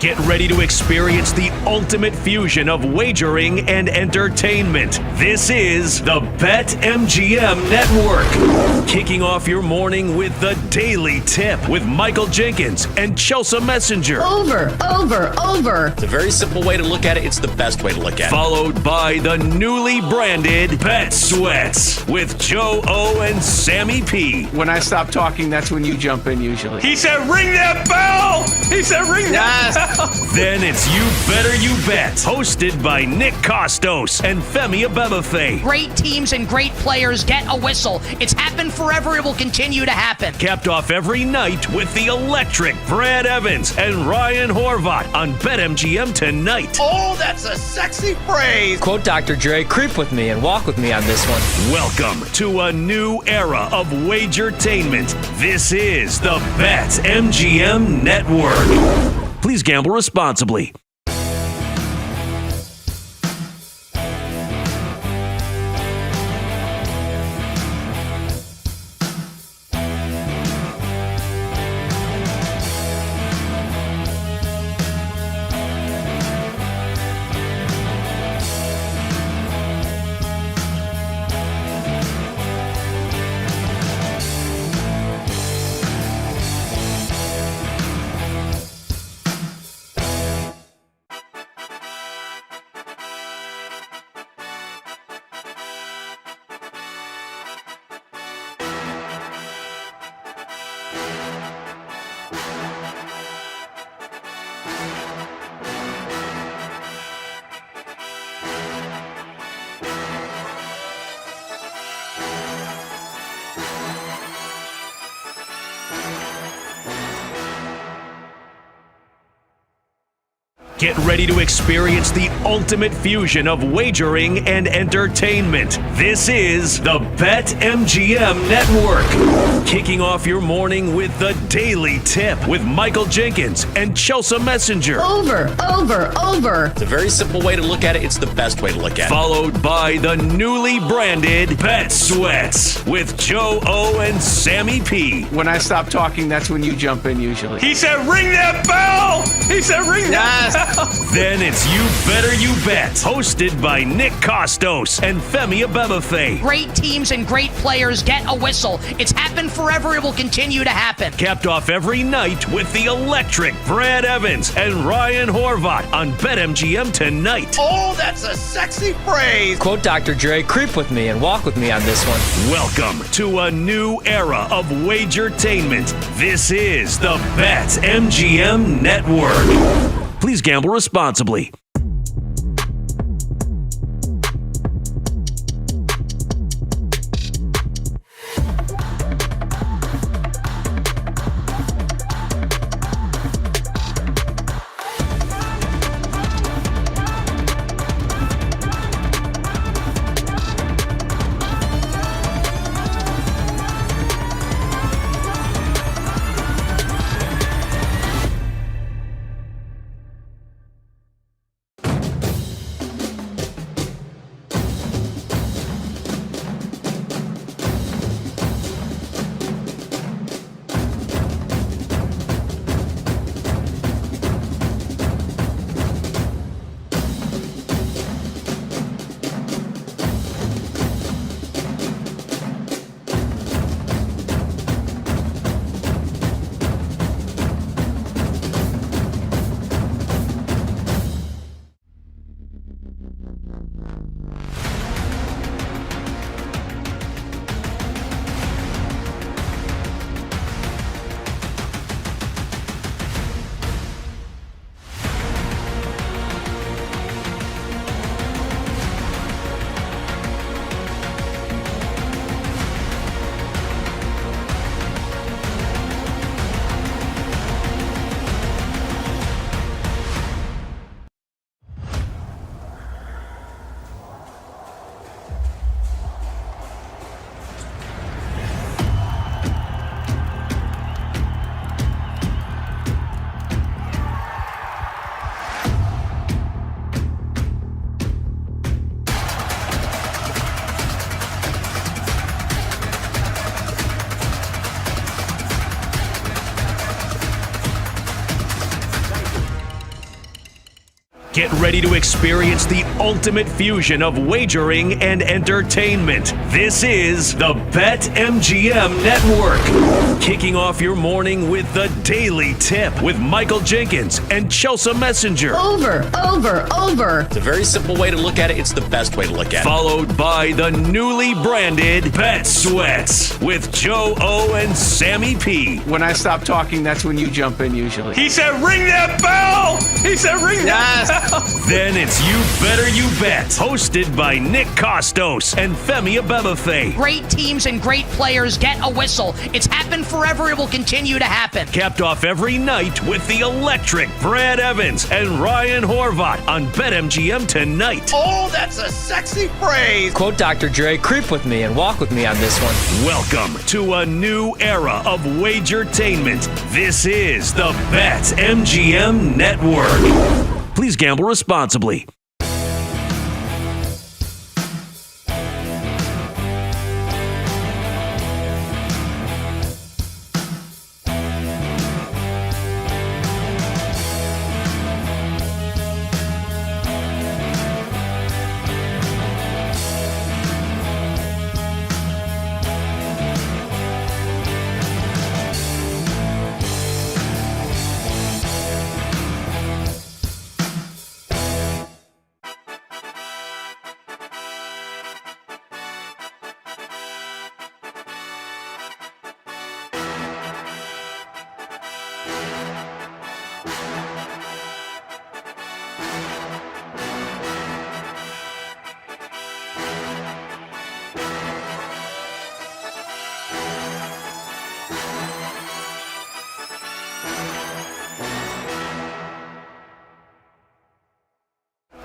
Get ready to experience the ultimate fusion of wagering and entertainment. This is the BetMGM Network. Kicking off your morning with the Daily Tip with Michael Jenkins and Chelsea Messenger. Over. It's a very simple way to look at it. It's the best way to look at it. Followed by the newly branded Bet Sweats with Joe O and Sammy P. When I stop talking, that's when you jump in usually. He said, ring that bell! He said, ring that bell! Then it's You Better You Bet, hosted by Nick Costos and Femi Abebefe. Great teams and great players get a whistle. It's happened forever. It will continue to happen. Capped off every night with the electric Brad Evans and Ryan Horvat on BetMGM tonight. Oh, that's a sexy phrase. Quote Dr. Dre, creep with me and walk with me on this one. Welcome to a new era of Wagertainment. This is the BetMGM Network. Please gamble responsibly. Get ready to experience the ultimate fusion of wagering and entertainment. This is the BetMGM Network. Kicking off your morning with the Daily Tip with Michael Jenkins and Chelsea Messenger. Over. It's a very simple way to look at it. It's the best way to look at it. Followed by the newly branded Bet Sweats with Joe O and Sammy P. When I stop talking, that's when you jump in usually. He said, ring that bell! He said, ring that bell! Then it's You Better You Bet, hosted by Nick Costos and Femi Abebefe. Great teams and great players get a whistle. It's happened forever. It will continue to happen. Capped off every night with the electric Brad Evans and Ryan Horvat on BetMGM tonight. Oh, that's a sexy phrase. Quote Dr. Dre, creep with me and walk with me on this one. Welcome to a new era of Wagertainment. This is the BetMGM Network. Please gamble responsibly. Get ready to experience the ultimate fusion of wagering and entertainment. This is the BetMGM Network. Kicking off your morning with the Daily Tip with Michael Jenkins and Chelsea Messenger. Over. It's a very simple way to look at it. It's the best way to look at it. Followed by the newly branded Bet Sweats with Joe O and Sammy P. When I stop talking, that's when you jump in usually. He said, ring that bell. He said, ring that bell. Then it's You Better You Bet, hosted by Nick Costos and Femi Abebefe. Great teams and great players get a whistle. It's happened forever. It will continue to happen. Capped off every night with the electric Brad Evans and Ryan Horvat on BetMGM tonight. Oh, that's a sexy phrase. Quote Dr. Dre, creep with me and walk with me on this one. Welcome to a new era of Wagertainment. This is the BetMGM Network. Please gamble responsibly.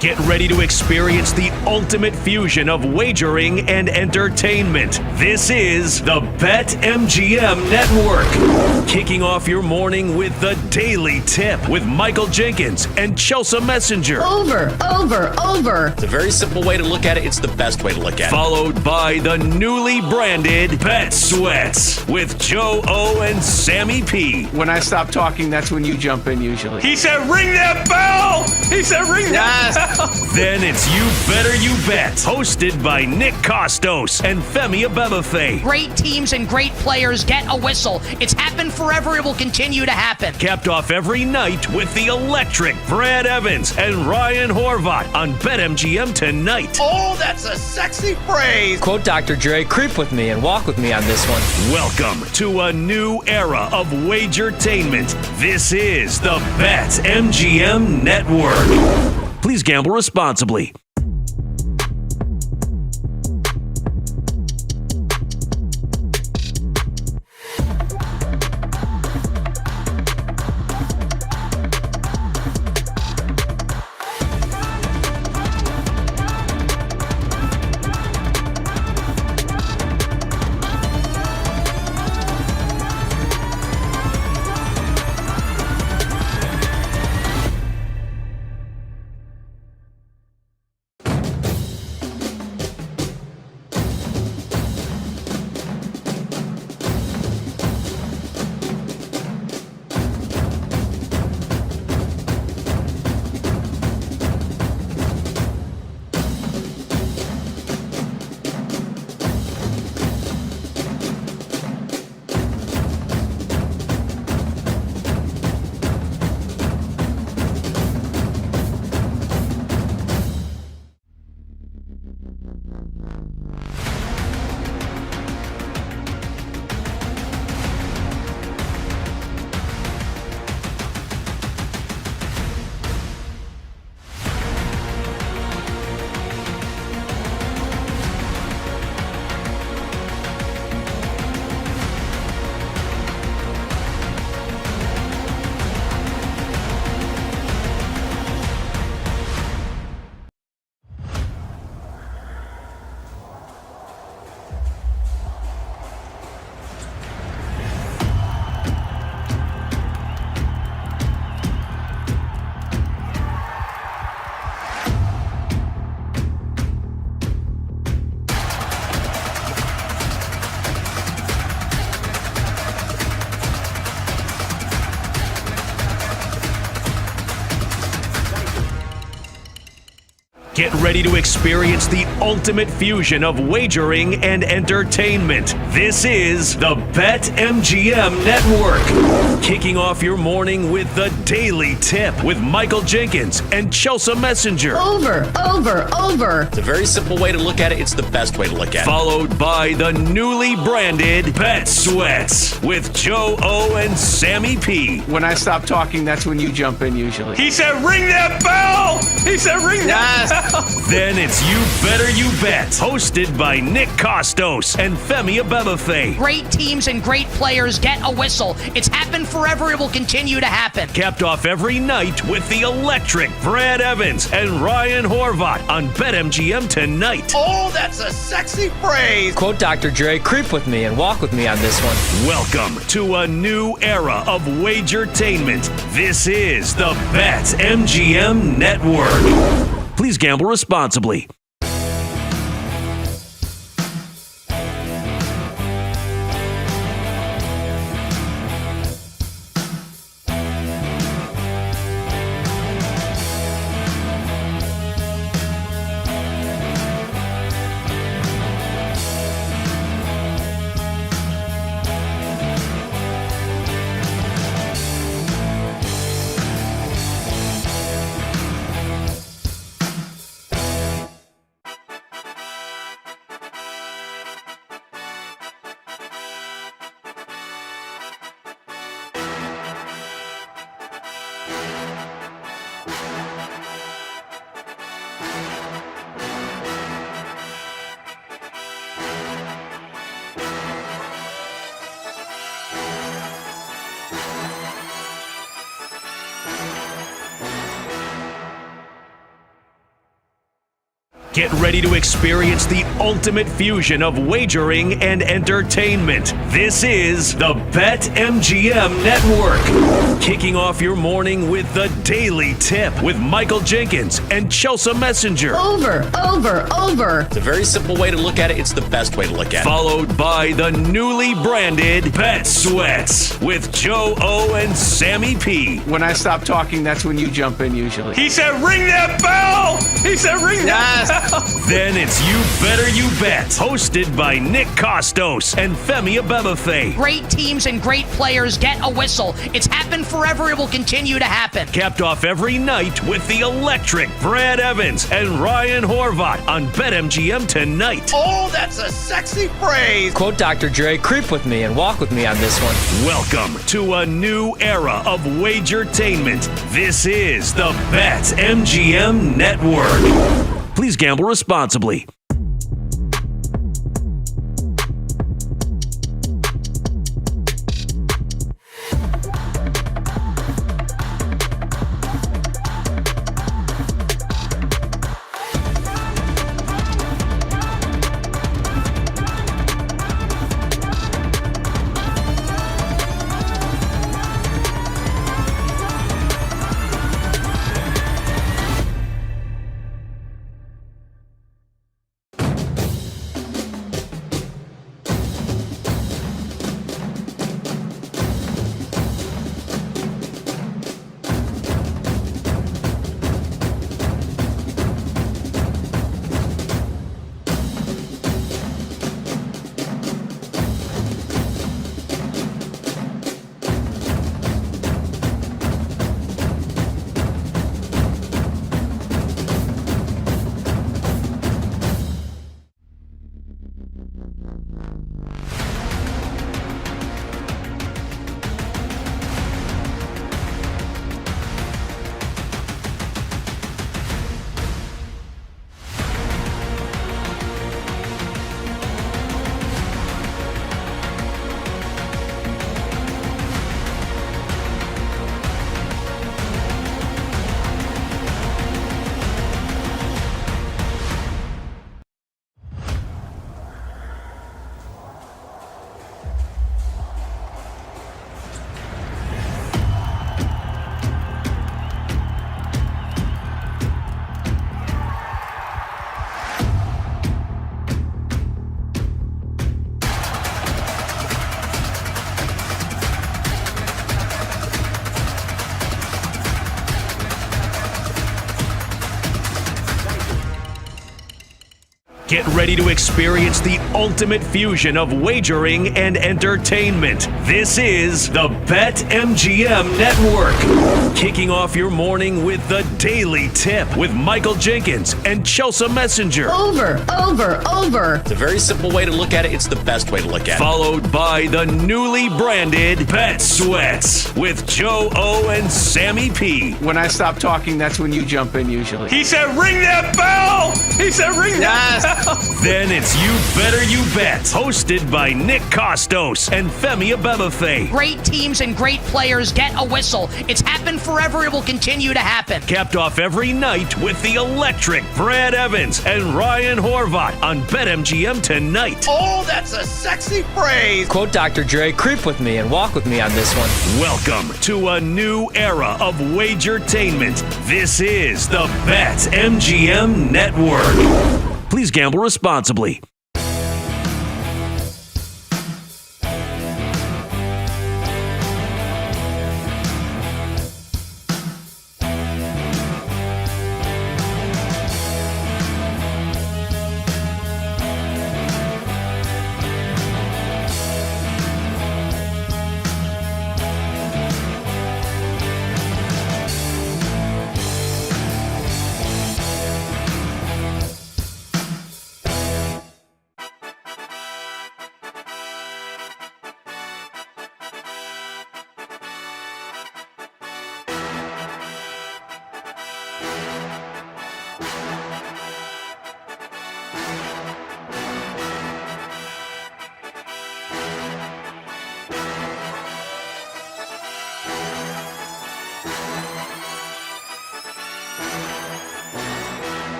Get ready to experience the ultimate fusion of wagering and entertainment. This is the BetMGM Network. Kicking off your morning with the Daily Tip with Michael Jenkins and Chelsea Messenger. Over. It's a very simple way to look at it. It's the best way to look at it. Followed by the newly branded Bet Sweats with Joe O and Sammy P. When I stop talking, that's when you jump in usually. He said, ring that bell. He said, ring that bell. Then it's You Better You Bet, hosted by Nick Costos and Femi Abebefe. Great teams and great players get a whistle. It's happened forever. It will continue to happen. Capped off every night with the electric Brad Evans and Ryan Horvat on BetMGM tonight. Oh, that's a sexy phrase. Quote Dr. Dre, creep with me and walk with me on this one. Welcome to a new era of Wagertainment. This is the BetMGM Network. Please gamble responsibly. Get ready to experience the ultimate fusion of wagering and entertainment. This is the BetMGM Network. Kicking off your morning with the Daily Tip with Michael Jenkins and Chelsea Messenger. Over. It's a very simple way to look at it. It's the best way to look at it. Followed by the newly branded Bet Sweats with Joe O and Sammy P. When I stop talking, that's when you jump in usually. He said, ring that bell. He said, ring that bell. Then it's You Better You Bet, hosted by Nick Costos and Femi Abebefe. Great teams and great players get a whistle. It's happened forever. It will continue to happen. Capped off every night with the electric Brad Evans and Ryan Horvat on BetMGM tonight. Oh, that's a sexy phrase. Quote Dr. Dre, creep with me and walk with me on this one. Welcome to a new era of Wagertainment. This is the BetMGM Network. Please gamble responsibly. Get ready to experience the ultimate fusion of wagering and entertainment. This is the BetMGM Network. Kicking off your morning with the Daily Tip with Michael Jenkins and Chelsea Messenger. Over. It's a very simple way to look at it. It's the best way to look at it. Followed by the newly branded Bet Sweats with Joe O and Sammy P. When I stop talking, that's when you jump in usually. He said, ring that bell. He said, ring that bell. Then it's You Better You Bet, hosted by Nick Costos and Femi Abebefe. Great teams and great players get a whistle. It's happened forever. It will continue to happen. Capped off every night with the electric Brad Evans and Ryan Horvat on BetMGM tonight. Oh, that's a sexy phrase. Quote Dr. Dre, creep with me and walk with me on this one. Welcome to a new era of Wagertainment. This is the BetMGM Network. Please gamble responsibly. Get ready to experience the ultimate fusion of wagering and entertainment. This is the BetMGM Network. Kicking off your morning with the Daily Tip with Michael Jenkins and Chelsea Messenger. Over. It's a very simple way to look at it. It's the best way to look at it. Followed by the newly branded Bet Sweats with Joe O and Sammy P. When I stop talking, that's when you jump in usually. He said, ring that bell. He said, ring that bell. Then it's You Better You Bet, hosted by Nick Costos and Femi Abebefe. Great teams and great players get a whistle. It's happened forever. It will continue to happen. Capped off every night with the electric Brad Evans and Ryan Horvat on BetMGM tonight. Oh, that's a sexy phrase. Quote Dr. Dre, creep with me and walk with me on this one. Welcome to a new era of Wagertainment. This is the BetMGM Network. Please gamble responsibly.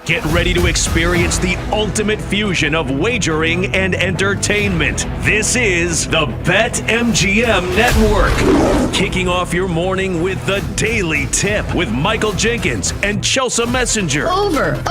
Get ready to experience the ultimate fusion of wagering and entertainment. This is the BetMGM Network. Kicking off your morning with the Daily Tip with Michael Jenkins and Chelsea Messenger. Over.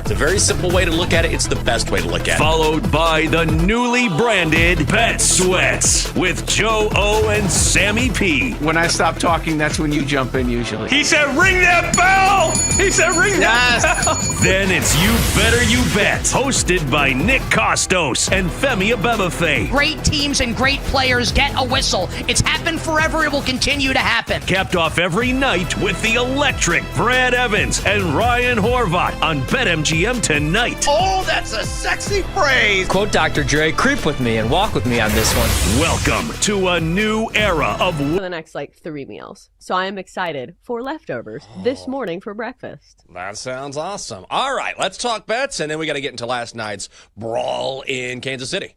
It's a very simple way to look at it. It's the best way to look at it. Followed by the newly branded Bet Sweats with Joe O and Sammy P. When I stop talking, that's when you jump in usually. He said, ring that bell. He said, ring that bell. Then it's You Better You Bet, hosted by Nick Costos and Femi Abebefe. Great teams and great players get a whistle. It's happened forever. It will continue to happen. Capped off every night with the electric Brad Evans and Ryan Horvat on BetMGM tonight. Oh, that's a sexy phrase. Quote Dr. Dre, creep with me and walk with me on this one. Welcome to a new era of For the next 3 meals. So I am excited for leftovers this morning for breakfast. That sounds awesome. All right, let's talk bets, and then we got to get into last night's brawl in Kansas City.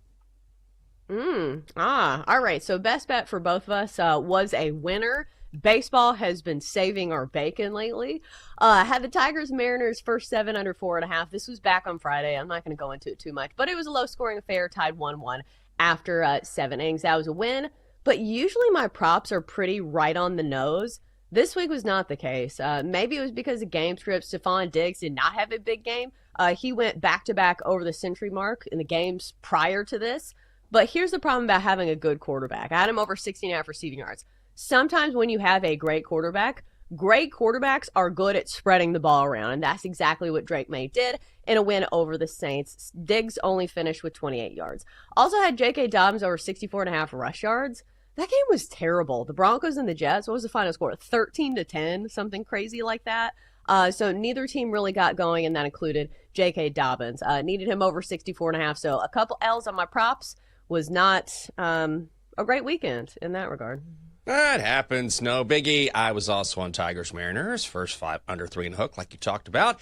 All right. So best bet for both of us was a winner. Baseball has been saving our bacon lately. Had the Tigers Mariners first 7 under 4.5. This was back on Friday. I'm not going to go into it too much, but it was a low scoring affair, tied 1-1 after 7 innings. That was a win. But usually my props are pretty right on the nose. This week was not the case. Maybe it was because of game script. Stephon Diggs did not have a big game. He went back-to-back over the century mark in the games prior to this. But here's the problem about having a good quarterback. I had him over 16.5 receiving yards. Sometimes when you have a great quarterbacks are good at spreading the ball around. And that's exactly what Drake May did in a win over the Saints. Diggs only finished with 28 yards. Also had J.K. Dobbins over 64.5 rush yards. That game was terrible. The Broncos and the Jets, what was the final score? 13-10, something crazy like that. So neither team really got going, and that included J.K. Dobbins. Needed him over 64.5, so a couple L's on my props. Was not a great weekend in that regard. That happens. No biggie. I was also on Tigers Mariners, first 5 under 3.5, like you talked about.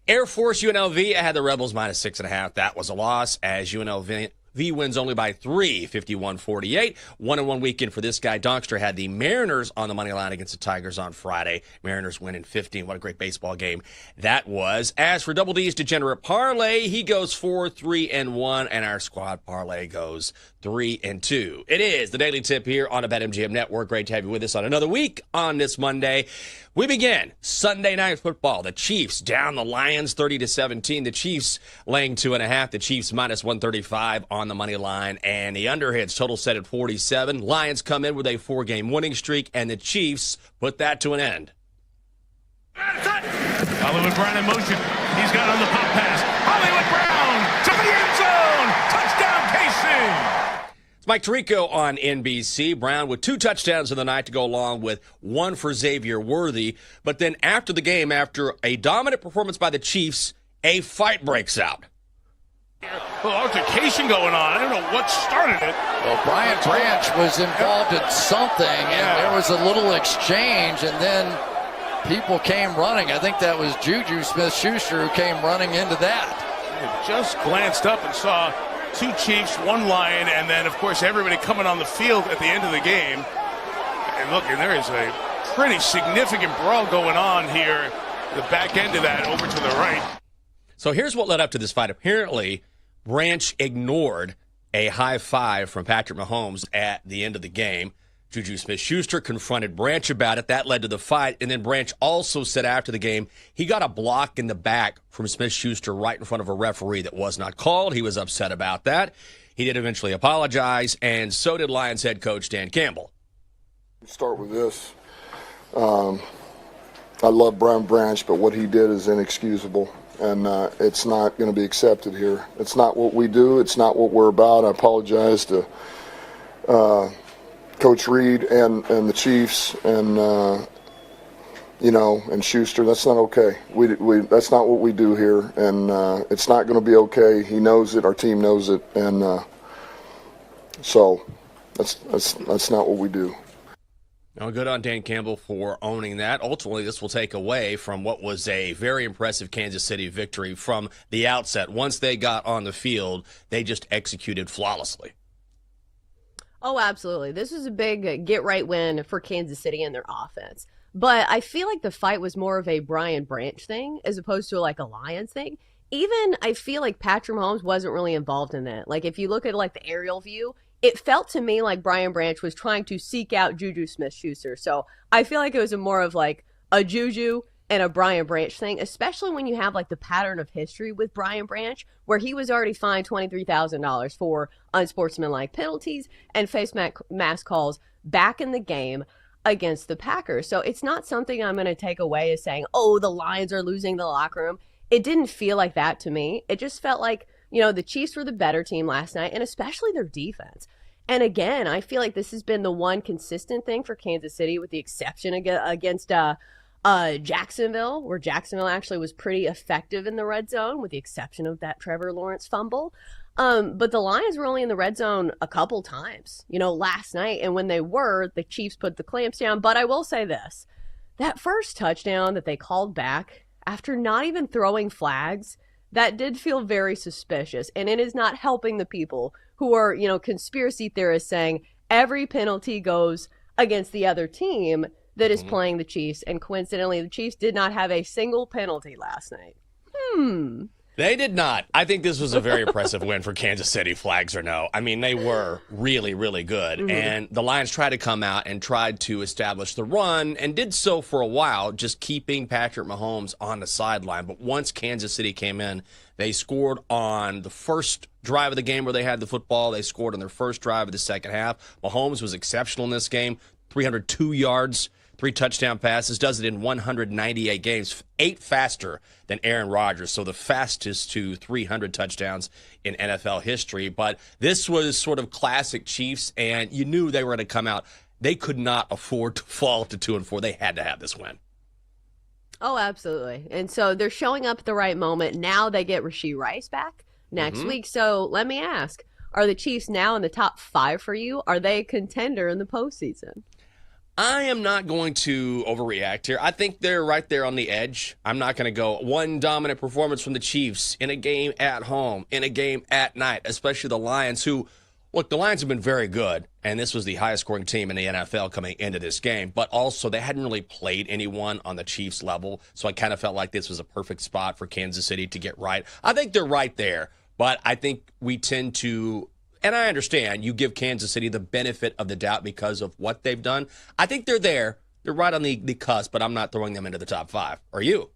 Air Force UNLV, I had the Rebels minus 6.5. That was a loss, as UNLV wins only by 3, 51-48. 1-1 weekend for this guy. Donkster had the Mariners on the money line against the Tigers on Friday. Mariners winning 15. What a great baseball game that was. As for Double D's Degenerate Parlay, he goes 4-3-1, and our squad parlay goes 3-2. It is the Daily Tip here on the BetMGM Network. Great to have you with us on another week on this Monday. We begin Sunday Night Football. The Chiefs down the Lions 30-17. The Chiefs laying 2.5. The Chiefs minus 135 on the money line. And the underhits total set at 47. Lions come in with a 4-game winning streak. And the Chiefs put that to an end. Hollywood Brown in motion. He's got on the pop pass. Hollywood Brown to the end zone. Touchdown, KC. It's Mike Tirico on NBC. Brown with 2 touchdowns of the night to go along with 1 for Xavier Worthy. But then after the game, after a dominant performance by the Chiefs, a fight breaks out. Well, altercation going on. I don't know what started it. Well, Brian Branch was involved in something, and there was a little exchange, and then people came running. I think that was Juju Smith-Schuster who came running into that. I just glanced up and saw 2 Chiefs, 1 Lion, and then, of course, everybody coming on the field at the end of the game. And look, and there is a pretty significant brawl going on here. The back end of that over to the right. So here's what led up to this fight. Apparently, Branch ignored a high five from Patrick Mahomes at the end of the game. Juju Smith-Schuster confronted Branch about it. That led to the fight. And then Branch also said after the game he got a block in the back from Smith-Schuster right in front of a referee that was not called. He was upset about that. He did eventually apologize, and so did Lions head coach Dan Campbell. Start with this. I love Brian Branch, but what he did is inexcusable. And it's not going to be accepted here. It's not what we do. It's not what we're about. I apologize to Coach Reed and the Chiefs and and Schuster. That's not okay. That's not what we do here, and it's not going to be okay. He knows it. Our team knows it, and so that's not what we do. Well, good on Dan Campbell for owning that. Ultimately, this will take away from what was a very impressive Kansas City victory from the outset. Once they got on the field, they just executed flawlessly. Oh, absolutely. This was a big get-right win for Kansas City and their offense. But I feel like the fight was more of a Brian Branch thing as opposed to like a Lions thing. Even I feel like Patrick Mahomes wasn't really involved in that. Like if you look at like the aerial view, it felt to me like Brian Branch was trying to seek out Juju Smith-Schuster. So I feel like it was more of like a Juju and a Brian Branch thing, especially when you have like the pattern of history with Brian Branch, where he was already fined $23,000 for unsportsmanlike penalties and face mask calls back in the game against the Packers. So it's not something I'm going to take away as saying, oh, the Lions are losing the locker room. It didn't feel like that to me. It just felt like, the Chiefs were the better team last night, and especially their defense. And again, I feel like this has been the one consistent thing for Kansas City, with the exception against Jacksonville, where Jacksonville actually was pretty effective in the red zone, with the exception of that Trevor Lawrence fumble. But the Lions were only in the red zone a couple times, last night. And when they were, the Chiefs put the clamps down. But I will say this, that first touchdown that they called back after not even throwing flags, that did feel very suspicious. And it is not helping the people who are, conspiracy theorists saying every penalty goes against the other team that is playing the Chiefs. And coincidentally, the Chiefs did not have a single penalty last night. They did not. I think this was a very impressive win for Kansas City, flags or no. I mean, they were really, really good. And the Lions tried to come out and tried to establish the run and did so for a while, just keeping Patrick Mahomes on the sideline. But once Kansas City came in, they scored on the first drive of the game where they had the football. They scored on their first drive of the second half. Mahomes was exceptional in this game, 302 yards. 3 touchdown passes, does it in 198 games, 8 faster than Aaron Rodgers, so the fastest to 300 touchdowns in NFL history. But this was sort of classic Chiefs, and you knew they were going to come out. They could not afford to fall to 2-4. They had to have this win. Oh, absolutely. And so they're showing up at the right moment. Now they get Rashee Rice back next week. So let me ask, are the Chiefs now in the top 5 for you? Are they a contender in the postseason? I am not going to overreact here. I think they're right there on the edge. I'm not going to go one dominant performance from the Chiefs in a game at home, in a game at night, especially the Lions, who, look, the Lions have been very good, and this was the highest scoring team in the NFL coming into this game, but also they hadn't really played anyone on the Chiefs level, so I kind of felt like this was a perfect spot for Kansas City to get right. I think they're right there, but I think we tend to, and I understand you give Kansas City the benefit of the doubt because of what they've done. I think they're there. They're right on the cusp, but I'm not throwing them into the top 5. Are you?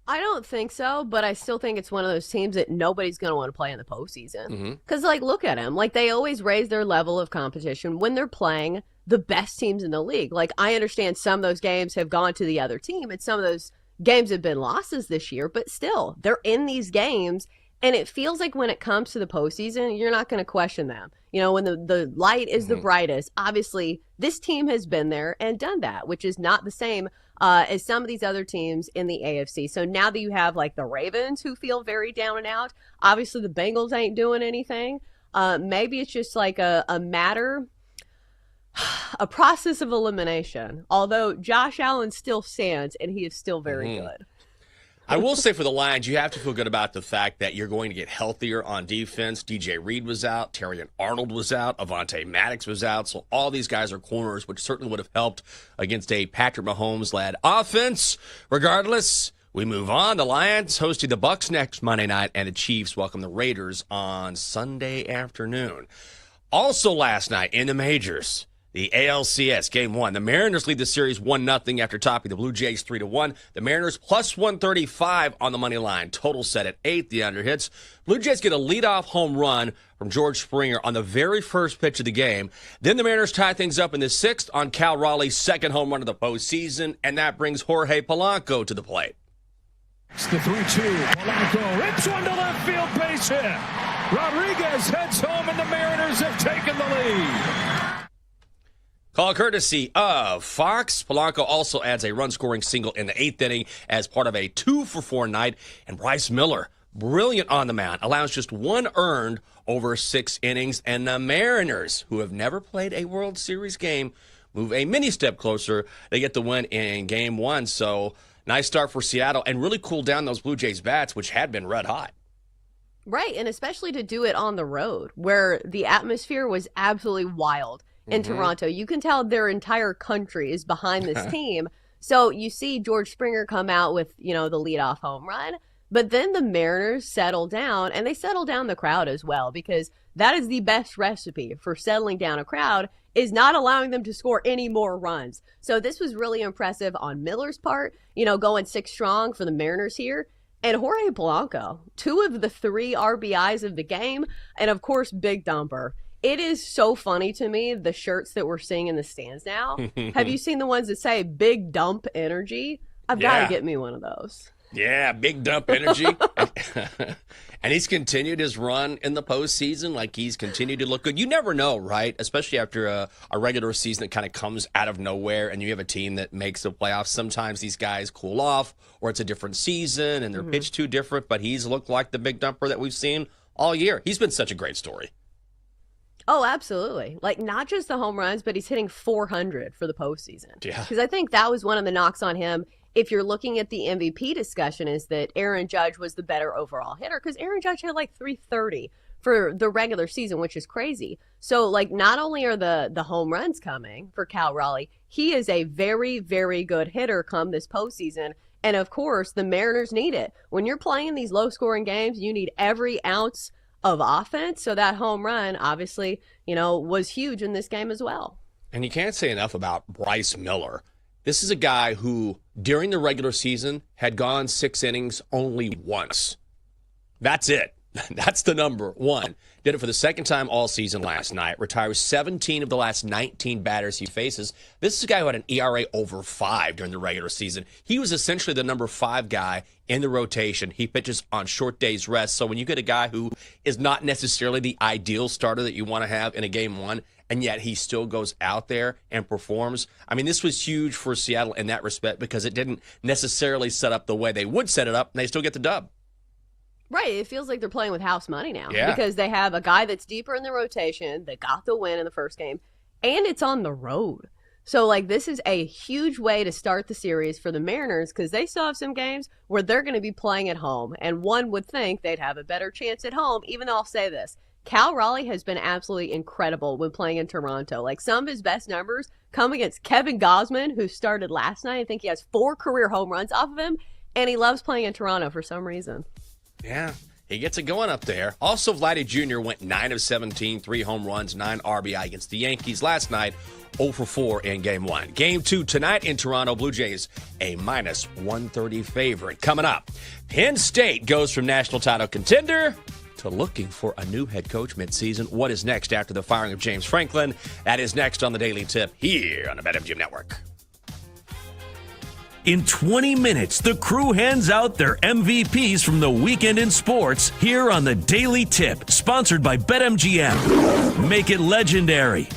I don't think so, but I still think it's one of those teams that nobody's going to want to play in the postseason. Because, look at them. They always raise their level of competition when they're playing the best teams in the league. I understand some of those games have gone to the other team, and some of those games have been losses this year, but still, they're in these games. And it feels like when it comes to the postseason, you're not going to question them. You know, when the light is the brightest, obviously this team has been there and done that, which is not the same as some of these other teams in the AFC. So now that you have like the Ravens who feel very down and out, obviously the Bengals ain't doing anything. Maybe it's just like a process of elimination. Although Josh Allen still stands and he is still very good. I will say for the Lions, you have to feel good about the fact that you're going to get healthier on defense. DJ Reed was out. Terrion Arnold was out. Avonte Maddox was out. So all these guys are corners, which certainly would have helped against a Patrick Mahomes-led offense. Regardless, we move on. The Lions hosting the Bucs next Monday night, and the Chiefs welcome the Raiders on Sunday afternoon. Also last night in the majors, the ALCS Game 1. The Mariners lead the series 1-0 after topping the Blue Jays 3-1. The Mariners plus 135 on the money line. Total set at 8. The under hits. Blue Jays get a leadoff home run from George Springer on the very first pitch of the game. Then the Mariners tie things up in the 6th on Cal Raleigh's second home run of the postseason, and that brings Jorge Polanco to the plate. It's the 3-2. Polanco rips one to left field, base hit. Rodriguez heads home, and the Mariners have taken the lead. Call courtesy of Fox. Polanco also adds a run-scoring single in the 8th inning as part of a 2-for-4 night. And Bryce Miller, brilliant on the mound, allows just one earned over 6 innings. And the Mariners, who have never played a World Series game, move a mini step closer. They get the win in Game 1. So nice start for Seattle and really cooled down those Blue Jays bats, which had been red hot. Right, and especially to do it on the road where the atmosphere was absolutely wild. In Toronto, you can tell their entire country is behind this team. So you see George Springer come out with, the leadoff home run. But then the Mariners settle down, and they settle down the crowd as well, because that is the best recipe for settling down a crowd, is not allowing them to score any more runs. So this was really impressive on Miller's part, going 6 strong for the Mariners here. And Jorge Polanco, 2 of the 3 RBIs of the game, and of course, Big Dumper. It is so funny to me, the shirts that we're seeing in the stands now. Have you seen the ones that say Big Dump Energy? I've got to get me one of those. Yeah, Big Dump Energy. And he's continued his run in the postseason. Like, he's continued to look good. You never know, right? Especially after a regular season that kind of comes out of nowhere and you have a team that makes the playoffs. Sometimes these guys cool off, or it's a different season and they're pitched too different. But he's looked like the Big Dumper that we've seen all year. He's been such a great story. Oh, absolutely. Like, not just the home runs, but he's hitting 400 for the postseason. Yeah. Because I think that was one of the knocks on him, if you're looking at the MVP discussion, is that Aaron Judge was the better overall hitter. Because Aaron Judge had like 330 for the regular season, which is crazy. So, like, not only are the home runs coming for Cal Raleigh, he is a very, very good hitter come this postseason. And, of course, the Mariners need it. When you're playing these low-scoring games, you need every ounce of offense. So that home run, obviously, was huge in this game as well. And you can't say enough about Bryce Miller. This is a guy who, during the regular season, had gone 6 innings only once. That's it. That's the number 1. Did it for the second time all season last night. Retires 17 of the last 19 batters he faces. This is a guy who had an ERA over 5 during the regular season. He was essentially the number 5 guy in the rotation. He pitches on short days rest. So when you get a guy who is not necessarily the ideal starter that you want to have in a Game 1, and yet he still goes out there and performs. I mean, this was huge for Seattle in that respect because it didn't necessarily set up the way they would set it up, and they still get the dub. Right. It feels like they're playing with house money now. Yeah. Because they have a guy that's deeper in the rotation that got the win in the first game, and it's on the road. So, like, this is a huge way to start the series for the Mariners because they still have some games where they're going to be playing at home, and one would think they'd have a better chance at home, even though I'll say this. Cal Raleigh has been absolutely incredible when playing in Toronto. Like, some of his best numbers come against Kevin Gausman, who started last night. I think he has 4 career home runs off of him, and he loves playing in Toronto for some reason. Yeah, he gets it going up there. Also, Vladdy Jr. went 9 of 17, 3 home runs, 9 RBI against the Yankees last night, 0 for 4 in Game 1. Game 2 tonight in Toronto. Blue Jays a minus 130 favorite. Coming up, Penn State goes from national title contender to looking for a new head coach midseason. What is next after the firing of James Franklin? That is next on the Daily Tip here on the BetMGM Network. In 20 minutes, the crew hands out their MVPs from the weekend in sports here on the Daily Tip, sponsored by BetMGM. Make it legendary.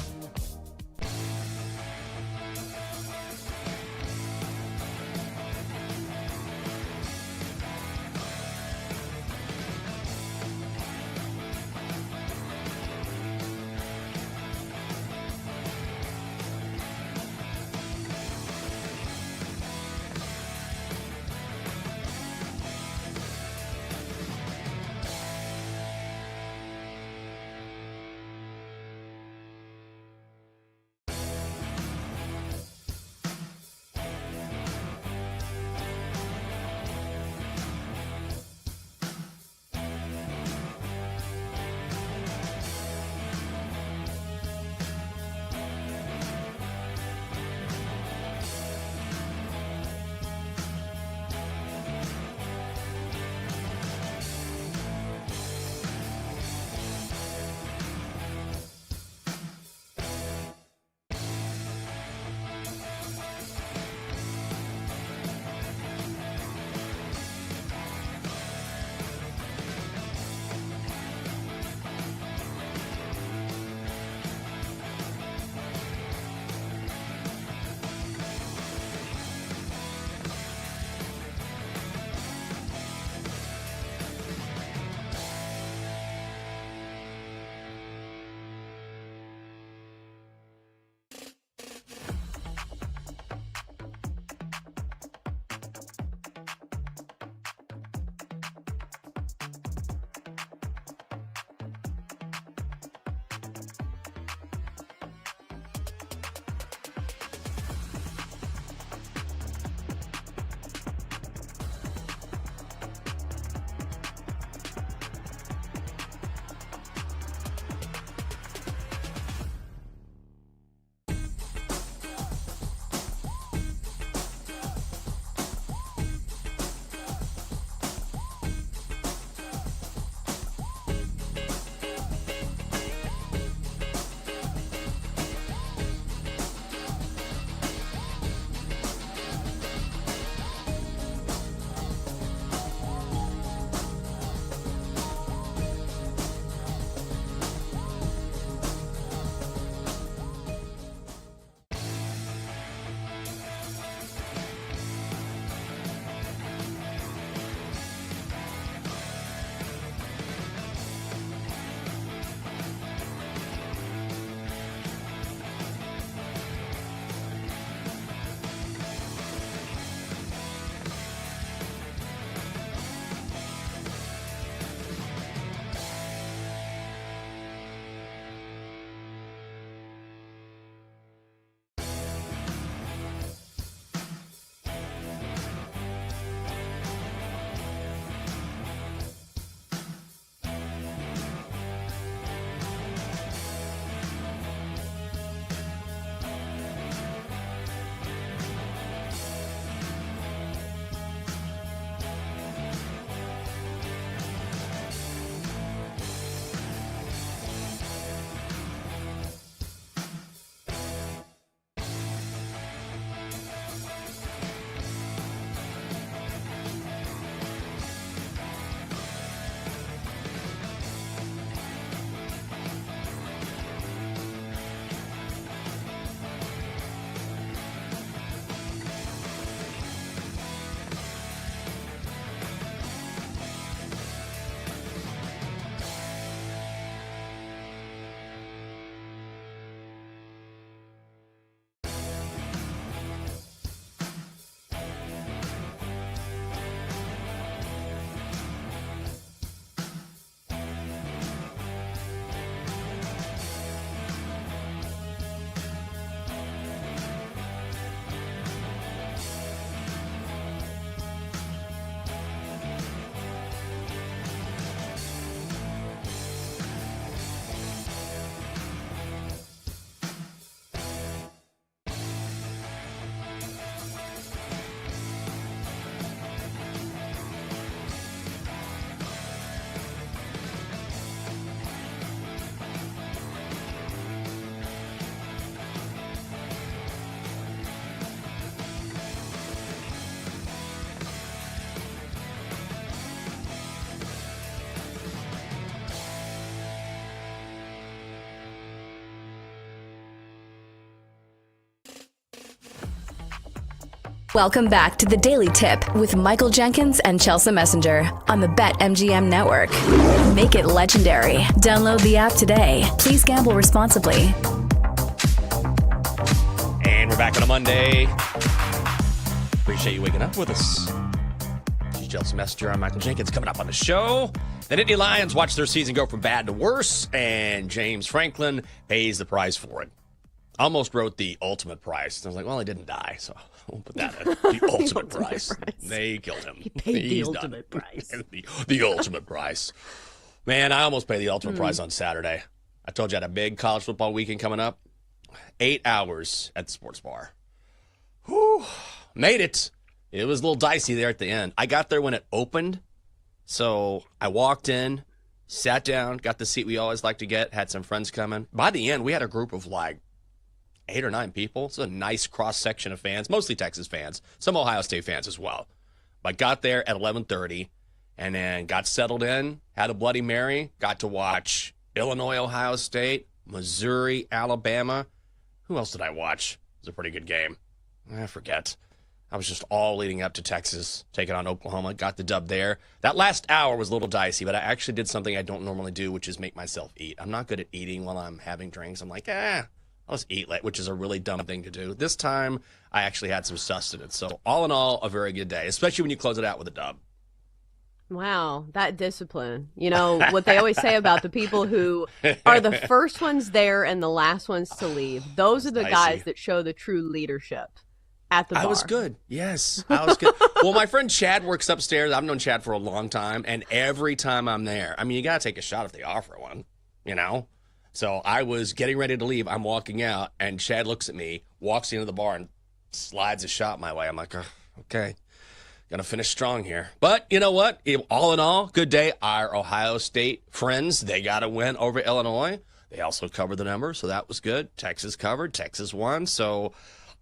Welcome back to the Daily Tip with Michael Jenkins and Chelsea Messenger on the BetMGM Network. Make it legendary. Download the app today. Please gamble responsibly. And we're back on a Monday. Appreciate you waking up with us. She's Chelsea Messenger. I'm Michael Jenkins. Coming up on the show, the Nittany Lions watch their season go from bad to worse, and James Franklin pays the price for it. Almost wrote the ultimate price. I was like, well, he didn't die, so we'll put that at the ultimate price. They killed him. He paid the ultimate price. The ultimate price. Man, I almost paid the ultimate price on Saturday. I told you I had a big college football weekend coming up. 8 hours at the sports bar. Whew. Made it. It was a little dicey there at the end. I got there when it opened, so I walked in, sat down, got the seat we always like to get, had some friends coming. By the end, we had a group of like 8 or 9 people. It's a nice cross-section of fans, mostly Texas fans, some Ohio State fans as well. But got there at 11:30 and then got settled in, had a Bloody Mary, got to watch Illinois, Ohio State, Missouri, Alabama. Who else did I watch? It was a pretty good game. I forget. I was just all leading up to Texas, taking on Oklahoma, got the dub there. That last hour was a little dicey, but I actually did something I don't normally do, which is make myself eat. I'm not good at eating while I'm having drinks. I'm like, I'll just eat late, which is a really dumb thing to do. This time, I actually had some sustenance. So all in all, a very good day, especially when you close it out with a dub. Wow, that discipline. You know, what they always say about the people who are the first ones there and the last ones to leave. Those are the guys that show the true leadership at the bar. I was good. Yes, I was good. Well, my friend Chad works upstairs. I've known Chad for a long time. And every time I'm there, I mean, you got to take a shot if they offer one, you know? So I was getting ready to leave. I'm walking out, and Chad looks at me, walks into the bar, and slides a shot my way. I'm like, okay, gonna finish strong here. But you know what? All in all, good day. Our Ohio State friends, they got a win over Illinois. They also covered the number, so that was good. Texas covered. Texas won. So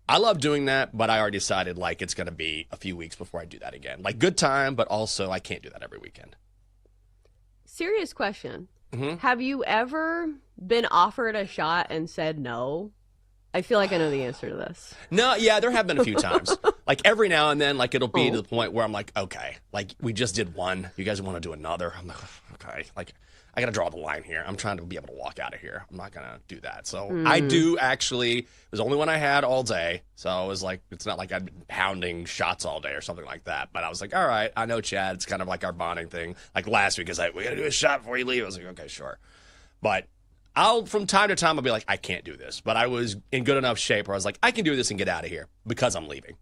I love doing that, but I already decided, like, it's going to be a few weeks before I do that again. Like, good time, but also I can't do that every weekend. Serious question. Have you ever been offered a shot and said no? I feel like I know the answer to this. No, yeah, there have been a few times. Like every now and then, like it'll be to the point where I'm like, okay, like we just did one. You guys want to do another? I'm like, okay, like I got to draw the line here. I'm trying to be able to walk out of here. I'm not going to do that. So I do actually, it was the only one I had all day. So I was like, it's not like I'd been pounding shots all day or something like that. But I was like, all right, I know Chad. It's kind of like our bonding thing. Like last week, it's like, we got to do a shot before you leave. I was like, okay, sure. But from time to time, I'll be like, I can't do this. But I was in good enough shape where I was like, I can do this and get out of here because I'm leaving.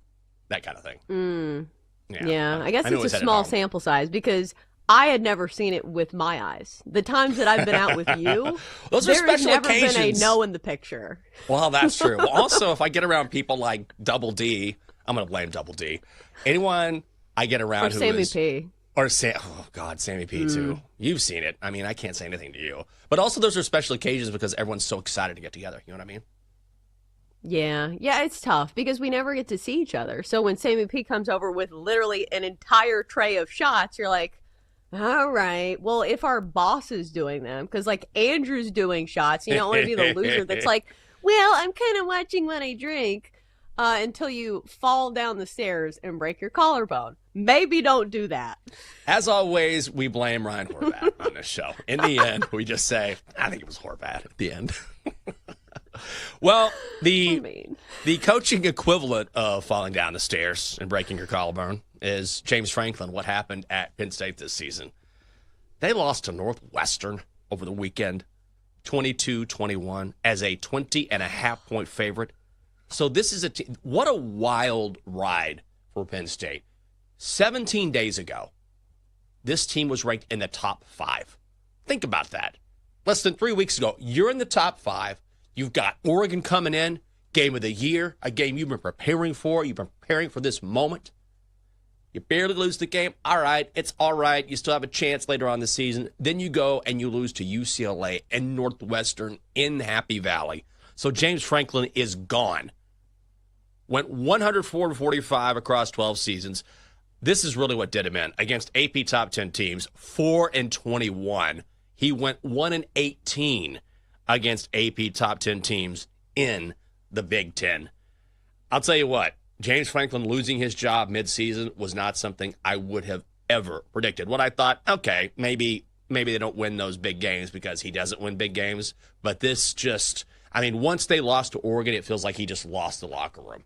That kind of thing. Yeah, I guess it's a small sample size because I had never seen it with my eyes. The times that I've been out with you, those are there's special never occasions. been a no in the picture. Well, that's true. Well, also, if I get around people like Double D, I'm going to blame Double D. Anyone I get around who Sammy is... P. Or oh God, Sammy P too. You've seen it. I mean, I can't say anything to you. But also those are special occasions because everyone's so excited to get together. You know what I mean? Yeah, it's tough because we never get to see each other. So when Sammy P comes over with literally an entire tray of shots, you're like, all right, well, if our boss is doing them, because like Andrew's doing shots, you don't want to be the loser that's like, well, I'm kind of watching when I drink until you fall down the stairs and break your collarbone. Maybe don't do that. As always, we blame Ryan Horvath on this show. In the end, we just say, I think it was Horvath at the end. Well, the coaching equivalent of falling down the stairs and breaking your collarbone is James Franklin, what happened at Penn State this season. They lost to Northwestern over the weekend, 22-21, as a 20.5-point favorite. So this is what a wild ride for Penn State. 17 days ago, this team was ranked in the top 5. Think about that. Less than 3 weeks ago, you're in the top 5. You've got Oregon coming in, game of the year, a game you've been preparing for. You've been preparing for this moment. You barely lose the game. All right, it's all right. You still have a chance later on the season. Then you go and you lose to UCLA and Northwestern in Happy Valley. So James Franklin is gone. Went 104-45 across 12 seasons. This is really what did him in. Against AP top 10 teams, 4-21. He went 1-18 against AP top 10 teams in the Big Ten. I'll tell you what, James Franklin losing his job midseason was not something I would have ever predicted. What I thought, okay, maybe they don't win those big games because he doesn't win big games. But this just, once they lost to Oregon, it feels like he just lost the locker room.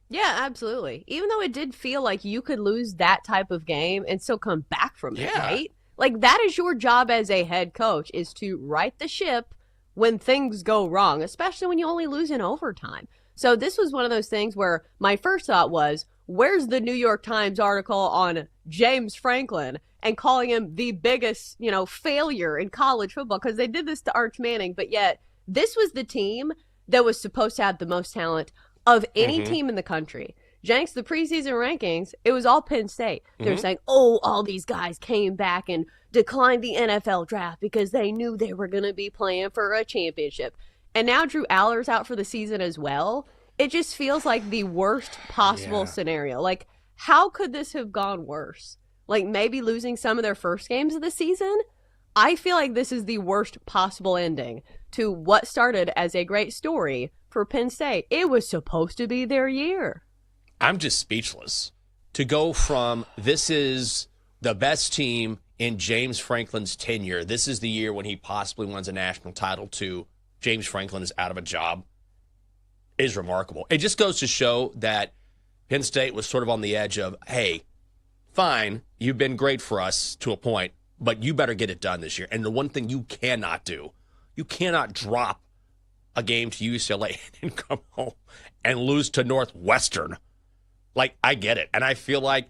Yeah, absolutely. Even though it did feel like you could lose that type of game and still come back from it, right? Like, that is your job as a head coach, is to right the ship when things go wrong, especially when you only lose in overtime. So this was one of those things where my first thought was, where's the New York Times article on James Franklin and calling him the biggest, failure in college football? Because they did this to Arch Manning, but yet this was the team that was supposed to have the most talent of any team in the country. Jenks, the preseason rankings, it was all Penn State. They were saying, all these guys came back and declined the NFL draft because they knew they were going to be playing for a championship. And now Drew Aller's out for the season as well. It just feels like the worst possible scenario. Like, how could this have gone worse? Like, maybe losing some of their first games of the season? I feel like this is the worst possible ending to what started as a great story for Penn State. It was supposed to be their year. I'm just speechless. To go from this is the best team in James Franklin's tenure, this is the year when he possibly wins a national title, to James Franklin is out of a job, is remarkable. It just goes to show that Penn State was sort of on the edge of, hey, fine, you've been great for us to a point, but you better get it done this year. And the one thing you cannot do, you cannot drop a game to UCLA and come home and lose to Northwestern. Like, I get it. And I feel like,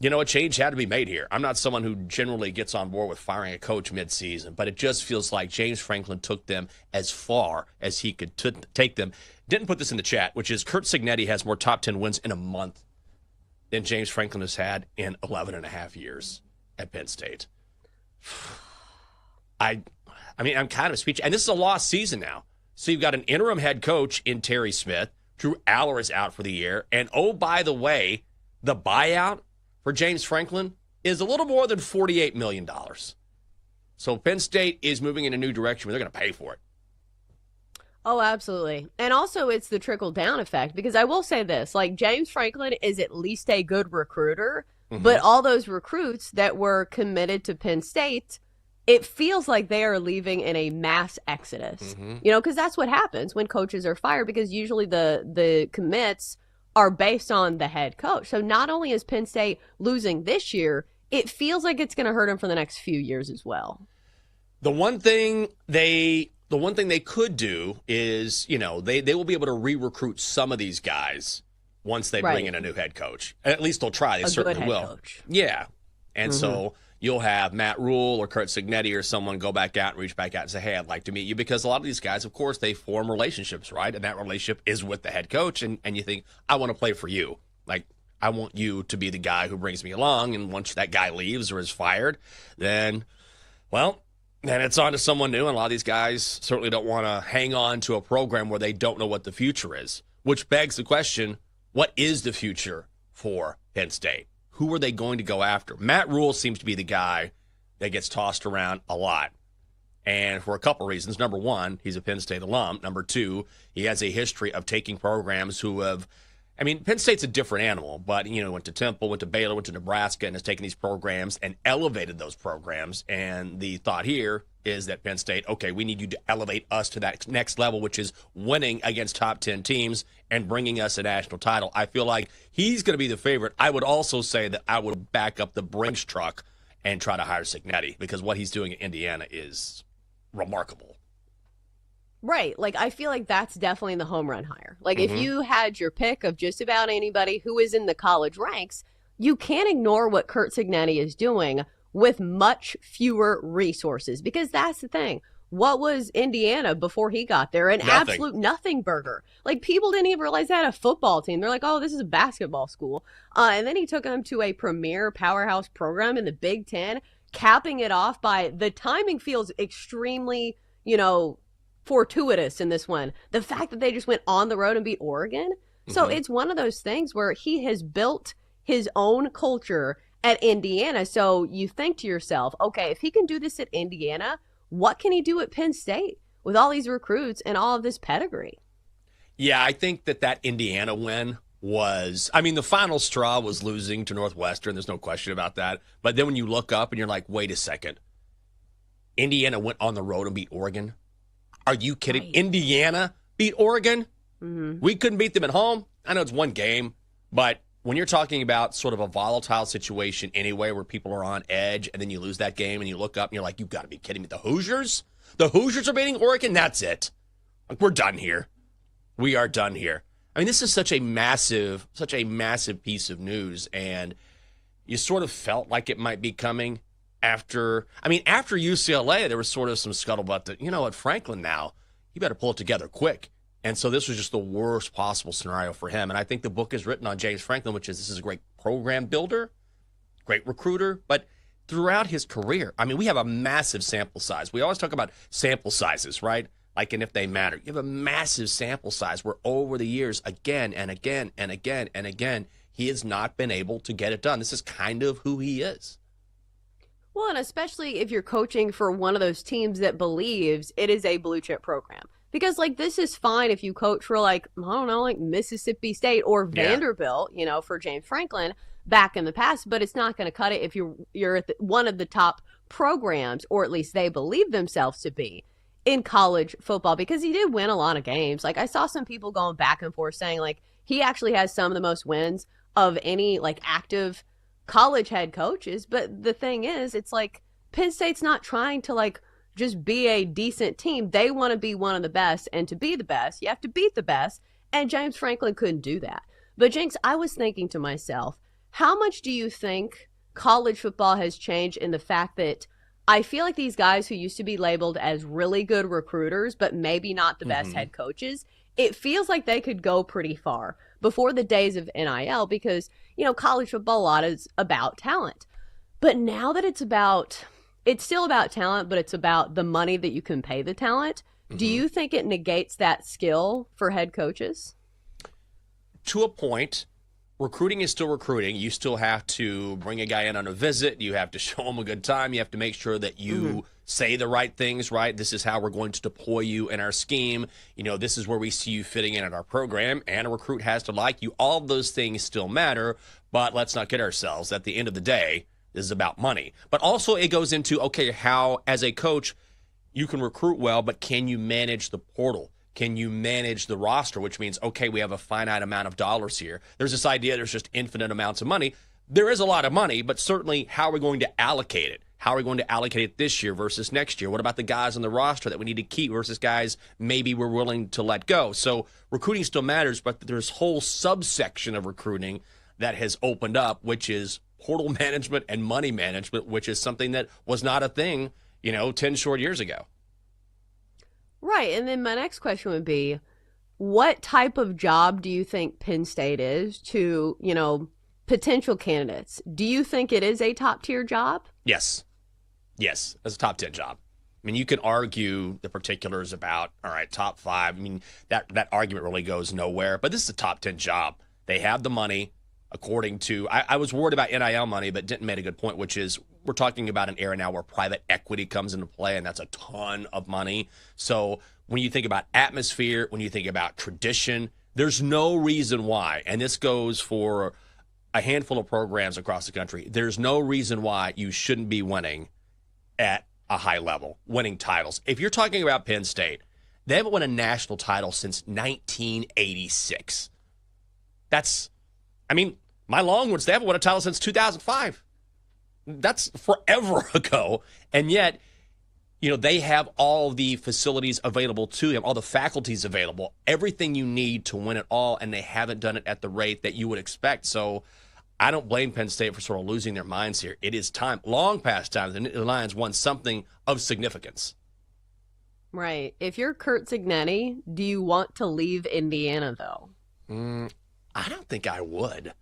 a change had to be made here. I'm not someone who generally gets on board with firing a coach midseason, but it just feels like James Franklin took them as far as he could take them. Didn't put this in the chat, which is Curt Cignetti has more top 10 wins in a month than James Franklin has had in 11 and a half years at Penn State. I'm kind of speechless. And this is a lost season now. So you've got an interim head coach in Terry Smith. Drew Aller is out for the year. And, oh, by the way, the buyout for James Franklin is a little more than $48 million. So Penn State is moving in a new direction where they're going to pay for it. Oh, absolutely. And also it's the trickle-down effect, because I will say this, like, James Franklin is at least a good recruiter, but all those recruits that were committed to Penn State, it feels like they are leaving in a mass exodus, because that's what happens when coaches are fired, because usually the commits are based on the head coach. So not only is Penn State losing this year, it feels like it's going to hurt them for the next few years as well. The one thing they could do is, they will be able to re-recruit some of these guys once they bring in a new head coach. At least they'll try. They certainly will. Coach. Yeah. And so you'll have Matt Rule or Curt Cignetti or someone go back out and reach back out and say, hey, I'd like to meet you. Because a lot of these guys, of course, they form relationships, right? And that relationship is with the head coach. And you think, I want to play for you. Like, I want you to be the guy who brings me along. And once that guy leaves or is fired, then it's on to someone new. And a lot of these guys certainly don't want to hang on to a program where they don't know what the future is. Which begs the question, what is the future for Penn State? Who are they going to go after? Matt Rule seems to be the guy that gets tossed around a lot. And for a couple reasons. Number one, he's a Penn State alum. Number two, he has a history of taking programs who have, Penn State's a different animal, but, went to Temple, went to Baylor, went to Nebraska, and has taken these programs and elevated those programs. And the thought here is that Penn State, okay, we need you to elevate us to that next level, which is winning against top 10 teams and bringing us a national title. I feel like he's going to be the favorite. I would also say that I would back up the Brinks truck and try to hire Cignetti, because what he's doing in Indiana is remarkable. Right. Like, I feel like that's definitely the home run hire. Like, if you had your pick of just about anybody who is in the college ranks, you can't ignore what Curt Cignetti is doing with much fewer resources, because that's the thing. What was Indiana before he got there? An absolute nothing burger. Like, people didn't even realize they had a football team. They're like, oh, this is a basketball school. And then he took them to a premier powerhouse program in the Big Ten, capping it off by, the timing feels extremely, fortuitous in this one. The fact that they just went on the road and beat Oregon. So it's one of those things where he has built his own culture at Indiana. So you think to yourself, okay, if he can do this at Indiana, what can he do at Penn State with all these recruits and all of this pedigree? Yeah, I think that Indiana win was, I mean, the final straw was losing to Northwestern. There's no question about that. But then when you look up and you're like, wait a second, Indiana went on the road and beat Oregon. Are you kidding? Right. Indiana beat Oregon? Mm-hmm. We couldn't beat them at home. I know it's one game, but when you're talking about sort of a volatile situation anyway where people are on edge and then you lose that game and you look up and you're like, you've got to be kidding me. The Hoosiers? The Hoosiers are beating Oregon? That's it. Like, we're done here. We are done here. I mean, this is such a massive piece of news, and you sort of felt like it might be coming after UCLA, there was sort of some scuttlebutt that, at Franklin now, you better pull it together quick. And so this was just the worst possible scenario for him. And I think the book is written on James Franklin, which is this is a great program builder, great recruiter, but throughout his career, I mean, we have a massive sample size. We always talk about sample sizes, right? Like, and if they matter. You have a massive sample size where over the years, again and again and again and again, he has not been able to get it done. This is kind of who he is. Well, and especially if you're coaching for one of those teams that believes it is a blue chip program. Because, like, this is fine if you coach for, like, I don't know, like Mississippi State or Vanderbilt, for James Franklin back in the past. But it's not going to cut it if you're at one of the top programs, or at least they believe themselves to be, in college football. Because he did win a lot of games. Like, I saw some people going back and forth saying, like, he actually has some of the most wins of any, like, active college head coaches. But the thing is, it's like Penn State's not trying to, like, just be a decent team. They want to be one of the best, and to be the best, you have to beat the best, and James Franklin couldn't do that. But Jinx, I was thinking to myself, how much do you think college football has changed in the fact that I feel like these guys who used to be labeled as really good recruiters, but maybe not the best head coaches, it feels like they could go pretty far before the days of NIL, because, college football a lot is about talent. But now that it's still about talent, but it's about the money that you can pay the talent. Do you think it negates that skill for head coaches? To a point. Recruiting is still recruiting. You still have to bring a guy in on a visit. You have to show him a good time. You have to make sure that you say the right things, right? This is how we're going to deploy you in our scheme. This is where we see you fitting in our program, and a recruit has to like you. All of those things still matter, but let's not kid ourselves. At the end of the day, this is about money. But also it goes into, okay, how, as a coach, you can recruit well, but can you manage the portal? Can you manage the roster? Which means, okay, we have a finite amount of dollars here. There's this idea there's just infinite amounts of money. There is a lot of money, but certainly how are we going to allocate it? How are we going to allocate it this year versus next year? What about the guys on the roster that we need to keep versus guys maybe we're willing to let go? So recruiting still matters, but there's a whole subsection of recruiting that has opened up, which is portal management and money management, which is something that was not a thing, 10 short years ago. Right. And then my next question would be, what type of job do you think Penn State is to, potential candidates? Do you think it is a top tier job? Yes. Yes, as a top 10 job. I mean, you can argue the particulars about, all right, top 5. I mean, that argument really goes nowhere, but this is a top 10 job. They have the money. According to, I was worried about NIL money, but Denton made a good point, which is we're talking about an era now where private equity comes into play, and that's a ton of money. So when you think about atmosphere, when you think about tradition, there's no reason why, and this goes for a handful of programs across the country, there's no reason why you shouldn't be winning at a high level, winning titles. If you're talking about Penn State, they haven't won a national title since 1986. My Longhorns, they haven't won a title since 2005. That's forever ago. And yet, they have all the facilities available to them, all the faculties available, everything you need to win it all, and they haven't done it at the rate that you would expect. So I don't blame Penn State for sort of losing their minds here. It is time, long past time, the Lions won something of significance. Right. If you're Kurt Cignetti, do you want to leave Indiana, though? I don't think I would.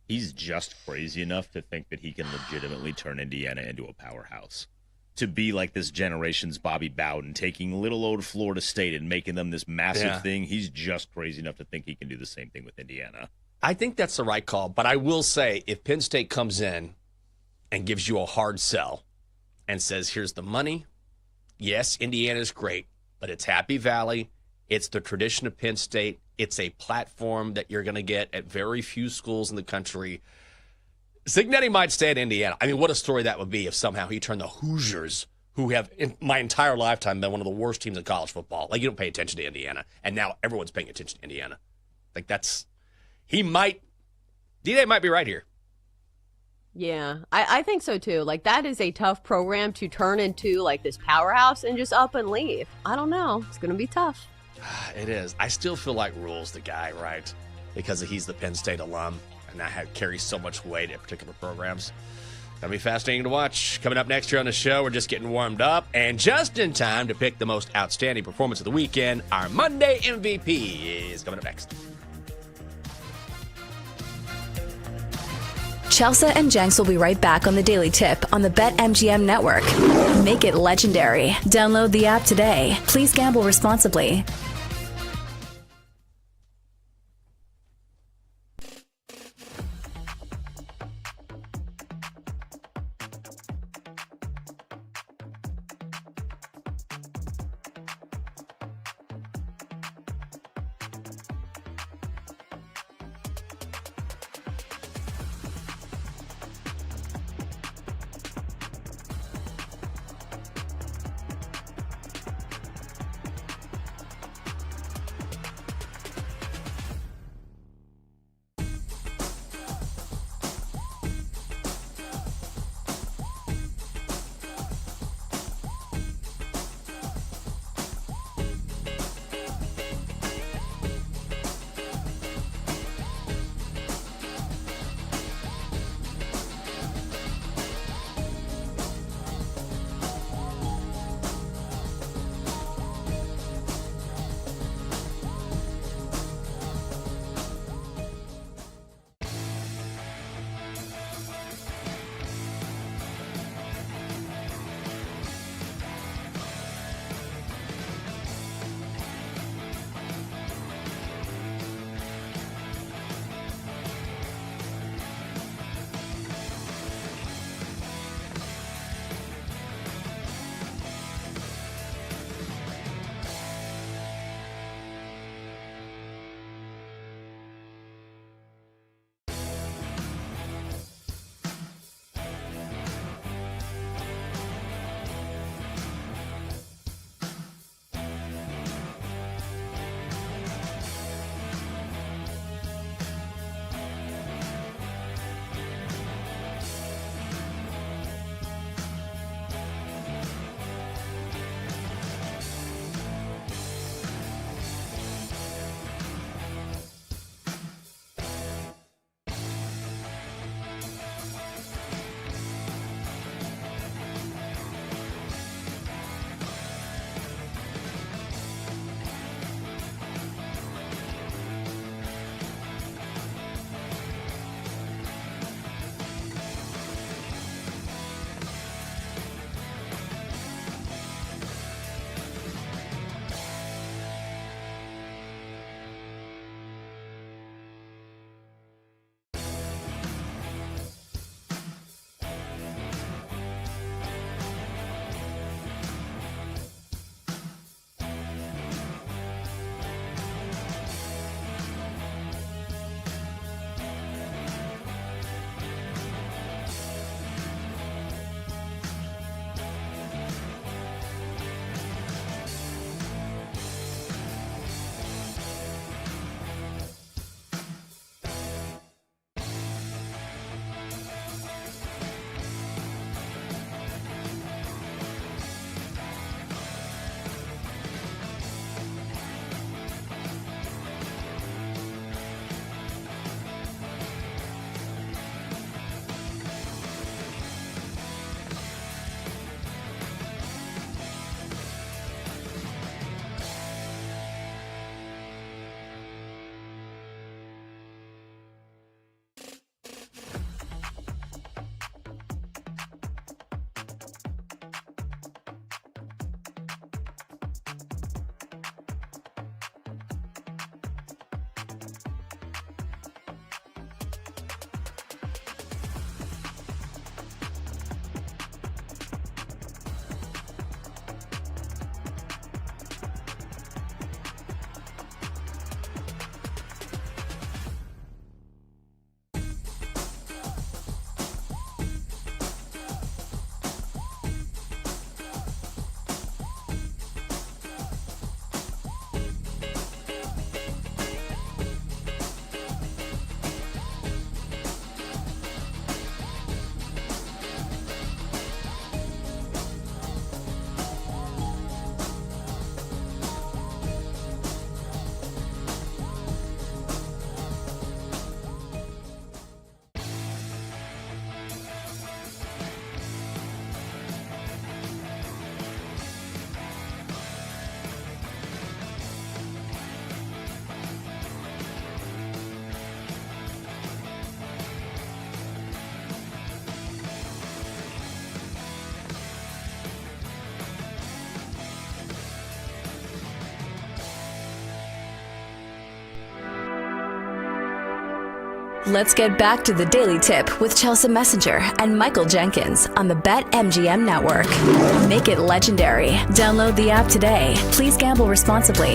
He's just crazy enough to think that he can legitimately turn Indiana into a powerhouse. To be like this generation's Bobby Bowden, taking little old Florida State and making them this massive thing. He's just crazy enough to think he can do the same thing with Indiana. I think that's the right call, but I will say if Penn State comes in and gives you a hard sell and says, here's the money, yes, Indiana's great, but it's Happy Valley, It's the tradition of Penn State. It's a platform that you're going to get at very few schools in the country. Cignetti might stay at Indiana. I mean, what a story that would be if somehow he turned the Hoosiers, who have in my entire lifetime been one of the worst teams in college football. Like, you don't pay attention to Indiana, and now everyone's paying attention to Indiana. Like, D-Day might be right here. Yeah, I think so too. Like, that is a tough program to turn into like this powerhouse and just up and leave. I don't know. It's going to be tough. It is. I still feel like Rule's the guy, right? Because he's the Penn State alum, and that carries so much weight at particular programs. Gonna be fascinating to watch. Coming up next here on the show, we're just getting warmed up, and just in time to pick the most outstanding performance of the weekend. Our Monday MVP is coming up next. Chelsea and Jenks will be right back on the Daily Tip on the BetMGM network. Make it legendary. Download the app today. Please gamble responsibly. Let's get back to the Daily Tip with Chelsea Messenger and Michael Jenkins on the BetMGM Network. Make it legendary. Download the app today. Please gamble responsibly.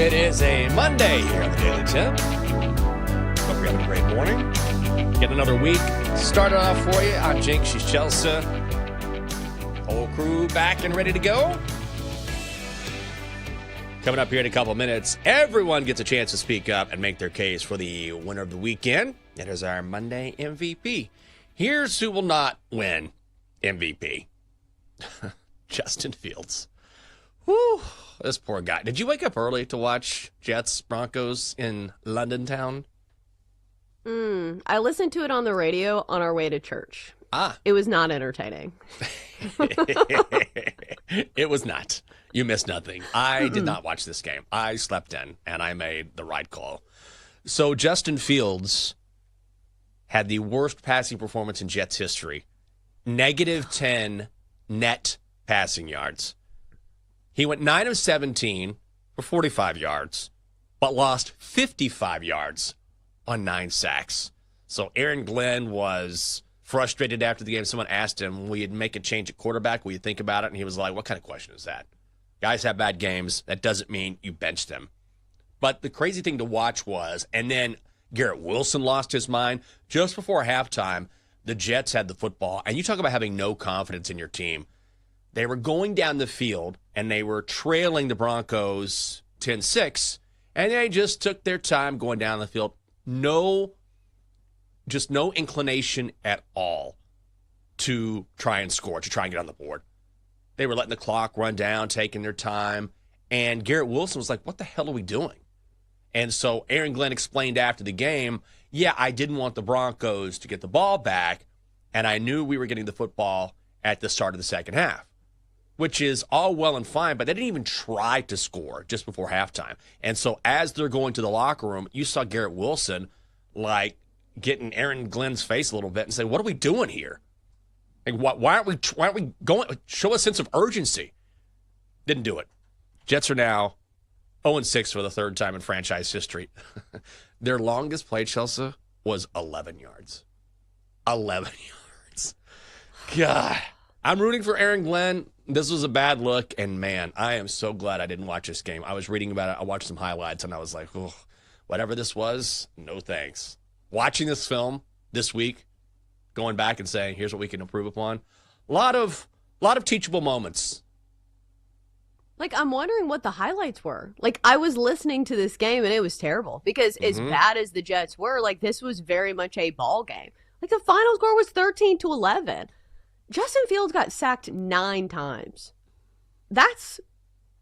It is a Monday here on the Daily Tip. Hope you're having a great morning. Get another week started off for you. I'm Jink. She's Chelsea. Whole crew back and ready to go. Coming up here in a couple minutes, everyone gets a chance to speak up and make their case for the winner of the weekend. It is our Monday MVP. Here's who will not win MVP. Justin Fields. Whew, this poor guy. Did you wake up early to watch Jets Broncos in London town? I listened to it on the radio on our way to church. It was not entertaining. It was not. You missed nothing. I did not watch this game. I slept in, and I made the right call. So Justin Fields had the worst passing performance in Jets history. -10 net passing yards. He went 9 of 17 for 45 yards, but lost 55 yards on 9 sacks. So Aaron Glenn was frustrated after the game. Someone asked him, will you make a change at quarterback? Will you think about it? And he was like, what kind of question is that? Guys have bad games. That doesn't mean you bench them. But the crazy thing to watch was, and then Garrett Wilson lost his mind. Just before halftime, the Jets had the football. And you talk about having no confidence in your team. They were going down the field, and they were trailing the Broncos 10-6, and they just took their time going down the field. No inclination at all to try and score, to try and get on the board. They were letting the clock run down, taking their time, and Garrett Wilson was like, what the hell are we doing? And so Aaron Glenn explained after the game, yeah, I didn't want the Broncos to get the ball back, and I knew we were getting the football at the start of the second half, which is all well and fine, but they didn't even try to score just before halftime. And so as they're going to the locker room, you saw Garrett Wilson like get in Aaron Glenn's face a little bit and say, what are we doing here? Like, why aren't we going? Show a sense of urgency. Didn't do it. Jets are now 0-6 for the third time in franchise history. Their longest play, Chelsea, was 11 yards. 11 yards. God. I'm rooting for Aaron Glenn. This was a bad look, and man, I am so glad I didn't watch this game. I was reading about it. I watched some highlights, and I was like, oh, whatever this was, no thanks. Watching this film this week, going back and saying, here's what we can improve upon. A lot of teachable moments. Like, I'm wondering what the highlights were. Like, I was listening to this game, and it was terrible. Because as bad as the Jets were, like, this was very much a ball game. Like, the final score was 13-11. Justin Fields got sacked 9 times. That's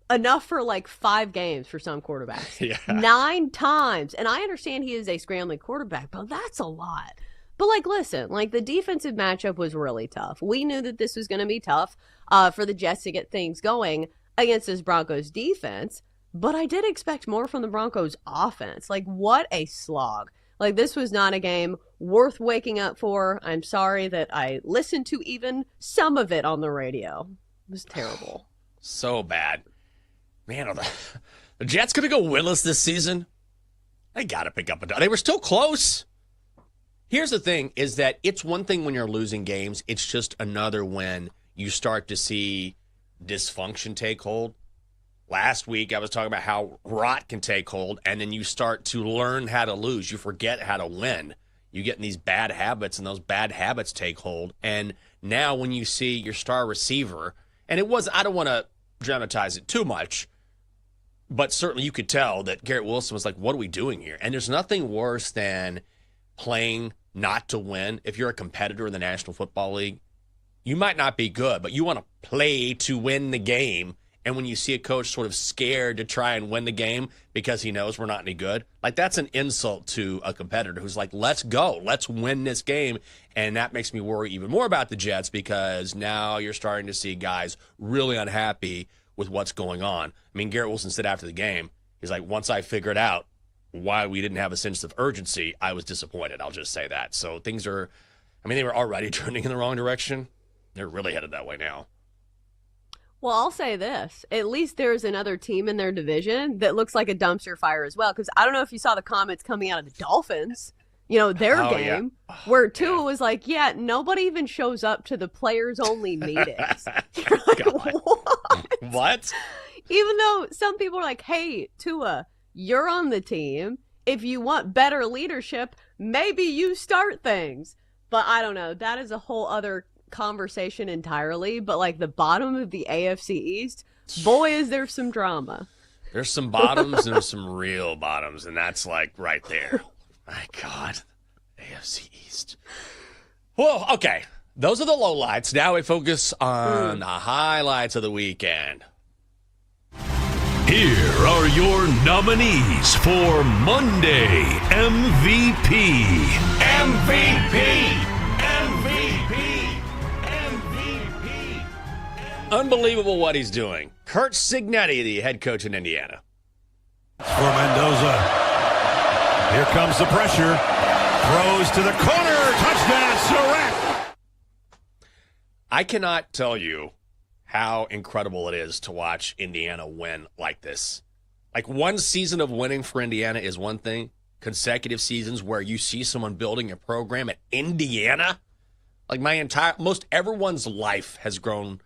enough for, like, 5 games for some quarterbacks. Yeah. 9 times. And I understand he is a scrambling quarterback, but that's a lot. But, like, listen, like, the defensive matchup was really tough. We knew that this was going to be tough for the Jets to get things going against this Broncos defense, but I did expect more from the Broncos offense. Like, what a slog. Like, this was not a game worth waking up for. I'm sorry that I listened to even some of it on the radio. It was terrible. So bad. Man, are the Jets going to go winless this season? They got to pick up a... They were still close. Here's the thing, is that it's one thing when you're losing games. It's just another when you start to see dysfunction take hold. Last week, I was talking about how rot can take hold, and then you start to learn how to lose. You forget how to win. You get in these bad habits, and those bad habits take hold. And now when you see your star receiver, and it was, I don't want to dramatize it too much, but certainly you could tell that Garrett Wilson was like, what are we doing here? And there's nothing worse than playing not to win. If you're a competitor in the National Football League, you might not be good, but you want to play to win the game. And when you see a coach sort of scared to try and win the game because he knows we're not any good, like that's an insult to a competitor who's like, let's go, let's win this game. And that makes me worry even more about the Jets because now you're starting to see guys really unhappy with what's going on. I mean, Garrett Wilson said after the game, he's like, once I figured out why we didn't have a sense of urgency, I was disappointed. I'll just say that. So things are, I mean, they were already trending in the wrong direction. They're really headed that way now. Well, I'll say this. At least there's another team in their division that looks like a dumpster fire as well. Because I don't know if you saw the comments coming out of the Dolphins, their game, where Tua was like, yeah, nobody even shows up to the players-only meetings. You're like, what? Even though some people are like, hey, Tua, you're on the team. If you want better leadership, maybe you start things. But I don't know. That is a whole other conversation entirely. But like the bottom of the AFC East, boy, is there some drama. There's some bottoms and there's some real bottoms, and that's like right there. My God, AFC East. Well, okay. Those are the lowlights. Now we focus on the highlights of the weekend. Here are your nominees for Monday MVP. Unbelievable what he's doing. Curt Cignetti, the head coach in Indiana. For Mendoza. Here comes the pressure. Throws to the corner. Touchdown, Surratt. I cannot tell you how incredible it is to watch Indiana win like this. Like, one season of winning for Indiana is one thing. Consecutive seasons where you see someone building a program at Indiana. Like, most everyone's life has grown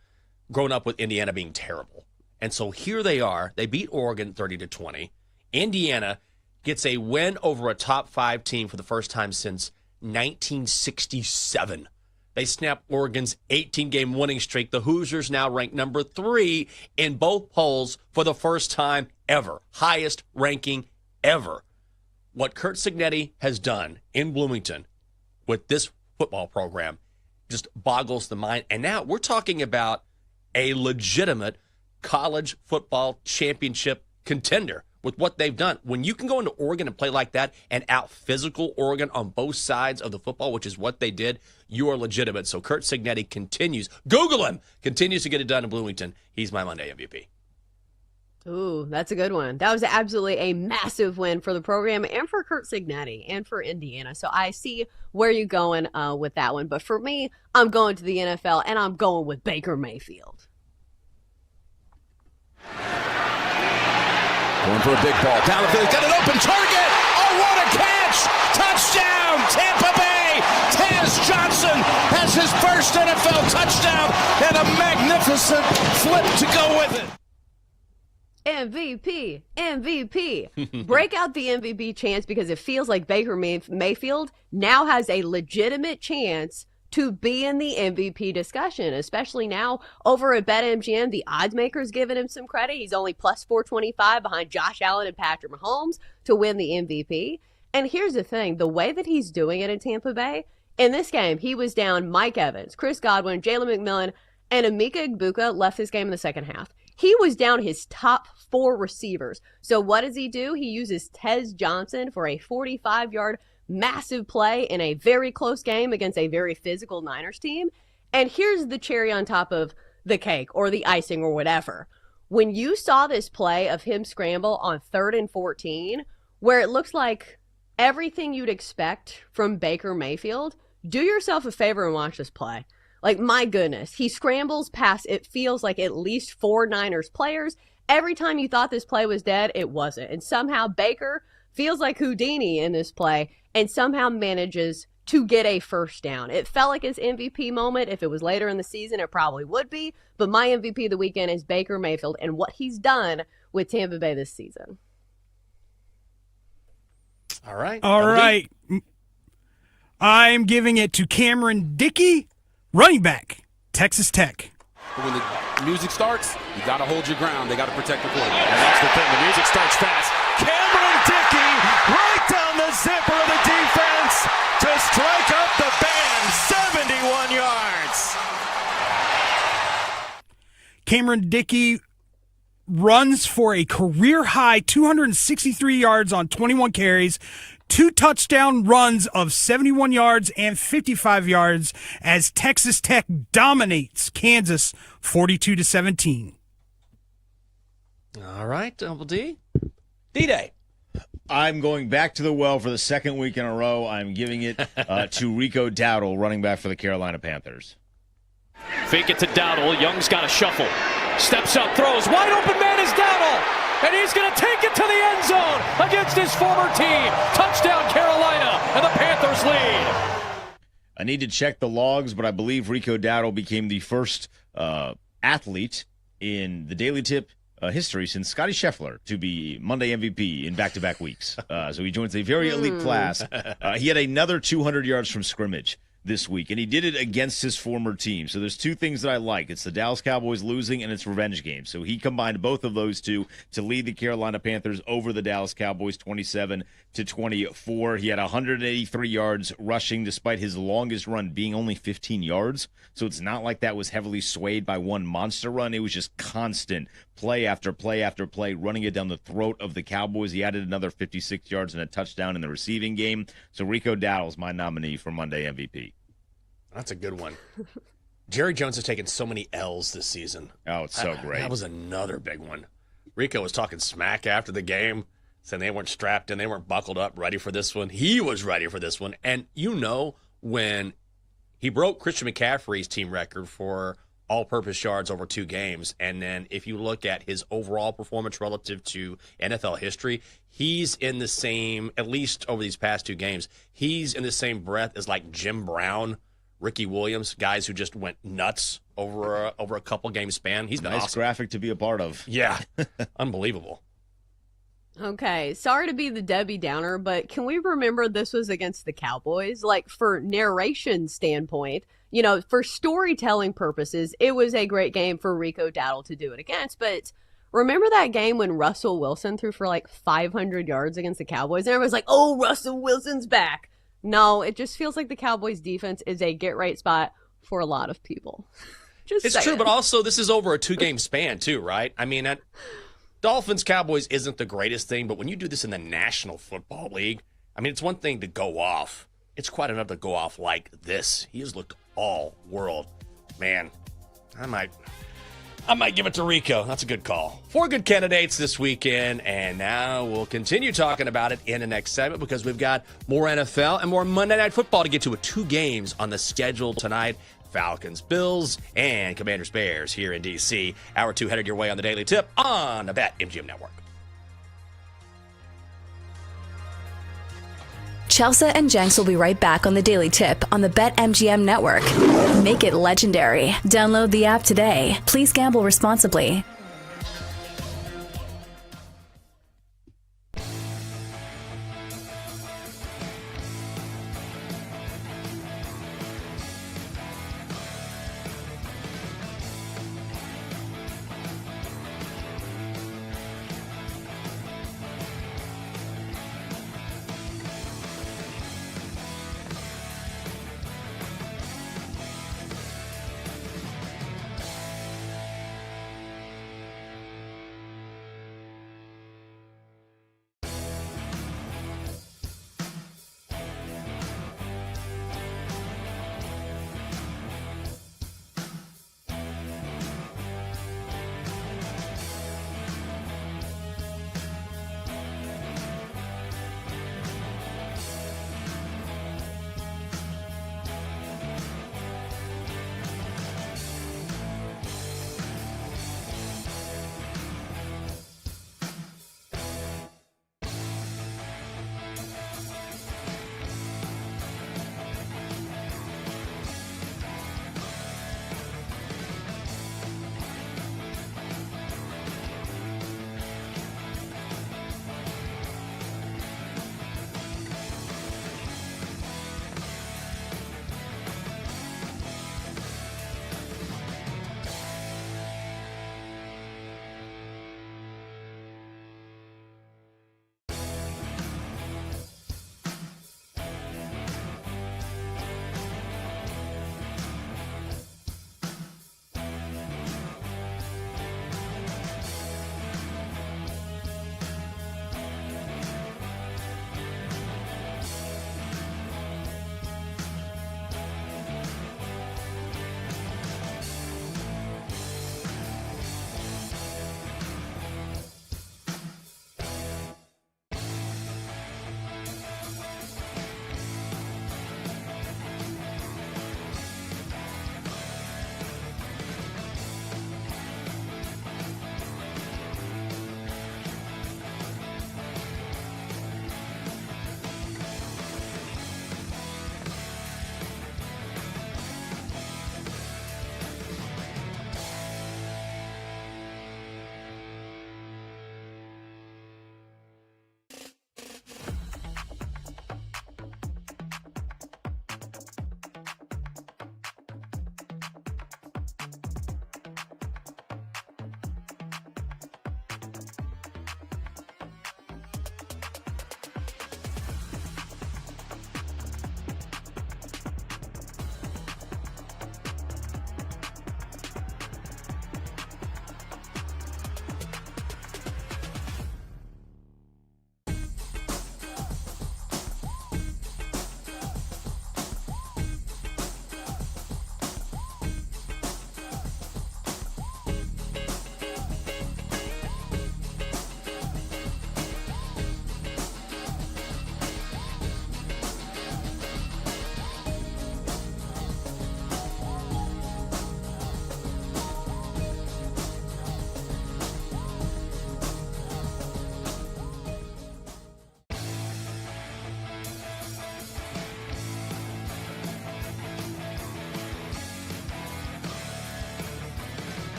up with Indiana being terrible. And so here they are. They beat Oregon 30-20. Indiana gets a win over a top 5 team for the first time since 1967. They snap Oregon's 18-game winning streak. The Hoosiers now rank number 3 in both polls for the first time ever. Highest ranking ever. What Curt Cignetti has done in Bloomington with this football program just boggles the mind. And now we're talking about a legitimate college football championship contender with what they've done. When you can go into Oregon and play like that and out-physical Oregon on both sides of the football, which is what they did, you are legitimate. So Curt Cignetti continues to get it done in Bloomington. He's my Monday MVP. Ooh, that's a good one. That was absolutely a massive win for the program and for Curt Cignetti and for Indiana. So I see where you're going with that one. But for me, I'm going to the NFL, and I'm going with Baker Mayfield. Going for a big ball. Down the field. Got an open target. Oh, what a catch. Touchdown, Tampa Bay. Taz Johnson has his first NFL touchdown and a magnificent flip to go with it. MVP. Break out the MVP chance, because it feels like Baker Mayfield now has a legitimate chance to be in the MVP discussion, especially now over at BetMGM. The odds makers giving him some credit. He's only plus 425 behind Josh Allen and Patrick Mahomes to win the MVP. And here's the thing, the way that he's doing it in Tampa Bay, in this game, he was down Mike Evans, Chris Godwin, Jalen McMillan, and Emeka Egbuka left this game in the second half. He was down his top 4 receivers. So what does he do? He uses Tez Johnson for a 45-yard massive play in a very close game against a very physical Niners team. And here's the cherry on top of the cake, or the icing, or whatever. When you saw this play of him scramble on 3rd and 14, where it looks like everything you'd expect from Baker Mayfield, do yourself a favor and watch this play. Like, my goodness, he scrambles past, it feels like, at least 4 Niners players. Every time you thought this play was dead, it wasn't. And somehow Baker feels like Houdini in this play and somehow manages to get a first down. It felt like his MVP moment. If it was later in the season, it probably would be. But my MVP of the weekend is Baker Mayfield and what he's done with Tampa Bay this season. All right. All right. I'm giving it to Cameron Dickey, running back, Texas Tech. When the music starts, you got to hold your ground. They got to protect the quarterback. And that's the thing. The music starts fast. Cameron Dickey right down the zipper of the defense to strike up the band. 71 yards. Cameron Dickey runs for a career-high 263 yards on 21 carries, 2 touchdown runs of 71 yards and 55 yards as Texas Tech dominates Kansas 42-17. All right, Double D. D-Day. I'm going back to the well for the second week in a row. I'm giving it to Rico Dowdle, running back for the Carolina Panthers. Fake it to Dowdle. Young's got a shuffle. Steps up, throws. Wide open man is Dowdle. And he's going to take it to the end zone against his former team. Touchdown, Carolina, and the Panthers lead. I need to check the logs, but I believe Rico Dowdle became the first athlete in the Daily Tip history since Scotty Scheffler to be Monday MVP in back-to-back weeks. So he joins a very elite class. He had another 200 yards from scrimmage this week, and he did it against his former team. So there's two things that I like. It's the Dallas Cowboys losing and it's revenge game. So he combined both of those two to lead the Carolina Panthers over the Dallas Cowboys 27-24. He had 183 yards rushing despite his longest run being only 15 yards. So it's not like that was heavily swayed by one monster run. It was just constant play after play after play, running it down the throat of the Cowboys. He added another 56 yards and a touchdown in the receiving game. So Rico Dowdle's my nominee for Monday MVP. That's a good one. Jerry Jones has taken so many L's this season. Oh, it's so great. That was another big one. Rico was talking smack after the game, saying they weren't strapped in, they weren't buckled up, ready for this one. He was ready for this one. And when he broke Christian McCaffrey's team record for all-purpose yards over 2 games, and then if you look at his overall performance relative to NFL history, he's in the same, at least over these past 2 games, he's in the same breath as like Jim Brown, Ricky Williams, guys who just went nuts over a couple game span. He's been nice awesome. Graphic to be a part of. Yeah, unbelievable. Okay, sorry to be the Debbie Downer, but can we remember this was against the Cowboys? Like, for narration standpoint, for storytelling purposes, it was a great game for Rico Dowdle to do it against. But remember that game when Russell Wilson threw for like 500 yards against the Cowboys? And everyone's like, oh, Russell Wilson's back. No, it just feels like the Cowboys defense is a get-right spot for a lot of people. It's true, but also this is over a 2-game span too, right? I mean, Dolphins-Cowboys isn't the greatest thing, but when you do this in the National Football League, I mean, it's one thing to go off. It's quite another to go off like this. He has looked all world. Man, I might give it to Rico. That's a good call. 4 good candidates this weekend, and now we'll continue talking about it in the next segment because we've got more NFL and more Monday Night Football to get to with 2 games on the schedule tonight. Falcons, Bills, and Commanders, Bears here in D.C. Hour 2 headed your way on the Daily Tip on the BetMGM Network. Chelsea and Jenks will be right back on the Daily Tip on the BetMGM Network. Make it legendary. Download the app today. Please gamble responsibly.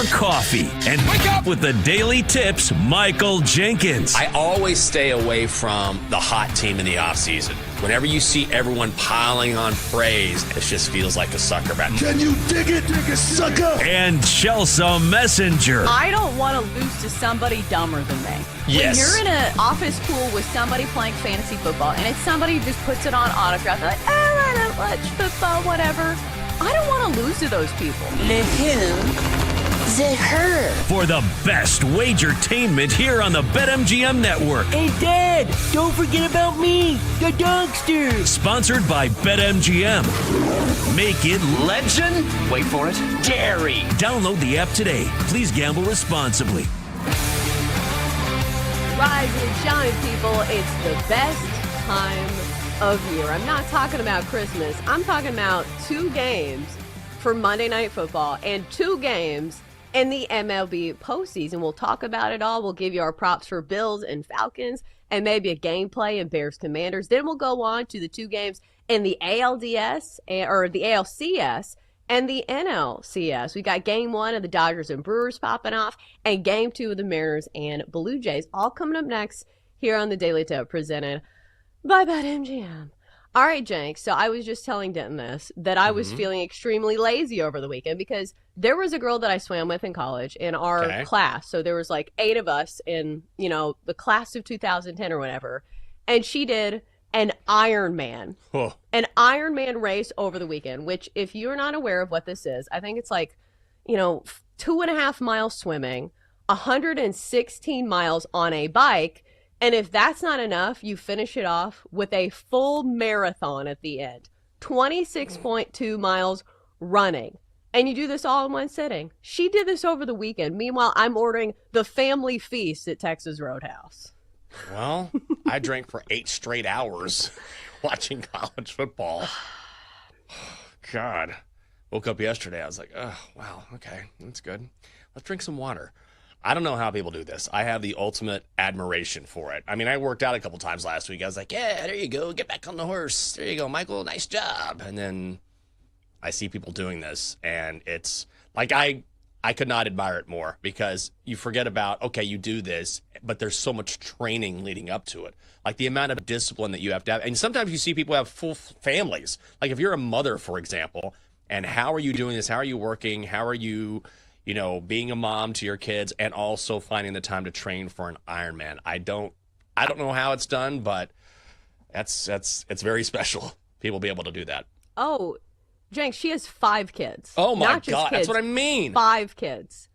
coffee. And wake up with the Daily Tips, Michael Jenkins. I always stay away from the hot team in the offseason. Whenever you see everyone piling on praise, it just feels like a sucker bet. Can you dig it, sucker? And Chelsea Messenger. I don't want to lose to somebody dumber than me. Yes. When you're in an office pool with somebody playing fantasy football and it's somebody who just puts it on autograph, they're like, I don't watch football, whatever. I don't want to lose to those people. The her. For the best wagertainment here on the BetMGM Network. Hey, Dad, don't forget about me, the Dogster. Sponsored by BetMGM. Make it legend. Wait for it. Dairy. Download the app today. Please gamble responsibly. Rise and shine, people. It's the best time of year. I'm not talking about Christmas. I'm talking about 2 games for Monday Night Football and 2 games in the MLB postseason. We'll talk about it all. We'll give you our props for Bills and Falcons and maybe a gameplay in Bears Commanders. Then we'll go on to the 2 games in the ALDS or the ALCS and the NLCS. We got game 1 of the Dodgers and Brewers popping off and game 2 of the Mariners and Blue Jays all coming up next here on the Daily Tip presented by BetMGM. All right, Jenks. So I was just telling Denton this, that I was feeling extremely lazy over the weekend because there was a girl that I swam with in college in our class. So there was like 8 of us in, the class of 2010 or whatever. And she did an Ironman. An Ironman race over the weekend, which if you're not aware of what this is, I think it's like, 2.5 miles swimming, 116 miles on a bike. And if that's not enough, you finish it off with a full marathon at the end. 26.2 miles running. And you do this all in one sitting. She did this over the weekend. Meanwhile, I'm ordering the family feast at Texas Roadhouse. Well, I drank for 8 straight hours watching college football. God. Woke up yesterday. I was like, oh, wow, okay, that's good. Let's drink some water. I don't know how people do this. I have the ultimate admiration for it. I mean, I worked out a couple times last week. I was like, yeah, there you go. Get back on the horse. There you go, Michael. Nice job. And then I see people doing this, and it's like I could not admire it more because you forget about, okay, you do this, but there's so much training leading up to it. Like the amount of discipline that you have to have. And sometimes you see people have full families. Like if you're a mother, for example, and how are you doing this? How are you working? How are you being a mom to your kids and also finding the time to train for an Ironman? I don't know how it's done, but it's very special. People be able to do that. Oh, Jenks, she has 5 kids. Oh my God, kids, that's what I mean. 5 kids.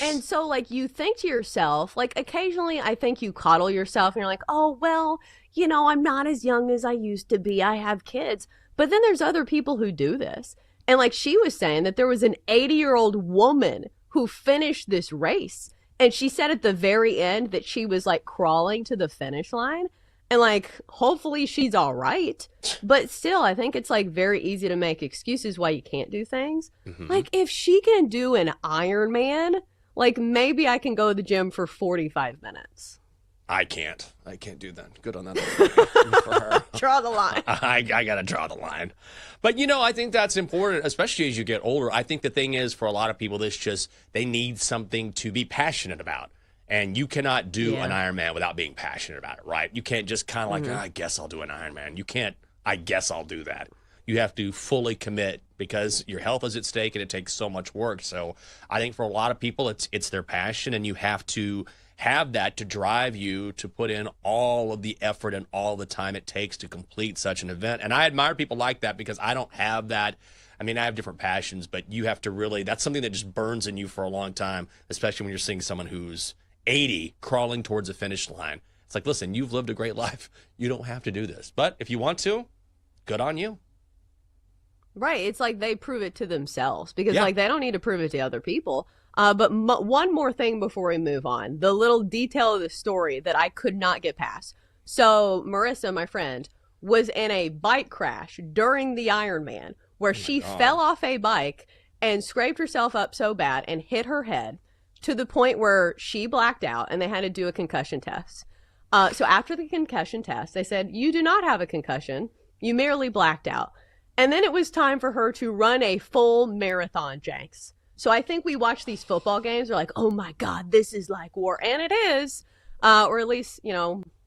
And so, like, you think to yourself, like, occasionally I think you coddle yourself and you're like, oh, well, I'm not as young as I used to be. I have kids. But then there's other people who do this. And like she was saying that there was an 80-year-old woman who finished this race. And she said at the very end that she was like crawling to the finish line. And like, hopefully she's all right. But still, I think it's like very easy to make excuses why you can't do things. Like if she can do an Ironman, like maybe I can go to the gym for 45 minutes. I can't do that. Good on that for her. Draw the line. I got to draw the line. But, I think that's important, especially as you get older. I think the thing is for a lot of people, they need something to be passionate about. And you cannot do an Ironman without being passionate about it, right? You can't just kind of like, I guess I'll do an Ironman. You can't, I guess I'll do that. You have to fully commit because your health is at stake and it takes so much work. So I think for a lot of people, it's their passion, and you have to have that to drive you to put in all of the effort and all the time it takes to complete such an event. And I admire people like that because I don't have that. I mean, I have different passions, but you have to really, that's something that just burns in you for a long time, especially when you're seeing someone who's 80 crawling towards a finish line. It's like, listen, you've lived a great life. You don't have to do this. But if you want to, good on you. Right. It's like they prove it to themselves because like they don't need to prove it to other people. But one more thing before we move on, the little detail of the story that I could not get past. So Marissa, my friend, was in a bike crash during the Ironman where she fell off a bike and scraped herself up so bad and hit her head to the point where she blacked out and they had to do a concussion test. So after the concussion test, they said, you do not have a concussion. You merely blacked out. And then it was time for her to run a full marathon, Jenks. So I think we watch these football games, we're like, oh my God, this is like war. And it is, or at least,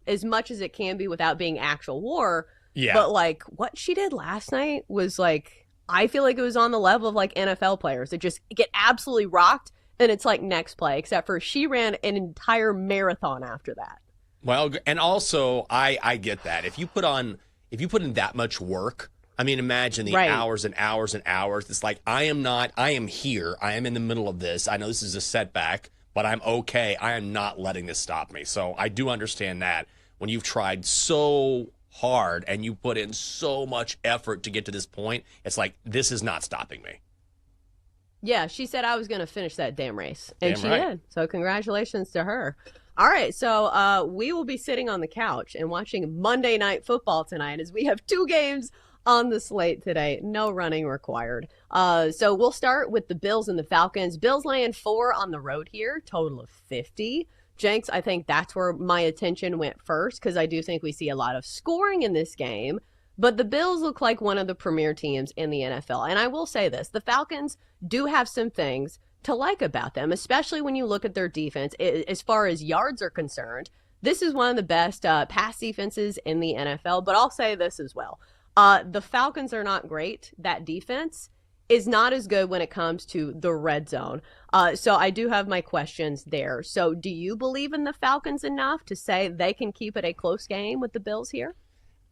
as much as it can be without being actual war. Yeah. But like what she did last night was like, I feel like it was on the level of like NFL players that just get absolutely rocked. And it's like next play, except for she ran an entire marathon after that. Well, and also I get that. If you put in that much work, I mean, imagine the hours and hours and hours. It's like, I am here. I am in the middle of this. I know this is a setback, but I'm okay. I am not letting this stop me. So I do understand that when you've tried so hard and you put in so much effort to get to this point, it's like, this is not stopping me. Yeah, she said I was going to finish that damn race, and Damn she right. did. So congratulations to her. All right, so we will be sitting on the couch and watching Monday Night Football tonight as we have 2 games on the slate today. No running required. So we'll start with the Bills and the Falcons. Bills laying 4 on the road here, total of 50. Jenks, I think that's where my attention went first because I do think we see a lot of scoring in this game. But the Bills look like one of the premier teams in the NFL. And I will say this, the Falcons do have some things to like about them, especially when you look at their defense. As far as yards are concerned, this is one of the best pass defenses in the NFL. But I'll say this as well. The Falcons are not great. That defense is not as good when it comes to the red zone. So I do have my questions there. So do you believe in the Falcons enough to say they can keep it a close game with the Bills here?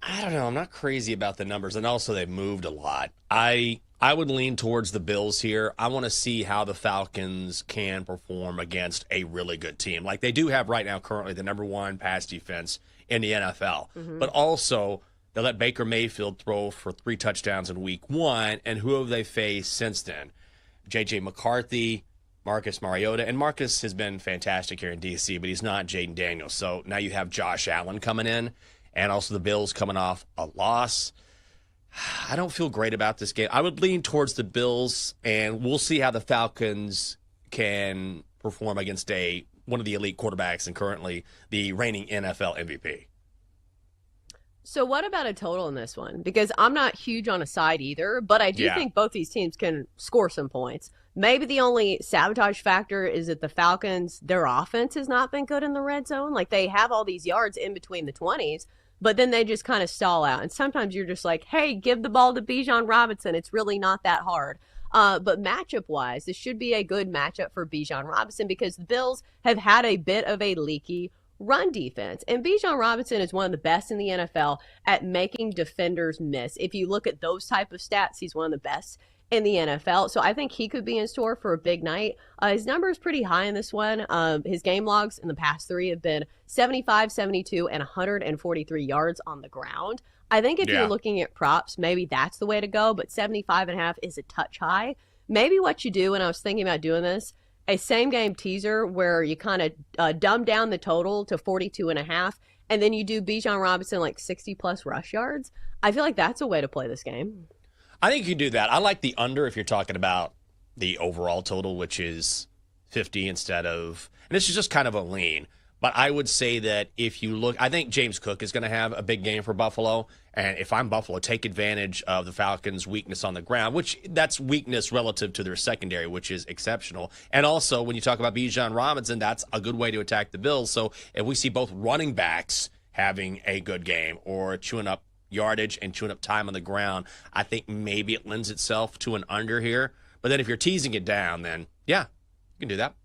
I don't know. I'm not crazy about the numbers, and also they've moved a lot. I would lean towards the Bills here. I want to see how the Falcons can perform against a really good team. Like they do have right now currently the number 1 pass defense in the NFL. Mm-hmm. But also they let Baker Mayfield throw for 3 touchdowns in week 1, and who have they faced since then? J.J. McCarthy, Marcus Mariota, and Marcus has been fantastic here in D.C., but he's not Jaden Daniels. So now you have Josh Allen coming in. And also the Bills coming off a loss. I don't feel great about this game. I would lean towards the Bills, and we'll see how the Falcons can perform against one of the elite quarterbacks and currently the reigning NFL MVP. So what about a total in this one? Because I'm not huge on a side either, but I do think both these teams can score some points. Maybe the only sabotage factor is that the Falcons, their offense has not been good in the red zone. Like they have all these yards in between the 20s, but then they just kind of stall out. And sometimes you're just like, hey, give the ball to Bijan Robinson. It's really not that hard. But matchup-wise, this should be a good matchup for Bijan Robinson because the Bills have had a bit of a leaky run defense. And Bijan Robinson is one of the best in the NFL at making defenders miss. If you look at those type of stats, he's one of the best in the NFL. So I think he could be in store for a big night. His number is pretty high in this one. His game logs in the past 3 have been 75, 72, and 143 yards on the ground. I think if you're looking at props, maybe that's the way to go, but 75.5 is a touch high. Maybe what you do, and I was thinking about doing this, a same game teaser where you kind of dumb down the total to 42.5, and then you do Bijan Robinson like 60 plus rush yards. I feel like that's a way to play this game. I think you can do that. I like the under if you're talking about the overall total, which is 50 instead of, and this is just kind of a lean. But I would say that if you look, I think James Cook is going to have a big game for Buffalo. And if I'm Buffalo, take advantage of the Falcons' weakness on the ground, which that's weakness relative to their secondary, which is exceptional. And also, when you talk about Bijan Robinson, that's a good way to attack the Bills. So if we see both running backs having a good game or chewing up yardage and chewing up time on the ground, I think maybe it lends itself to an under here. But then if you're teasing it down, then yeah, you can do that.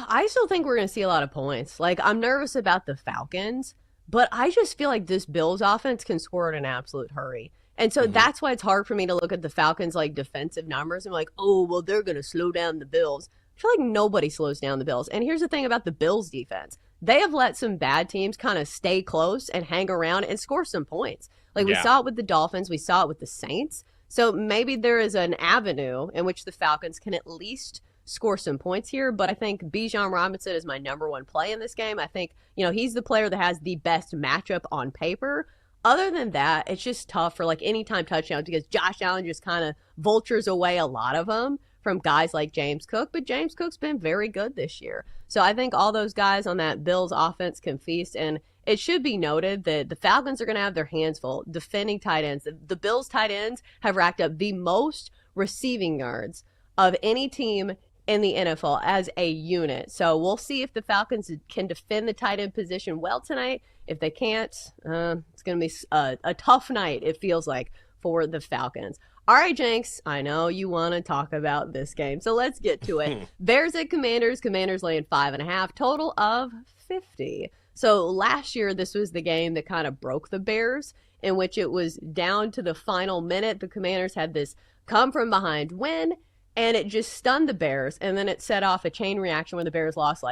I still think we're going to see a lot of points. Like, I'm nervous about the Falcons, but I just feel like this Bills offense can score in an absolute hurry. And so that's why it's hard for me to look at the Falcons' like defensive numbers and be like, oh, well, they're going to slow down the Bills. I feel like nobody slows down the Bills. And here's the thing about the Bills defense. They have let some bad teams kind of stay close and hang around and score some points. Like we saw it with the Dolphins. We saw it with the Saints. So maybe there is an avenue in which the Falcons can at least score some points here. But I think Bijan Robinson is my number 1 play in this game. I think, he's the player that has the best matchup on paper. Other than that, it's just tough for like anytime touchdowns because Josh Allen just kind of vultures away a lot of them from guys like James Cook. But James Cook's been very good this year. So I think all those guys on that Bills offense can feast. And it should be noted that the Falcons are going to have their hands full defending tight ends. The Bills tight ends have racked up the most receiving yards of any team in the NFL as a unit. So we'll see if the Falcons can defend the tight end position well tonight. If they can't, it's going to be a tough night, it feels like, for the Falcons. All right, Jenks, I know you want to talk about this game, so let's get to it. Bears at Commanders. Commanders laying 5.5, total of 50. So last year, this was the game that kind of broke the Bears, in which it was down to the final minute. The Commanders had this come-from-behind win, and it just stunned the Bears, and then it set off a chain reaction where the Bears lost,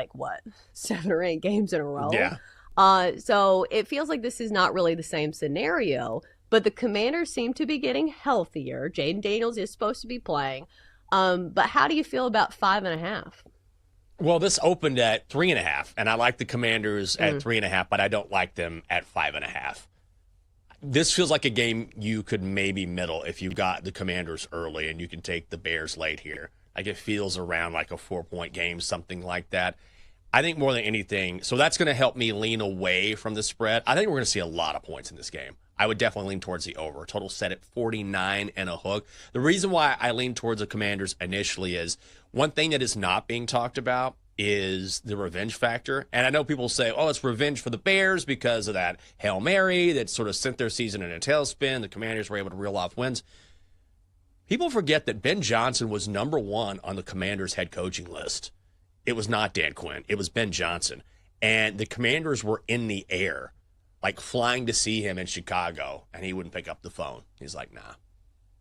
7 or 8 games in a row. Yeah. So it feels like this is not really the same scenario, but the Commanders seem to be getting healthier. Jaden Daniels is supposed to be playing. But how do you feel about 5.5? Well, this opened at 3.5, and I like the Commanders at 3.5, but I don't like them at 5.5. This feels like a game you could maybe middle if you got the Commanders early and you can take the Bears late here. Like, it feels around like a 4-point game, something like that. I think more than anything, so that's going to help me lean away from the spread. I think we're going to see a lot of points in this game. I would definitely lean towards the over. Total set at 49 and a hook. The reason why I lean towards the Commanders initially is one thing that is not being talked about is the revenge factor. And I know people say, oh, it's revenge for the Bears because of that Hail Mary that sort of sent their season in a tailspin. The Commanders were able to reel off wins. People forget that Ben Johnson was number 1 on the Commanders' head coaching list. It was not Dan Quinn. It was Ben Johnson. And the Commanders were in the air, like flying to see him in Chicago, and he wouldn't pick up the phone. He's like, nah,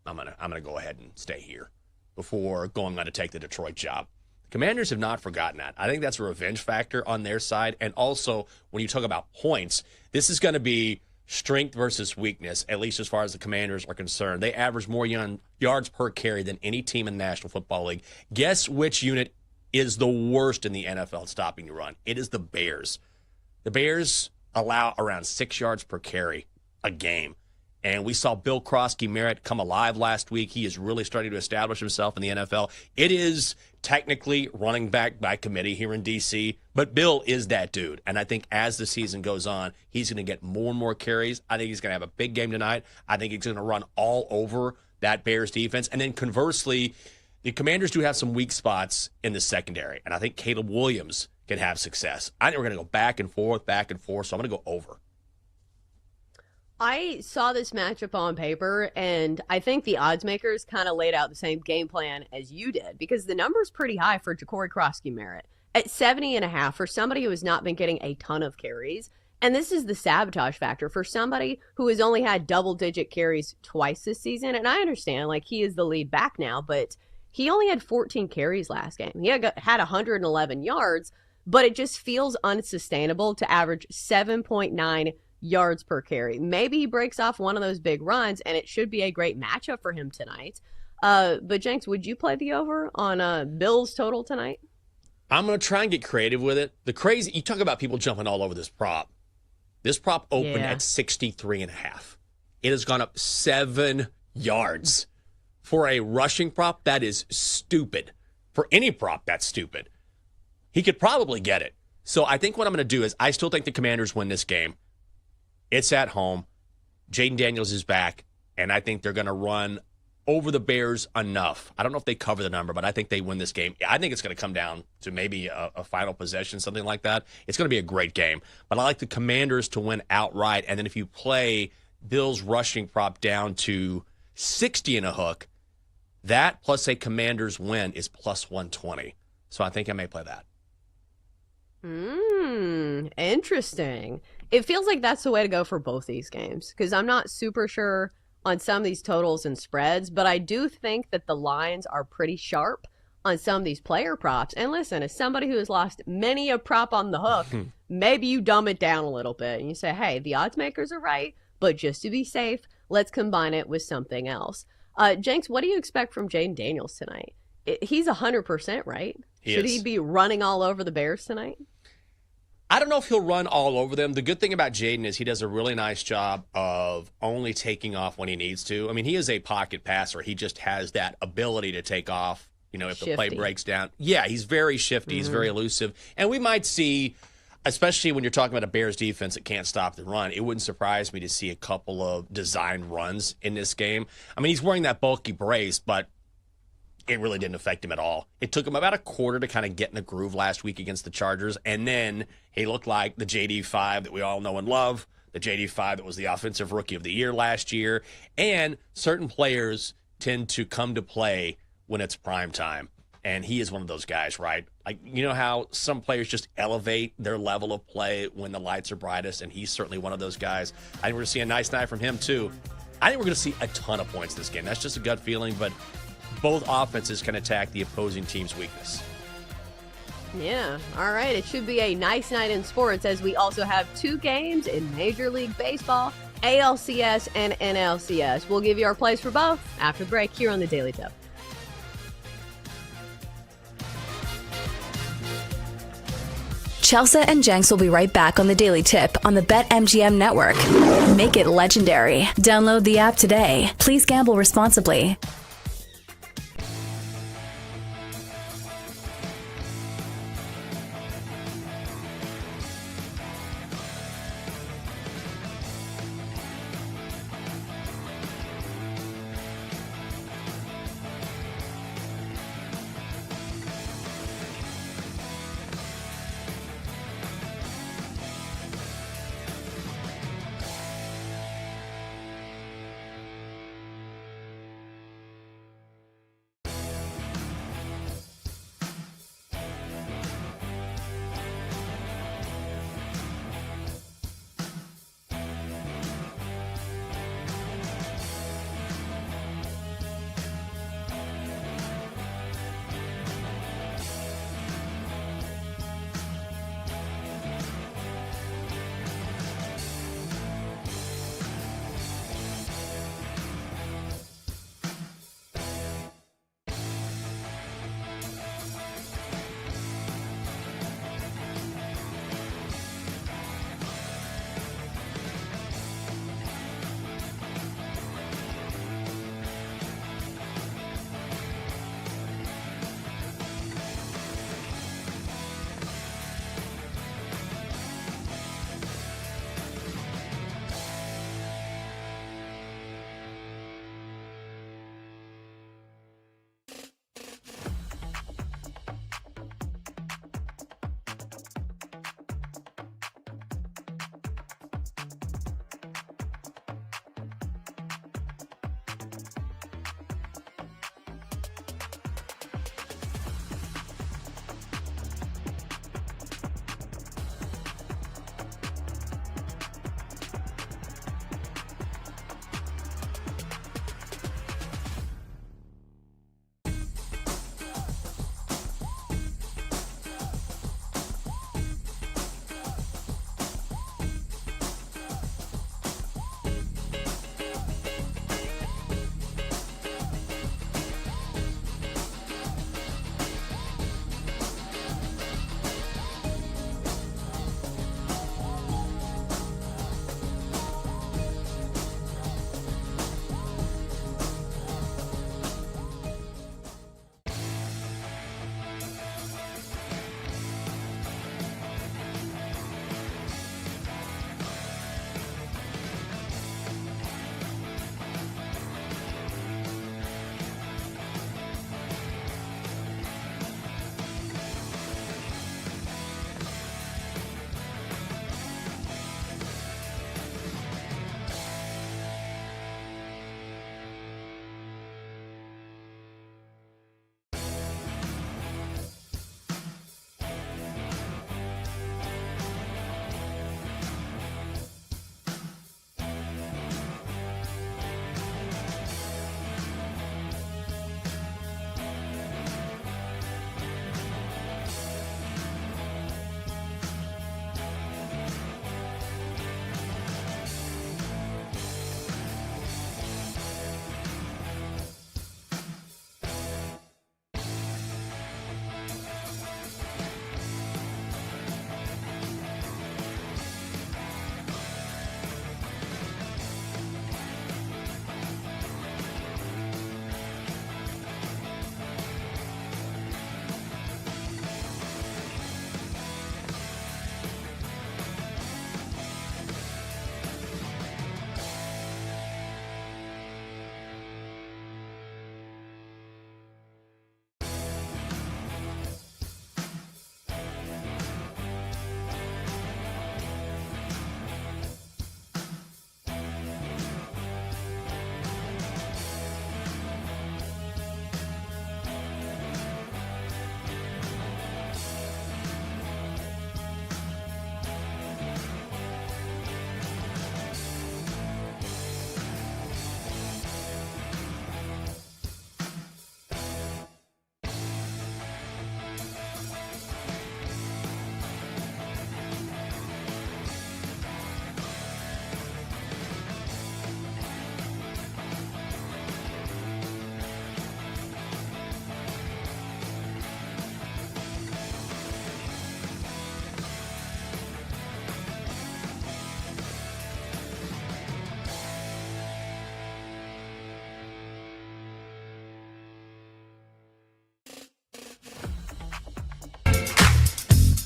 I'm gonna go ahead and stay here before going on to take the Detroit job. Commanders have not forgotten that. I think that's a revenge factor on their side. And also, when you talk about points, this is going to be strength versus weakness, at least as far as the Commanders are concerned. They average more yards per carry than any team in the National Football League. Guess which unit is the worst in the NFL at stopping the run? It is the Bears. The Bears allow around 6 yards per carry a game. And we saw Bill Krosky-Merritt come alive last week. He is really starting to establish himself in the NFL. It is technically running back by committee here in D.C., but Bill is that dude. And I think as the season goes on, he's going to get more and more carries. I think he's going to have a big game tonight. I think he's going to run all over that Bears defense. And then conversely, the Commanders do have some weak spots in the secondary. And I think Caleb Williams can have success. I think we're going to go back and forth, so I'm going to go over. I saw this matchup on paper, and I think the odds makers kind of laid out the same game plan as you did, because the number's pretty high for Ja'Cory Krosky-Merritt at 70.5 for somebody who has not been getting a ton of carries. And this is the sabotage factor for somebody who has only had double-digit carries twice this season. And I understand, he is the lead back now, but he only had 14 carries last game. He had 111 yards, but it just feels unsustainable to average 7.9 yards per carry. Maybe he breaks off one of those big runs, and it should be a great matchup for him tonight. But Jenks, would you play the over on Bills total tonight? I'm going to try and get creative with it. You talk about people jumping all over this prop. This prop opened at 63.5. It has gone up 7 yards. For a rushing prop, that is stupid. For any prop, that's stupid. He could probably get it. So I think what I'm going to do is I still think the Commanders win this game. It's at home. Jaden Daniels is back, and I think they're going to run over the Bears enough. I don't know if they cover the number, but I think they win this game. I think it's going to come down to maybe a final possession, something like that. It's going to be a great game. But I like the Commanders to win outright, and then if you play Bills rushing prop down to 60 and a hook, that plus a Commanders win is plus 120. So I think I may play that. Interesting. It feels like that's the way to go for both these games, because I'm not super sure on some of these totals and spreads, but I do think that the lines are pretty sharp on some of these player props. And listen, as somebody who has lost many a prop on the hook, maybe you dumb it down a little bit and you say, hey, the odds makers are right, but just to be safe, let's combine it with something else. Jenks, what do you expect from Jaden Daniels tonight? He's 100%, right? Should he be running all over the Bears tonight? I don't know if he'll run all over them. The good thing about Jaden is he does a really nice job of only taking off when he needs to. I mean, he is a pocket passer. He just has that ability to take off, if the play breaks down. Yeah, he's very shifty. He's very elusive. And we might see, especially when you're talking about a Bears defense that can't stop the run, it wouldn't surprise me to see a couple of designed runs in this game. I mean, he's wearing that bulky brace, but it really didn't affect him at all. It took him about a quarter to kind of get in the groove last week against the Chargers, and then he looked like the JD5 that we all know and love, the JD5 that was the Offensive Rookie of the Year last year, and certain players tend to come to play when it's prime time, and he is one of those guys, right? Like, you know how some players just elevate their level of play when the lights are brightest, and he's certainly one of those guys. I think we're going to see a nice night from him, too. I think we're going to see a ton of points this game. That's just a gut feeling, but both offenses can attack the opposing team's weakness. Yeah, all right. It should be a nice night in sports as we also have 2 games in Major League Baseball, ALCS and NLCS. We'll give you our plays for both after the break here on the Daily Tip. Chelsea and Jenks will be right back on the Daily Tip on the BetMGM network. Make it legendary. Download the app today. Please gamble responsibly.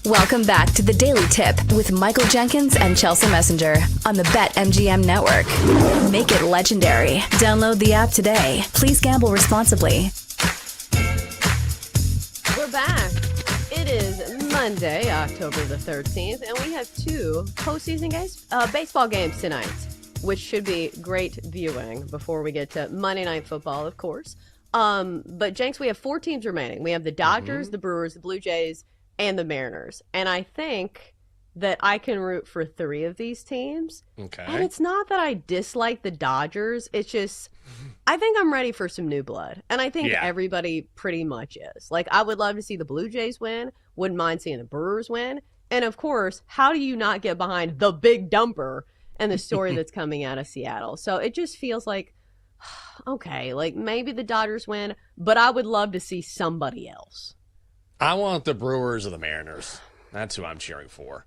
Welcome back to the Daily Tip with Michael Jenkins and Chelsea Messenger on the BetMGM Network. Make it legendary. Download the app today. Please gamble responsibly. We're back. It is Monday, October the 13th, and we have two postseason baseball games tonight, which should be great viewing before we get to Monday Night Football, of course. But, Jenks, we have 4 teams remaining. We have the Dodgers, the Brewers, the Blue Jays, and the Mariners. And I think that I can root for 3 of these teams. Okay. And it's not that I dislike the Dodgers. It's just, I think I'm ready for some new blood. And I think everybody pretty much is. Like, I would love to see the Blue Jays win. Wouldn't mind seeing the Brewers win. And, of course, how do you not get behind the big dumper and the story that's coming out of Seattle? So it just feels like, okay, like maybe the Dodgers win, but I would love to see somebody else. I want the Brewers or the Mariners. That's who I'm cheering for.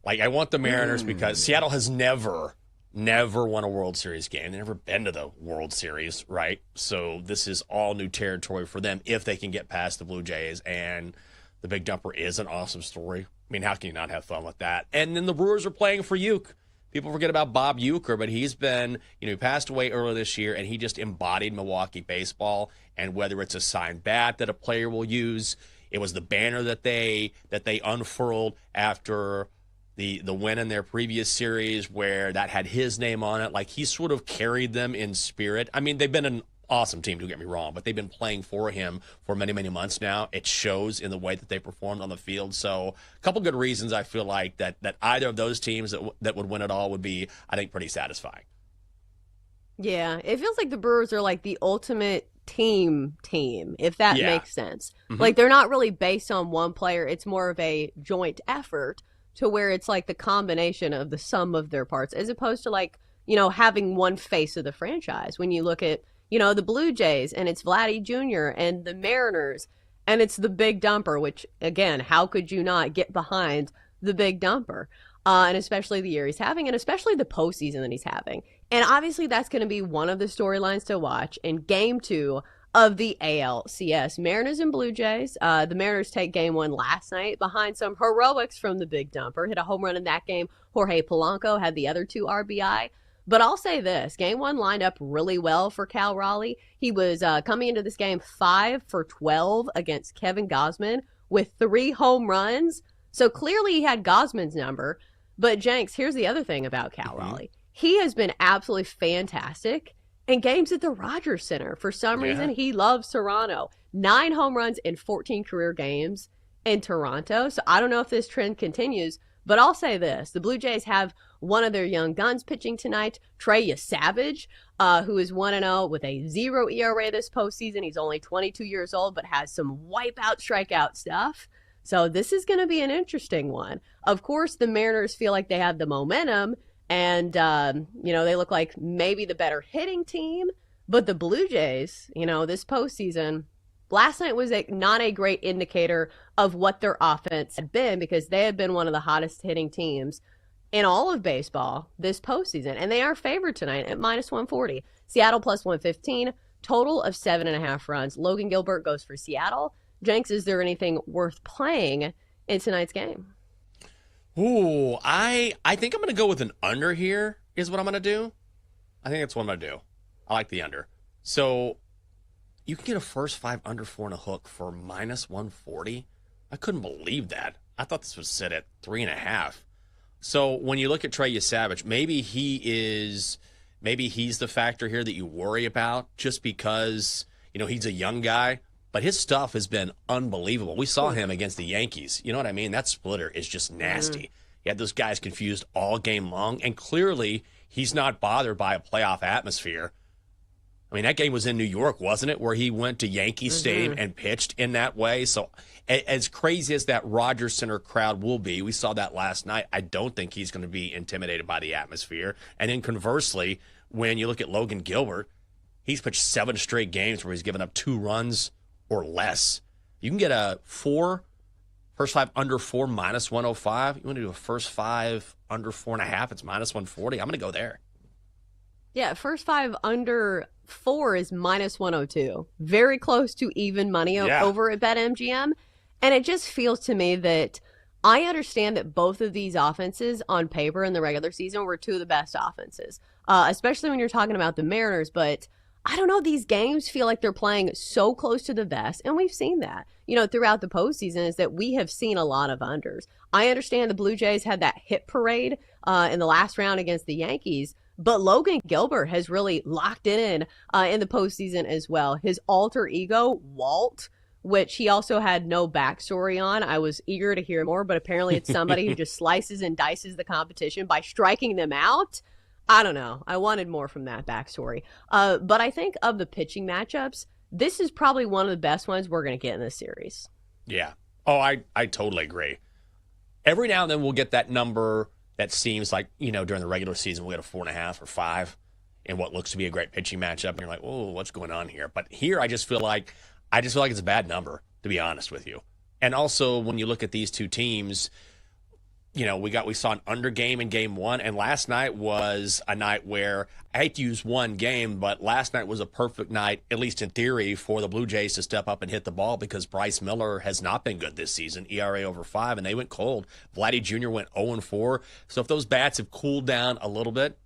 Like, I want the Mariners because Seattle has never won a World Series game. They've never been to the World Series, right? So this is all new territory for them if they can get past the Blue Jays. And the big dumper is an awesome story. I mean, how can you not have fun with that? And then the Brewers are playing for Uke. People forget about Bob Uecker, but he's been, he passed away earlier this year, and he just embodied Milwaukee baseball. And whether it's a signed bat that a player will use, it was the banner that they unfurled after the win in their previous series where that had his name on it. Like, he sort of carried them in spirit. I mean, they've been an awesome team, don't get me wrong, but they've been playing for him for many, many months now. It shows in the way that they performed on the field. So a couple good reasons I feel like that either of those teams that would win it all would be, I think, pretty satisfying. Yeah, it feels like the Brewers are like the ultimate team, if that makes sense. Mm-hmm. Like, they're not really based on one player. It's more of a joint effort to where it's like the combination of the sum of their parts, as opposed to like, having one face of the franchise. When you look at, the Blue Jays and it's Vladdy Jr. and the Mariners and it's the big dumper, which again, how could you not get behind the big dumper? And especially the year he's having, and especially the postseason that he's having. And obviously that's going to be one of the storylines to watch in Game 2 of the ALCS. Mariners and Blue Jays. The Mariners take Game 1 last night behind some heroics from the big dumper. Hit a home run in that game. Jorge Polanco had the other 2 RBI. But I'll say this, Game 1 lined up really well for Cal Raleigh. He was coming into this game 5 for 12 against Kevin Gausman with 3 home runs. So clearly he had Gausman's number. But Jenks, here's the other thing about Cal Raleigh. He has been absolutely fantastic in games at the Rogers Center. For some reason, he loves Toronto. 9 home runs in 14 career games in Toronto. So I don't know if this trend continues, but I'll say this. The Blue Jays have one of their young guns pitching tonight, Trey Savage, who is 1-0 with a 0 ERA this postseason. He's only 22 years old, but has some wipeout, strikeout stuff. So this is going to be an interesting one. Of course, the Mariners feel like they have the momentum, and, they look like maybe the better hitting team. But the Blue Jays, this postseason, last night was not a great indicator of what their offense had been, because they had been one of the hottest hitting teams in all of baseball this postseason. And they are favored tonight at -140. Seattle +115, total of 7.5 runs. Logan Gilbert goes for Seattle. Jenks, is there anything worth playing in tonight's game? Ooh, I think I'm going to go with an under here is what I'm going to do. I think that's what I'm going to do. I like the under. So you can get a first 5 under 4 and a hook for -140. I couldn't believe that. I thought this would sit at 3.5. So when you look at Trey Savage, maybe he's the factor here that you worry about just because, he's a young guy. But his stuff has been unbelievable. We saw him against the Yankees. You know what I mean? That splitter is just nasty. He had those guys confused all game long, and clearly he's not bothered by a playoff atmosphere. I mean, that game was in New York, wasn't it, where he went to Yankee Stadium and pitched in that way? So as crazy as that Rogers Center crowd will be, we saw that last night, I don't think he's going to be intimidated by the atmosphere. And then conversely, when you look at Logan Gilbert, he's pitched 7 straight games where he's given up 2 runs or less. You can get a first 5 under 4 -105. You want to do a first 5 under 4.5, it's -140. I'm going to go there. Yeah, first 5 under 4 is -102. Very close to even money over at BetMGM. And it just feels to me that I understand that both of these offenses on paper in the regular season were two of the best offenses, especially when you're talking about the Mariners. But I don't know, these games feel like they're playing so close to the vest, and we've seen that, throughout the postseason, is that we have seen a lot of unders. I understand the Blue Jays had that hit parade in the last round against the Yankees, but Logan Gilbert has really locked it in the postseason as well. His alter ego, Walt, which he also had no backstory on. I was eager to hear more, but apparently it's somebody who just slices and dices the competition by striking them out. I don't know. I wanted more from that backstory. But I think of the pitching matchups, this is probably one of the best ones we're going to get in this series. Yeah. Oh, I totally agree. Every now and then we'll get that number that seems like, during the regular season, we'll get a 4.5 or 5 in what looks to be a great pitching matchup. And you're like, oh, what's going on here? But here I just feel like it's a bad number, to be honest with you. And also, when you look at these two teams, we saw an under game in game one, and last night was a night where, I hate to use one game, but last night was a perfect night, at least in theory, for the Blue Jays to step up and hit the ball because Bryce Miller has not been good this season, ERA over 5, and they went cold. Vladdy Jr. went 0-4. So if those bats have cooled down a little bit,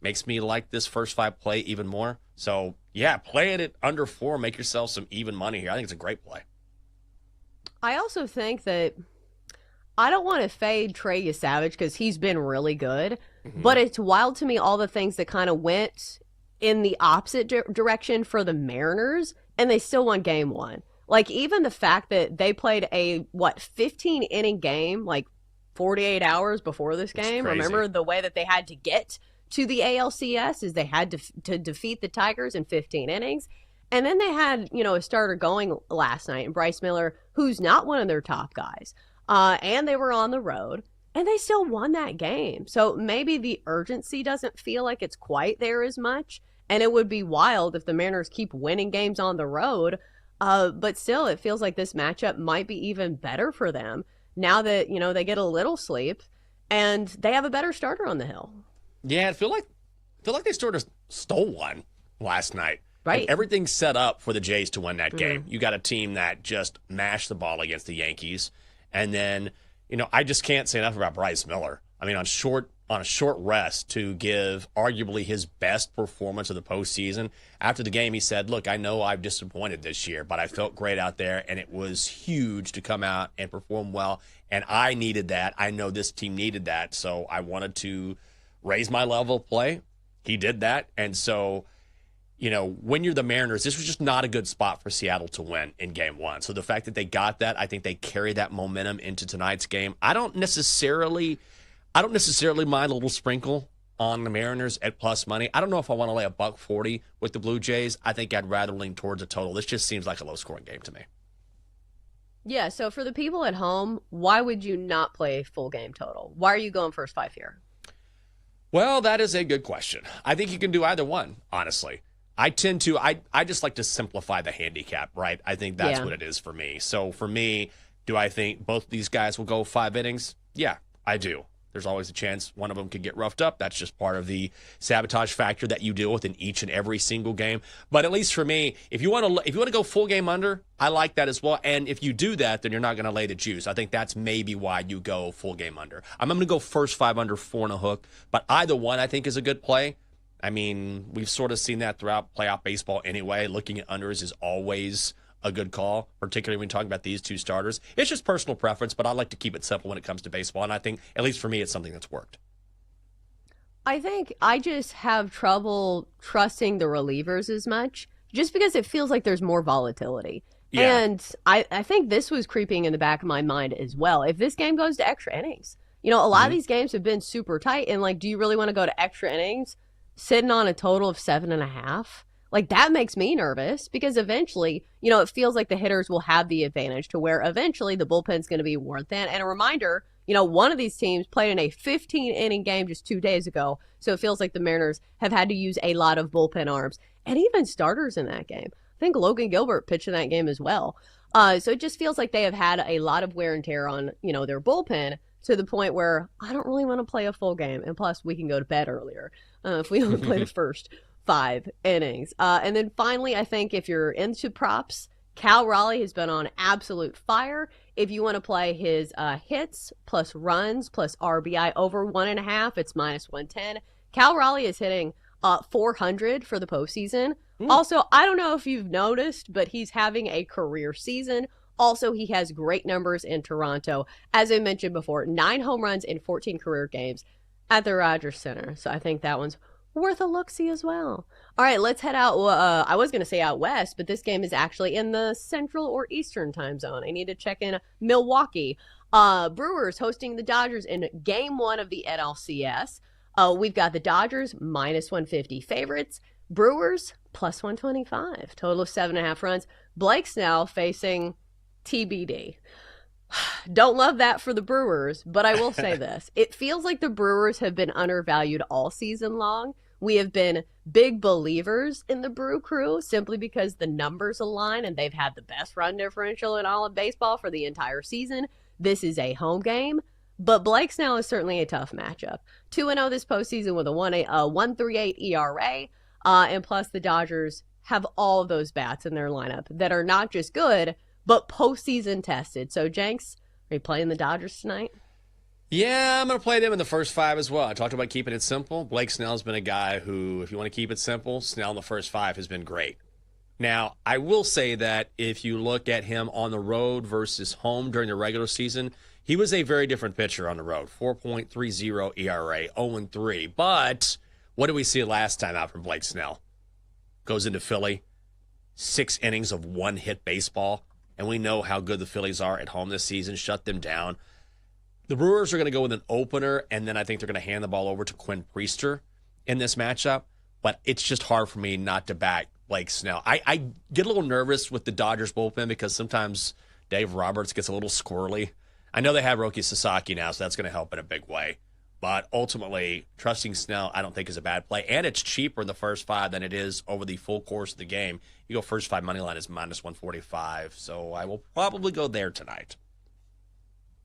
makes me like this first 5 play even more. So, yeah, play it at under 4. Make yourself some even money here. I think it's a great play. I also think that I don't want to fade Trey Yesavage because he's been really good, but it's wild to me all the things that kind of went in the opposite direction for the Mariners, and they still won game one. Like, even the fact that they played a, 15-inning game, like 48 hours before this game. Remember the way that they had to get to the ALCS is they had to defeat the Tigers in 15 innings. And then they had, a starter going last night, and Bryce Miller, who's not one of their top guys. And they were on the road, and they still won that game. So maybe the urgency doesn't feel like it's quite there as much. And it would be wild if the Mariners keep winning games on the road. But still, it feels like this matchup might be even better for them now that, they get a little sleep and they have a better starter on the hill. Yeah, I feel like they sort of stole one last night. Right. And everything's set up for the Jays to win that game. You got a team that just mashed the ball against the Yankees. And then, I just can't say enough about Bryce Miller. I mean, on a short rest to give arguably his best performance of the postseason. After the game, he said, look, I know I've disappointed this year, but I felt great out there, and it was huge to come out and perform well. And I needed that. I know this team needed that. So I wanted to raise my level of play. He did that. And so, when you're the Mariners, this was just not a good spot for Seattle to win in game one. So the fact that they got that, I think they carry that momentum into tonight's game. I don't necessarily mind a little sprinkle on the Mariners at plus money. I don't know if I want to lay $140 with the Blue Jays. I think I'd rather lean towards a total. This just seems like a low-scoring game to me. Yeah, so for the people at home, why would you not play full game total? Why are you going first 5 here? Well, that is a good question. I think you can do either one, honestly. I just like to simplify the handicap, right? I think that's what it is for me. So for me, do I think both these guys will go 5 innings? Yeah, I do. There's always a chance one of them could get roughed up. That's just part of the sabotage factor that you deal with in each and every single game. But at least for me, if you want to go full game under, I like that as well. And if you do that, then you're not going to lay the juice. I think that's maybe why you go full game under. I'm going to go first 5 under, 4 and a hook. But either one I think is a good play. I mean, we've sort of seen that throughout playoff baseball anyway. Looking at unders is always a good call, particularly when talking about these two starters. It's just personal preference, but I like to keep it simple when it comes to baseball, and I think, at least for me, it's something that's worked. I think I just have trouble trusting the relievers as much, just because it feels like there's more volatility. Yeah. And I think this was creeping in the back of my mind as well. If this game goes to extra innings, a lot of these games have been super tight, and, do you really want to go to extra innings sitting on a total of 7.5? Like, that makes me nervous because eventually, it feels like the hitters will have the advantage to where eventually the bullpen's going to be worth it. And a reminder, one of these teams played in a 15-inning game just 2 days ago. So it feels like the Mariners have had to use a lot of bullpen arms and even starters in that game. I think Logan Gilbert pitched in that game as well. So it just feels like they have had a lot of wear and tear on, their bullpen to the point where I don't really want to play a full game. And plus, we can go to bed earlier if we only play the first 5 innings. And then finally, I think if you're into props, Cal Raleigh has been on absolute fire. If you want to play his hits plus runs plus RBI over 1.5, it's -110. Cal Raleigh is hitting 400 for the postseason. Also, I don't know if you've noticed, but he's having a career season. Also, he has great numbers in Toronto. As I mentioned before, 9 home runs in 14 career games at the Rogers Center. So I think that one's worth a look-see as well. All right, let's head out. I was going to say out west, but this game is actually in the Central or Eastern time zone. I need to check in Milwaukee. Brewers hosting the Dodgers in Game 1 of the NLCS. We've got the Dodgers -150 favorites. Brewers +125. Total of 7.5 runs. Blake Snell facing TBD. Don't love that for the Brewers, but I will say this. It feels like the Brewers have been undervalued all season long. We have been big believers in the Brew Crew simply because the numbers align and they've had the best run differential in all of baseball for the entire season. This is a home game, but Blake Snell is certainly a tough matchup. 2-0 this postseason with a 1.38 ERA, and plus the Dodgers have all of those bats in their lineup that are not just good, but postseason tested. So, Jenks, are you playing the Dodgers tonight? Yeah, I'm going to play them in the first 5 as well. I talked about keeping it simple. Blake Snell's been a guy who, if you want to keep it simple, Snell in the first 5 has been great. Now, I will say that if you look at him on the road versus home during the regular season, he was a very different pitcher on the road. 4.30 ERA, 0-3. But what did we see last time out from Blake Snell? Goes into Philly, 6 innings of 1-hit baseball. And we know how good the Phillies are at home this season. Shut them down. The Brewers are going to go with an opener, and then I think they're going to hand the ball over to Quinn Priester in this matchup. But it's just hard for me not to back Blake Snell. I get a little nervous with the Dodgers bullpen because sometimes Dave Roberts gets a little squirrely. I know they have Roki Sasaki now, so that's going to help in a big way. But ultimately, trusting Snell I don't think is a bad play. And it's cheaper in the first 5 than it is over the full course of the game. You go first 5 money line is -145. So I will probably go there tonight.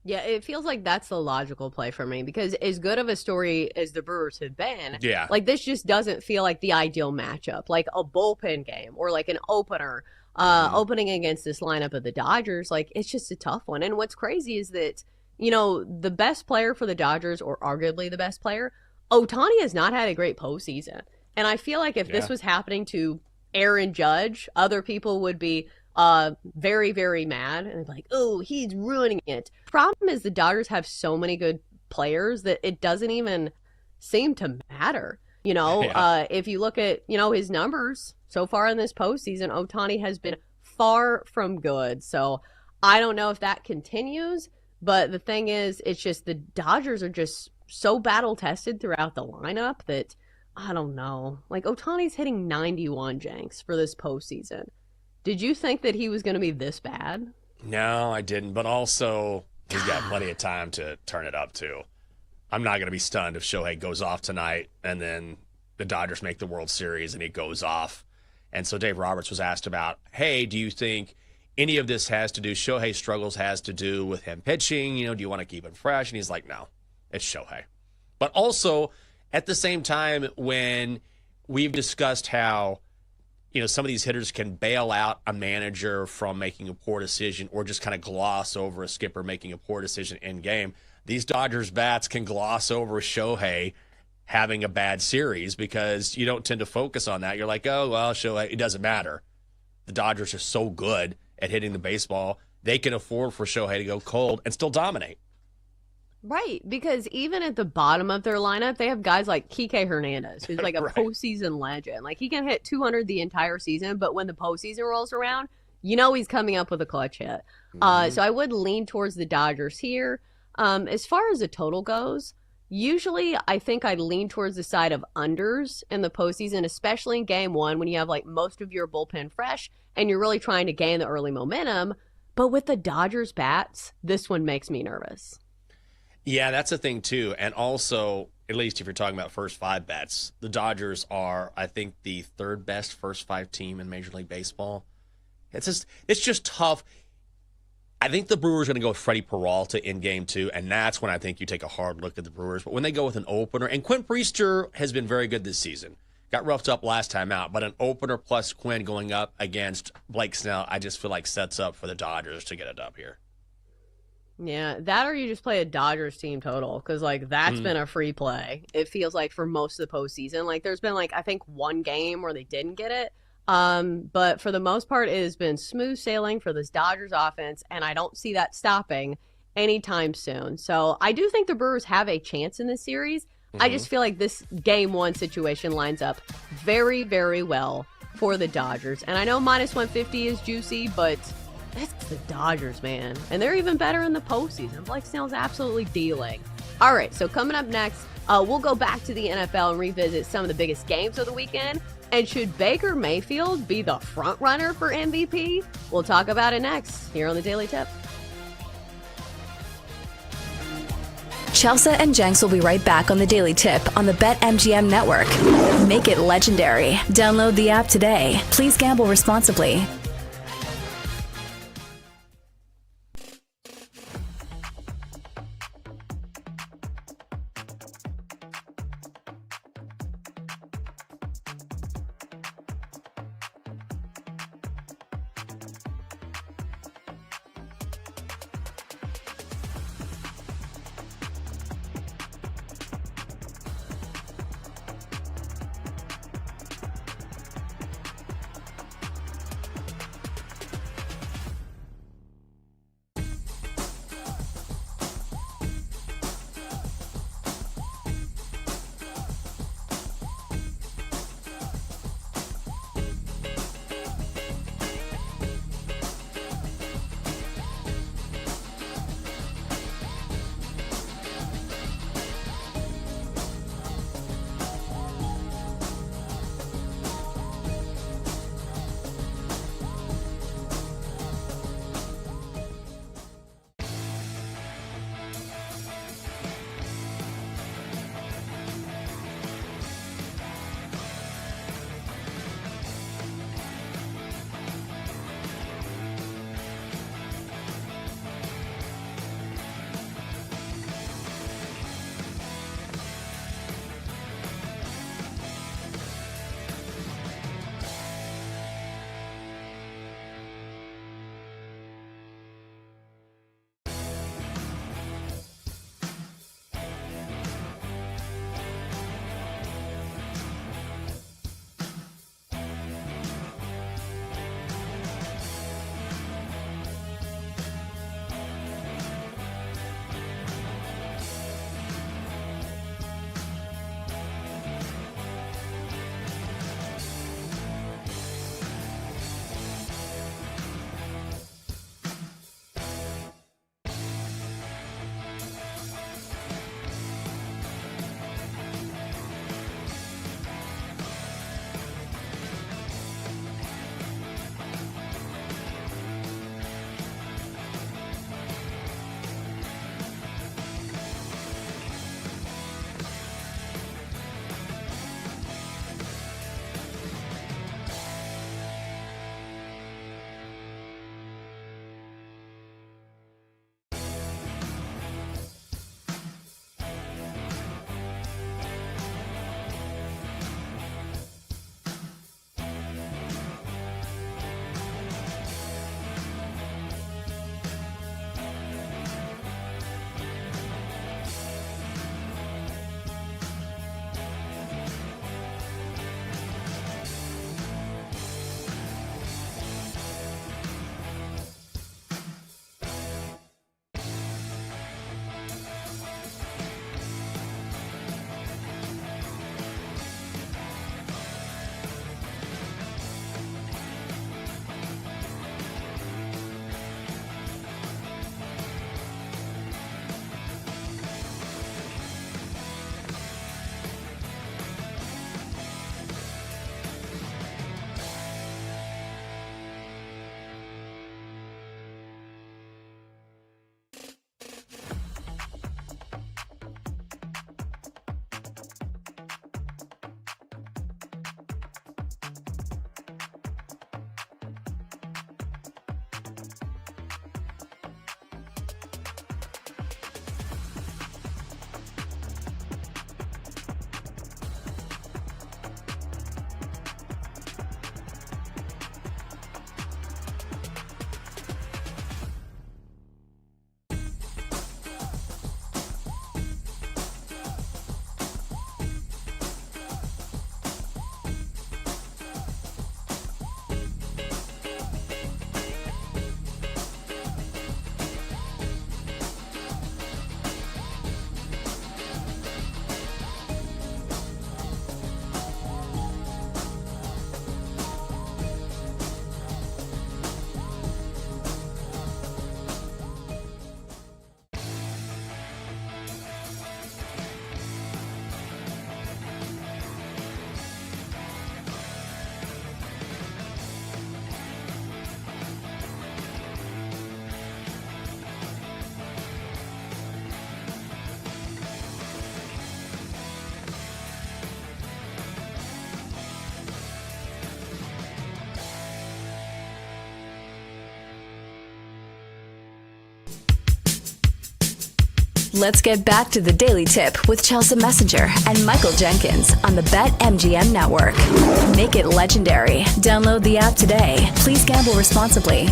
Yeah, it feels like that's the logical play for me because as good of a story as the Brewers have been, like this just doesn't feel like the ideal matchup, like a bullpen game or like an opener opening against this lineup of the Dodgers. Like it's just a tough one. And what's crazy is that, you know, the best player for the Dodgers, or arguably the best player, Ohtani has not had a great postseason. And I feel like if this was happening to Aaron Judge, other people would be very, very mad and like, oh, he's ruining it. Problem is the Dodgers have so many good players that it doesn't even seem to matter. You know, if you look at, you know, his numbers so far in this postseason, Ohtani has been far from good. So I don't know if that continues, but the thing is, it's just the Dodgers are just so battle tested throughout the lineup that I don't know. Like Ohtani's hitting 91, Jenks, for this postseason. Did you think that he was going to be this bad? No, I didn't. But also, he's got plenty of time to turn it up, too. I'm not going to be stunned if Shohei goes off tonight and then the Dodgers make the World Series and he goes off. And so Dave Roberts was asked about, hey, do you think any of this has to do, Shohei's struggles has to do with him pitching? You know, do you want to keep him fresh? And he's like, no, it's Shohei. But also, at the same time, when we've discussed how, you know, some of these hitters can bail out a manager from making a poor decision or just kind of gloss over a skipper making a poor decision in game. These Dodgers bats can gloss over Shohei having a bad series because you don't tend to focus on that. You're like, oh, well, Shohei, it doesn't matter. The Dodgers are so good at hitting the baseball, they can afford for Shohei to go cold and still dominate. Right, because even at the bottom of their lineup, they have guys like Kike Hernandez, who's like a postseason legend. Like, he can hit 200 the entire season, but when the postseason rolls around, you know he's coming up with a clutch hit. So I would lean towards the Dodgers here. As far as the total goes, usually I think I'd lean towards the side of unders in the postseason, especially in Game 1 when you have like most of your bullpen fresh and you're really trying to gain the early momentum. But with the Dodgers bats, this one makes me nervous. Yeah, that's a thing, too. And also, at least if you're talking about first 5 bets, the Dodgers are, I think, the 3rd best first 5 team in Major League Baseball. It's just tough. I think the Brewers are going to go with Freddie Peralta in Game 2, and that's when I think you take a hard look at the Brewers. But when they go with an opener, and Quinn Priester has been very good this season. got roughed up last time out, but an opener plus Quinn going up against Blake Snell, I just feel like sets up for the Dodgers to get a dub here. Yeah, that or you just play a Dodgers team total because, like, that's been a free play. It feels like for most of the postseason. Like, there's been, like, I think one game where they didn't get it. But for the most part, it has been smooth sailing for this Dodgers offense, and I don't see that stopping anytime soon. So I do think the Brewers have a chance in this series. I just feel like this game one situation lines up very, very well for the Dodgers. And I know minus 150 is juicy, but it's the Dodgers, man. And they're even better in the postseason. Blake Snell's absolutely dealing. All right, so coming up next, we'll go back to the NFL and revisit some of the biggest games of the weekend. And should Baker Mayfield be the front runner for MVP? We'll talk about it next here on the Daily Tip. Chelsea and Jenks will be right back on the Daily Tip on the BetMGM network. Make it legendary. Download the app today. Please gamble responsibly. Let's get back to the Daily Tip with Chelsea Messenger and Michael Jenkins on the BetMGM Network. Make it legendary. Download the app today. Please gamble responsibly.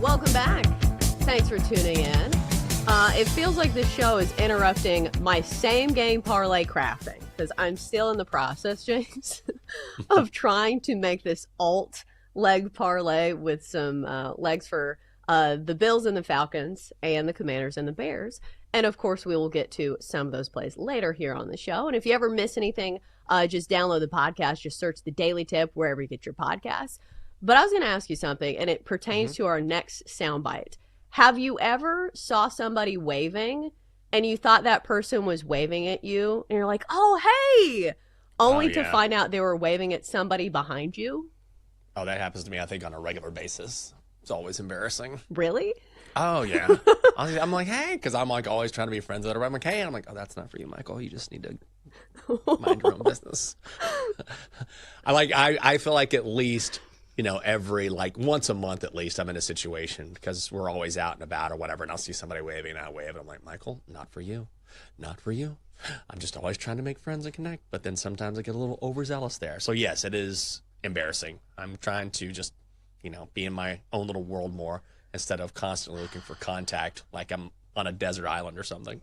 Welcome back. Thanks for tuning in. It feels like this show is interrupting my same game parlay crafting because I'm still in the process, James, of trying to make this alt leg parlay with some legs for the Bills and the Falcons and the Commanders and the Bears. And of course, we will get to some of those plays later here on the show. And if you ever miss anything, just download the podcast. Just search the Daily Tip wherever you get your podcasts. But I was going to ask you something, and it pertains to our next soundbite. Have you ever saw somebody waving and you thought that person was waving at you and you're like, oh, hey, only to find out they were waving at somebody behind you? Oh, that happens to me, I think, on a regular basis. It's always embarrassing. Really? Oh, yeah. I'm like, hey, because I'm like always trying to be friends with everybody. I'm like, hey, and I'm like, oh, that's not for you, Michael. You just need to mind your own business. I feel like at least, every once a month at least, I'm in a situation because we're always out and about or whatever, and I'll see somebody waving and I wave, and I'm like, Michael, not for you. Not for you. I'm just always trying to make friends and connect, but then sometimes I get a little overzealous there. So, yes, it is embarrassing. I'm trying to just, be in my own little world more instead of constantly looking for contact like I'm on a desert island or something.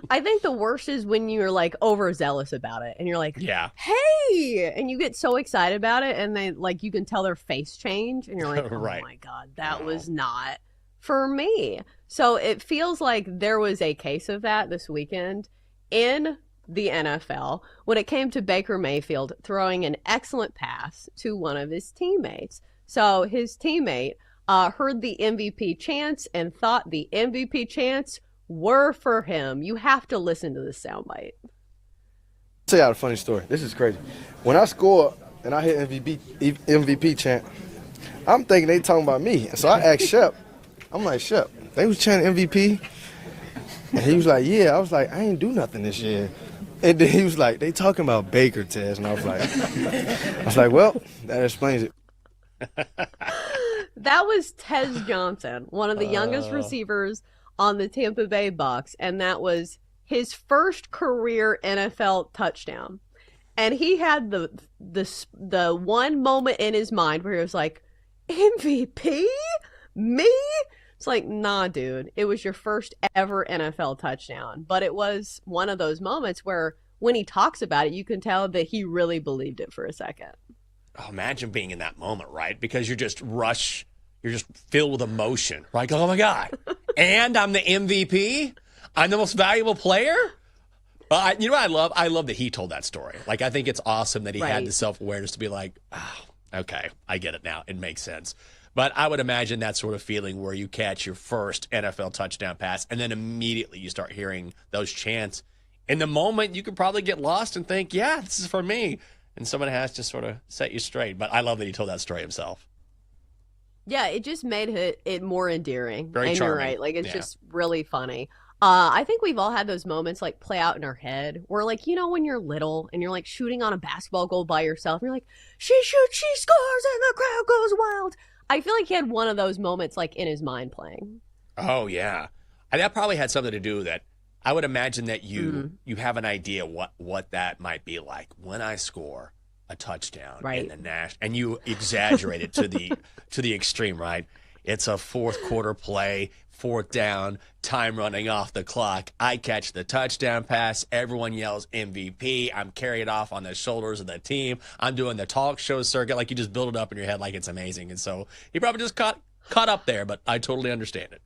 I think the worst is when you're overzealous about it and you're like, yeah, hey, and you get so excited about it and they you can tell their face change and you're like, oh my God, that was not for me. So it feels like there was a case of that this weekend in the NFL when it came to Baker Mayfield throwing an excellent pass to one of his teammates. So his teammate heard the MVP chants and thought the MVP chants were for him. You have to listen to this soundbite. I'll tell you a funny story. This is crazy. When I score and I hit MVP chant, I'm thinking they talking about me. So I asked Shep. I'm like, Shep, they was chanting MVP? And he was like, yeah. I was like, I ain't do nothing this year. And then he was like, they talking about Baker, Tez. And I was like, well, that explains it. That was Tez Johnson, one of the youngest receivers on the Tampa Bay Bucks, and that was his first career NFL touchdown. And he had the one moment in his mind where he was like, MVP? Me? It's like, nah, dude. It was your first ever NFL touchdown. But it was one of those moments where when he talks about it, you can tell that he really believed it for a second. Oh, imagine being in that moment, right? Because you're just filled with emotion, right? Oh my God. And I'm the MVP? I'm the most valuable player? You know what I love? I love that he told that story. I think it's awesome that he had the self-awareness to be like, oh, okay, I get it now. It makes sense. But I would imagine that sort of feeling where you catch your first NFL touchdown pass and then immediately you start hearing those chants. In the moment, you could probably get lost and think, yeah, this is for me. And someone has to sort of set you straight. But I love that he told that story himself. Yeah, it just made it more endearing. Very and charming. You're right. It's just really funny. I think we've all had those moments play out in our head where when you're little and you're shooting on a basketball goal by yourself and you're like, she shoots, she scores, and the crowd goes wild. I feel like he had one of those moments in his mind playing. Oh, yeah. And that probably had something to do with that. I would imagine that you have an idea what that might be like when I score a touchdown in the and you exaggerate it to the extreme, right? It's a fourth quarter play, fourth down, time running off the clock. I catch the touchdown pass. Everyone yells MVP. I'm carried off on the shoulders of the team. I'm doing the talk show circuit. You just build it up in your head like it's amazing. And so he probably just caught up there, but I totally understand it.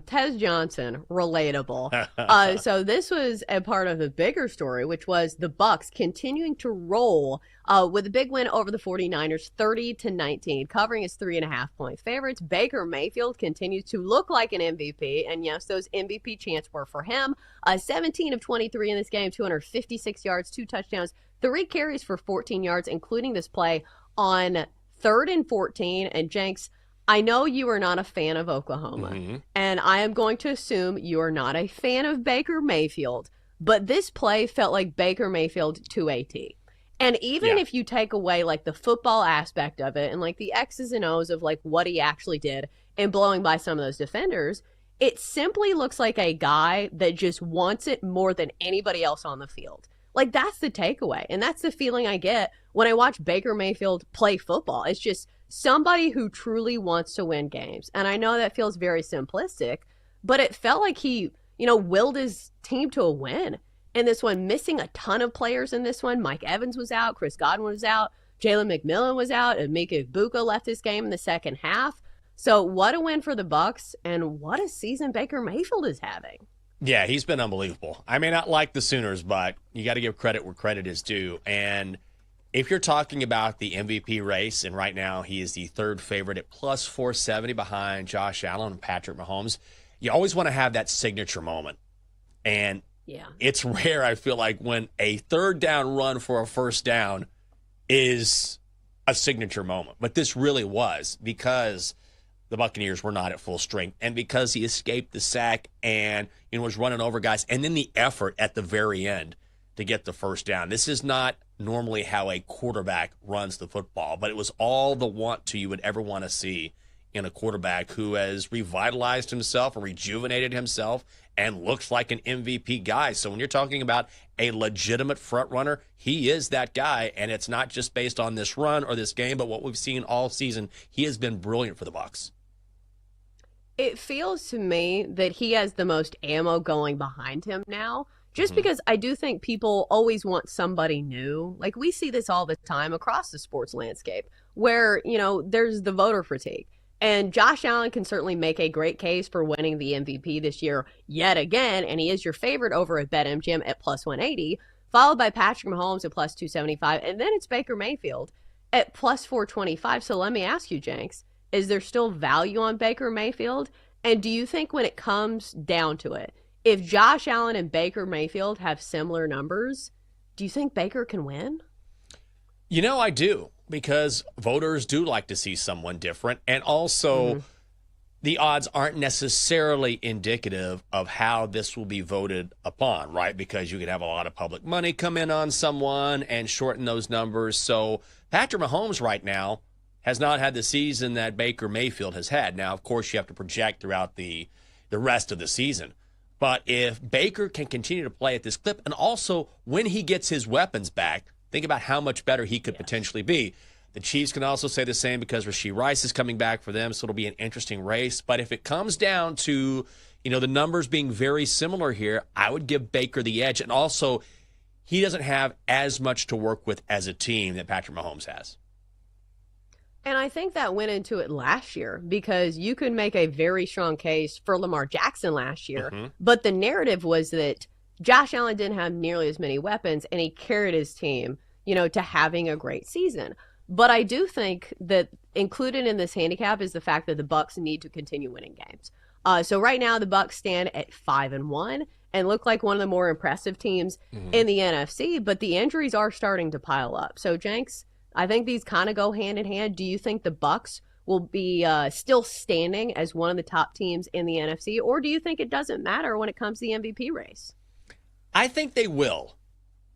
Tez Johnson, relatable. So this was a part of the bigger story, which was the Bucks continuing to roll with a big win over the 49ers, 30-19, covering as 3.5-point favorites. Baker Mayfield continues to look like an MVP, and yes, those MVP chants were for him. 17 of 23 in this game, 256 yards, 2 touchdowns, 3 carries for 14 yards, including this play on 3rd and 14. And Jenks, I know you are not a fan of Oklahoma, and I am going to assume you are not a fan of Baker Mayfield, but this play felt like Baker Mayfield to a T. And even if you take away the football aspect of it and the X's and O's of what he actually did, and blowing by some of those defenders. It simply looks like a guy that just wants it more than anybody else on the field. Like, that's the takeaway. And that's the feeling I get when I watch Baker Mayfield play football. It's just somebody who truly wants to win games. And I know that feels very simplistic, but it felt like he, willed his team to a win in this one, missing a ton of players in this one. Mike Evans was out. Chris Godwin was out. Jalen McMillan was out. And Mika Ibuka left this game in the second half. So what a win for the Bucs, and what a season Baker Mayfield is having. Yeah, he's been unbelievable. I may not like the Sooners, but you got to give credit where credit is due. And if you're talking about the MVP race, and right now he is the third favorite at plus 470 behind Josh Allen and Patrick Mahomes, you always want to have that signature moment. And it's rare, I feel like, when a third down run for a first down is a signature moment. But this really was, because the Buccaneers were not at full strength, and because he escaped the sack and was running over guys, and then the effort at the very end to get the first down. This is not normally how a quarterback runs the football, but it was all the want to you would ever want to see in a quarterback who has revitalized himself and rejuvenated himself and looks like an MVP guy. So when you're talking about a legitimate front runner, he is that guy, and it's not just based on this run or this game, but what we've seen all season. He has been brilliant for the Bucs. It feels to me that he has the most ammo going behind him now, just because I do think people always want somebody new. Like, we see this all the time across the sports landscape where, there's the voter fatigue. And Josh Allen can certainly make a great case for winning the MVP this year yet again, and he is your favorite over at BetMGM at plus 180, followed by Patrick Mahomes at plus 275, and then it's Baker Mayfield at plus 425. So let me ask you, Jenks, is there still value on Baker Mayfield? And do you think when it comes down to it, if Josh Allen and Baker Mayfield have similar numbers, do you think Baker can win? I do, because voters do like to see someone different. And also, the odds aren't necessarily indicative of how this will be voted upon, right? Because you could have a lot of public money come in on someone and shorten those numbers. So Patrick Mahomes right now has not had the season that Baker Mayfield has had. Now, of course, you have to project throughout the rest of the season. But if Baker can continue to play at this clip, and also when he gets his weapons back, think about how much better he could potentially be. The Chiefs can also say the same, because Rashee Rice is coming back for them, so it'll be an interesting race. But if it comes down to, the numbers being very similar here, I would give Baker the edge. And also, he doesn't have as much to work with as a team that Patrick Mahomes has. And I think that went into it last year, because you could make a very strong case for Lamar Jackson last year. But the narrative was that Josh Allen didn't have nearly as many weapons, and he carried his team, to having a great season. But I do think that included in this handicap is the fact that the Bucs need to continue winning games. So right now the Bucs stand at 5-1 and look like one of the more impressive teams in the NFC. But the injuries are starting to pile up. So Jenks, I think these kind of go hand in hand. Do you think the Bucs will be still standing as one of the top teams in the NFC, or do you think it doesn't matter when it comes to the MVP race? I think they will.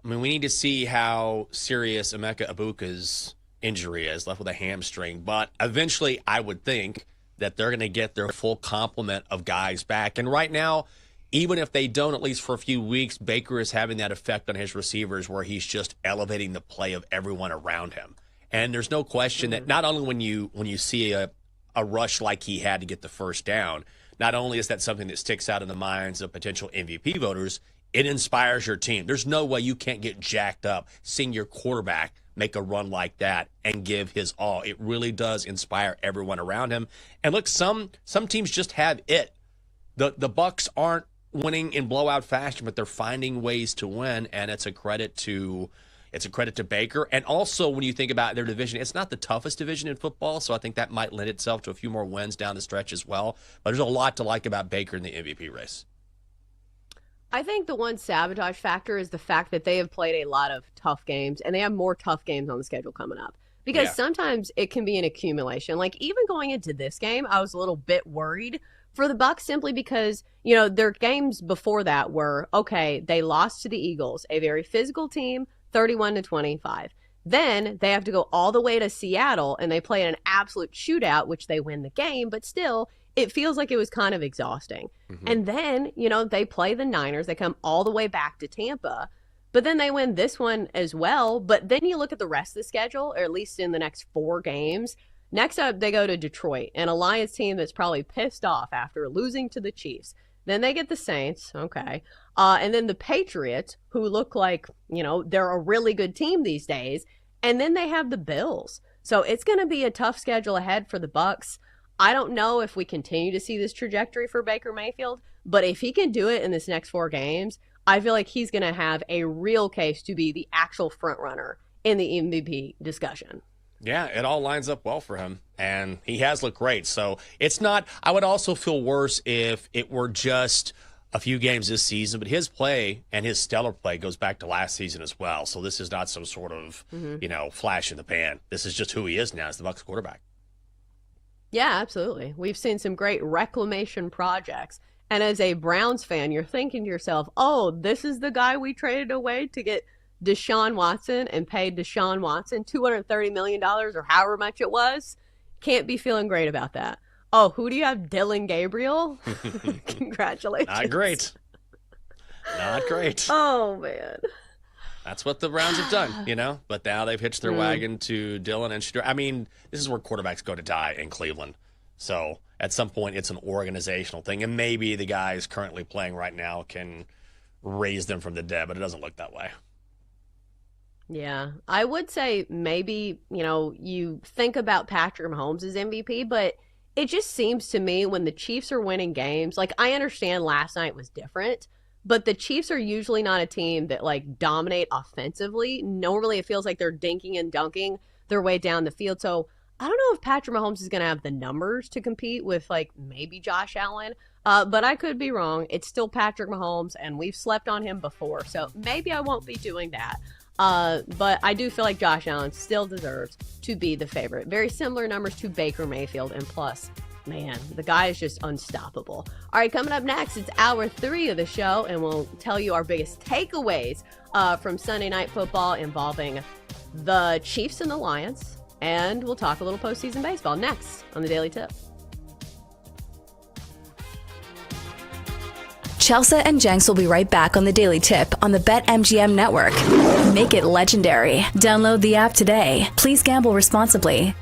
I mean, we need to see how serious Emeka Ibuka's injury is, left with a hamstring. But eventually, I would think that they're going to get their full complement of guys back. And right now, even if they don't, at least for a few weeks, Baker is having that effect on his receivers where he's just elevating the play of everyone around him. And there's no question that not only when you see a rush like he had to get the first down, not only is that something that sticks out in the minds of potential MVP voters, it inspires your team. There's no way you can't get jacked up seeing your quarterback make a run like that and give his all. It really does inspire everyone around him. And look, some teams just have it. The Bucs aren't winning in blowout fashion, but they're finding ways to win, and it's a credit to Baker. And also, when you think about their division, it's not the toughest division in football, so I think that might lend itself to a few more wins down the stretch as well. But there's a lot to like about Baker in the MVP race. I think the one sabotage factor is the fact that they have played a lot of tough games, and they have more tough games on the schedule coming up. Because sometimes it can be an accumulation. Like, even going into this game, I was a little bit worried for the Bucs simply because, their games before that were, okay, they lost to the Eagles, a very physical team, 31-25. Then they have to go all the way to Seattle and they play in an absolute shootout, which they win the game, but still, it feels like it was kind of exhausting. And then, they play the Niners. They come all the way back to Tampa, but then they win this one as well. But then you look at the rest of the schedule, or at least in the next 4 games. Next up, they go to Detroit, an Lions team that's probably pissed off after losing to the Chiefs. Then they get the Saints, okay. And then the Patriots, who look like, they're a really good team these days. And then they have the Bills. So it's going to be a tough schedule ahead for the Bucs. I don't know if we continue to see this trajectory for Baker Mayfield, but if he can do it in this next 4 games, I feel like he's going to have a real case to be the actual front runner in the MVP discussion. Yeah, it all lines up well for him, and he has looked great. So it's not – I would also feel worse if it were just a few games this season, but his play and his stellar play goes back to last season as well. So this is not some sort of, flash in the pan. This is just who he is now as the Bucs quarterback. Yeah, absolutely. We've seen some great reclamation projects. And as a Browns fan, you're thinking to yourself, oh, this is the guy we traded away to get Deshaun Watson and paid Deshaun Watson $230 million or however much it was. Can't be feeling great about that. Oh, who do you have? Dylan Gabriel? Congratulations. Not great. Not great. Oh, man. That's what the Browns have done, But now they've hitched their wagon to Dylan and Shador. I mean, this is where quarterbacks go to die in Cleveland. So at some point, it's an organizational thing. And maybe the guys currently playing right now can raise them from the dead, but it doesn't look that way. Yeah, I would say maybe, you think about Patrick Mahomes as MVP, but it just seems to me when the Chiefs are winning games, like I understand last night was different, but the Chiefs are usually not a team that dominate offensively. Normally it feels like they're dinking and dunking their way down the field. So I don't know if Patrick Mahomes is going to have the numbers to compete with maybe Josh Allen, but I could be wrong. It's still Patrick Mahomes and we've slept on him before. So maybe I won't be doing that. But I do feel like Josh Allen still deserves to be the favorite. Very similar numbers to Baker Mayfield. And plus, man, the guy is just unstoppable. All right, coming up next, it's hour 3 of the show, and we'll tell you our biggest takeaways from Sunday Night Football involving the Chiefs and the Lions. And we'll talk a little postseason baseball next on the Daily Tip. Chelsea and Jenks will be right back on the Daily Tip on the BetMGM network. Make it legendary. Download the app today. Please gamble responsibly.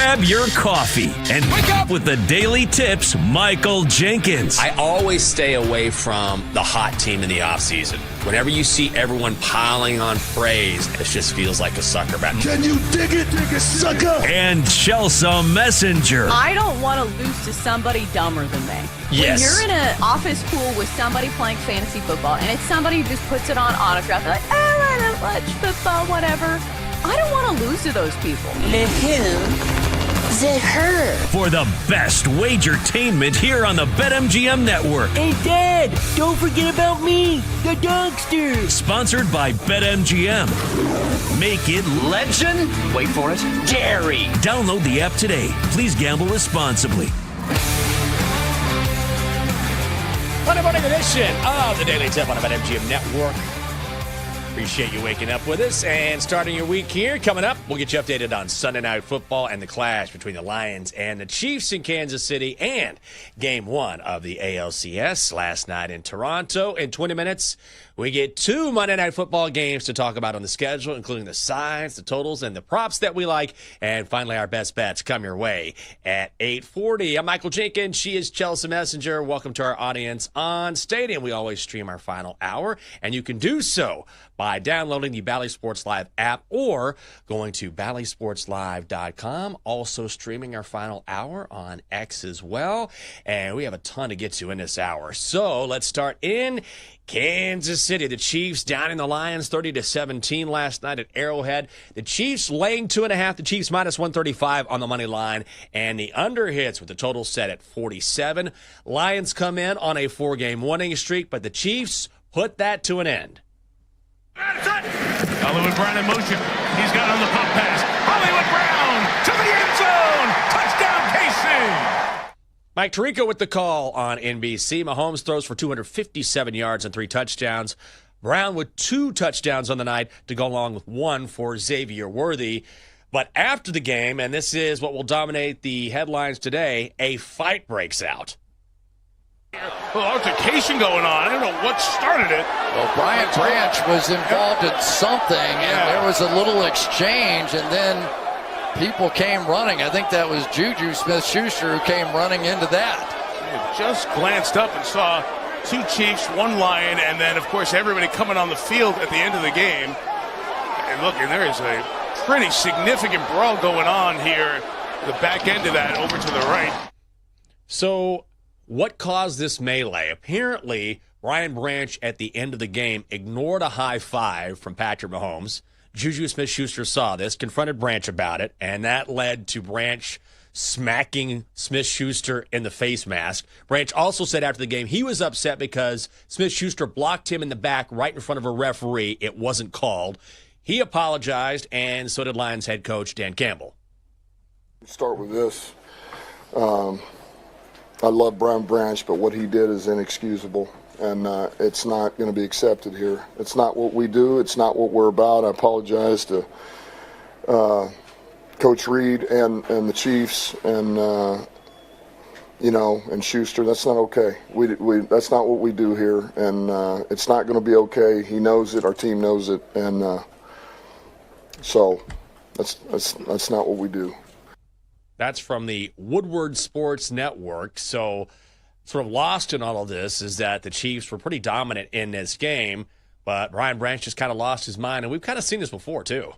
Grab your coffee and wake up with the Daily Tips, Michael Jenkins. I always stay away from the hot team in the offseason. Whenever you see everyone piling on praise, it just feels like a sucker battle. Can you dig it, sucker? And Chelsea Messenger. I don't want to lose to somebody dumber than me. Yes. When you're in an office pool with somebody playing fantasy football and it's somebody who just puts it on autograph, they're like, oh, I don't watch football, whatever. I don't want to lose to those people. The who? The her. For the best wagertainment here on the BetMGM Network. Hey, Dad, don't forget about me, the dogster. Sponsored by BetMGM. Make it legend. Wait for it. Dairy. Download the app today. Please gamble responsibly. Monday morning edition of the Daily Tip on the BetMGM Network. Appreciate you waking up with us and starting your week here. Coming up, we'll get you updated on Sunday Night Football and the clash between the Lions and the Chiefs in Kansas City and Game 1 of the ALCS last night in Toronto. In 20 minutes, we get 2 Monday Night Football games to talk about on the schedule, including the sides, the totals, and the props that we like. And finally, our best bets come your way at 8:40. I'm Michael Jenkins. She is Chelsea Messenger. Welcome to our audience on Stadium. We always stream our final hour, and you can do so by downloading the Bally Sports Live app or going to ballysportslive.com. Also streaming our final hour on X as well. And we have a ton to get to in this hour. So let's start in Kansas City. The Chiefs down in the Lions 30-17 last night at Arrowhead. The Chiefs laying 2.5. The Chiefs minus 135 on the money line. And the under hits with the total set at 47. Lions come in on a 4-game winning streak, but the Chiefs put that to an end. Hollywood Brown in motion. He's got it on the pump pass. Hollywood Brown to the end zone. Touchdown, KC. Mike Tirico with the call on NBC. Mahomes throws for 257 yards and 3 touchdowns. Brown with 2 touchdowns on the night to go along with 1 for Xavier Worthy. But after the game, and this is what will dominate the headlines today, a fight breaks out. A little altercation going on. I don't know what started it. Well, Brian Branch was involved in something, and there was a little exchange, and then people came running. I think that was Juju Smith-Schuster who came running into that. He just glanced up and saw 2 Chiefs, 1 Lion, and then, of course, everybody coming on the field at the end of the game. And look, and there is a pretty significant brawl going on here. The back end of that over to the right. So what caused this melee? Apparently, Brian Branch at the end of the game ignored a high five from Patrick Mahomes. Juju Smith-Schuster saw this, confronted Branch about it, and that led to Branch smacking Smith-Schuster in the face mask. Branch also said after the game he was upset because Smith-Schuster blocked him in the back right in front of a referee. It wasn't called. He apologized, and so did Lions head coach Dan Campbell. Start with this. I love Brian Branch, but what he did is inexcusable, and it's not going to be accepted here. It's not what we do. It's not what we're about. I apologize to Coach Reed and the Chiefs and and Schuster. That's not okay. That's not what we do here, and it's not going to be okay. He knows it. Our team knows it, and so that's not what we do. That's from the Woodward Sports Network. So sort of lost in all of this is that the Chiefs were pretty dominant in this game, but Brian Branch just kind of lost his mind. And we've kind of seen this before, too.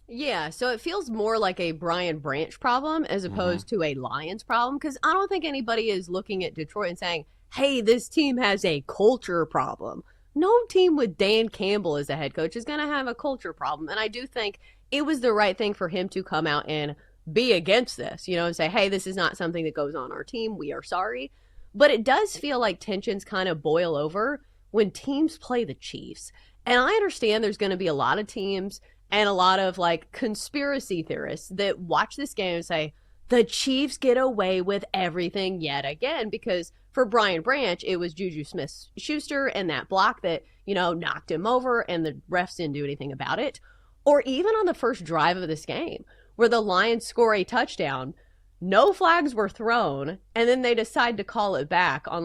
Yeah, so it feels more like a Brian Branch problem as opposed to a Lions problem, because I don't think anybody is looking at Detroit and saying, hey, this team has a culture problem. No team with Dan Campbell as a head coach is going to have a culture problem. And I do think it was the right thing for him to come out and be against this, and say, hey, this is not something that goes on our team. We are sorry. But it does feel like tensions kind of boil over when teams play the Chiefs. And I understand there's going to be a lot of teams and a lot of conspiracy theorists that watch this game and say, the Chiefs get away with everything yet again, because for Brian Branch, it was Juju Smith-Schuster and that block that, knocked him over and the refs didn't do anything about it. Or even on the first drive of this game, where the Lions score a touchdown, no flags were thrown, and then they decide to call it back on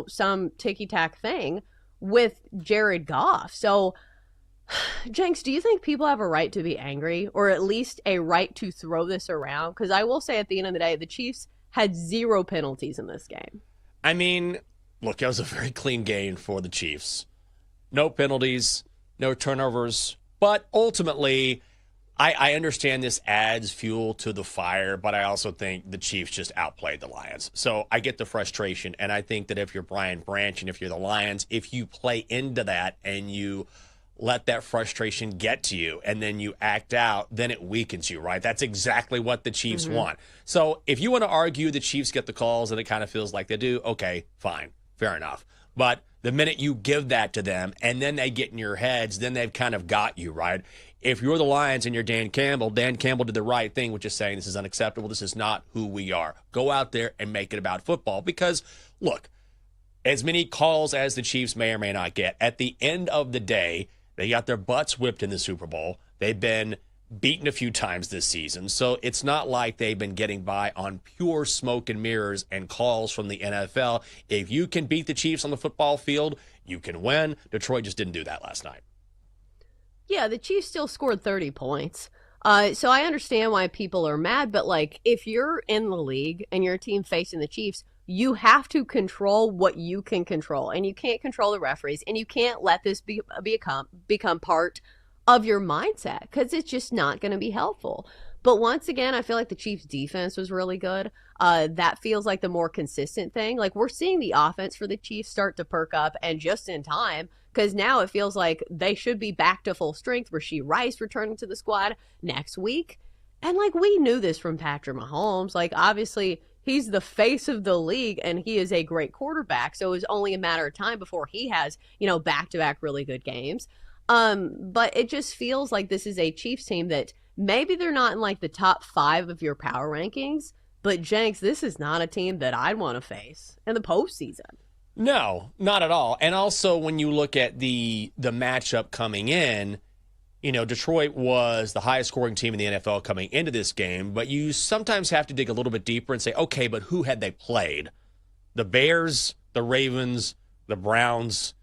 some ticky-tack thing with Jared Goff. So Jenks, do you think people have a right to be angry, or at least a right to throw this around? Because I will say at the end of the day, the Chiefs had 0 penalties in this game. I mean, look, it was a very clean game for the Chiefs. No penalties, no turnovers. But ultimately, I understand this adds fuel to the fire, but I also think the Chiefs just outplayed the Lions. So I get the frustration, and I think that if you're Brian Branch and if you're the Lions, if you play into that and you let that frustration get to you and then you act out, then it weakens you, right? That's exactly what the Chiefs want. So if you want to argue the Chiefs get the calls and it kind of feels like they do, okay, fine, fair enough. But the minute you give that to them and then they get in your heads, then they've kind of got you, right? If you're the Lions and you're Dan Campbell did the right thing, which is saying this is unacceptable. This is not who we are. Go out there and make it about football because, look, as many calls as the Chiefs may or may not get, at the end of the day, they got their butts whipped in the Super Bowl. They've been beaten a few times this season. So it's not like they've been getting by on pure smoke and mirrors and calls from the NFL. If you can beat the Chiefs on the football field, you can win. Detroit just didn't do that last night. Yeah, the Chiefs still scored 30 points. So I understand why people are mad, but like if you're in the league and you're a team facing the Chiefs, you have to control what you can control, and you can't control the referees, and you can't let this become part of your mindset because it's just not going to be helpful. But once again, I feel like the Chiefs' defense was really good. That feels like the more consistent thing. Like we're seeing the offense for the Chiefs start to perk up, and just in time, because now it feels like they should be back to full strength. Rashee Rice returning to the squad next week. And like we knew this from Patrick Mahomes. Like obviously he's the face of the league and he is a great quarterback. So it was only a matter of time before he has, back-to-back really good games. But it just feels like this is a Chiefs team that maybe they're not in like the top 5 of your power rankings, but Jenks, this is not a team that I'd want to face in the postseason. No, not at all. And also when you look at the matchup coming in, Detroit was the highest scoring team in the NFL coming into this game, but you sometimes have to dig a little bit deeper and say, okay, but who had they played? The Bears, the Ravens, the Browns,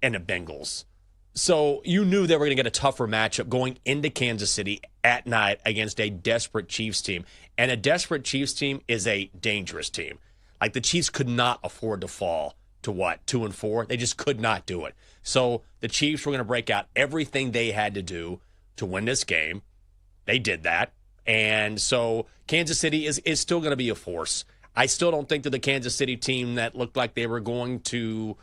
and the Bengals. So you knew they were going to get a tougher matchup going into Kansas City at night against a desperate Chiefs team. And a desperate Chiefs team is a dangerous team. Like the Chiefs could not afford to fall to 2-4. They just could not do it. So the Chiefs were going to break out everything they had to do to win this game. They did that. And so Kansas City is still going to be a force. I still don't think that the Kansas City team that looked like they were going to,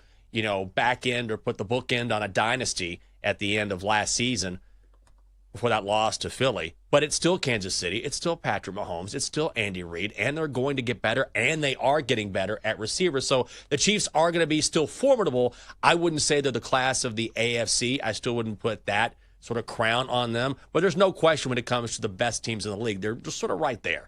back end or put the bookend on a dynasty at the end of last season before that loss to Philly. But it's still Kansas City. It's still Patrick Mahomes. It's still Andy Reid. And they're going to get better, and they are getting better at receiver. So the Chiefs are going to be still formidable. I wouldn't say they're the class of the AFC. I still wouldn't put that sort of crown on them. But there's no question when it comes to the best teams in the league. They're just sort of right there.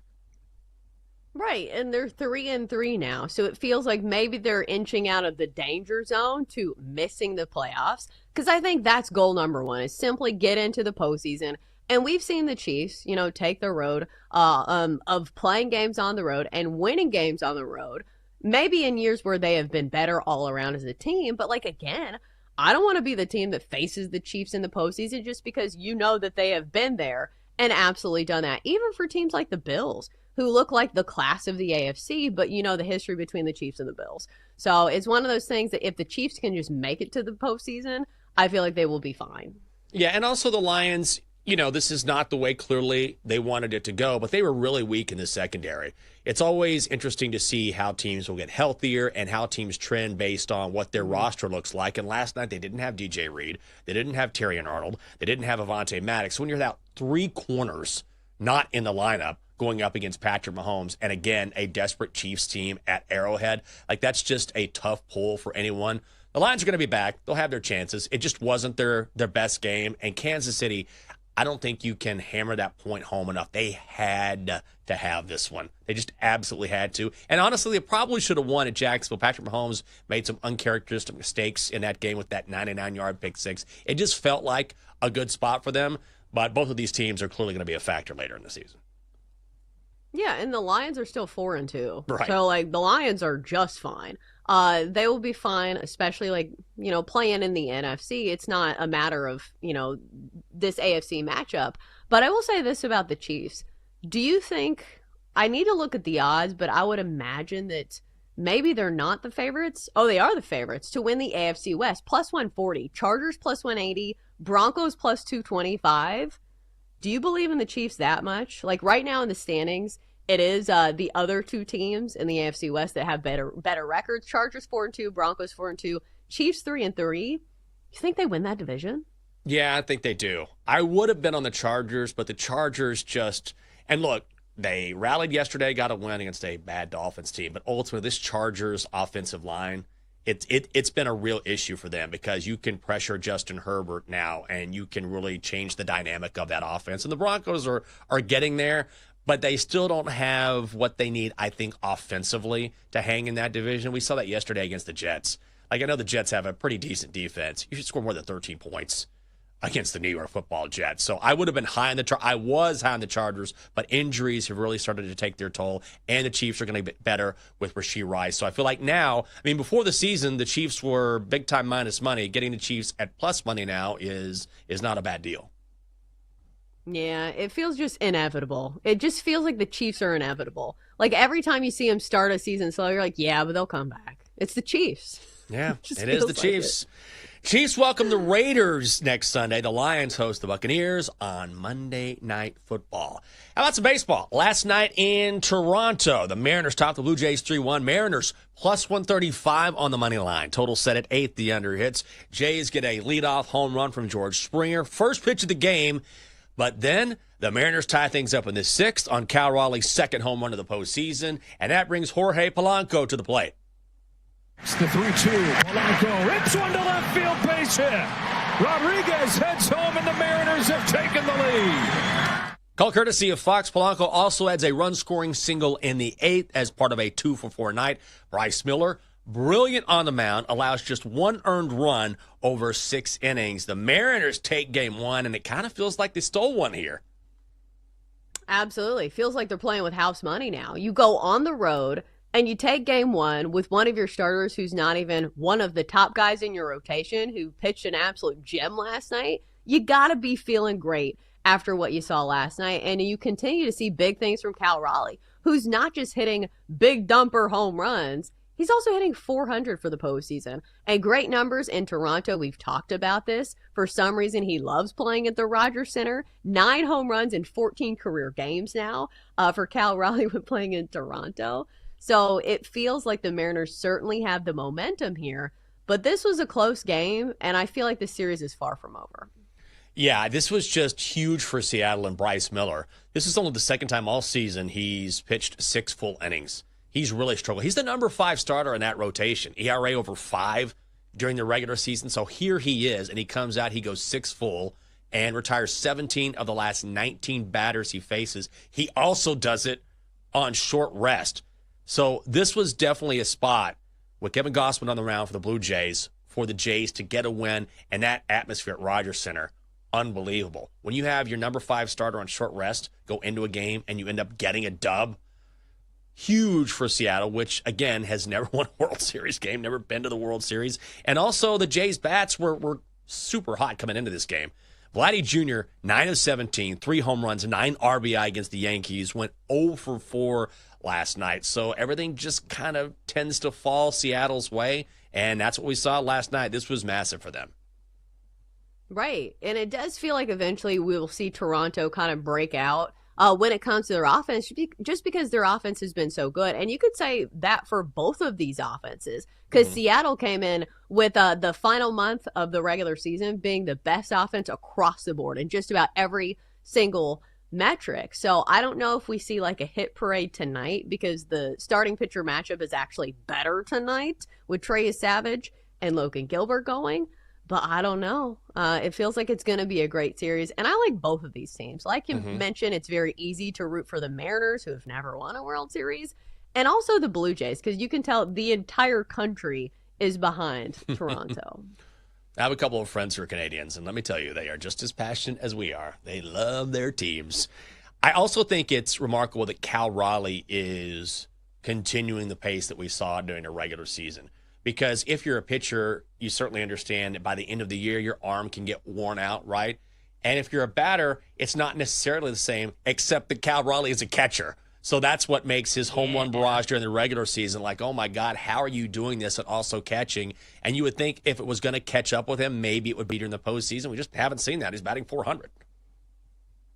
Right, and they're 3-3 now, so it feels like maybe they're inching out of the danger zone to missing the playoffs, because I think that's goal number 1, is simply get into the postseason. And we've seen the Chiefs, take the road of playing games on the road and winning games on the road, maybe in years where they have been better all around as a team, but again, I don't want to be the team that faces the Chiefs in the postseason just because that they have been there and absolutely done that, even for teams like the Bills, who look like the class of the AFC, but the history between the Chiefs and the Bills. So it's one of those things that if the Chiefs can just make it to the postseason, I feel like they will be fine. Yeah, and also the Lions, this is not the way clearly they wanted it to go, but they were really weak in the secondary. It's always interesting to see how teams will get healthier and how teams trend based on what their roster looks like. And last night they didn't have DJ Reed. They didn't have Terry and Arnold. They didn't have Avonte Maddox. So when you're without 3 corners not in the lineup, going up against Patrick Mahomes, and again, a desperate Chiefs team at Arrowhead. That's just a tough pull for anyone. The Lions are going to be back. They'll have their chances. It just wasn't their best game. And Kansas City, I don't think you can hammer that point home enough. They had to have this one. They just absolutely had to. And honestly, they probably should have won at Jacksonville. Patrick Mahomes made some uncharacteristic mistakes in that game with that 99-yard pick six. It just felt like a good spot for them. But both of these teams are clearly going to be a factor later in the season. Yeah, and the Lions are still 4-2. Right. So, the Lions are just fine. They will be fine, especially playing in the NFC. It's not a matter of, this AFC matchup. But I will say this about the Chiefs. Do you think, I need to look at the odds, but I would imagine that maybe they're not the favorites. Oh, they are the favorites to win the AFC West. Plus 140. Chargers plus 180. Broncos plus 225. Do you believe in the Chiefs that much? Like right now in the standings, it is the other two teams in the AFC West that have better records. Chargers 4-2, Broncos 4-2, Chiefs 3-3. You think they win that division? Yeah, I think they do. I would have been on the Chargers, but the Chargers and look, they rallied yesterday, got a win against a bad Dolphins team, but ultimately this Chargers offensive line, it's been a real issue for them because you can pressure Justin Herbert now and you can really change the dynamic of that offense. And the Broncos are getting there, but they still don't have what they need, I think, offensively to hang in that division. We saw that yesterday against the Jets. I know the Jets have a pretty decent defense. You should score more than 13 points against the New York Football Jets. So I would have been high on I was high on the Chargers, but injuries have really started to take their toll, and the Chiefs are going to get better with Rashee Rice. So I feel like now, before the season, the Chiefs were big-time minus money. Getting the Chiefs at plus money now is not a bad deal. Yeah, it feels just inevitable. It just feels like the Chiefs are inevitable. Like every time you see them start a season slow, you're like, yeah, but they'll come back. It's the Chiefs. Yeah, it is the Chiefs. Chiefs welcome the Raiders next Sunday. The Lions host the Buccaneers on Monday Night Football. How about some baseball? Last night in Toronto, the Mariners topped the Blue Jays 3-1. Mariners plus 135 on the money line. Total set at 8, the under hits. Jays get a leadoff home run from George Springer. First pitch of the game, but then the Mariners tie things up in the 6th on Cal Raleigh's second home run of the postseason, and that brings Jorge Polanco to the plate. It's the 3-2. Polanco hits one to left field, base hit. Rodriguez heads home, and the Mariners have taken the lead. Call courtesy of Fox. Polanco also adds a run-scoring single in the 8th as part of a 2-for-4 night. Bryce Miller, brilliant on the mound, allows just one earned run over 6 innings. The Mariners take game 1, and it kind of feels like they stole one here. Absolutely. Feels like they're playing with house money now. You go on the road, and you take game 1 with one of your starters who's not even one of the top guys in your rotation, who pitched an absolute gem last night. You got to be feeling great after what you saw last night. And you continue to see big things from Cal Raleigh, who's not just hitting big dumper home runs. He's also hitting 400 for the postseason. And great numbers in Toronto. We've talked about this. For some reason, he loves playing at the Rogers Center. 9 home runs in 14 career games now for Cal Raleigh when playing in Toronto. So it feels like the Mariners certainly have the momentum here, but this was a close game, and I feel like the series is far from over. Yeah, this was just huge for Seattle and Bryce Miller. This is only the second time all season he's pitched 6 full innings. He's really struggled. He's the number 5 starter in that rotation, ERA over 5 during the regular season. So here he is, and he comes out, he goes 6 full and retires 17 of the last 19 batters he faces. He also does it on short rest. So this was definitely a spot with Kevin Gausman on the mound for the Blue Jays, for the Jays to get a win, and that atmosphere at Rogers Center, unbelievable. When you have your number 5 starter on short rest go into a game and you end up getting a dub, huge for Seattle, which, again, has never won a World Series game, never been to the World Series. And also the Jays' bats were super hot coming into this game. Vladdy Jr., 9 of 17, 3 home runs, 9 RBI against the Yankees, went 0 for 4 last night. So everything just kind of tends to fall Seattle's way, and that's what we saw last night. This was massive for them. Right, and it does feel like eventually we'll see Toronto kind of break out when it comes to their offense, just because their offense has been so good. And you could say that for both of these offenses, because Seattle came in with the final month of the regular season being the best offense across the board in just about every single metric. So I don't know if we see like a hit parade tonight, because the starting pitcher matchup is actually better tonight with Trey Savage and Logan Gilbert going. But I don't know. It feels like it's going to be a great series. And I like both of these teams. Like you mentioned, it's very easy to root for the Mariners, who have never won a World Series, and also the Blue Jays, because you can tell the entire country is behind Toronto. I have a couple of friends who are Canadians, and let me tell you, they are just as passionate as we are. They love their teams. I also think it's remarkable that Cal Raleigh is continuing the pace that we saw during a regular season. Because if you're a pitcher, you certainly understand that by the end of the year, your arm can get worn out, right? And if you're a batter, it's not necessarily the same, except that Cal Raleigh is a catcher. So that's what makes his home run barrage during the regular season like, oh my God, how are you doing this and also catching? And you would think if it was going to catch up with him, maybe it would be during the postseason. We just haven't seen that. He's batting .400.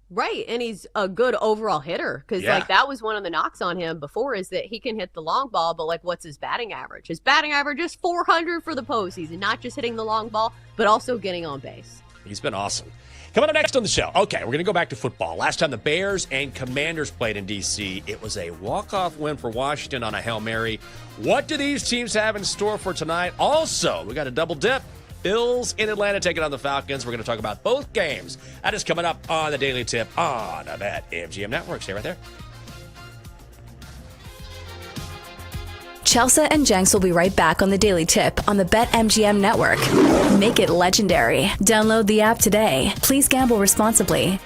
Right, and he's a good overall hitter because like that was one of the knocks on him before is that he can hit the long ball, but like what's his batting average? His batting average is .400 for the postseason, not just hitting the long ball, but also getting on base. He's been awesome. Coming up next on the show. Okay, we're going to go back to football. Last time the Bears and Commanders played in D.C., it was a walk-off win for Washington on a Hail Mary. What do these teams have in store for tonight? Also, we got a double dip. Bills in Atlanta taking on the Falcons. We're going to talk about both games. That is coming up on the Daily Tip on the BetMGM Network. Stay right there. Chelsea and Jenks will be right back on the Daily Tip on the BetMGM Network. Make it legendary. Download the app today. Please gamble responsibly.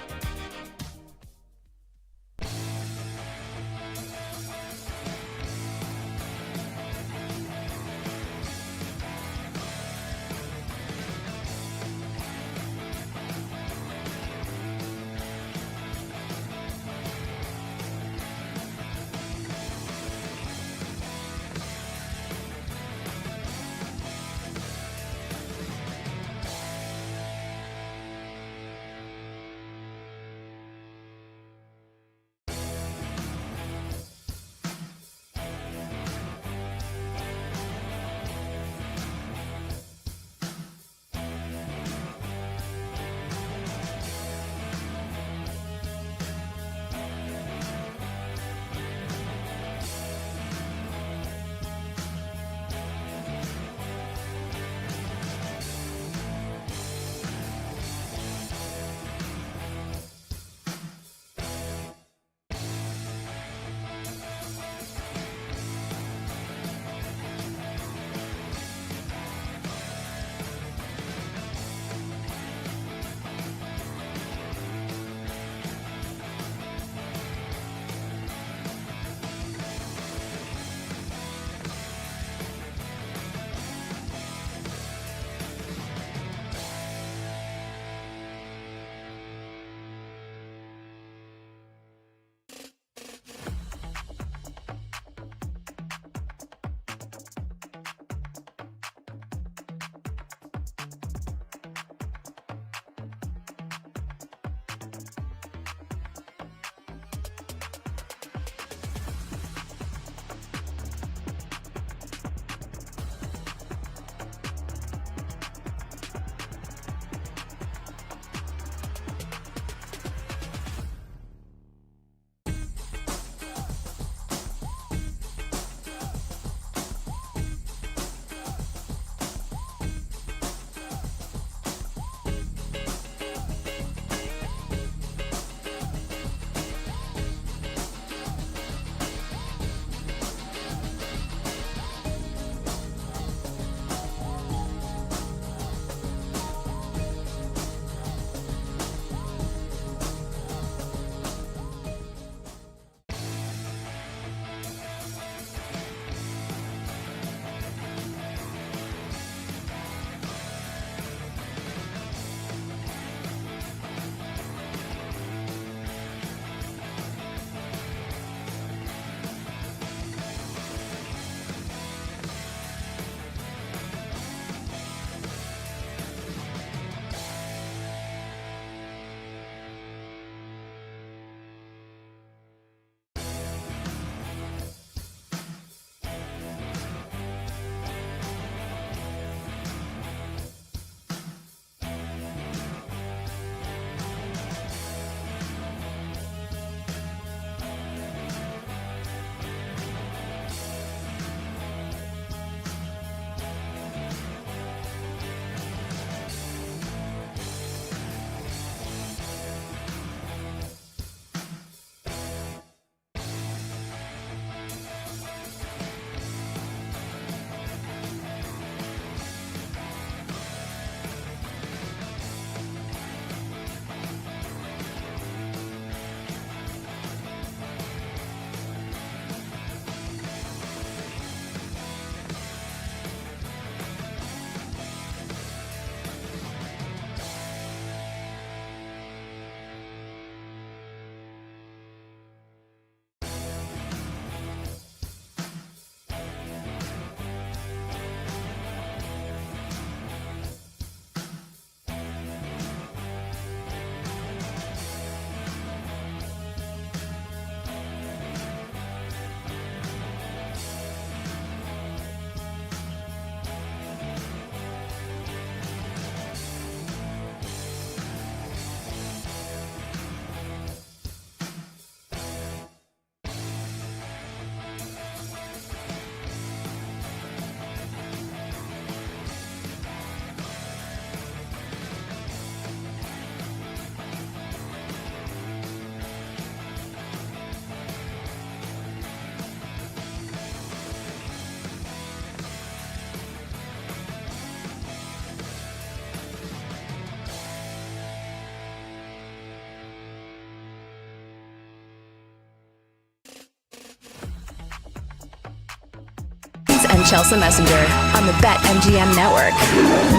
Chelsea Messenger on the BetMGM network.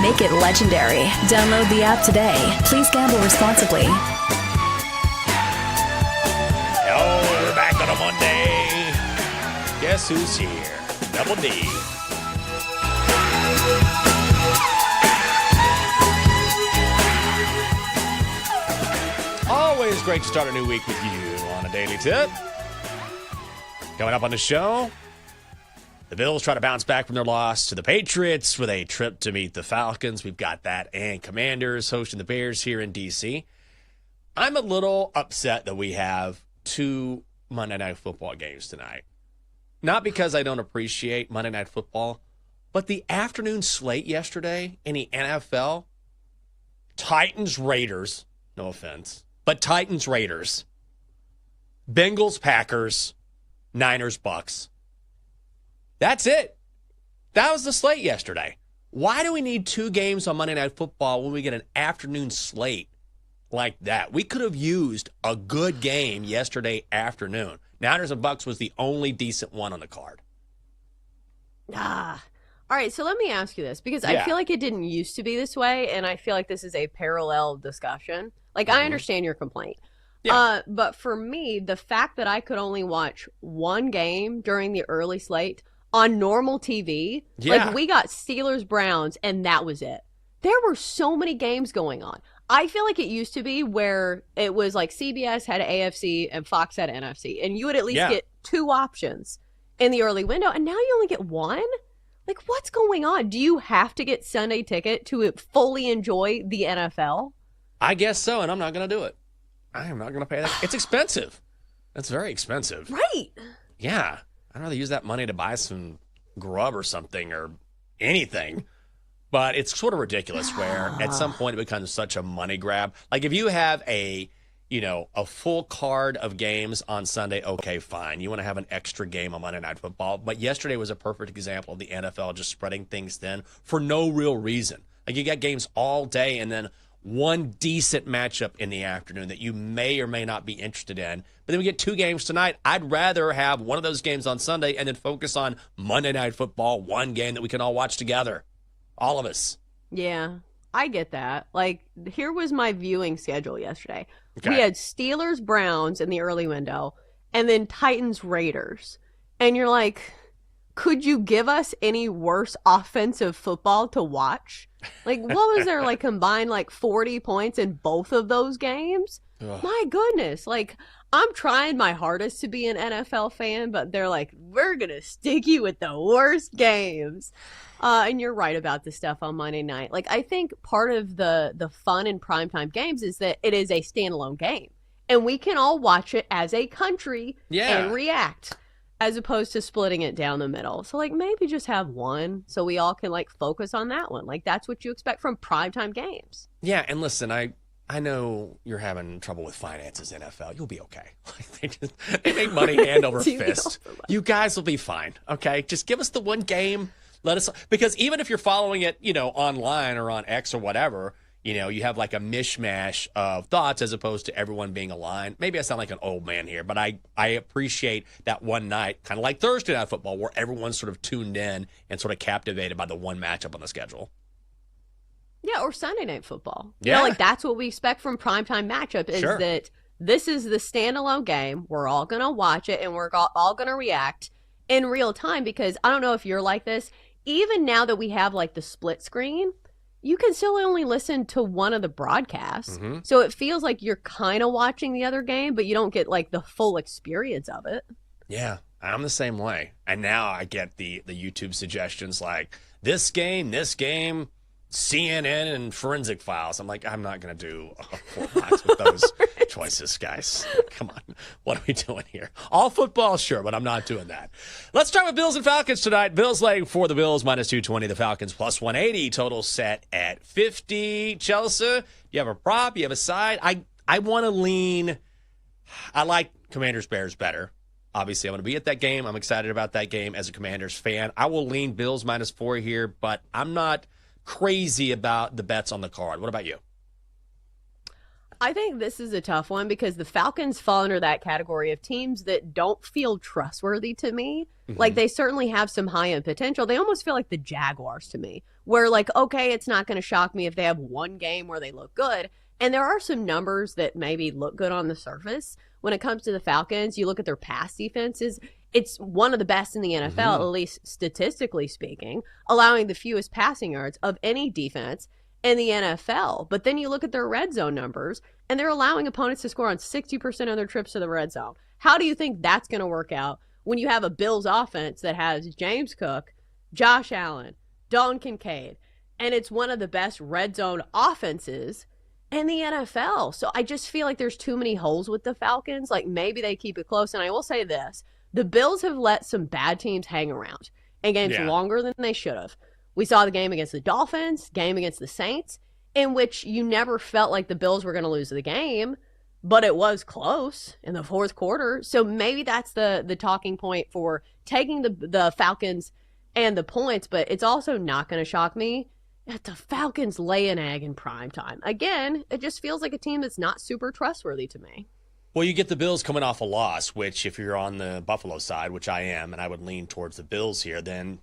Make it legendary. Download the app today. Please gamble responsibly. Oh, we're back on a Monday. Guess who's here? Double D. Always great to start a new week with you on a daily tip. Coming up on the show, the Bills try to bounce back from their loss to the Patriots with a trip to meet the Falcons. We've got that, and Commanders hosting the Bears here in D.C. I'm a little upset that we have 2 Monday Night Football games tonight. Not because I don't appreciate Monday Night Football, but the afternoon slate yesterday in the NFL, Titans-Raiders, no offense, but Titans-Raiders, Bengals-Packers, Niners-Bucks. That's it. That was the slate yesterday. Why do we need 2 games on Monday Night Football when we get an afternoon slate like that? We could have used a good game yesterday afternoon. Niners and Bucks was the only decent one on the card. All right, so let me ask you this, because I feel like it didn't used to be this way, and I feel like this is a parallel discussion. Like, I understand your complaint. Yeah. But for me, the fact that I could only watch one game during the early slate on normal TV, like we got Steelers-Browns, and that was it. There were so many games going on. I feel like it used to be where it was like CBS had AFC and Fox had NFC, and you would at least get 2 options in the early window, and now you only get 1? Like, what's going on? Do you have to get Sunday ticket to fully enjoy the NFL? I guess so, and I'm not going to do it. I am not going to pay that. It's expensive. That's very expensive. Right. Yeah. I'd rather use that money to buy some grub or something or anything. But it's sort of ridiculous where at some point it becomes such a money grab. Like if you have a full card of games on Sunday, okay, fine. You want to have an extra game on Monday Night Football. But yesterday was a perfect example of the NFL just spreading things thin for no real reason. Like you got games all day and then one decent matchup in the afternoon that you may or may not be interested in. But then we get 2 games tonight. I'd rather have one of those games on Sunday and then focus on Monday Night Football, one game that we can all watch together. All of us. Yeah, I get that. Like, here was my viewing schedule yesterday. Okay. We had Steelers-Browns in the early window and then Titans-Raiders. And you're like, could you give us any worse offensive football to watch? Like, what was there, like, combined, like, 40 points in both of those games? Ugh. My goodness. Like, I'm trying my hardest to be an NFL fan, but they're like, we're going to stick you with the worst games. And you're right about the stuff on Monday night. Like, I think part of the fun in primetime games is that it is a standalone game. And we can all watch it as a country and react, as opposed to splitting it down the middle. So, like, maybe just have one so we all can, like, focus on that one. Like, that's what you expect from primetime games. Yeah, and listen, I know you're having trouble with finances, NFL. You'll be okay. They make money hand over fist. You guys will be fine, okay? Just give us the one game. Let us, because even if you're following it, online or on X or whatever, you have like a mishmash of thoughts as opposed to everyone being aligned. Maybe I sound like an old man here, but I appreciate that one night, kind of like Thursday Night Football, where everyone's sort of tuned in and sort of captivated by the one matchup on the schedule. Yeah, or Sunday Night Football. Yeah. Like that's what we expect from primetime matchup is that this is the standalone game. We're all going to watch it and we're all going to react in real time, because I don't know if you're like this. Even now that we have like the split screen, you can still only listen to one of the broadcasts. Mm-hmm. So it feels like you're kind of watching the other game, but you don't get like the full experience of it. Yeah, I'm the same way. And now I get the YouTube suggestions like this game, CNN and Forensic Files. I'm like, I'm not going to do a 4-box with those choices, guys. Come on. What are we doing here? All football, sure, but I'm not doing that. Let's start with Bills and Falcons tonight. Bills laying for the Bills, minus 220. The Falcons, plus 180. Total set at 50. Chelsea, you have a prop, you have a side. I want to lean. I like Commanders-Bears better. Obviously, I'm going to be at that game. I'm excited about that game as a Commanders fan. I will lean Bills minus 4 here, but I'm not crazy about the bets on the card. What about you? I think this is a tough one because the Falcons fall under that category of teams that don't feel trustworthy to me. Like, they certainly have some high-end potential. They almost feel like the Jaguars to me, where, like, okay, it's not going to shock me if they have one game where they look good. And there are some numbers that maybe look good on the surface. When it comes to the Falcons, you look at their pass defenses, it's one of the best in the NFL, at least statistically speaking, allowing the fewest passing yards of any defense in the NFL. But then you look at their red zone numbers, and they're allowing opponents to score on 60% of their trips to the red zone. How do you think that's going to work out when you have a Bills offense that has James Cook, Josh Allen, Dalton Kincaid, and it's one of the best red zone offenses in the NFL? So I just feel like there's too many holes with the Falcons. Like, maybe they keep it close. And I will say this, the Bills have let some bad teams hang around in games longer than they should have. We saw the game against the Dolphins, game against the Saints, in which you never felt like the Bills were going to lose the game, but it was close in the fourth quarter. So maybe that's the talking point for taking the Falcons and the points, but it's also not going to shock me that the Falcons lay an egg in prime time. Again, it just feels like a team that's not super trustworthy to me. Well, you get the Bills coming off a loss, which if you're on the Buffalo side, which I am, and I would lean towards the Bills here, then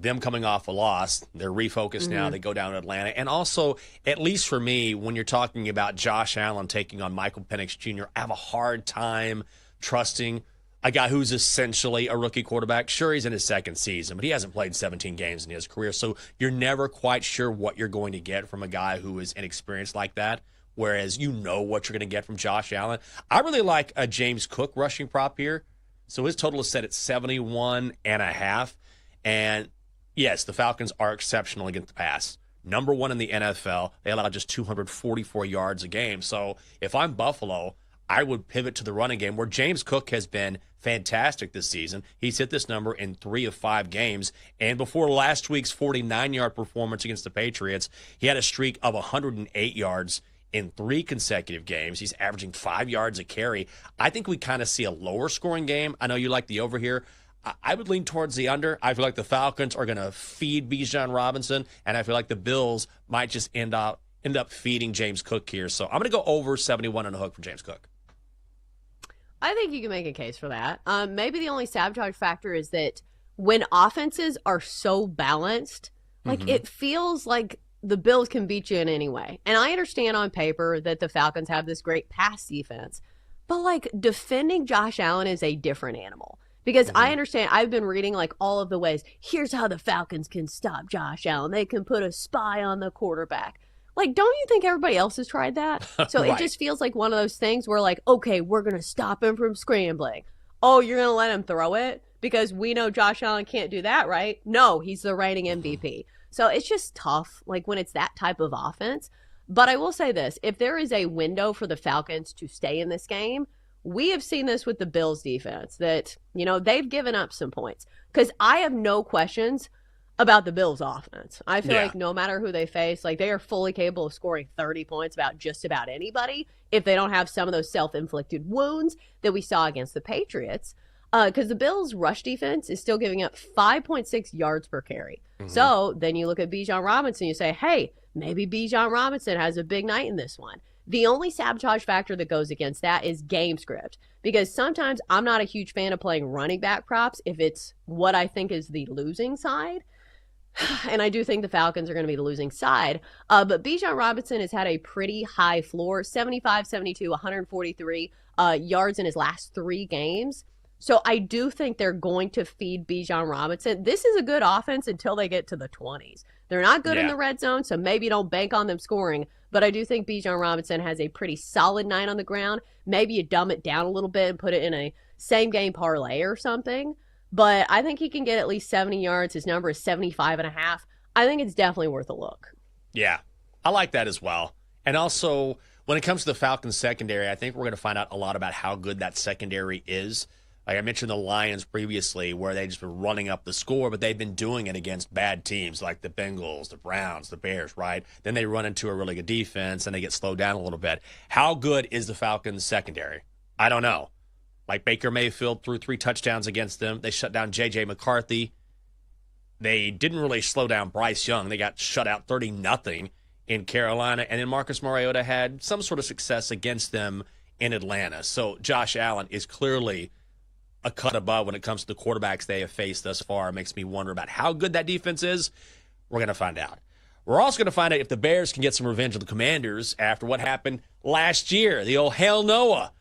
them coming off a loss, they're refocused now. They go down to Atlanta. And also, at least for me, when you're talking about Josh Allen taking on Michael Penix Jr., I have a hard time trusting a guy who's essentially a rookie quarterback. Sure, he's in his second season, but he hasn't played 17 games in his career. So you're never quite sure what you're going to get from a guy who is inexperienced like that, whereas you know what you're going to get from Josh Allen. I really like a James Cook rushing prop here. So his total is set at 71.5. And yes, the Falcons are exceptional against the pass. Number one in the NFL. They allow just 244 yards a game. So if I'm Buffalo, I would pivot to the running game where James Cook has been fantastic this season. He's hit this number in 3 of 5 games. And before last week's 49-yard performance against the Patriots, he had a streak of 108 yards in 3 consecutive games. He's averaging 5 yards a carry. I think we kind of see a lower scoring game. I know you like the over here. I would lean towards the under. I feel like the Falcons are going to feed Bijan Robinson, and I feel like the Bills might just end up feeding James Cook here. So I'm going to go over 71 and a hook for James Cook. I think you can make a case for that. Maybe the only sabotage factor is that when offenses are so balanced, like it feels like the Bills can beat you in any way. And I understand on paper that the Falcons have this great pass defense, but like defending Josh Allen is a different animal. Because I understand, I've been reading like all of the ways, here's how the Falcons can stop Josh Allen. They can put a spy on the quarterback. Like, don't you think everybody else has tried that? So It just feels like one of those things where like, okay, we're going to stop him from scrambling. Oh, you're going to let him throw it? Because we know Josh Allen can't do that, right? No, he's the reigning MVP. So it's just tough, like when it's that type of offense. But I will say this, if there is a window for the Falcons to stay in this game, we have seen this with the Bills defense that, they've given up some points. Because I have no questions about the Bills offense. I feel like no matter who they face, like they are fully capable of scoring 30 points about just about anybody if they don't have some of those self-inflicted wounds that we saw against the Patriots. Because the Bills' rush defense is still giving up 5.6 yards per carry. So then you look at Bijan Robinson, you say, hey, maybe Bijan Robinson has a big night in this one. The only sabotage factor that goes against that is game script, because sometimes I'm not a huge fan of playing running back props if it's what I think is the losing side. And I do think the Falcons are going to be the losing side. But Bijan Robinson has had a pretty high floor, 75, 72, 143 yards in his last 3 games. So I do think they're going to feed Bijan Robinson. This is a good offense until they get to the 20s. They're not good in the red zone, so maybe don't bank on them scoring. But I do think Bijan Robinson has a pretty solid night on the ground. Maybe you dumb it down a little bit and put it in a same-game parlay or something. But I think he can get at least 70 yards. His number is 75.5. I think it's definitely worth a look. Yeah, I like that as well. And also, when it comes to the Falcons secondary, I think we're going to find out a lot about how good that secondary is. Like I mentioned the Lions previously, where they've just been running up the score, but they've been doing it against bad teams like the Bengals, the Browns, the Bears, right? Then they run into a really good defense, and they get slowed down a little bit. How good is the Falcons secondary? I don't know. Like Baker Mayfield threw 3 touchdowns against them. They shut down J.J. McCarthy. They didn't really slow down Bryce Young. They got shut out 30-0 in Carolina, and then Marcus Mariota had some sort of success against them in Atlanta. So Josh Allen is clearly a cut above when it comes to the quarterbacks they have faced thus far. It makes me wonder about how good that defense is. We're going to find out. We're also going to find out if the Bears can get some revenge on the Commanders after what happened last year. The old Hail Noah,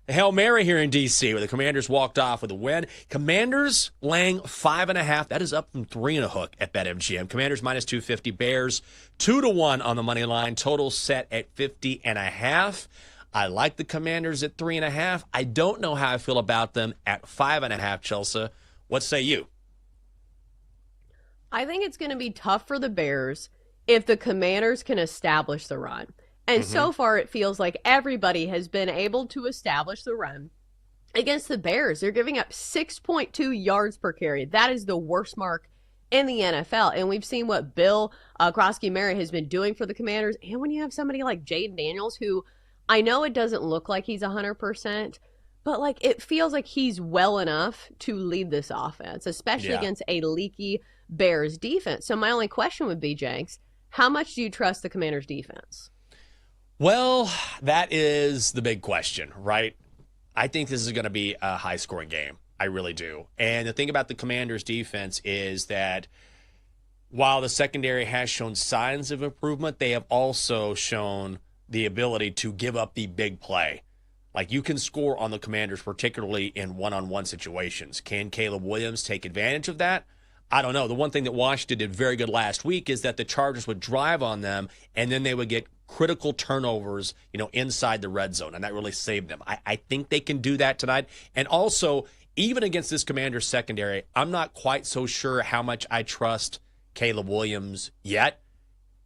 the Hail Mary here in D.C., where the Commanders walked off with a win. Commanders laying 5.5. That is up from 3 and a hook at BetMGM. Commanders minus 250. Bears 2-1 on the money line. Total set at 50.5. I like the Commanders at 3.5. I don't know how I feel about them at 5.5, Chelsea. What say you? I think it's going to be tough for the Bears if the Commanders can establish the run. And so far, it feels like everybody has been able to establish the run against the Bears. They're giving up 6.2 yards per carry. That is the worst mark in the NFL. And we've seen what Bill Krosky-Merritt has been doing for the Commanders. And when you have somebody like Jaden Daniels, who I know it doesn't look like he's 100%, but like it feels like he's well enough to lead this offense, especially against a leaky Bears defense. So my only question would be, Jenks, how much do you trust the Commanders defense? Well, that is the big question, right? I think this is going to be a high-scoring game. I really do. And the thing about the Commanders' defense is that while the secondary has shown signs of improvement, they have also shown the ability to give up the big play. Like, you can score on the Commanders, particularly in one-on-one situations. Can Caleb Williams take advantage of that? I don't know. The one thing that Washington did very good last week is that the Chargers would drive on them, and then they would get critical turnovers, inside the red zone, and that really saved them. I think they can do that tonight. And also, even against this Commanders secondary, I'm not quite so sure how much I trust Caleb Williams yet.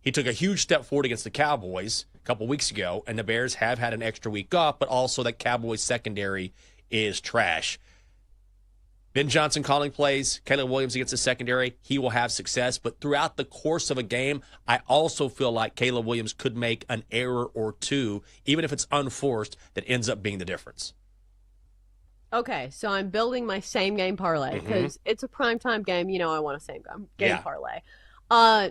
He took a huge step forward against the Cowboys a couple weeks ago, and the Bears have had an extra week off, but also that Cowboys secondary is trash. Ben Johnson calling plays, Caleb Williams against the secondary, he will have success. But throughout the course of a game, I also feel like Caleb Williams could make an error or two, even if it's unforced, that ends up being the difference. Okay, so I'm building my same game parlay because it's a primetime game. I want a same game parlay.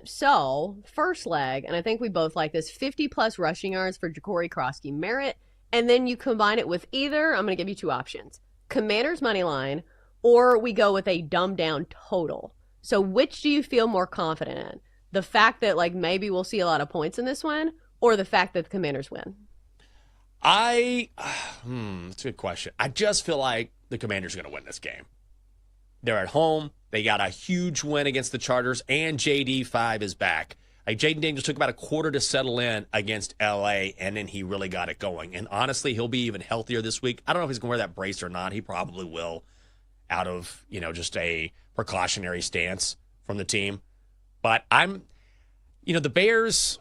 So, first leg, and I think we both like this, 50-plus rushing yards for Ja'Cory Krosky-Merritt. And then you combine it with either, I'm going to give you two options, Commanders money line, or we go with a dumbed-down total. So which do you feel more confident in? The fact that, maybe we'll see a lot of points in this one, or the fact that the Commanders win? That's a good question. I just feel like the Commanders are going to win this game. They're at home. They got a huge win against the Chargers, and JD5 is back. Jaden Daniels took about a quarter to settle in against L.A., and then he really got it going. And honestly, he'll be even healthier this week. I don't know if he's going to wear that brace or not. He probably will, out of, just a precautionary stance from the team. But the Bears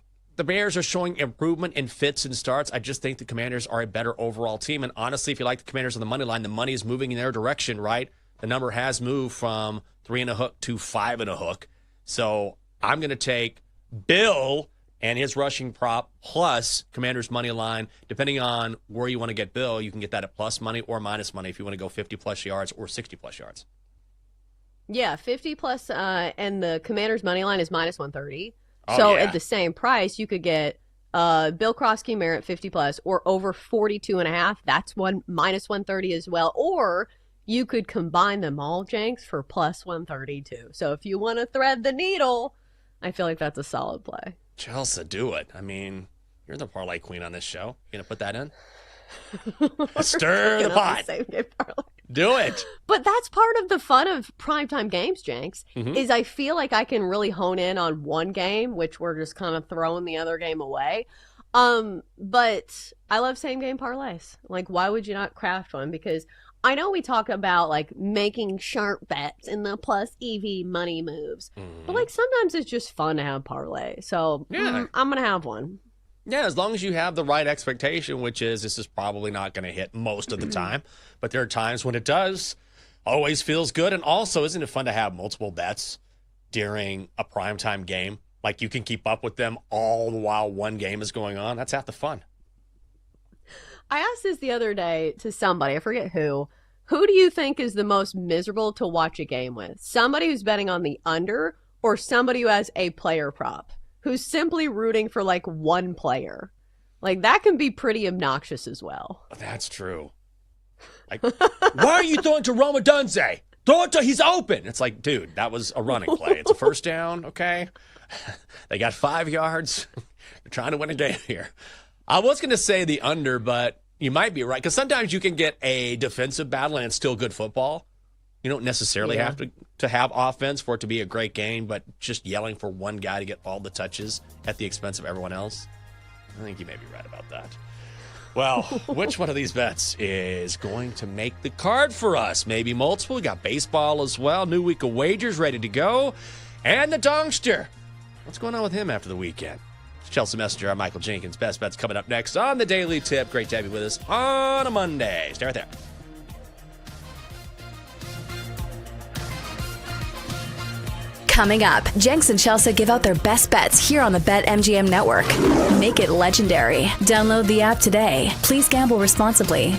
are showing improvement in fits and starts. I just think the Commanders are a better overall team. And honestly, if you like the Commanders on the money line, the money is moving in their direction, right? The number has moved from 3 and a hook to 5 and a hook. So I'm going to take Bill and his rushing prop plus Commanders money line. Depending on where you want to get Bill, you can get that at plus money or minus money if you want to go 50-plus yards or 60-plus yards. Yeah, 50-plus, and the Commanders money line is minus 130. So at the same price, you could get Bill Krosky-Merritt 50-plus or over 42.5. That's minus 130 as well. Or you could combine them all, Jenks, for plus 132. So if you want to thread the needle, I feel like that's a solid play. Chelsea, do it. I mean, you're the parlay queen on this show. You going to put that in? Stir the pot. Do it. But that's part of the fun of primetime games, Jenks, is I feel like I can really hone in on one game, which we're just kind of throwing the other game away. But I love same game parlays. Why would you not craft one? Because I know we talk about making sharp bets in the plus EV money moves, but sometimes it's just fun to have parlay. So I'm going to have one. Yeah, as long as you have the right expectation, which is this is probably not going to hit most of the time, but there are times when it does. Always feels good. And also, isn't it fun to have multiple bets during a primetime game? You can keep up with them all the while one game is going on. That's half the fun. I asked this the other day to somebody, I forget who. Who do you think is the most miserable to watch a game with? Somebody who's betting on the under or somebody who has a player prop? who's simply rooting for like one player. Like that can be pretty obnoxious as well. That's true. Like, why are you throwing to Roma Dunze? Throw it to, he's open. It's like, dude, that was a running play. It's a first down, okay? They got 5 yards. They're trying to win a game here. I was going to say the under, but you might be right. Because sometimes you can get a defensive battle and it's still good football. You don't necessarily have to have offense for it to be a great game, but just yelling for one guy to get all the touches at the expense of everyone else. I think you may be right about that. Well, which one of these bets is going to make the card for us? Maybe multiple. We got baseball as well. New week of wagers ready to go. And the Dongster. What's going on with him after the weekend? Chelsea Messenger, I'm Michael Jenkins. Best bets coming up next on the Daily Tip. Great to have you with us on a Monday. Stay right there. Coming up, Jenks and Chelsea give out their best bets here on the BetMGM network. Make it legendary. Download the app today. Please gamble responsibly.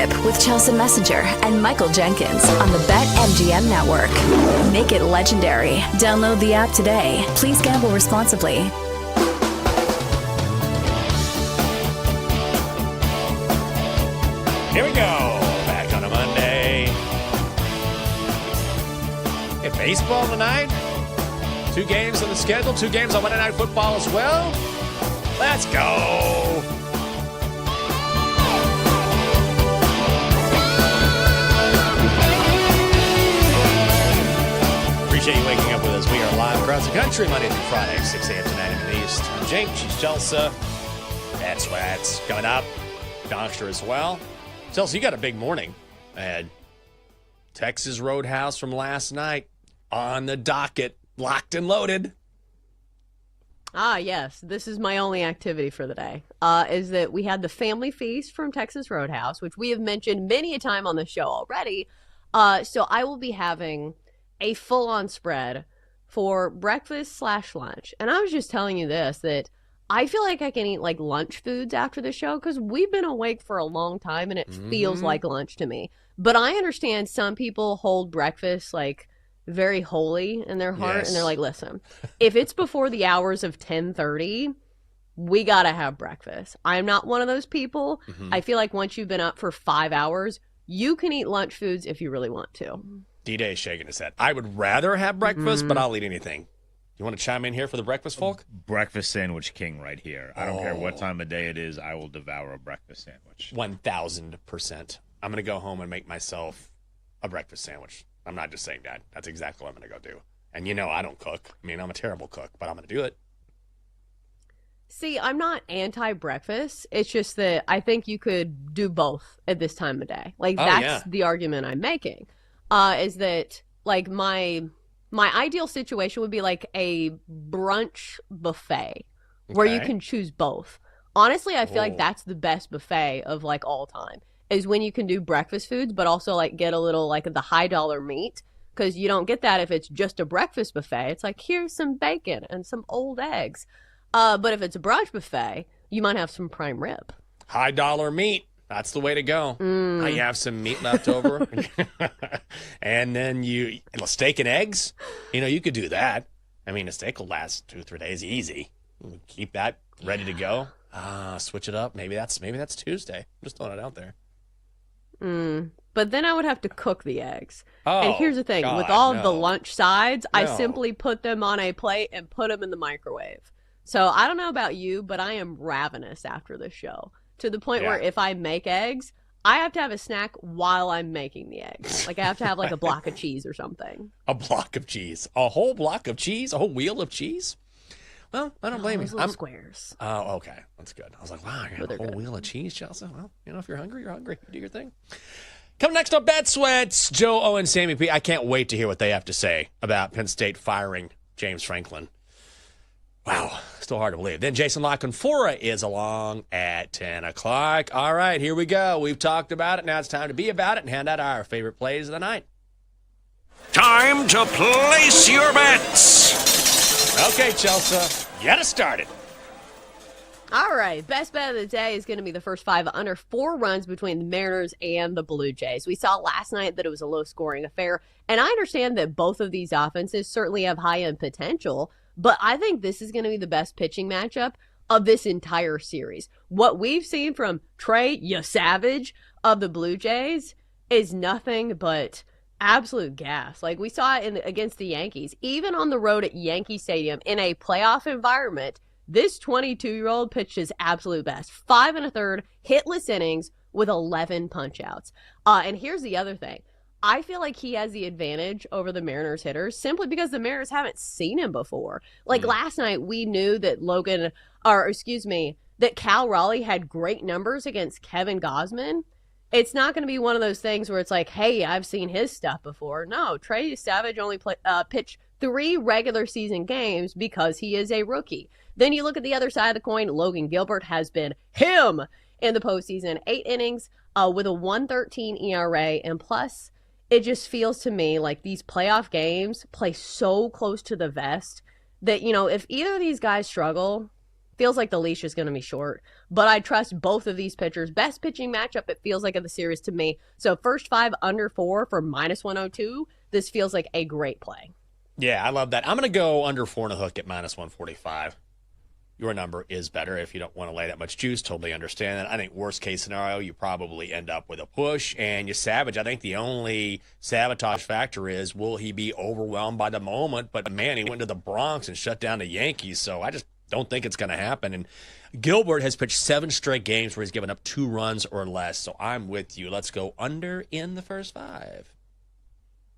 Tip with Chelsea Messenger and Michael Jenkins on the BetMGM Network. Make it legendary. Download the app today. Please gamble responsibly. Here we go. Back on a Monday. Hey, baseball tonight. 2 games on the schedule. 2 games on Monday Night Football as well. Let's go. Appreciate you waking up with us. We are live across the country Monday through Friday, 6 a.m. to 9 a.m. in the East. I'm Jake. She's Chelsea. That's what's coming up. Doctor as well. Chelsea, you got a big morning ahead. Texas Roadhouse from last night on the docket, locked and loaded. Yes. This is my only activity for the day, is that we had the family feast from Texas Roadhouse, which we have mentioned many a time on the show already. So I will be having a full-on spread for breakfast/lunch. And I was just telling you this, that I feel like I can eat like lunch foods after the show because we've been awake for a long time and it feels like lunch to me. But I understand some people hold breakfast like very holy in their heart. Yes. And they're like, listen, if it's before the hours of 10:30, we got to have breakfast. I'm not one of those people. I feel like once you've been up for 5 hours, you can eat lunch foods if you really want to. D-Day is shaking his head. I would rather have breakfast, but I'll eat anything. You want to chime in here for the breakfast folk? Breakfast sandwich king right here. I don't care what time of day it is. I will devour a breakfast sandwich. 1,000%. I'm going to go home and make myself a breakfast sandwich. I'm not just saying that. That's exactly what I'm going to go do. And you know I don't cook. I mean, I'm a terrible cook, but I'm going to do it. See, I'm not anti-breakfast. It's just that I think you could do both at this time of day. Like, that's the argument I'm making, is that, like, my ideal situation would be like a brunch buffet where you can choose both. Honestly, I feel like that's the best buffet of like all time, is when you can do breakfast foods, but also like get a little like the high dollar meat, because you don't get that if it's just a breakfast buffet. It's like, here's some bacon and some old eggs. But if it's a brunch buffet, you might have some prime rib. High dollar meat. That's the way to go. Now you have some meat left over. And then steak and eggs. You know, you could do that. I mean, a steak will last 2-3 days easy. Keep that ready to go. Switch it up. Maybe that's Tuesday. I'm just throwing it out there. But then I would have to cook the eggs. Oh, and here's the thing. God, with all of the no. lunch sides, I No. simply put them on a plate and put them in the microwave. So I don't know about you, but I am ravenous after this show. To the point where if I make eggs, I have to have a snack while I'm making the eggs. Like I have to have like a block of cheese or something. A block of cheese. A whole block of cheese? A whole wheel of cheese? Well, I don't blame you. Those little squares. Oh, okay. That's good. I was like, wow, you got a whole wheel of cheese, Chelsea? Well, you know, if you're hungry, you're hungry. Do your thing. Coming next up, Bet Sweats, Joe O and Sammy P. I can't wait to hear what they have to say about Penn State firing James Franklin. Wow, still hard to believe. Then Jason LaConfora is along at 10 o'clock. All right, here we go. We've talked about it. Now it's time to be about it and hand out our favorite plays of the night. Time to place your bets. Okay, Chelsea, get us started. All right, best bet of the day is going to be the first 5 under 4 runs between the Mariners and the Blue Jays. We saw last night that it was a low-scoring affair, and I understand that both of these offenses certainly have high-end potential, but I think this is going to be the best pitching matchup of this entire series. What we've seen from Trey Savage of the Blue Jays is nothing but absolute gas. Like we saw it against the Yankees, even on the road at Yankee Stadium in a playoff environment. This 22-year-old pitched his absolute best. 5 1/3 hitless innings with 11 punch-outs. And here's the other thing. I feel like he has the advantage over the Mariners hitters simply because the Mariners haven't seen him before. Like last night, we knew that that Cal Raleigh had great numbers against Kevin Gausman. It's not going to be one of those things where it's like, hey, I've seen his stuff before. No, Trey Savage only pitched 3 regular season games because he is a rookie. Then you look at the other side of the coin. Logan Gilbert has been him in the postseason. 8 innings with a 1.13 ERA. And plus, it just feels to me like these playoff games play so close to the vest that, you know, if either of these guys struggle, feels like the leash is going to be short. But I trust both of these pitchers. Best pitching matchup, it feels like, of the series to me. So first 5 under 4 for -102. This feels like a great play. Yeah, I love that. I'm going to go under 4 and a hook at -145. Your number is better if you don't want to lay that much juice. Totally understand that. I think worst case scenario, you probably end up with a push and you savage. I think the only sabotage factor is, will he be overwhelmed by the moment? But man, he went to the Bronx and shut down the Yankees. So I just don't think it's going to happen. And Gilbert has pitched 7 straight games where he's given up 2 runs or less. So I'm with you. Let's go under in the first 5.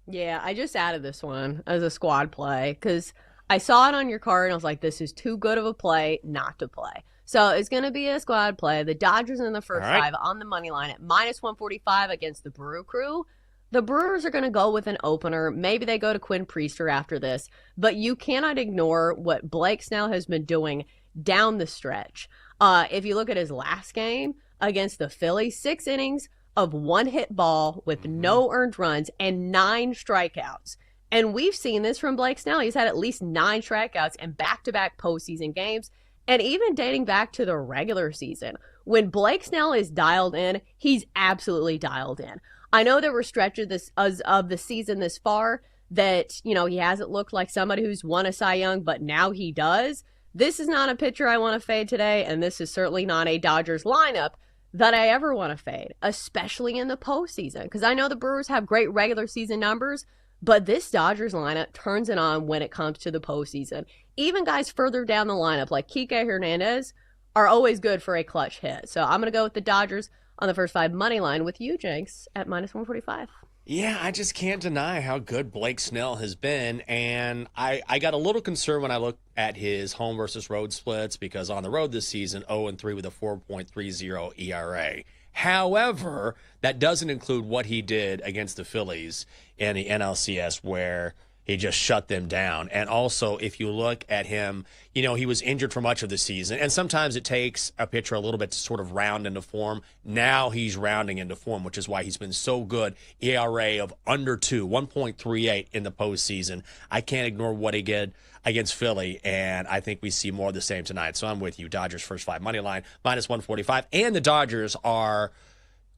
Yeah, I just added this one as a squad play because I saw it on your card and I was like, this is too good of a play not to play. So it's going to be a squad play. The Dodgers in the first 5 on the money line at -145 against the Brew Crew. The Brewers are going to go with an opener. Maybe they go to Quinn Priester after this. But you cannot ignore what Blake Snell has been doing down the stretch. If you look at his last game against the Phillies, 6 innings of 1-hit ball with no earned runs and 9 strikeouts. And we've seen this from Blake Snell. He's had at least 9 strikeouts in back-to-back postseason games, and even dating back to the regular season. When Blake Snell is dialed in, he's absolutely dialed in. I know there were stretches of the season this far that, you know, he hasn't looked like somebody who's won a Cy Young, but now he does. This is not a pitcher I want to fade today, and this is certainly not a Dodgers lineup that I ever want to fade, especially in the postseason, because I know the Brewers have great regular season numbers, but this Dodgers lineup turns it on when it comes to the postseason. Even guys further down the lineup, like Kike Hernandez, are always good for a clutch hit. So I'm going to go with the Dodgers on the first 5 money line with you, Jenks, at -145. Yeah, I just can't deny how good Blake Snell has been. And I got a little concerned when I looked at his home versus road splits, because on the road this season, 0-3 with a 4.30 ERA. However, that doesn't include what he did against the Phillies in the NLCS, where he just shut them down. And also, if you look at him, you know, he was injured for much of the season. And sometimes it takes a pitcher a little bit to sort of round into form. Now he's rounding into form, which is why he's been so good. ERA of under 2, 1.38 in the postseason. I can't ignore what he did against Philly, and I think we see more of the same tonight. So I'm with you. Dodgers first 5 money line, -145. And the Dodgers are,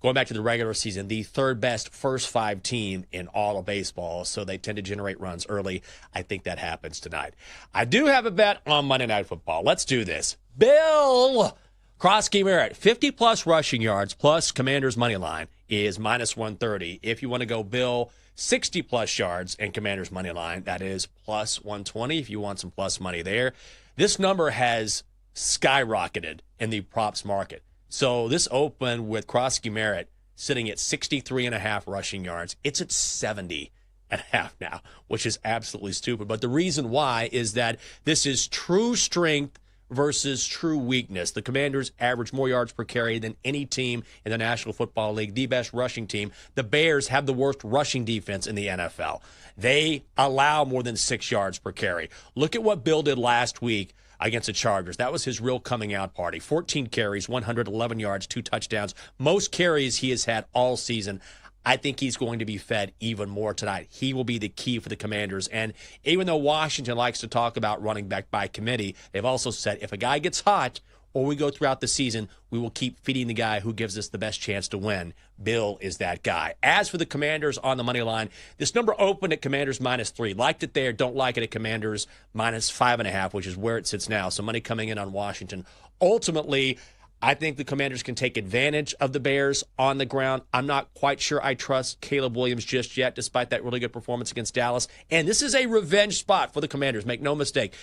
going back to the regular season, the 3rd best first 5 team in all of baseball, so they tend to generate runs early. I think that happens tonight. I do have a bet on Monday Night Football. Let's do this. Bill Krosky Merritt, 50-plus rushing yards plus Commanders money line is -130. If you want to go Bill, 60-plus yards and Commanders money line, that is +120 if you want some plus money there. This number has skyrocketed in the props market. So this opened with Krosky Merritt sitting at 63.5 rushing yards. It's at 70.5 now, which is absolutely stupid. But the reason why is that this is true strength versus true weakness. The Commanders average more yards per carry than any team in the National Football League, the best rushing team. The Bears have the worst rushing defense in the NFL. They allow more than 6 yards per carry. Look at what Bill did last week against the Chargers. That was his real coming out party. 14 carries, 111 yards, 2 touchdowns. Most carries he has had all season. I think he's going to be fed even more tonight. He will be the key for the Commanders. And even though Washington likes to talk about running back by committee, they've also said if a guy gets hot or we go throughout the season, we will keep feeding the guy who gives us the best chance to win. Bill is that guy. As for the Commanders on the money line, this number opened at Commanders -3. Liked it there, don't like it at Commanders -5.5, which is where it sits now. So money coming in on Washington. Ultimately, I think the Commanders can take advantage of the Bears on the ground. I'm not quite sure I trust Caleb Williams just yet, despite that really good performance against Dallas. And this is a revenge spot for the Commanders. Make no mistake.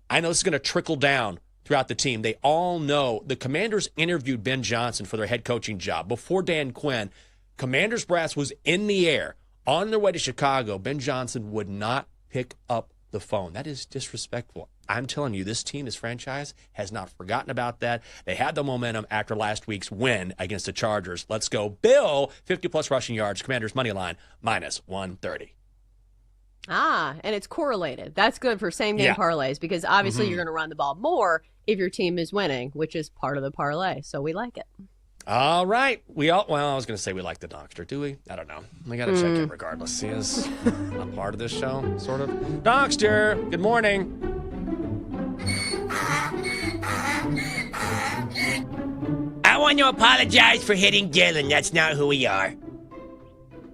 I know this is going to trickle down throughout the team. They all know the Commanders interviewed Ben Johnson for their head coaching job. Before Dan Quinn, Commanders brass was in the air on their way to Chicago. Ben Johnson would not pick up the phone. That is disrespectful. I'm telling you, this team, this franchise, has not forgotten about that. They had the momentum after last week's win against the Chargers. Let's go. Bill, 50-plus rushing yards, Commanders money line, -130. Ah, and it's correlated. That's good for same-game parlays because obviously you're going to run the ball more if your team is winning, which is part of the parlay. So we like it. All right. I was going to say we like the Donkster. Do we? I don't know. We got to check it regardless. He is a part of this show, sort of. Donkster, good morning. want to apologize for hitting Dylan. That's not who we are.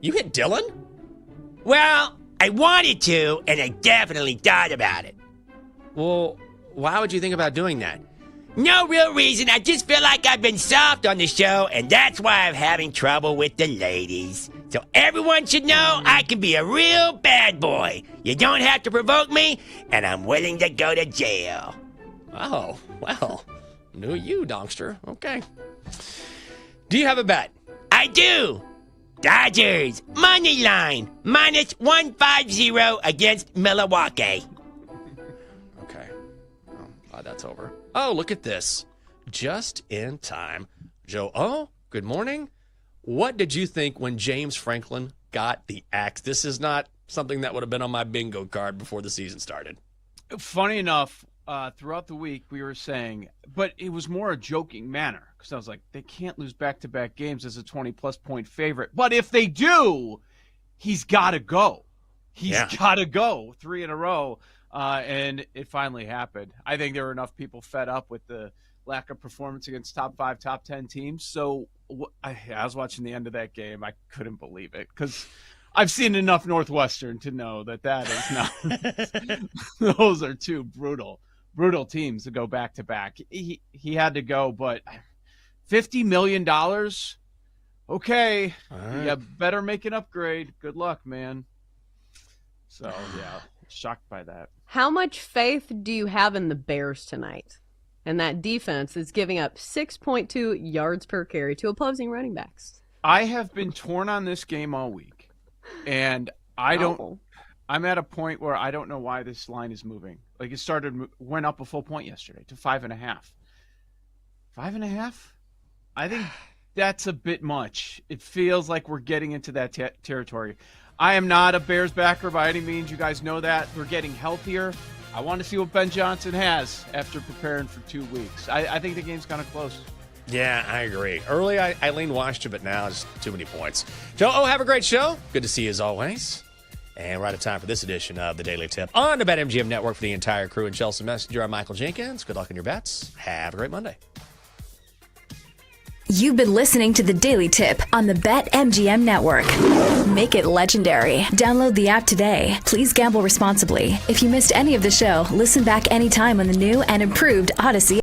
You hit Dylan? Well, I wanted to, and I definitely thought about it. Well, why would you think about doing that? No real reason. I just feel like I've been soft on the show, and that's why I'm having trouble with the ladies. So everyone should know I can be a real bad boy. You don't have to provoke me, and I'm willing to go to jail. Oh, well, knew you, Donkster. Okay. Do you have a bet? I do. Dodgers, money line, minus 150 against Milwaukee. Okay. Oh, glad that's over. Oh, look at this. Just in time. Joe O, good morning. What did you think when James Franklin got the axe? This is not something that would have been on my bingo card before the season started. Funny enough, throughout the week we were saying, but it was more a joking manner because I was like, they can't lose back-to-back games as a 20-plus point favorite. But if they do, he's got to go. He's got to go 3 in a row. And it finally happened. I think there were enough people fed up with the lack of performance against top 5, top 10 teams. So I was watching the end of that game. I couldn't believe it because I've seen enough Northwestern to know that is not. Those are two brutal teams to go back to back. He had to go, but $50 million. Okay, right. You better make an upgrade. Good luck, man. So yeah, shocked by that. How much faith do you have in the Bears tonight? And that defense is giving up 6.2 yards per carry to opposing running backs. I have been torn on this game all week, and I'm at a point where I don't know why this line is moving. Like it went up a full point yesterday to 5.5. 5.5? I think that's a bit much. It feels like we're getting into that territory. I am not a Bears backer by any means. You guys know that. We're getting healthier. I want to see what Ben Johnson has after preparing for 2 weeks. I think the game's kind of close. Yeah, I agree. Early, I leaned Washington, but now it's too many points. Joe, have a great show. Good to see you as always. And we're out of time for this edition of the Daily Tip on the BetMGM Network. For the entire crew and Chelsea Messenger, I'm Michael Jenkins. Good luck on your bets. Have a great Monday. You've been listening to the Daily Tip on the BetMGM Network. Make it legendary. Download the app today. Please gamble responsibly. If you missed any of the show, listen back anytime on the new and improved Odyssey.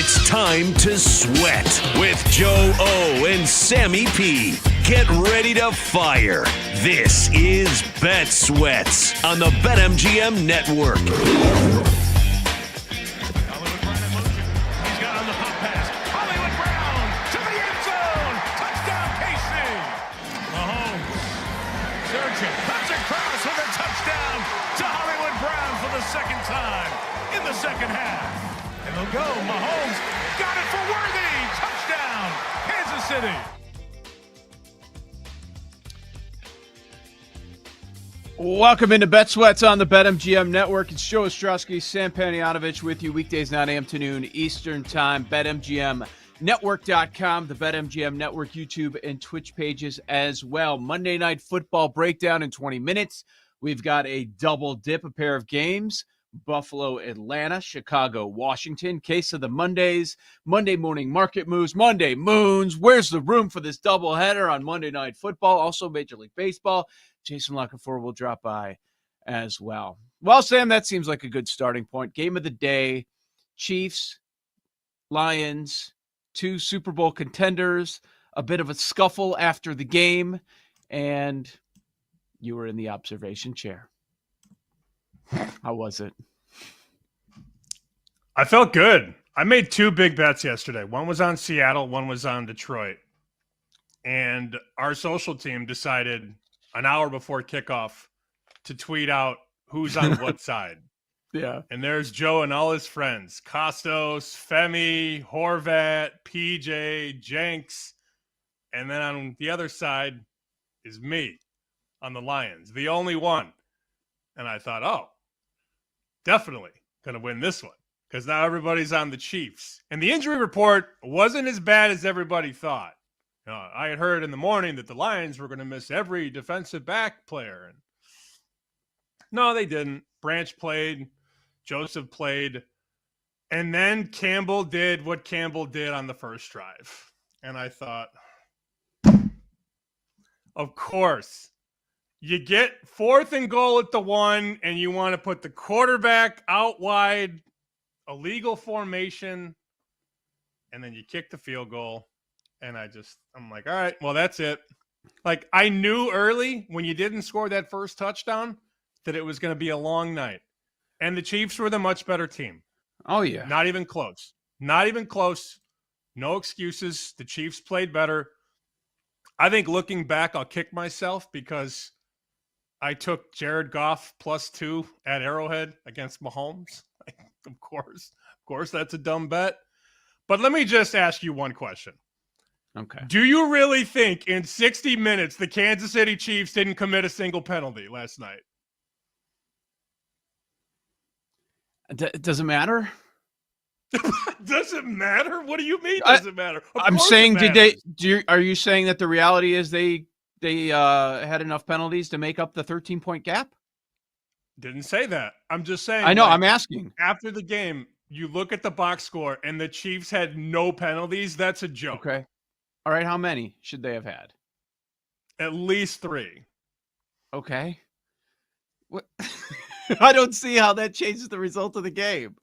It's time to sweat with Joe O and Sammy P. Get ready to fire. This is Bet Sweats on the BetMGM Network. Second time in the second half. And they'll go. Mahomes got it for Worthy. Touchdown, Kansas City. Welcome into Bet Sweats on the BetMGM Network. It's Joe Ostrowski, Sam Panayotovich with you weekdays 9 a.m. to noon Eastern Time. BetMGMNetwork.com, the BetMGM Network YouTube and Twitch pages as well. Monday Night Football breakdown in 20 minutes. We've got a double dip, a pair of games. Buffalo, Atlanta, Chicago, Washington. Case of the Mondays. Monday morning market moves. Monday moons. Where's the room for this doubleheader on Monday Night Football? Also Major League Baseball. Jason Lockenfor will drop by as well. Well, Sam, that seems like a good starting point. Game of the day. Chiefs, Lions, two Super Bowl contenders. A bit of a scuffle after the game. And you were in the observation chair. How was it? I felt good. I made two big bets yesterday. One was on Seattle, one was on Detroit. And our social team decided an hour before kickoff to tweet out who's on what side. Yeah. And there's Joe and all his friends. Costos, Femi, Horvat, PJ, Jenks. And then on the other side is me on the Lions, the only one. And I thought, oh, definitely going to win this one because now everybody's on the Chiefs. And the injury report wasn't as bad as everybody thought. I had heard in the morning that the Lions were going to miss every defensive back player. And no, they didn't. Branch played. Joseph played. And then Campbell did what Campbell did on the first drive. And I thought, of course. You get 4th and goal at the 1, and you want to put the quarterback out wide, illegal formation, and then you kick the field goal. And I'm like, all right, well, that's it. Like, I knew early when you didn't score that first touchdown that it was going to be a long night. And the Chiefs were the much better team. Oh, yeah. Not even close. Not even close. No excuses. The Chiefs played better. I think looking back, I'll kick myself because I took Jared Goff +2 at Arrowhead against Mahomes. Of course, that's a dumb bet. But let me just ask you one question. Okay. Do you really think in 60 minutes the Kansas City Chiefs didn't commit a single penalty last night? Does it matter? Does it matter? What do you mean does it matter? I'm saying, are you saying that the reality is they had enough penalties to make up the 13-point gap? Didn't say that. I'm just saying. I know. I'm asking. After the game, you look at the box score, and the Chiefs had no penalties. That's a joke. Okay. All right. How many should they have had? At least 3. Okay. What? I don't see how that changes the result of the game.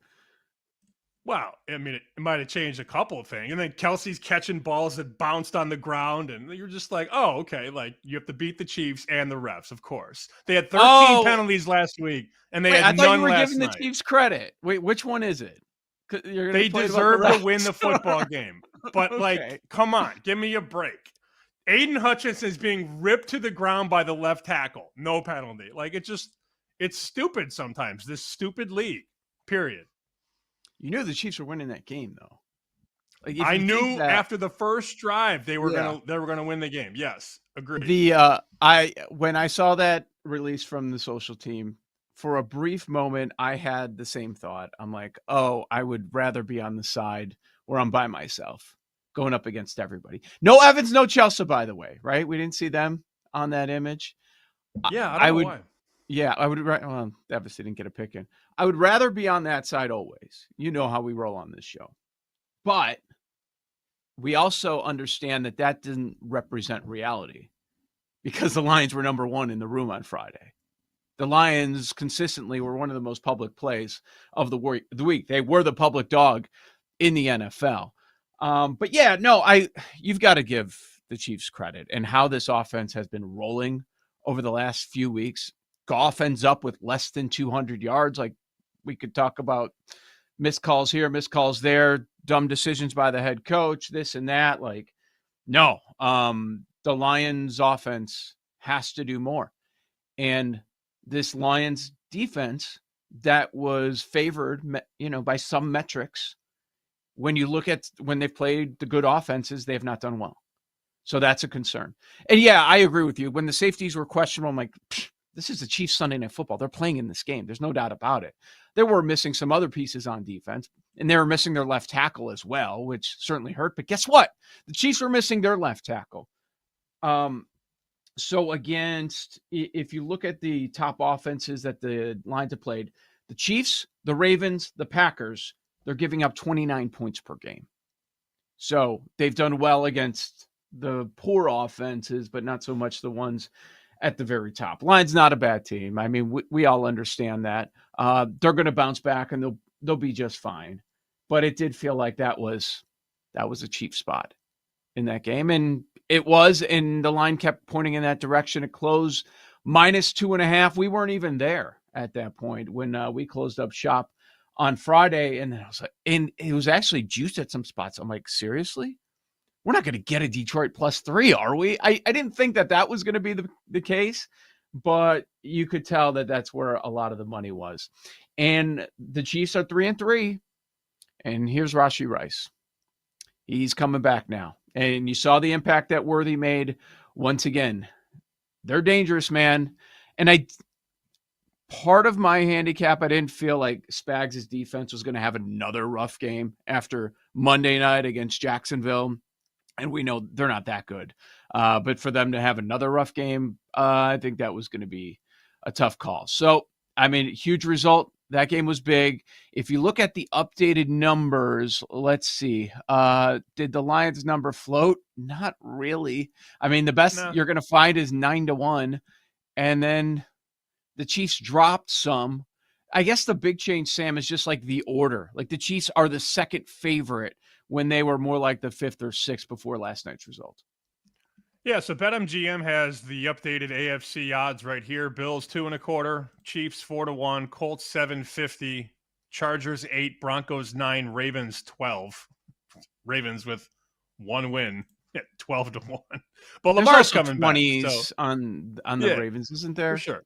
Wow. I mean, it might have changed a couple of things. And then Kelsey's catching balls that bounced on the ground. And you're just like, oh, okay. Like, you have to beat the Chiefs and the refs, of course. They had 13 penalties last week, and they had none last night. I thought you were giving the Chiefs credit. Wait, which one is it? They deserve to win the football game. But, okay. Like, come on. Give me a break. Aiden Hutchinson is being ripped to the ground by the left tackle. No penalty. Like, it's stupid sometimes. This stupid league, period. You knew the Chiefs were winning that game, though. Like, I knew after the first drive they were gonna win the game. Yes, agreed. When I saw that release from the social team, for a brief moment, I had the same thought. I'm like, oh, I would rather be on the side where I'm by myself, going up against everybody. No Evans, no Chelsea, by the way, right? We didn't see them on that image. Yeah, I don't know why. Yeah, I would. Well, obviously didn't get a pick in. I would rather be on that side always. You know how we roll on this show. But we also understand that didn't represent reality because the Lions were number 1 in the room on Friday. The Lions consistently were one of the most public plays of the week. They were the public dog in the NFL. But yeah, no, you've got to give the Chiefs credit and how this offense has been rolling over the last few weeks. Goff ends up with less than 200 yards. Like, we could talk about missed calls here, missed calls there, dumb decisions by the head coach, this and that. Like, no, the Lions offense has to do more. And this Lions defense that was favored, by some metrics, when you look at when they've played the good offenses, they have not done well. So that's a concern. And yeah, I agree with you. When the safeties were questionable, I'm like, this is the Chiefs Sunday Night Football. They're playing in this game. There's no doubt about it. They were missing some other pieces on defense, and they were missing their left tackle as well, which certainly hurt. But guess what? The Chiefs were missing their left tackle. So if you look at the top offenses that the Lions have played, the Chiefs, the Ravens, the Packers, they're giving up 29 points per game. So they've done well against the poor offenses, but not so much the ones at the very top. Lions not a bad team. I mean, we all understand that. They're going to bounce back and they'll be just fine. But it did feel like that was a cheap spot in that game, and it was. And the line kept pointing in that direction. It closed -2.5. We weren't even there at that point when we closed up shop on Friday, and then I was like, and it was actually juiced at some spots. I'm like, seriously? We're not going to get a Detroit +3, are we? I didn't think that was going to be the case, but you could tell that that's where a lot of the money was. And the Chiefs are 3-3, and here's Rashee Rice. He's coming back now, and you saw the impact that Worthy made. Once again, they're dangerous, man. And part of my handicap, I didn't feel like Spags' defense was going to have another rough game after Monday night against Jacksonville. And we know they're not that good. But for them to have another rough game, I think that was going to be a tough call. So, I mean, huge result. That game was big. If you look at the updated numbers, let's see. Did the Lions number float? Not really. I mean, the best you're going to find is 9-1. And then the Chiefs dropped some. I guess the big change, Sam, is just like the order. Like the Chiefs are the second favorite when they were more like the 5th or 6th before last night's result. Yeah, so BetMGM has the updated AFC odds right here. Bills 2.25, Chiefs 4-1, Colts 750, Chargers 8, Broncos 9, Ravens 12. Ravens with one win at 12-1. But Lamar's coming back. 20s on the Ravens, isn't there? For sure.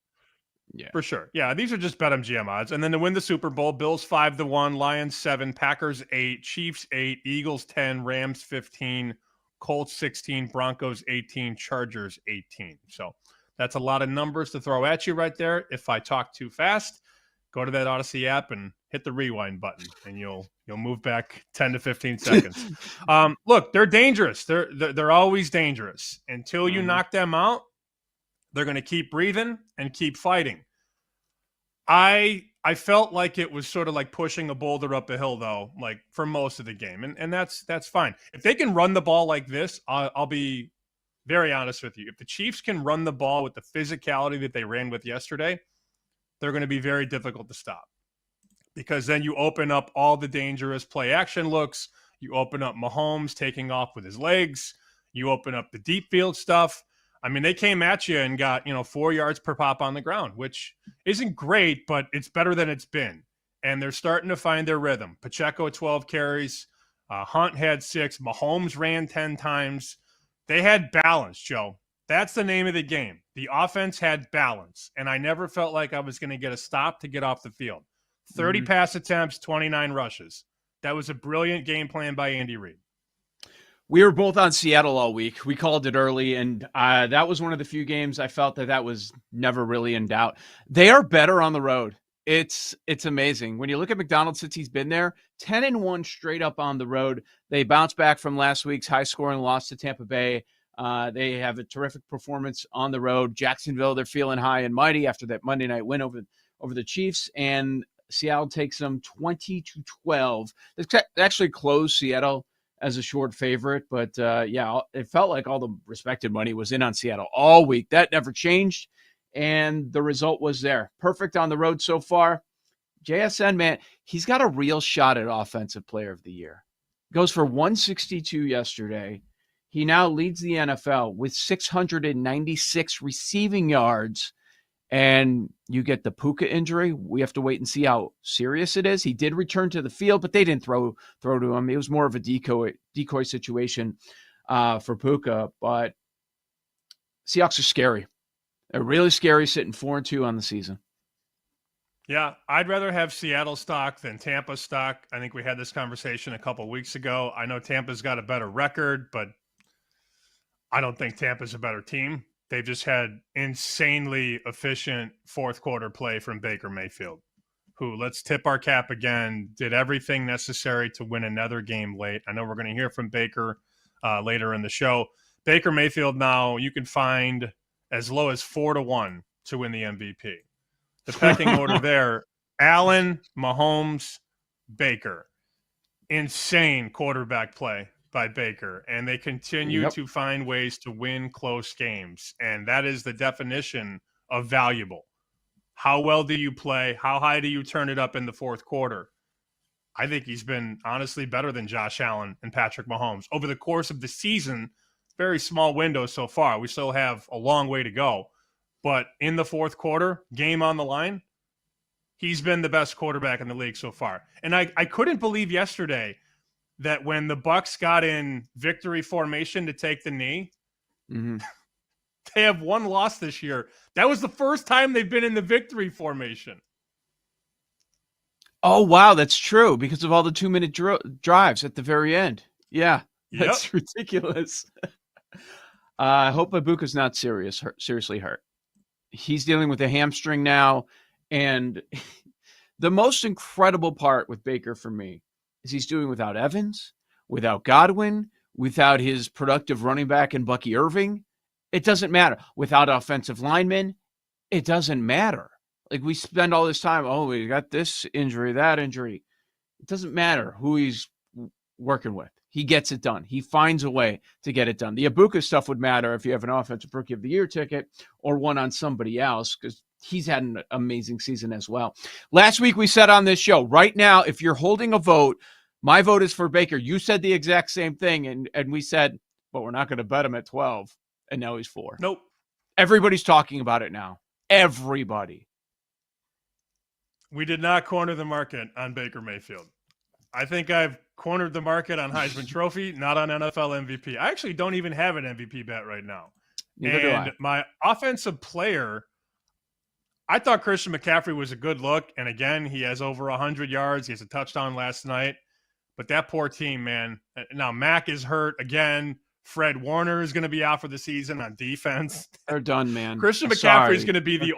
Yeah. For sure. Yeah, these are just BetMGM odds. And then to win the Super Bowl, Bills 5-1, Lions 7, Packers 8, Chiefs 8, Eagles 10, Rams 15, Colts 16, Broncos 18, Chargers 18. So that's a lot of numbers to throw at you right there. If I talk too fast, go to that Odyssey app and hit the rewind button, and you'll move back 10 to 15 seconds. Look, they're dangerous. They're always dangerous. Until you knock them out, they're going to keep breathing and keep fighting. I felt like it was sort of like pushing a boulder up a hill, though, like for most of the game. And that's fine. If they can run the ball like this, I'll be very honest with you. If the Chiefs can run the ball with the physicality that they ran with yesterday, they're going to be very difficult to stop. Because then you open up all the dangerous play action looks. You open up Mahomes taking off with his legs. You open up the deep field stuff. I mean, they came at you and got, 4 yards per pop on the ground, which isn't great, but it's better than it's been. And they're starting to find their rhythm. Pacheco, 12 carries. Hunt had 6. Mahomes ran 10 times. They had balance, Joe. That's the name of the game. The offense had balance. And I never felt like I was going to get a stop to get off the field. 30 pass attempts, 29 rushes. That was a brilliant game plan by Andy Reid. We were both on Seattle all week. We called it early, and that was one of the few games I felt that was never really in doubt. They are better on the road. It's amazing. When you look at McDonald since he's been there, 10-1 straight up on the road. They bounced back from last week's high-scoring loss to Tampa Bay. They have a terrific performance on the road. Jacksonville, they're feeling high and mighty after that Monday night win over the Chiefs, and Seattle takes them 20-12. They actually closed Seattle as a short favorite, but it felt like all the respected money was in on Seattle all week. That never changed, and the result was there. Perfect on the road so far. JSN, man, he's got a real shot at Offensive Player of the Year. Goes for 162 yesterday. He now leads the NFL with 696 receiving yards. And you get the Puka injury. We have to wait and see how serious it is. He did return to the field, but they didn't throw to him. It was more of a decoy situation for Puka. But Seahawks are scary. They're really scary, sitting 4-2 on the season. Yeah, I'd rather have Seattle stock than Tampa stock. I think we had this conversation a couple of weeks ago. I know Tampa's got a better record, but I don't think Tampa's a better team. They've just had insanely efficient fourth quarter play from Baker Mayfield, who, let's tip our cap again, did everything necessary to win another game late. I know we're going to hear from Baker later in the show. Baker Mayfield now you can find as low as 4-1 to win the MVP. The pecking order there, Allen, Mahomes, Baker. Insane quarterback play by Baker, and they continue to find ways to win close games, and that is the definition of valuable. How well do you play? How high do you turn it up in the fourth quarter? I think he's been honestly better than Josh Allen and Patrick Mahomes over the course of the season. Very small window so far. We still have a long way to go. But in the fourth quarter, game on the line, he's been the best quarterback in the league so far. And I couldn't believe yesterday that when the Bucs got in victory formation to take the knee, they have one loss this year. That was the first time they've been in the victory formation. Oh, wow, that's true because of all the 2-minute drives at the very end. Yeah, that's ridiculous. I hope Ibuka's not seriously hurt. He's dealing with a hamstring now, and the most incredible part with Baker for me is he's doing without Evans, without Godwin, without his productive running back and Bucky Irving. It doesn't matter. Without offensive linemen, it doesn't matter. Like we spend all this time, oh, we got this injury, that injury. It doesn't matter who he's working with. He gets it done. He finds a way to get it done. The Ibuka stuff would matter if you have an Offensive Rookie of the Year ticket or one on somebody else because he's had an amazing season as well. Last week we said on this show, right now, if you're holding a vote, my vote is for Baker. You said the exact same thing, and we said, but we're not going to bet him at 12, and now he's 4. Nope. Everybody's talking about it now. Everybody. We did not corner the market on Baker Mayfield. I think I've cornered the market on Heisman Trophy, not on NFL MVP. I actually don't even have an MVP bet right now. Neither do I. And my offensive player, I thought Christian McCaffrey was a good look. And again, he has over 100 yards. He has a touchdown last night. But that poor team, man. Now, Mac is hurt again. Fred Warner is going to be out for the season on defense. They're done, man. Christian McCaffrey is going to be the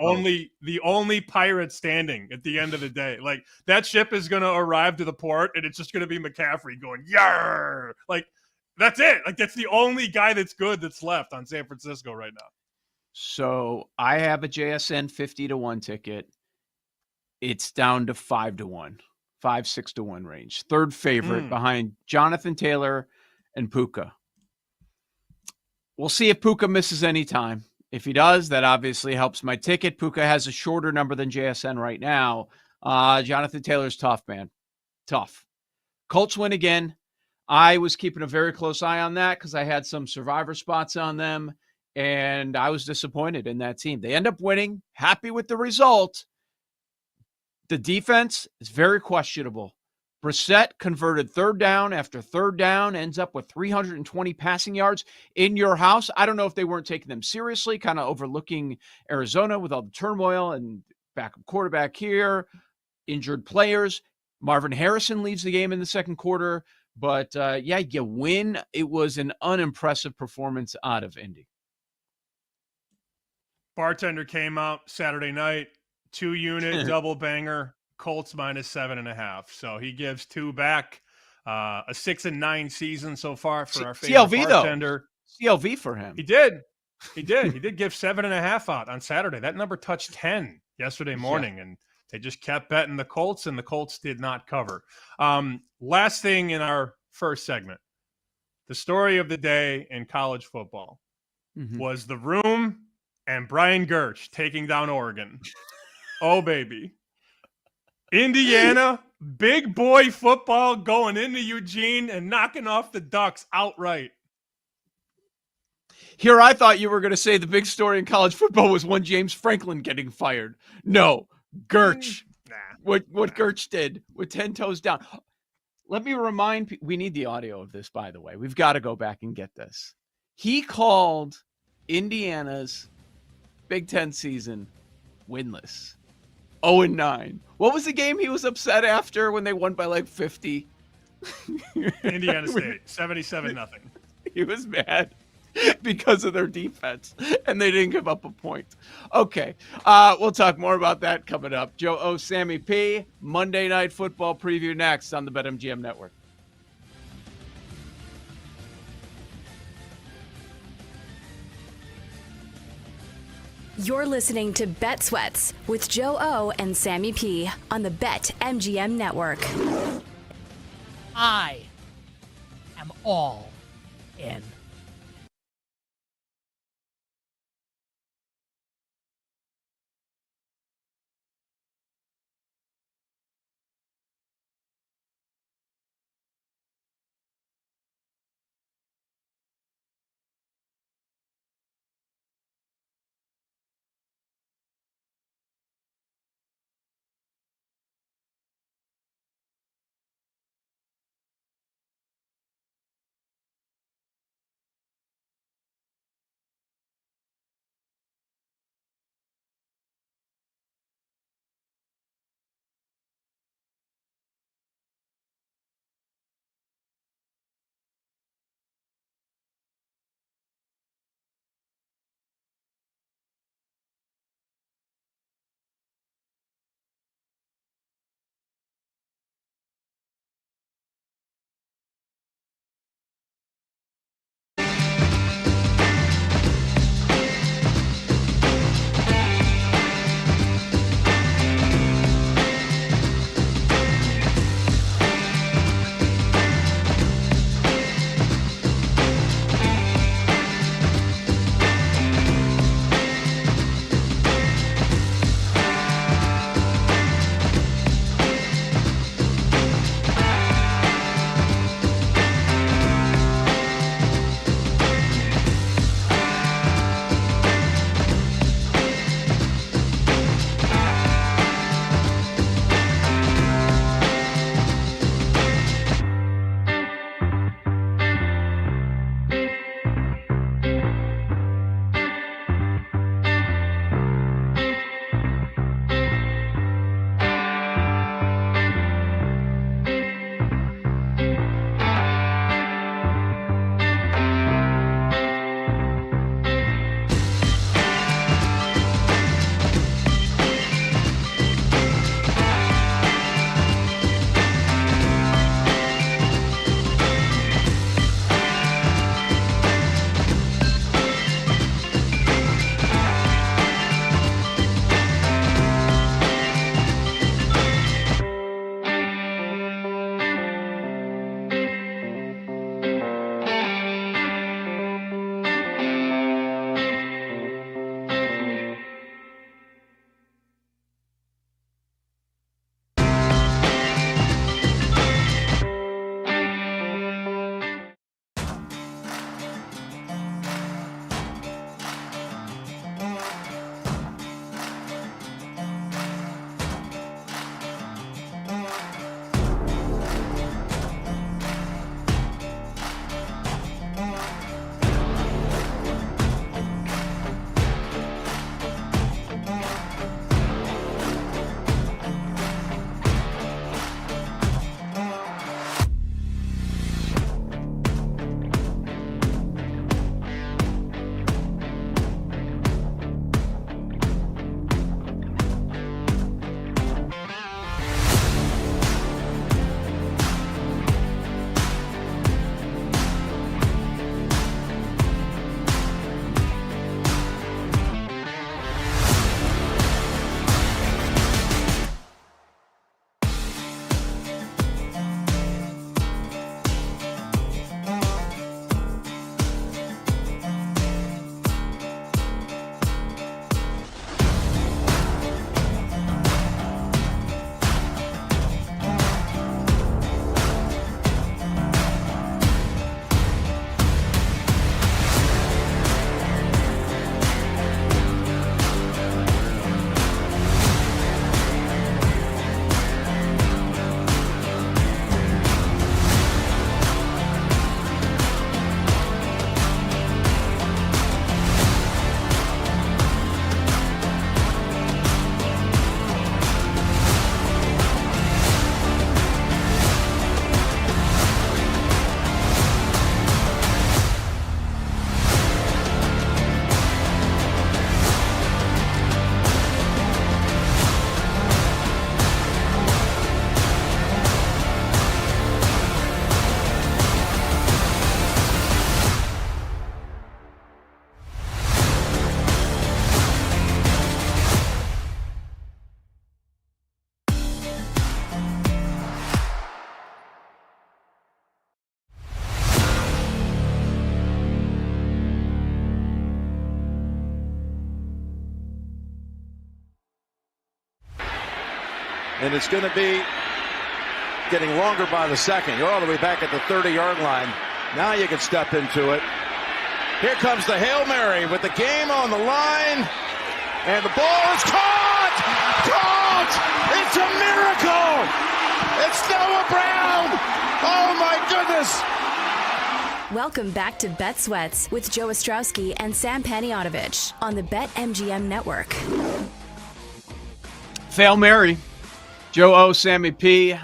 only pirate standing at the end of the day. Like that ship is going to arrive to the port, and it's just going to be McCaffrey going "Yarr!" Like that's it. Like that's the only guy that's good that's left on San Francisco right now. So I have a JSN 50-1 ticket. It's down to 5-1, 5-6-1 range. Third favorite behind Jonathan Taylor and Puka. We'll see if Puka misses any time. If he does, that obviously helps my ticket. Puka has a shorter number than JSN right now. Jonathan Taylor's tough, man. Tough. Colts win again. I was keeping a very close eye on that because I had some survivor spots on them, and I was disappointed in that team. They end up winning. Happy with the result. The defense is very questionable. Brissett converted third down after third down, ends up with 320 passing yards in your house. I don't know if they weren't taking them seriously, kind of overlooking Arizona with all the turmoil and backup quarterback here, injured players. Marvin Harrison leads the game in the second quarter. But, you win. It was an unimpressive performance out of Indy. Bartender came out Saturday night, 2-unit double banger. Colts minus 7.5. So he gives 2 back. A 6-9 season so far for our favorite CLV bartender. Though. CLV for him. He did. He did give 7.5 out on Saturday. That number touched 10 yesterday morning, and they just kept betting the Colts, and the Colts did not cover. Last thing in our first segment, the story of the day in college football was the Room and Brian Gertz taking down Oregon. Oh, baby. Indiana, big boy football going into Eugene and knocking off the Ducks outright. Here, I thought you were going to say the big story in college football was one James Franklin getting fired. No, Gertz. What Gertz did with 10 toes down. Let me remind people, we need the audio of this, by the way. We've got to go back and get this. He called Indiana's Big Ten season winless. 0-9. What was the game he was upset after when they won by like 50? Indiana State, 77-0. He was mad because of their defense, and they didn't give up a point. Okay, we'll talk more about that coming up. Joe O, Sammy P, Monday Night Football preview next on the BetMGM Network. You're listening to Bet Sweats with Joe O and Sammy P on the BetMGM Network. I am all in. and it's going to be getting longer by the second. You're all the way back at the 30-yard line. Now you can step into it. Here comes the Hail Mary with the game on the line. And the ball is caught! Caught! It's a miracle! It's Noah Brown! Oh, my goodness! Welcome back to Bet Sweats with Joe Ostrowski and Sam Paniotovich on the BetMGM Network. Fail Mary, Joe O, Sammy P.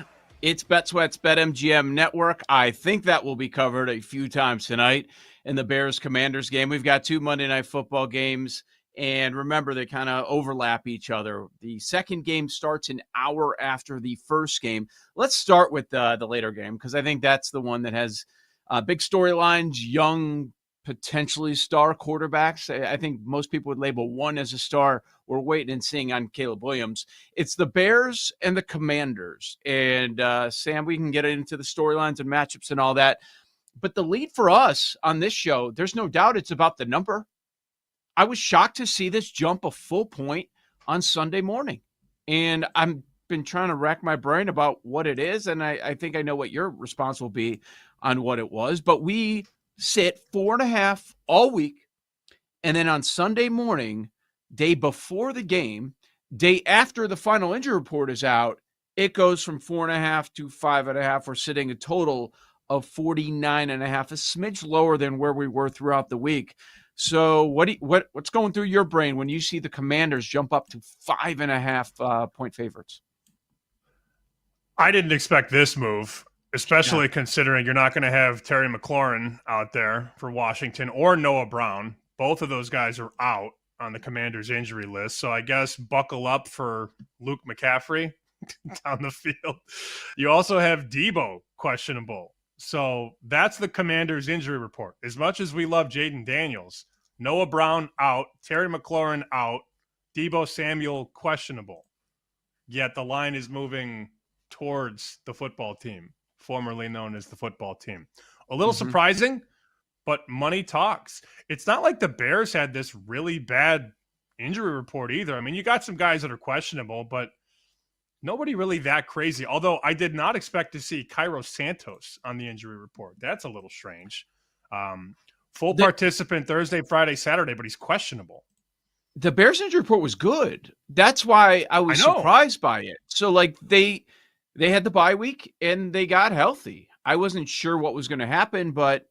It's Bet Sweats, BetMGM Network. I think that will be covered a few times tonight in the Bears-Commanders game. We've got 2 Monday Night Football games, and remember, they kind of overlap each other. The second game starts an hour after the first game. Let's start with the later game, because I think that's the one that has big storylines, young, potentially star quarterbacks. I think most people would label one as a star. We're waiting and seeing on Caleb Williams. It's the Bears and the Commanders. And Sam, we can get into the storylines and matchups and all that. But the lead for us on this show, there's no doubt it's about the number. I was shocked to see this jump a full point on Sunday morning. And I've been trying to rack my brain about what it is. And I think I know what your response will be on what it was. But we sit 4.5 all week. And then on Sunday morning, day before the game, day after the final injury report is out, it goes from 4.5 to 5.5. We're sitting a total of 49.5, a smidge lower than where we were throughout the week. So what's going through your brain when you see the Commanders jump up to 5.5 point favorites? I didn't expect this move, especially considering you're not going to have Terry McLaurin out there for Washington or Noah Brown. Both of those guys are out on the Commanders' injury list. So I guess buckle up for Luke McCaffrey down the field. You also have Debo questionable. So that's the Commanders' injury report. As much as we love Jaden Daniels, Noah Brown out, Terry McLaurin out, Debo Samuel questionable. Yet the line is moving towards the football team, formerly known as the football team. A little surprising, but money talks. It's not like the Bears had this really bad injury report either. I mean, you got some guys that are questionable, but nobody really that crazy. Although I did not expect to see Cairo Santos on the injury report. That's a little strange. Full participant Thursday, Friday, Saturday, but he's questionable. The Bears injury report was good. That's why I was surprised by it. So like they had the bye week and they got healthy. I wasn't sure what was going to happen, but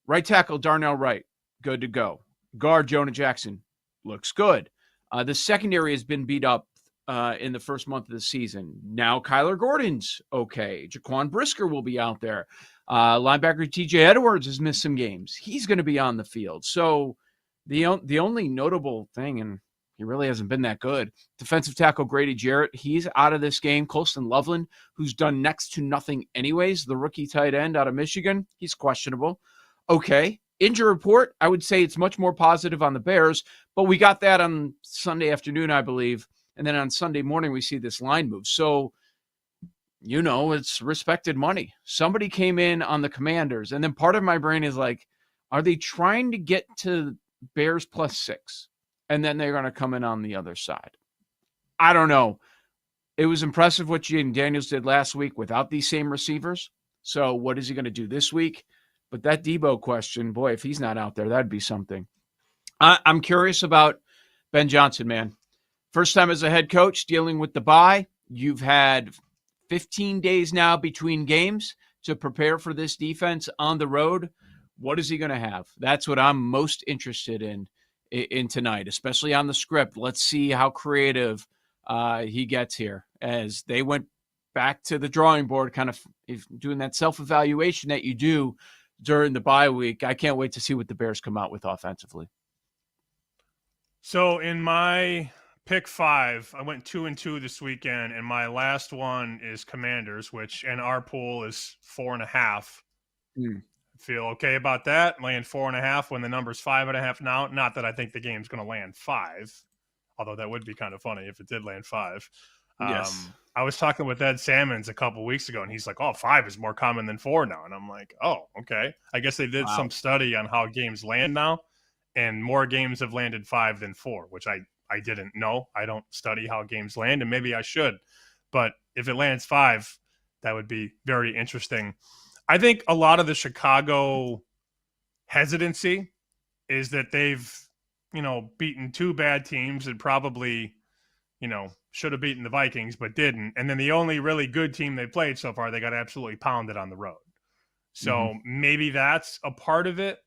right tackle Darnell Wright, good to go. Guard Jonah Jackson looks good. The secondary has been beat up in the first month of the season. Now Kyler Gordon's okay. Jaquan Brisker will be out there. Linebacker TJ Edwards has missed some games. He's going to be on the field. So the only notable thing, and he really hasn't been that good, defensive tackle Grady Jarrett, he's out of this game. Colston Loveland, who's done next to nothing anyways, the rookie tight end out of Michigan, he's questionable. Okay. Injury report, I would say it's much more positive on the Bears, but we got that on Sunday afternoon, I believe. And then on Sunday morning, we see this line move. So, it's respected money. Somebody came in on the Commanders. And then part of my brain is like, are they trying to get to Bears +6? And then they're going to come in on the other side. I don't know. It was impressive what Jaden Daniels did last week without these same receivers. So what is he going to do this week? But that Debo question, boy, if he's not out there, that'd be something. I'm curious about Ben Johnson, man. First time as a head coach dealing with the bye. You've had 15 days now between games to prepare for this defense on the road. What is he going to have? That's what I'm most interested in tonight, especially on the script. Let's see how creative he gets here as they went back to the drawing board, kind of doing that self-evaluation that you do during the bye week. I can't wait to see what the Bears come out with offensively. So in my pick 5, I went 2-2 this weekend, and my last one is Commanders, which in our pool is 4.5. Feel okay about that? Laying 4.5 when the number's 5.5 now. Not that I think the game's going to land 5, although that would be kind of funny if it did land 5. Yes. I was talking with Ed Salmons a couple weeks ago, and he's like, "Oh, 5 is more common than 4 now." And I'm like, "Oh, okay." I guess they did some study on how games land now, and more games have landed 5 than 4, which I didn't know. I don't study how games land, and maybe I should. But if it lands 5, that would be very interesting. I think a lot of the Chicago hesitancy is that they've, beaten 2 bad teams and probably, should have beaten the Vikings, but didn't. And then the only really good team they played so far, they got absolutely pounded on the road. So maybe that's a part of it.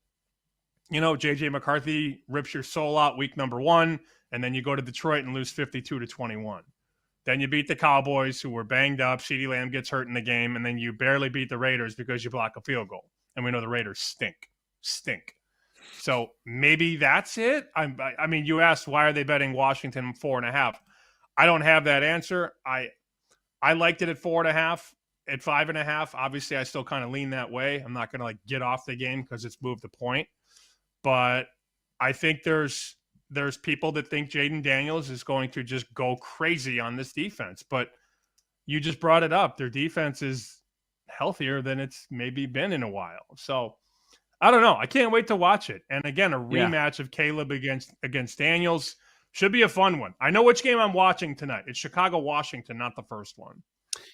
JJ McCarthy rips your soul out week number 1, and then you go to Detroit and lose 52-21. Then you beat the Cowboys, who were banged up. CeeDee Lamb gets hurt in the game, and then you barely beat the Raiders because you block a field goal. And we know the Raiders stink. So maybe that's it. I mean, you asked why are they betting Washington 4.5? I don't have that answer. I liked it at 4.5. At 5.5, obviously, I still kind of lean that way. I'm not going to get off the game because it's moved the point. But I think there's people that think Jaden Daniels is going to just go crazy on this defense. But you just brought it up. Their defense is healthier than it's maybe been in a while. So I don't know. I can't wait to watch it. And again, a rematch of Caleb against Daniels should be a fun one. I know which game I'm watching tonight. It's Chicago-Washington, not the first one.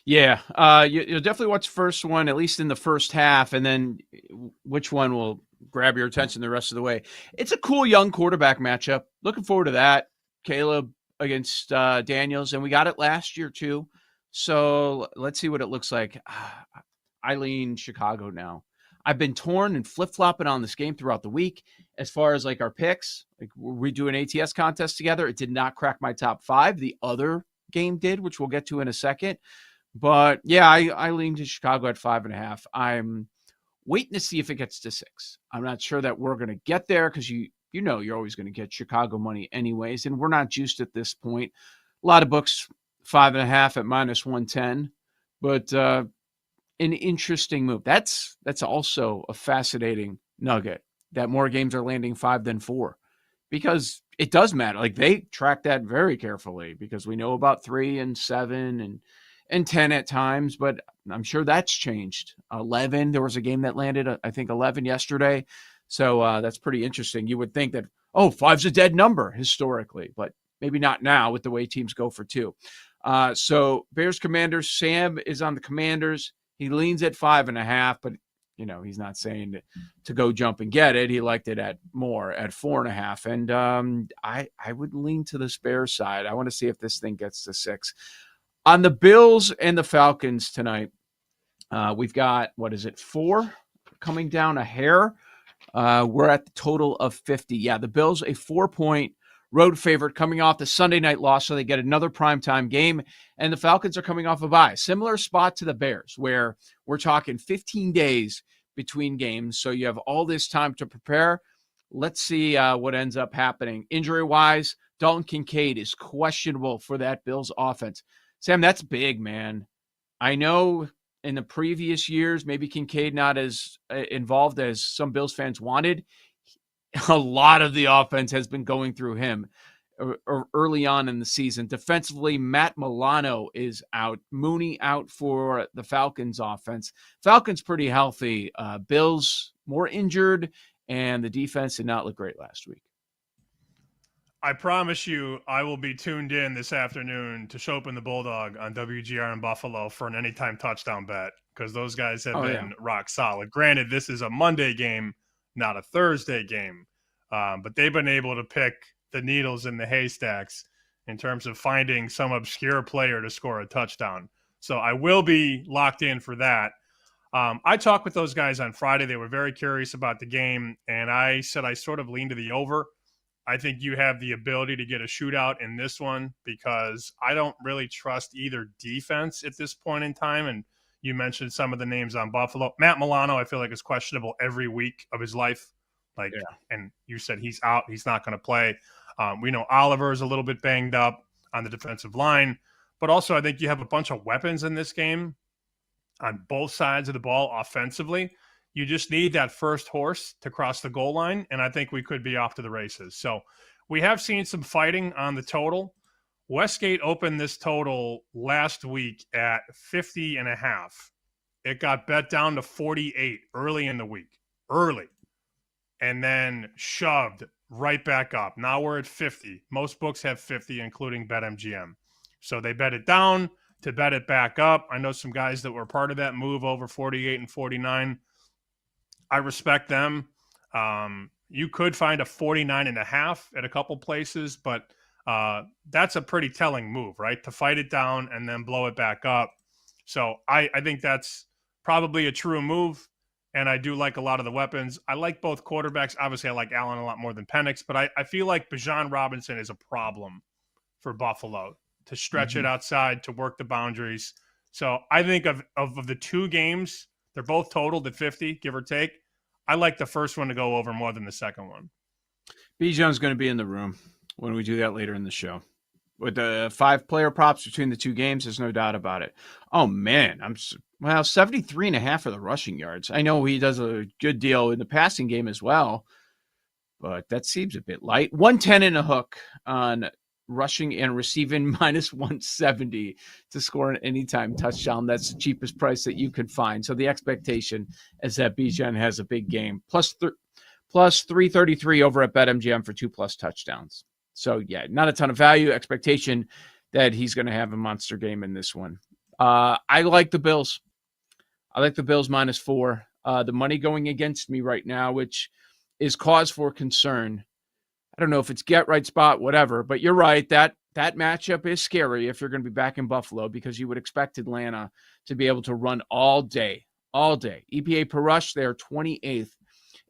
Yeah, you'll definitely watch the first one, at least in the first half, and then which one will grab your attention the rest of the way. It's a cool young quarterback matchup. Looking forward to that. Caleb against Daniels, and we got it last year too. So let's see what it looks like. I lean Chicago now. I've been torn and flip-flopping on this game throughout the week. As far as our picks, we do an ATS contest together. It did not crack my top 5. The other game did, which we'll get to in a second. But yeah, I lean to Chicago at 5.5. I'm waiting to see if it gets to 6. I'm not sure that we're going to get there because you're always going to get Chicago money anyways, and we're not juiced at this point. A lot of books 5.5 at -110, but an interesting move. That's also a fascinating nugget that more games are landing 5 than 4 because it does matter. They track that very carefully because we know about 3 and 7 and 10 at times, but I'm sure that's changed. 11, there was a game that landed, I think 11 yesterday. So that's pretty interesting. You would think that, 5's a dead number historically, but maybe not now with the way teams go for 2. So Bears Commanders, Sam is on the Commanders. He leans at 5.5, but he's not saying to go jump and get it. He liked it at 4.5. And I would lean to the Bears side. I want to see if this thing gets to 6. On the Bills and the Falcons tonight, we've got, 4 coming down a hair. We're at the total of 50. Yeah, the Bills, a 4-point road favorite coming off the Sunday night loss, so they get another primetime game. And the Falcons are coming off a bye. Similar spot to the Bears, where we're talking 15 days between games. So you have all this time to prepare. Let's see what ends up happening. Injury-wise, Dalton Kincaid is questionable for that Bills offense. Sam, that's big, man. I know in the previous years, maybe Kincaid not as involved as some Bills fans wanted. A lot of the offense has been going through him early on in the season. Defensively, Matt Milano is out. Mooney out for the Falcons offense. Falcons pretty healthy. Bills more injured, and the defense did not look great last week. I promise you I will be tuned in this afternoon to Chopin the Bulldog on WGR in Buffalo for an anytime touchdown bet because those guys have been rock solid. Granted, this is a Monday game, not a Thursday game, but they've been able to pick the needles in the haystacks in terms of finding some obscure player to score a touchdown. So I will be locked in for that. I talked with those guys on Friday. They were very curious about the game, and I said I sort of lean to the over. I think you have the ability to get a shootout in this one because I don't really trust either defense at this point in time. And you mentioned some of the names on Buffalo. Matt Milano, I feel like, is questionable every week of his life. And you said he's out. He's not going to play. We know Oliver is a little bit banged up on the defensive line. But also, I think you have a bunch of weapons in this game on both sides of the ball offensively. You just need that first horse to cross the goal line, and I think we could be off to the races. So we have seen some fighting on the total. Westgate opened this total last week at 50.5. It got bet down to 48 early in the week. And then shoved right back up. Now we're at 50. Most books have 50, including BetMGM. So they bet it down. to bet it back up. I know some guys that were part of that move over 48 and 49. I respect them. You could find a 49.5 at a couple places, but that's a pretty telling move, right? To fight it down and then blow it back up. So I think that's probably a true move. And I do like a lot of the weapons. I like both quarterbacks. Obviously, I like Allen a lot more than Penix, but I feel like Bijan Robinson is a problem for Buffalo to stretch it outside, to work the boundaries. So I think of the two games, they're both totaled at 50, give or take. I like the first one to go over more than the second one. Bijan's going to be in the room when we do that later in the show. With the 5-player props between the two games, there's no doubt about it. Oh, man. 73.5 for the rushing yards. I know he does a good deal in the passing game as well, but that seems a bit light. 110 in a hook on rushing and receiving, minus 170 to score an anytime touchdown. That's the cheapest price that you could find. So the expectation is that Bijan has a big game. Plus 333 over at BetMGM for 2+ touchdowns. So, yeah, not a ton of value. Expectation that he's going to have a monster game in this one. I like the Bills. I like the Bills -4. The money going against me right now, which is cause for concern. I don't know if it's get right spot, whatever, but you're right. That matchup is scary if you're going to be back in Buffalo, because you would expect Atlanta to be able to run all day. EPA per rush, they are 28th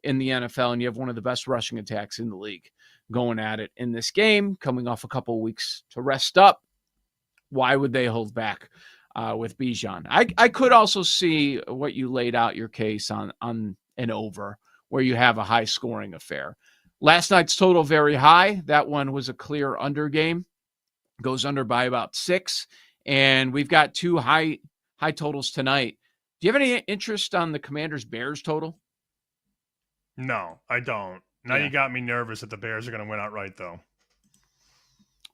in the NFL, and you have one of the best rushing attacks in the league going at it in this game, coming off a couple of weeks to rest up. Why would they hold back with Bijan? I could also see what you laid out your case on an over, where you have a high scoring affair. Last night's total very high. That one was a clear under game. Goes under by about 6. And we've got two high totals tonight. Do you have any interest on the Commanders-Bears total? No, I don't. Now you got me nervous that the Bears are going to win outright, though.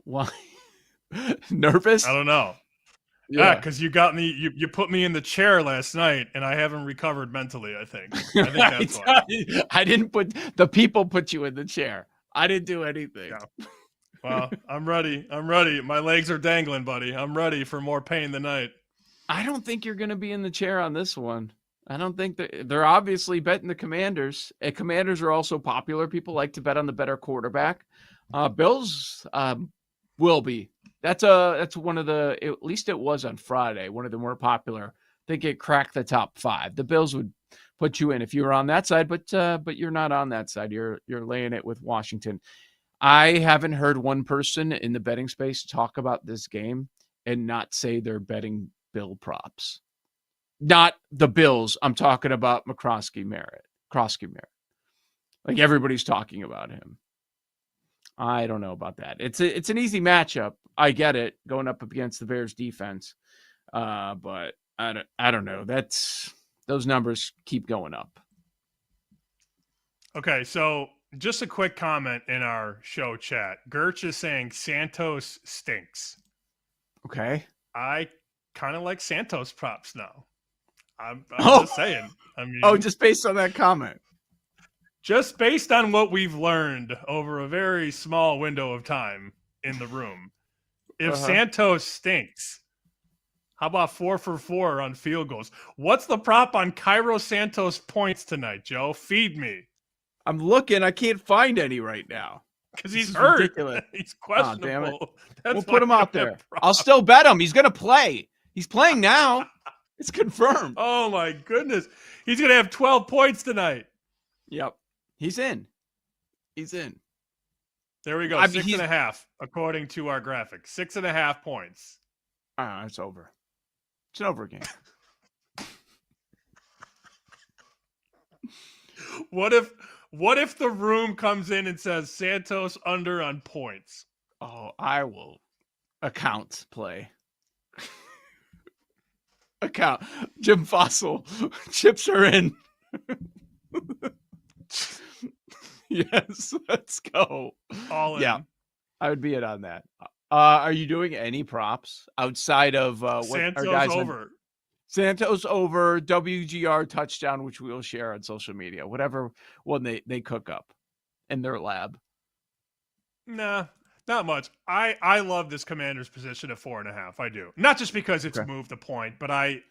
Why? Nervous? I don't know. Yeah, because you got me. You put me in the chair last night, and I haven't recovered mentally. I think that's why. I didn't the people put you in the chair. I didn't do anything. Yeah. Well, I'm ready. My legs are dangling, buddy. I'm ready for more pain tonight. I don't think you're going to be in the chair on this one. I don't think that they're obviously betting the Commanders. Commanders are also popular. People like to bet on the better quarterback. Bills will be. That's one of the, at least it was on Friday, one of the more popular. I think it cracked the top 5. The Bills would put you in if you were on that side, but you're not on that side. You're laying it with Washington. I haven't heard one person in the betting space talk about this game and not say they're betting Bill props. Not the Bills. I'm talking about Krosky Merritt. Like, everybody's talking about him. I don't know about that. It's an easy matchup. I get it, going up against the Bears defense. But I don't know. Those numbers keep going up. Okay, so just a quick comment in our show chat. Gertch is saying Santos stinks. Okay. I kind of like Santos props now. I'm just saying. I mean, just based on that comment. Just based on what we've learned over a very small window of time in the room. If Santos stinks, how about 4 for 4 on field goals? What's the prop on Cairo Santos points tonight, Joe? Feed me. I'm looking. I can't find any right now. Because he's hurt. Ridiculous. He's questionable. Damn it. That's we'll put him out there. Prop. I'll still bet him. He's going to play. He's playing now. It's confirmed. Oh, my goodness. He's going to have 12 points tonight. Yep. He's in. There we go. 6.5, according to our graphic. 6.5 points. It's over. It's an over game. What if the room comes in and says Santos under on points? Oh, I will account play. Account. Jim Fossil. Chips are in. Yes, let's go. All in. Yeah, I would be in on that. Are you doing any props outside of what Santos our guys over? Santos over, WGR touchdown, which we will share on social media, whatever one they cook up in their lab. Nah, Not much. I love this Commanders position at 4.5. I do. Not just because it's moved a point, but I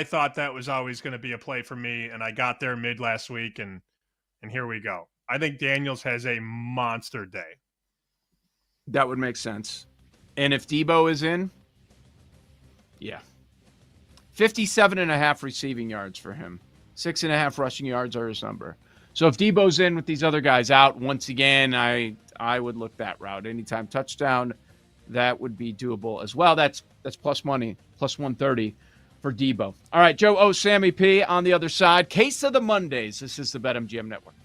thought that was always going to be a play for me, and I got there mid last week, and here we go. I think Daniels has a monster day. That would make sense. And if Debo is in, yeah. 57.5 receiving yards for him. 6.5 rushing yards are his number. So if Debo's in with these other guys out, once again, I would look that route. Anytime touchdown, that would be doable as well. That's plus money, plus 130 for Debo. All right, Joe O, Sammy P on the other side. Case of the Mondays. This is the BetMGM Network.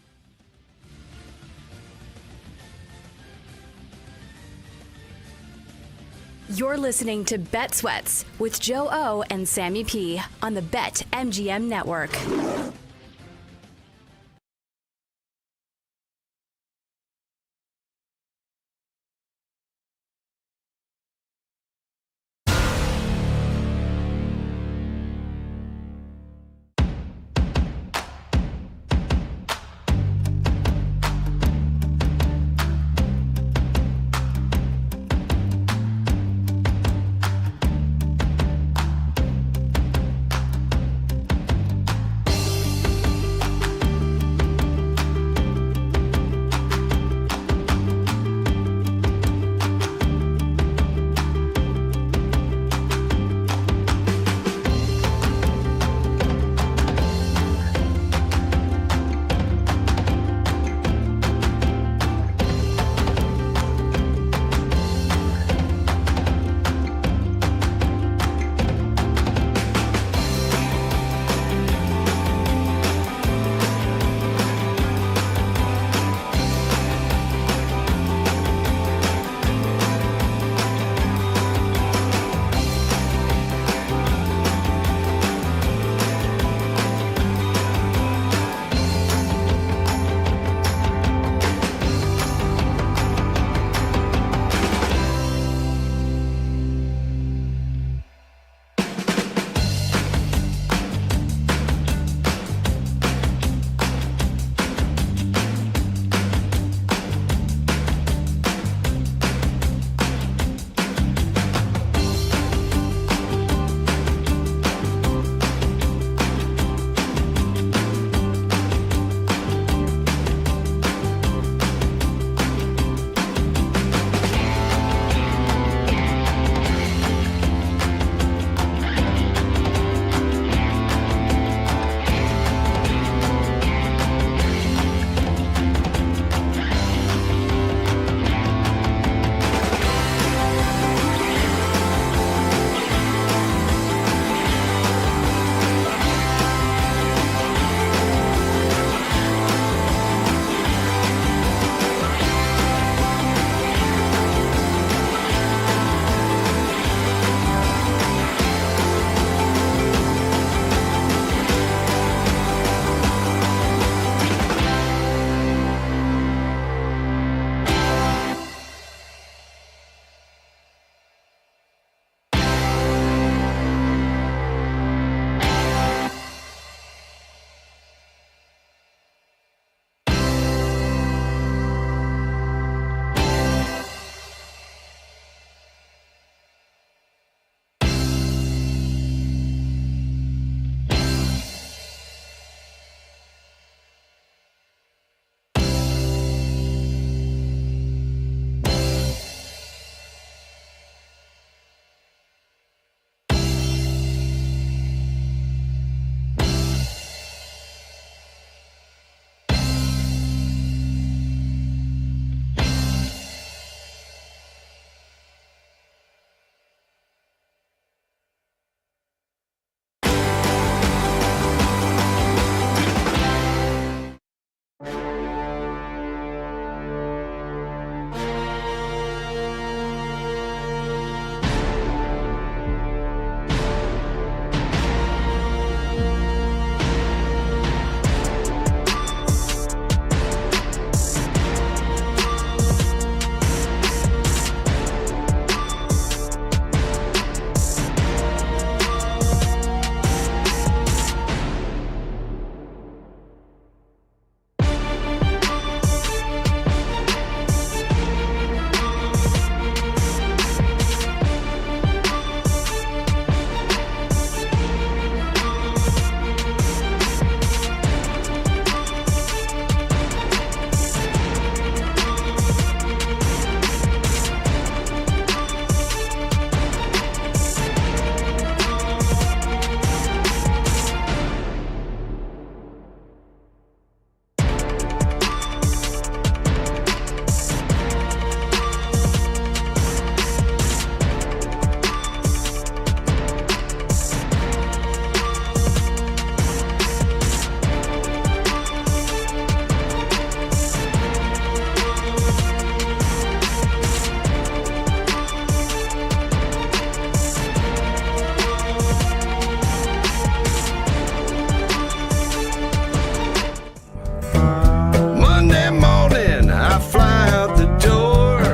You're listening to Bet Sweats with Joe O and Sammy P on the BetMGM Network.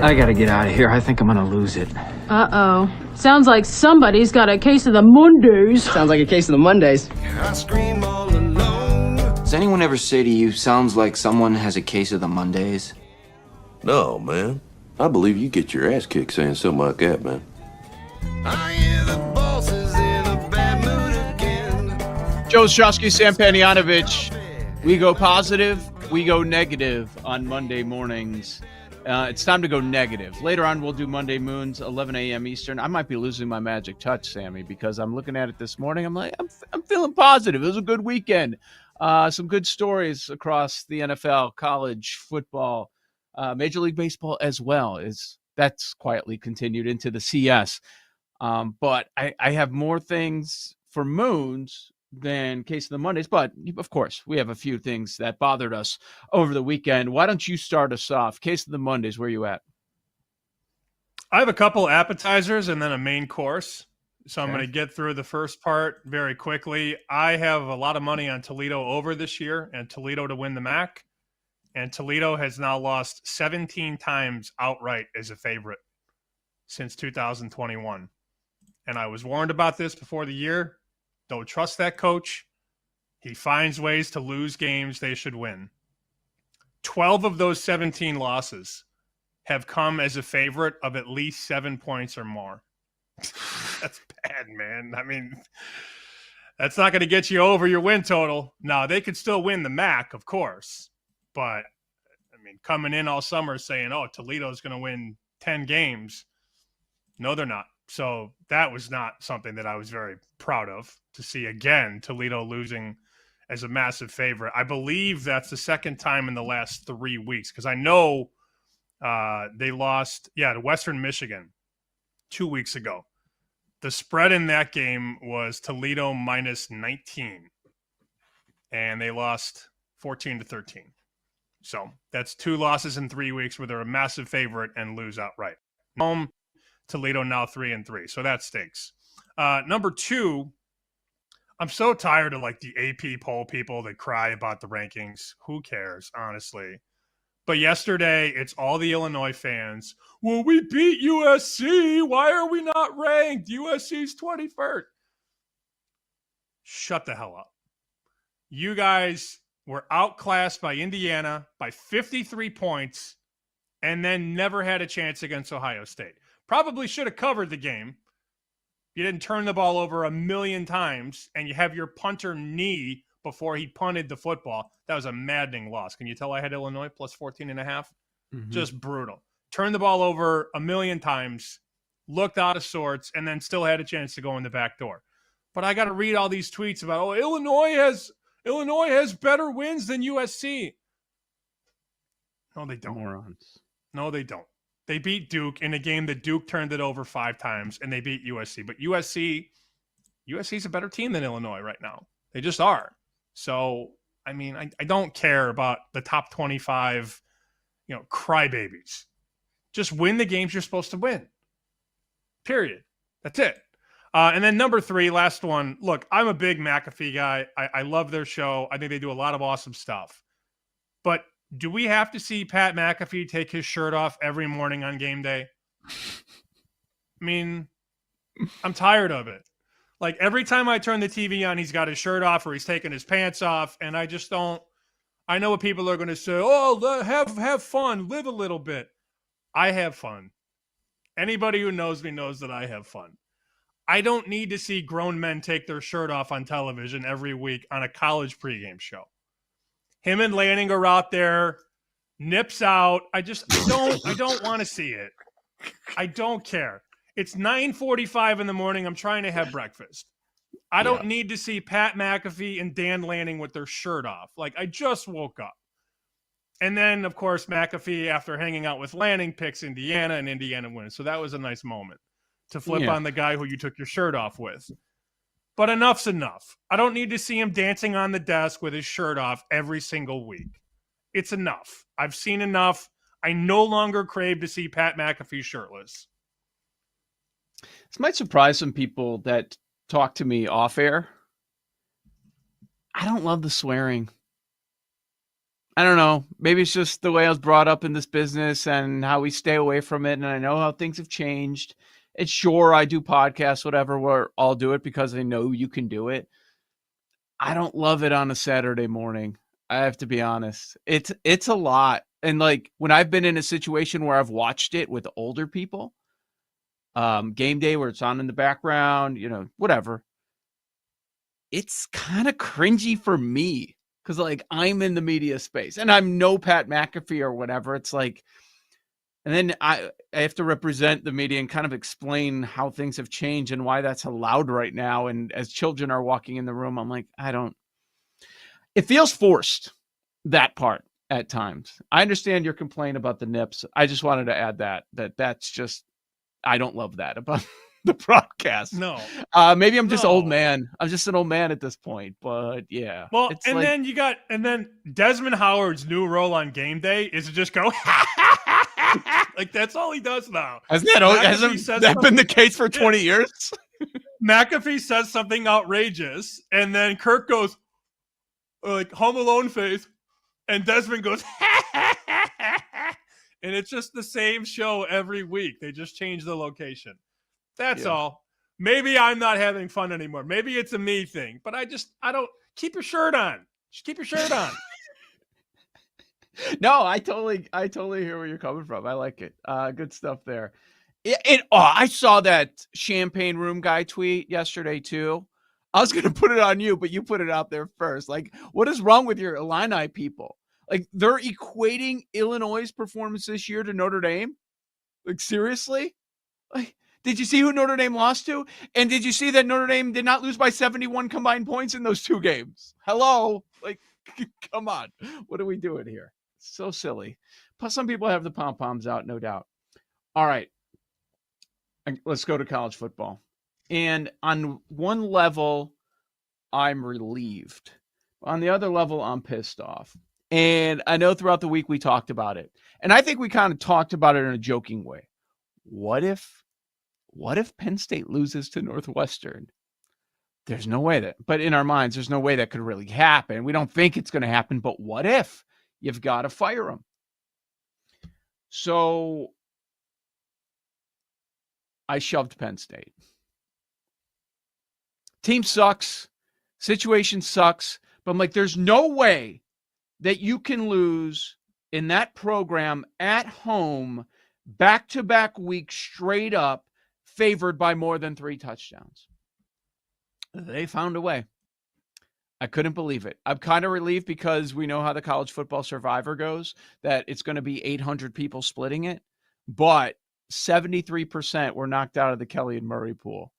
I gotta get out of here. I think I'm gonna lose it. Uh-oh. Sounds like somebody's got a case of the Mondays. Sounds like a case of the Mondays. Does anyone ever say to you, sounds like someone has a case of the Mondays? No, man. I believe you get your ass kicked saying something like that, man. Joe Ostrowski, Sam Panayotovich. We go positive, we go negative on Monday mornings. It's time to go negative. Later on, we'll do Monday Moons, 11 a.m. Eastern. I might be losing my magic touch, Sammy, because I'm looking at it this morning. I'm like, I'm feeling positive. It was a good weekend. Some good stories across the NFL, college football, Major League Baseball as well. That's quietly continued into the CS. But I have more things for Moons than Case of the Mondays. But, of course, we have a few things that bothered us over the weekend. Why don't you start us off? Case of the Mondays, where are you at? I have a couple appetizers and then a main course. So I'm going to get through the first part very quickly. I have a lot of money on Toledo over this year and Toledo to win the MAC. And Toledo has now lost 17 times outright as a favorite since 2021. And I was warned about this before the year. Don't trust that coach. He finds ways to lose games they should win. 12 of those 17 losses have come as a favorite of at least 7 points or more. That's bad, man. I mean, that's not going to get you over your win total. Now, they could still win the MAC, of course. But, I mean, coming in all summer saying, oh, Toledo's going to win 10 games. No, they're not. So that was not something that I was very proud of to see again, Toledo losing as a massive favorite. I believe that's the second time in the last 3 weeks because I know they lost, to Western Michigan 2 weeks ago. The spread in that game was Toledo minus 19, and they lost 14-13. So that's 2 losses in 3 weeks where they're a massive favorite and lose outright. Home, Toledo now 3-3, so that stinks. Number 2, I'm so tired of like the AP poll people that cry about the rankings. Who cares, honestly? But yesterday, it's all the Illinois fans. Well, we beat USC. Why are we not ranked? USC's 21st. Shut the hell up. You guys were outclassed by Indiana by 53 points and then never had a chance against Ohio State. Probably should have covered the game. You didn't turn the ball over a million times, and you have your punter knee before he punted the football. That was a maddening loss. Can you tell I had Illinois plus 14.5? Mm-hmm. Just brutal. Turned the ball over a million times, looked out of sorts, and then still had a chance to go in the back door. But I got to read all these tweets about, Illinois has better wins than USC. No, they don't. Morons. No, they don't. They beat Duke in a game that Duke turned it over 5 times, and they beat USC. But USC's a better team than Illinois right now. They just are. So, I mean, I don't care about the top 25, crybabies. Just win the games you're supposed to win. Period. That's it. And then number 3, last one. Look, I'm a big McAfee guy. I love their show. I think they do a lot of awesome stuff. But do we have to see Pat McAfee take his shirt off every morning on game day? I mean, I'm tired of it. Like, every time I turn the TV on, he's got his shirt off or he's taking his pants off, and I just don't – I know what people are going to say, have fun, live a little bit. I have fun. Anybody who knows me knows that I have fun. I don't need to see grown men take their shirt off on television every week on a college pregame show. Him and Lanning are out there, nips out. I don't want to see it. I don't care. It's 9:45 in the morning. I'm trying to have breakfast. I don't need to see Pat McAfee and Dan Lanning with their shirt off. Like, I just woke up. And then, of course, McAfee, after hanging out with Lanning, picks Indiana, and Indiana wins. So that was a nice moment to flip on the guy who you took your shirt off with. But enough's enough. I don't need to see him dancing on the desk with his shirt off every single week. It's enough. I've seen enough. I no longer crave to see Pat McAfee shirtless. This might surprise some people that talk to me off air. I don't love the swearing. I don't know. Maybe it's just the way I was brought up in this business and how we stay away from it. And I know how things have changed. It's sure I do podcasts, whatever, where I'll do it because I know you can do it. I don't love it on a Saturday morning. I have to be honest. It's a lot. And like when I've been in a situation where I've watched it with older people, game day where it's on in the background, whatever. It's kind of cringy for me because like I'm in the media space and I'm no Pat McAfee or whatever. It's like, and then I have to represent the media and kind of explain how things have changed and why that's allowed right now. And as children are walking in the room, I'm like, it feels forced, that part at times. I understand your complaint about the nips. I just wanted to add that's just, I don't love that about the broadcast. No. Maybe I'm just old man. I'm just an old man at this point, but yeah. Well, it's and like, then Desmond Howard's new role on game day is to just go like that's all he does now. Hasn't that been the case for 20 years? McAfee says something outrageous, and then Kirk goes like Home Alone face, and Desmond goes and it's just the same show every week. They just change the location. That's all. Maybe I'm not having fun anymore. Maybe it's a me thing, but I don't keep your shirt on. Just keep your shirt on. No, I totally hear where you're coming from. I like it. Good stuff there. I saw that Champagne Room guy tweet yesterday too. I was going to put it on you, but you put it out there first. Like, what is wrong with your Illini people? Like, they're equating Illinois' performance this year to Notre Dame. Like, seriously? Like, did you see who Notre Dame lost to? And did you see that Notre Dame did not lose by 71 combined points in those two games? Hello? Like, come on. What are we doing here? So silly. Plus, some people have the pom-poms out, no doubt. All right. Let's go to college football. And on one level, I'm relieved. On the other level, I'm pissed off. And I know throughout the week we talked about it. And I think we kind of talked about it in a joking way. What if Penn State loses to Northwestern? There's no way but in our minds, there's no way that could really happen. We don't think it's going to happen, but what if? You've got to fire them. So I shoved Penn State. Team sucks. Situation sucks. But I'm like, there's no way that you can lose in that program at home back-to-back weeks straight up favored by more than 3 touchdowns. They found a way. I couldn't believe it. I'm kind of relieved because we know how the college football survivor goes, that it's going to be 800 people splitting it, but 73% were knocked out of the Kelly and Murray pool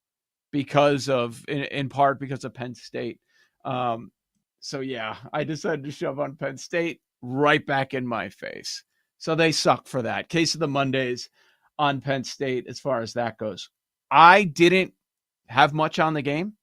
because of, in part because of Penn State. So yeah, I decided to shove on Penn State right back in my face. So they suck for that. Case of the Mondays on Penn State as far as that goes. I didn't have much on the game,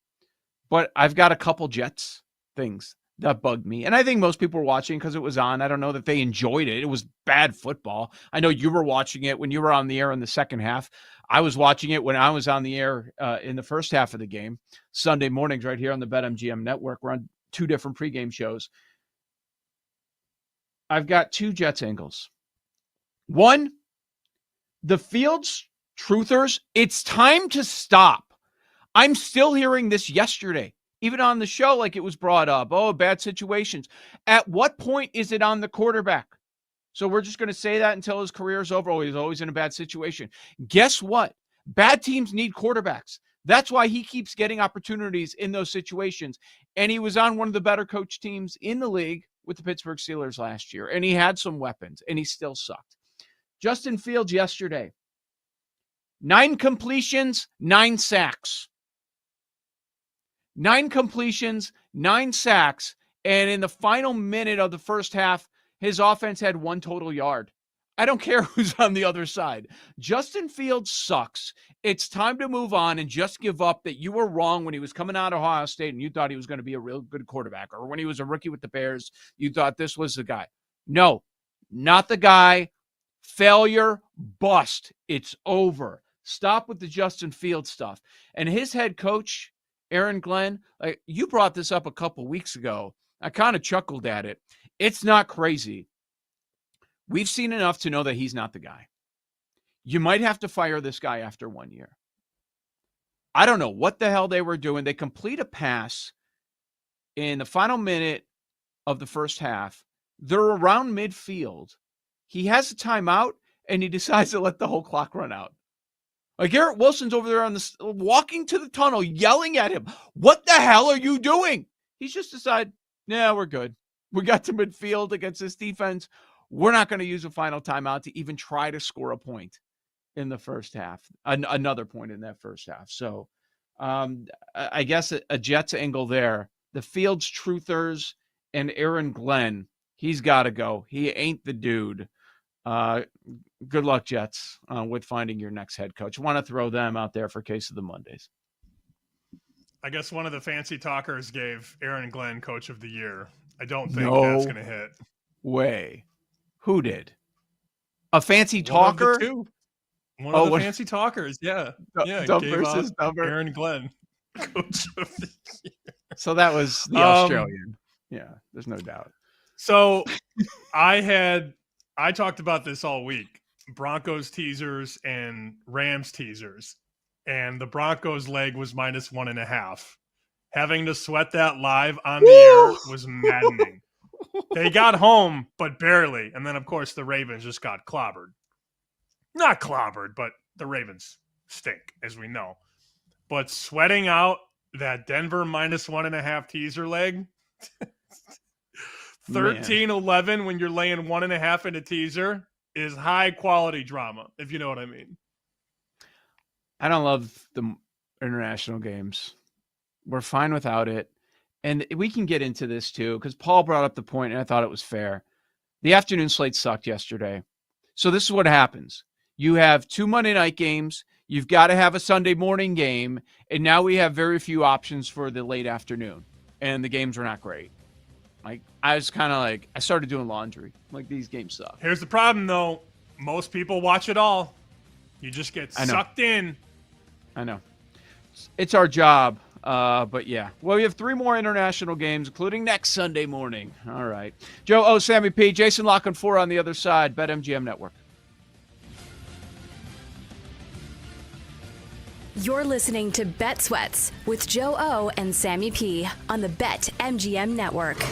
but I've got a couple Jets things that bugged me. And I think most people were watching because it was on. I don't know that they enjoyed it. It was bad football. I know you were watching it when you were on the air in the second half. I was watching it when I was on the air in the first half of the game. Sunday mornings right here on the BetMGM network. We're on 2 different pregame shows. I've got 2 Jets angles. One, the Fields truthers, it's time to stop. I'm still hearing this yesterday, even on the show, like it was brought up. Oh, bad situations. At what point is it on the quarterback? So we're just going to say that until his career is over. Oh, he's always in a bad situation. Guess what? Bad teams need quarterbacks. That's why he keeps getting opportunities in those situations. And he was on one of the better coach teams in the league with the Pittsburgh Steelers last year. And he had some weapons, and he still sucked. Justin Fields yesterday, 9 completions, 9 sacks. 9 completions, 9 sacks, and in the final minute of the first half, his offense had 1 total yard. I don't care who's on the other side. Justin Fields sucks. It's time to move on and just give up that you were wrong when he was coming out of Ohio State and you thought he was going to be a real good quarterback, or when he was a rookie with the Bears, you thought this was the guy. No, not the guy. Failure, bust. It's over. Stop with the Justin Fields stuff. And his head coach, Aaron Glenn, like you brought this up a couple weeks ago. I kind of chuckled at it. It's not crazy. We've seen enough to know that he's not the guy. You might have to fire this guy after 1 year. I don't know what the hell they were doing. They complete a pass in the final minute of the first half. They're around midfield. He has a timeout, and he decides to let the whole clock run out. Like Garrett Wilson's over there walking to the tunnel, yelling at him. What the hell are you doing? He's just decided, yeah, we're good. We got to midfield against this defense. We're not going to use a final timeout to even try to score a point in the first half, another point in that first half. So I guess a Jets angle there. The Fields truthers and Aaron Glenn, he's got to go. He ain't the dude. Good luck, Jets, with finding your next head coach. Want to throw them out there for Case of the Mondays. I guess one of the fancy talkers gave Aaron Glenn Coach of the Year. I don't think that's going to hit. Way. Who did? A fancy talker? One of the fancy talkers, yeah. Dumb gave versus out number. Aaron Glenn Coach of the Year. So that was the Australian. Yeah, there's no doubt. So I talked about this all week. Broncos teasers and Rams teasers. And the Broncos leg was -1.5. Having to sweat that live on the air was maddening. They got home, but barely. And then, of course, the Ravens just got clobbered. Not clobbered, but the Ravens stink, as we know. But sweating out that Denver -1.5 teaser leg, 13-11 when you're laying 1.5 in a teaser is high-quality drama, if you know what I mean. I don't love the international games. We're fine without it. And we can get into this too, because Paul brought up the point, and I thought it was fair. The afternoon slate sucked yesterday. So this is what happens. You have 2 Monday night games. You've got to have a Sunday morning game. And now we have very few options for the late afternoon. And the games are not great. Like, I was kind of like, I started doing laundry. Like, these games suck. Here's the problem, though. Most people watch it all. You just get sucked in. I know. It's our job. But yeah. Well, we have 3 more international games, including next Sunday morning. All right. Joe O, Sammy P, Jason Lock and 4 on the other side. BetMGM Network. You're listening to Bet Sweats with Joe O and Sammy P on the BetMGM Network.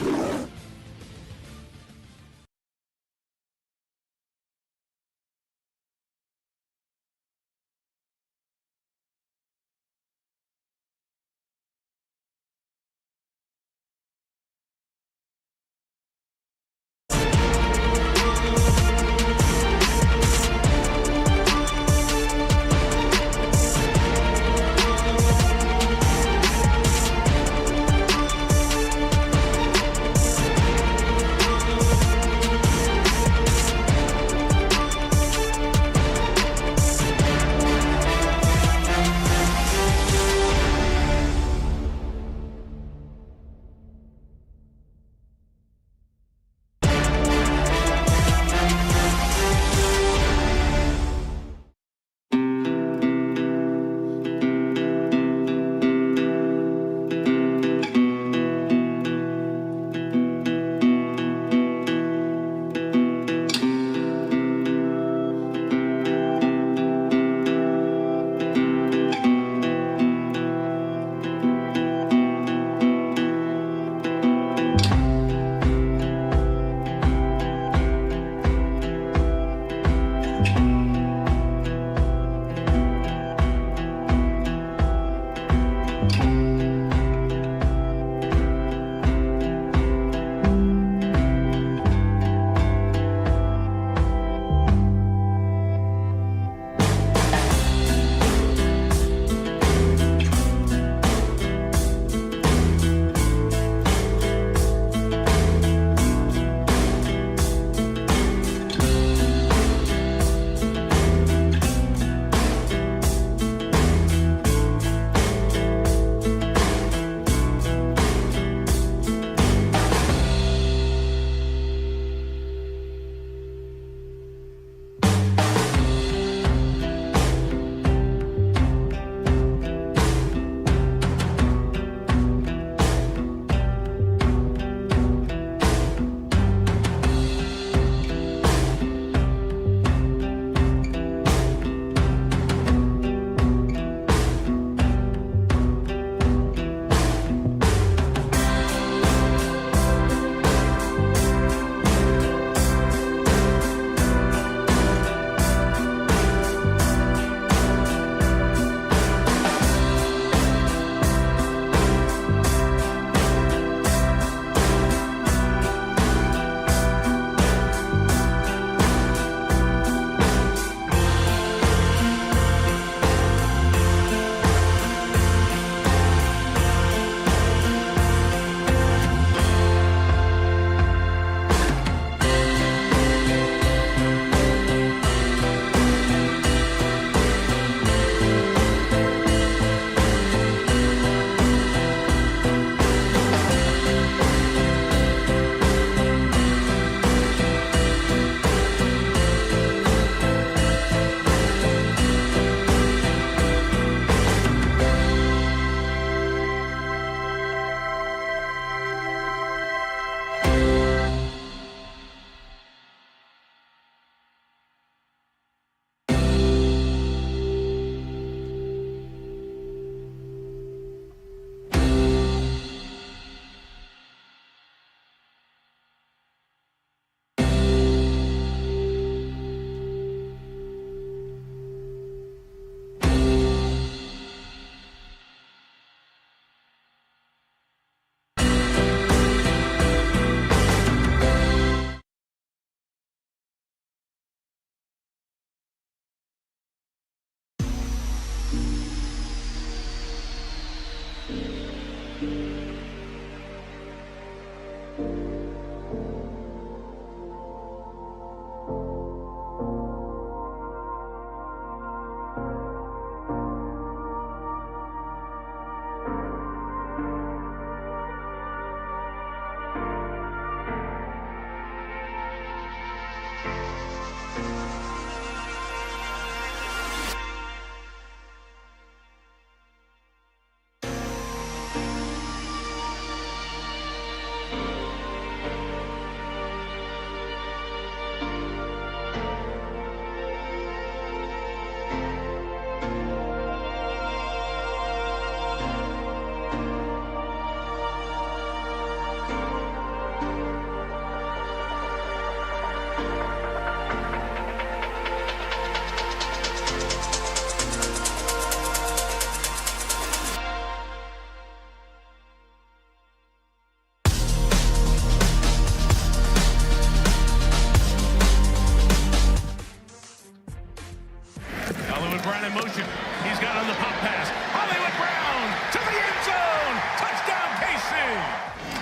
Hollywood Brown in motion. He's got on the pop pass. Hollywood Brown to the end zone. Touchdown, KC.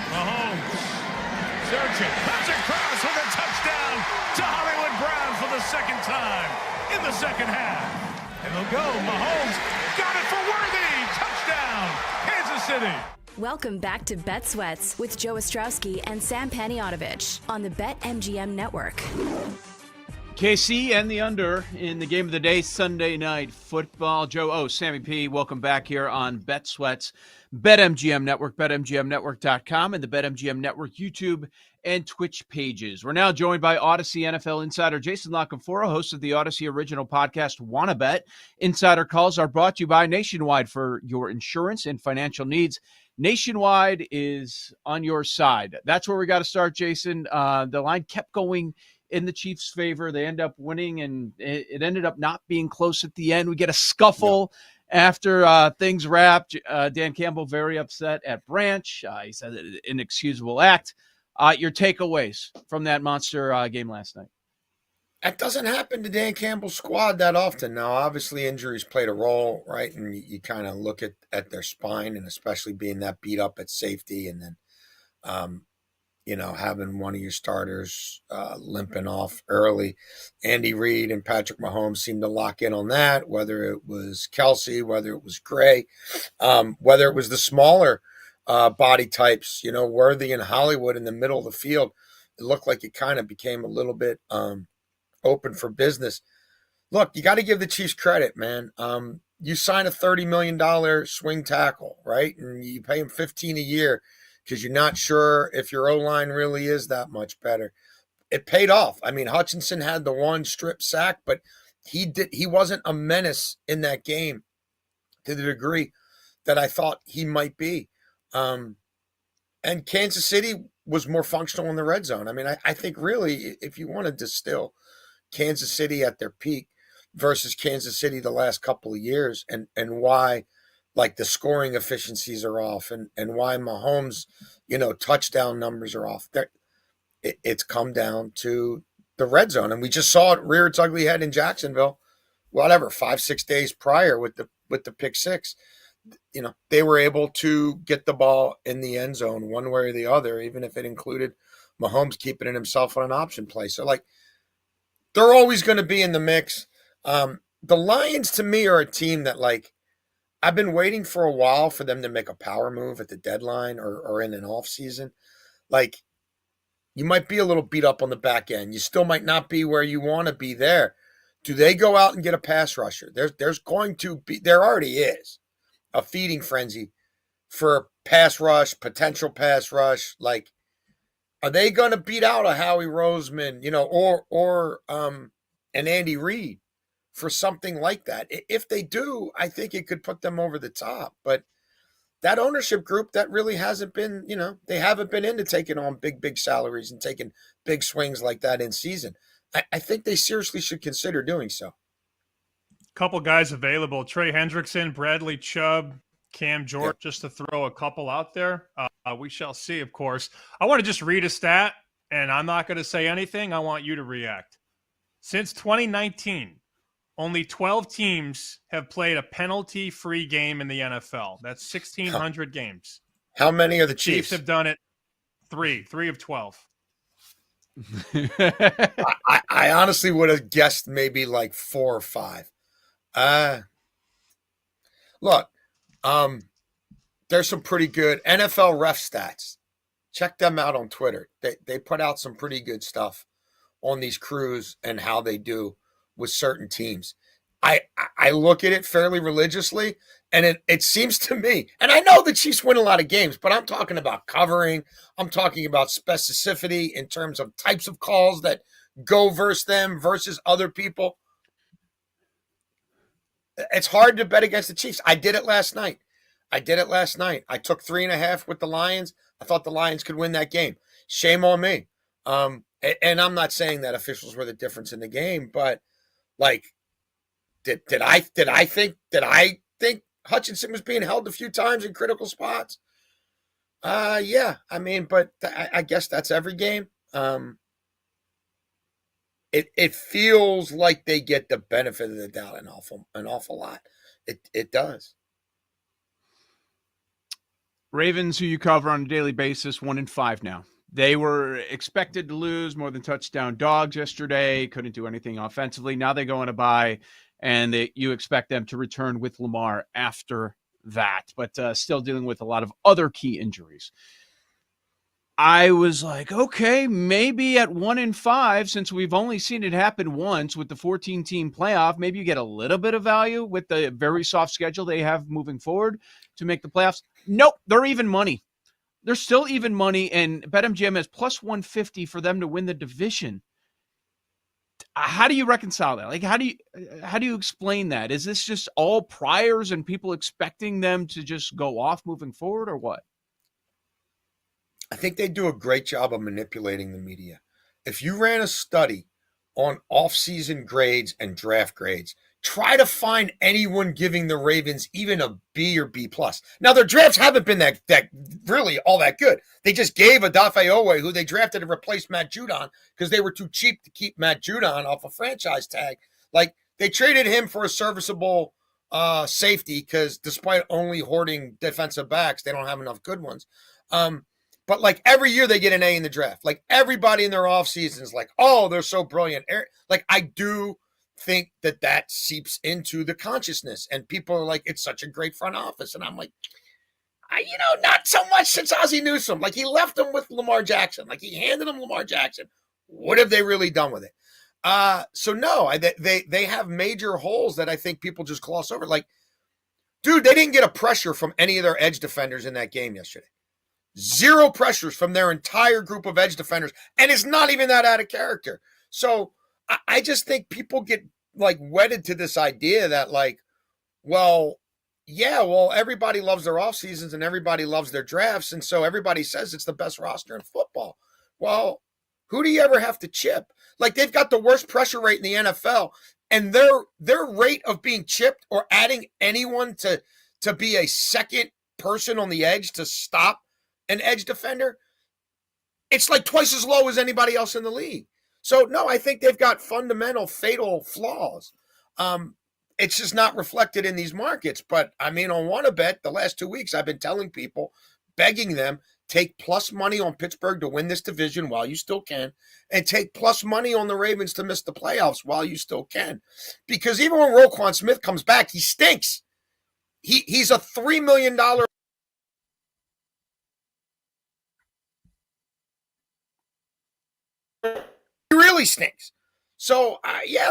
Mahomes searching. Comes across with a touchdown to Hollywood Brown for the second time in the second half. And they'll go. Mahomes got it for Worthy. Touchdown, Kansas City. Welcome back to Bet Sweats with Joe Ostrowski and Sam Paniotovich on the BetMGM Network. KC and the under in the game of the day, Sunday Night Football. Sammy P, welcome back here on Bet Sweats, BetMGM Network, BetMGMNetwork.com, and the BetMGM Network YouTube and Twitch pages. We're now joined by Odyssey NFL insider Jason La Canfora, host of the Odyssey original podcast, Wanna Bet. Insider calls are brought to you by Nationwide for your insurance and financial needs. Nationwide is on your side. That's where we got to start, Jason. The line kept going in the Chiefs' favor. They end up winning, and it ended up not being close at the end. We get a scuffle after things wrapped. Dan Campbell very upset at Branch. He said an inexcusable act. Your takeaways from that monster game last night? That doesn't happen to Dan Campbell's squad that often. Now, obviously, injuries played a role, right? And you kind of look at their spine, and especially being that beat up at safety, and then having one of your starters limping off early. Andy Reid and Patrick Mahomes seemed to lock in on that, whether it was Kelsey, whether it was Gray, whether it was the smaller body types, Worthy and Hollywood in the middle of the field. It looked like it kind of became a little bit open for business. Look, you got to give the Chiefs credit, man. You sign a $30 million swing tackle, right? And you pay him $15 a year because you're not sure if your O-line really is that much better. It paid off. I mean, Hutchinson had the one strip sack, but he wasn't a menace in that game to the degree that I thought he might be. And Kansas City was more functional in the red zone. I mean, I think really, if you want to distill Kansas City at their peak versus Kansas City the last couple of years, and why like the scoring efficiencies are off, and why Mahomes, touchdown numbers are off. It's come down to the red zone. And we just saw it rear its ugly head in Jacksonville, 5-6 days prior with the pick six. They were able to get the ball in the end zone one way or the other, even if it included Mahomes keeping it himself on an option play. So, they're always going to be in the mix. The Lions, to me, are a team that, I've been waiting for a while for them to make a power move at the deadline or in an off season. You might be a little beat up on the back end. You still might not be where you want to be there. Do they go out and get a pass rusher? There already is a feeding frenzy for potential pass rush. Are they going to beat out a Howie Roseman, or an Andy Reid for something like that? If they do, I think it could put them over the top. But that ownership group, that really hasn't been, they haven't been into taking on big salaries and taking big swings like that in season. I think they seriously should consider doing so. Couple guys available: Trey Hendrickson, Bradley Chubb, Cam Jordan, just to throw a couple out there. We shall see, of course. I want to just read a stat, and I'm not going to say anything. I want you to react. Since 2019, only 12 teams have played a penalty-free game in the NFL. That's 1,600 games. How many are the Chiefs? Chiefs have done it 3 of 12. I honestly would have guessed maybe 4 or 5. Look, there's some pretty good NFL ref stats. Check them out on Twitter. They put out some pretty good stuff on these crews and how they do with certain teams. I look at it fairly religiously, and it seems to me, and I know the Chiefs win a lot of games, but I'm talking about covering. I'm talking about specificity in terms of types of calls that go versus them versus other people. It's hard to bet against the Chiefs. I did it last night. I took 3.5 with the Lions. I thought the Lions could win that game. Shame on me. And I'm not saying that officials were the difference in the game, but like, did I think Hutchinson was being held a few times in critical spots? Yeah. I mean, but I guess that's every game. It feels like they get the benefit of the doubt an awful lot. It does. Ravens, who you cover on a daily basis, 1-5 now. They were expected to lose more than touchdown dogs yesterday. Couldn't do anything offensively. Now they go on a bye, and you expect them to return with Lamar after that, but still dealing with a lot of other key injuries. I was like, okay, maybe at 1-5, since we've only seen it happen once with the 14-team playoff, maybe you get a little bit of value with the very soft schedule they have moving forward to make the playoffs. Nope, they're even money. They're still even money, and BetMGM has plus 150 for them to win the division. How do you reconcile that? Like, how do you explain that? Is this just all priors and people expecting them to just go off moving forward, or what? I think they do a great job of manipulating the media. If you ran a study on off-season grades and draft grades, try to find anyone giving the Ravens even a B or B plus. Now, their drafts haven't been that really all that good. They just gave Odafe Owe, who they drafted to replace Matt Judon, because they were too cheap to keep Matt Judon off a franchise tag. Like, they traded him for a serviceable safety, because despite only hoarding defensive backs, they don't have enough good ones. But like every year they get an A in the draft. Like everybody in their off season is like, oh, they're so brilliant. Like, I do think that seeps into the consciousness, and people are like, it's such a great front office. And I'm like, not so much since Ozzie Newsome. Like, he left them with Lamar Jackson. Like, he handed them Lamar Jackson. What have they really done with it? So no, they have major holes that I think people just gloss over. Like, dude, they didn't get a pressure from any of their edge defenders in that game yesterday. 0 pressures from their entire group of edge defenders, and it's not even that out of character. So I just think people get like wedded to this idea that like, everybody loves their off seasons and everybody loves their drafts, and so everybody says it's the best roster in football. Well, who do you ever have to chip? Like, they've got the worst pressure rate in the NFL, and their rate of being chipped or adding anyone to be a second person on the edge to stop an edge defender, it's like twice as low as anybody else in the league. So no, I think they've got fundamental fatal flaws. It's just not reflected in these markets. But I mean, on WannaBet, the last 2 weeks, I've been telling people, begging them, take plus money on Pittsburgh to win this division while you still can, and take plus money on the Ravens to miss the playoffs while you still can. Because even when Roquan Smith comes back, he stinks. He's a $3 million He really stinks. So,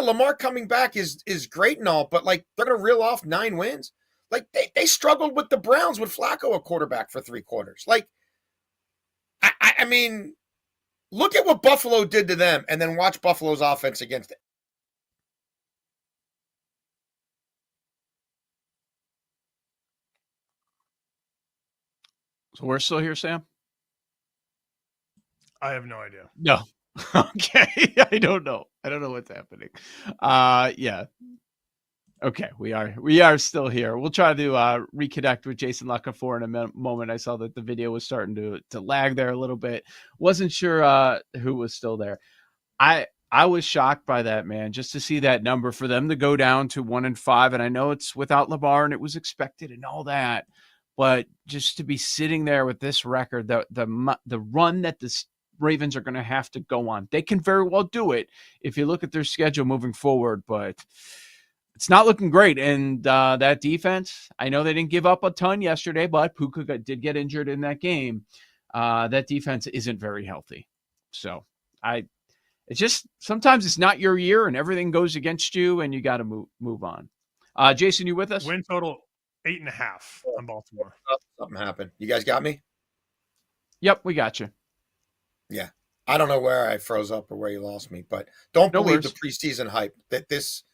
Lamar coming back is great and all, but like, they're going to reel off 9 wins. Like, they struggled with the Browns with Flacco a quarterback for 3 quarters. Like, I mean, look at what Buffalo did to them, and then watch Buffalo's offense against it. So we're still here, Sam? I have no idea. No. Okay. I don't know what's happening. Yeah. Okay, we are still here. We'll try to reconnect with Jason Lucafor in a moment. I saw that the video was starting to lag there a little bit. Wasn't sure who was still there. I was shocked by that, man, just to see that number for them to go down to 1-5. And I know it's without Lamar and it was expected and all that, but just to be sitting there with this record, the run that the Ravens are going to have to go on. They can very well do it if you look at their schedule moving forward, but it's not looking great. And that defense, I know they didn't give up a ton yesterday, but Puka did get injured in that game. That defense isn't very healthy. So it's just sometimes it's not your year and everything goes against you and you got to move on. Jason, you with us? Win total 8.5 on Baltimore. Something happened. You guys got me? Yep, we got you. Yeah. I don't know where I froze up or where you lost me, but don't believe the preseason hype that this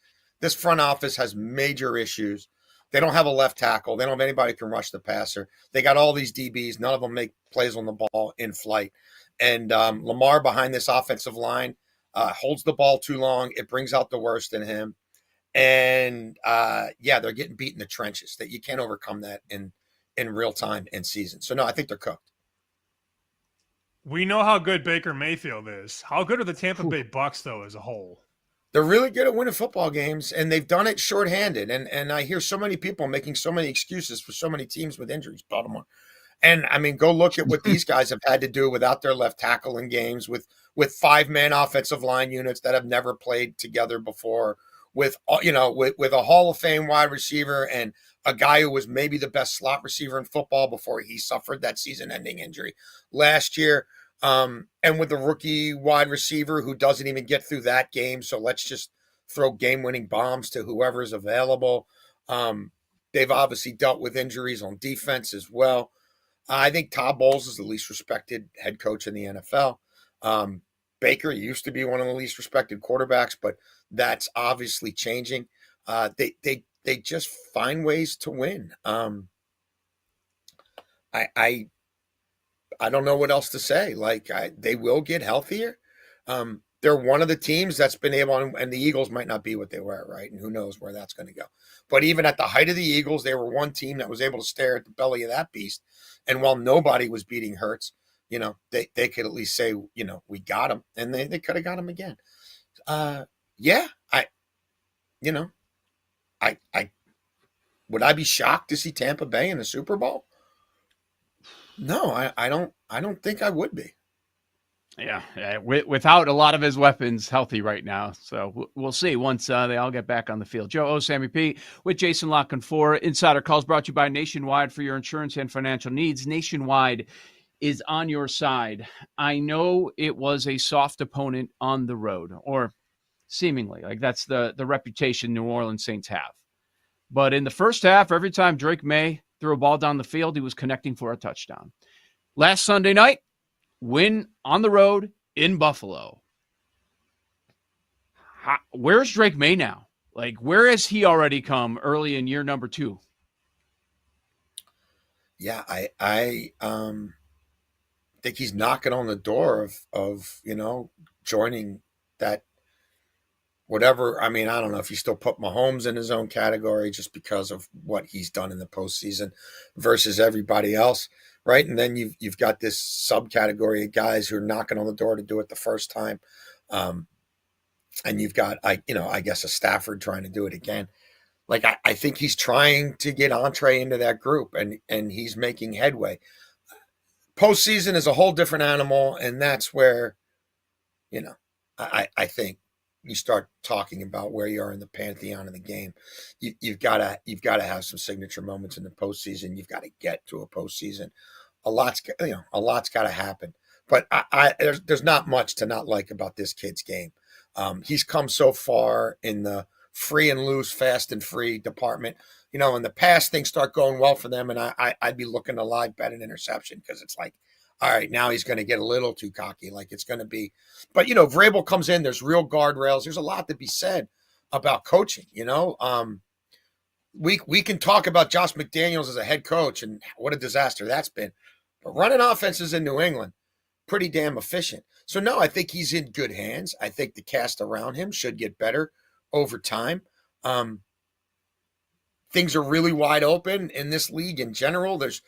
front office has major issues. They don't have a left tackle. They don't have anybody who can rush the passer. They got all these DBs. None of them make plays on the ball in flight. And Lamar behind this offensive line holds the ball too long. It brings out the worst in him. And they're getting beat in the trenches. That you can't overcome that in real time in season. So no, I think they're cooked. We know how good Baker Mayfield is. How good are the Tampa Bay Bucks though as a whole? They're really good at winning football games, and they've done it shorthanded. And I hear so many people making so many excuses for so many teams with injuries, Baltimore. And I mean, go look at what these guys have had to do without their left tackle in games, with 5-man offensive line units that have never played together before, with a Hall of Fame wide receiver and a guy who was maybe the best slot receiver in football before he suffered that season-ending injury last year. And with the rookie wide receiver who doesn't even get through that game. So let's just throw game-winning bombs to whoever is available. They've obviously dealt with injuries on defense as well. I think Todd Bowles is the least respected head coach in the NFL. Baker used to be one of the least respected quarterbacks, but that's obviously changing. They just find ways to win. I don't know what else to say. They will get healthier. They're one of the teams that's been able, and the Eagles might not be what they were, right? And who knows where that's going to go. But even at the height of the Eagles, they were one team that was able to stare at the belly of that beast. And while nobody was beating Hurts, they could at least say, we got him, and they could have got him again. Would I be shocked to see Tampa Bay in the Super Bowl? No, I don't think I would be. Yeah. Without a lot of his weapons healthy right now. So we'll see once they all get back on the field. Joe O, Sammy P with Jason Locken for Insider Calls, brought to you by Nationwide for your insurance and financial needs. Nationwide is on your side. I know it was a soft opponent on the road, or seemingly. Like that's the reputation New Orleans Saints have. But in the first half, every time Drake May threw a ball down the field, he was connecting for a touchdown. Last Sunday night, win on the road in Buffalo. Where's Drake May now? Where has he already come early in year number 2? Yeah, I think he's knocking on the door of joining that whatever. I mean, I don't know if you still put Mahomes in his own category just because of what he's done in the postseason versus everybody else, right? And then you've got this subcategory of guys who are knocking on the door to do it the first time, and you've got I guess a Stafford trying to do it again. I think he's trying to get entree into that group, and he's making headway. Postseason is a whole different animal, and that's where I think you start talking about where you are in the pantheon of the game. You've got to have some signature moments in the postseason. You've got to get to a postseason. A lot's got to happen. But there's not much to not like about this kid's game. He's come so far in the free and loose, fast and free department. In the past, things start going well for them, and I'd be looking to live bet an interception because it's like, all right, now he's going to get a little too cocky, like it's going to be. But, Vrabel comes in, there's real guardrails. There's a lot to be said about coaching, We can talk about Josh McDaniels as a head coach and what a disaster that's been. But running offenses in New England, pretty damn efficient. So, no, I think he's in good hands. I think the cast around him should get better over time. Things are really wide open in this league in general. There's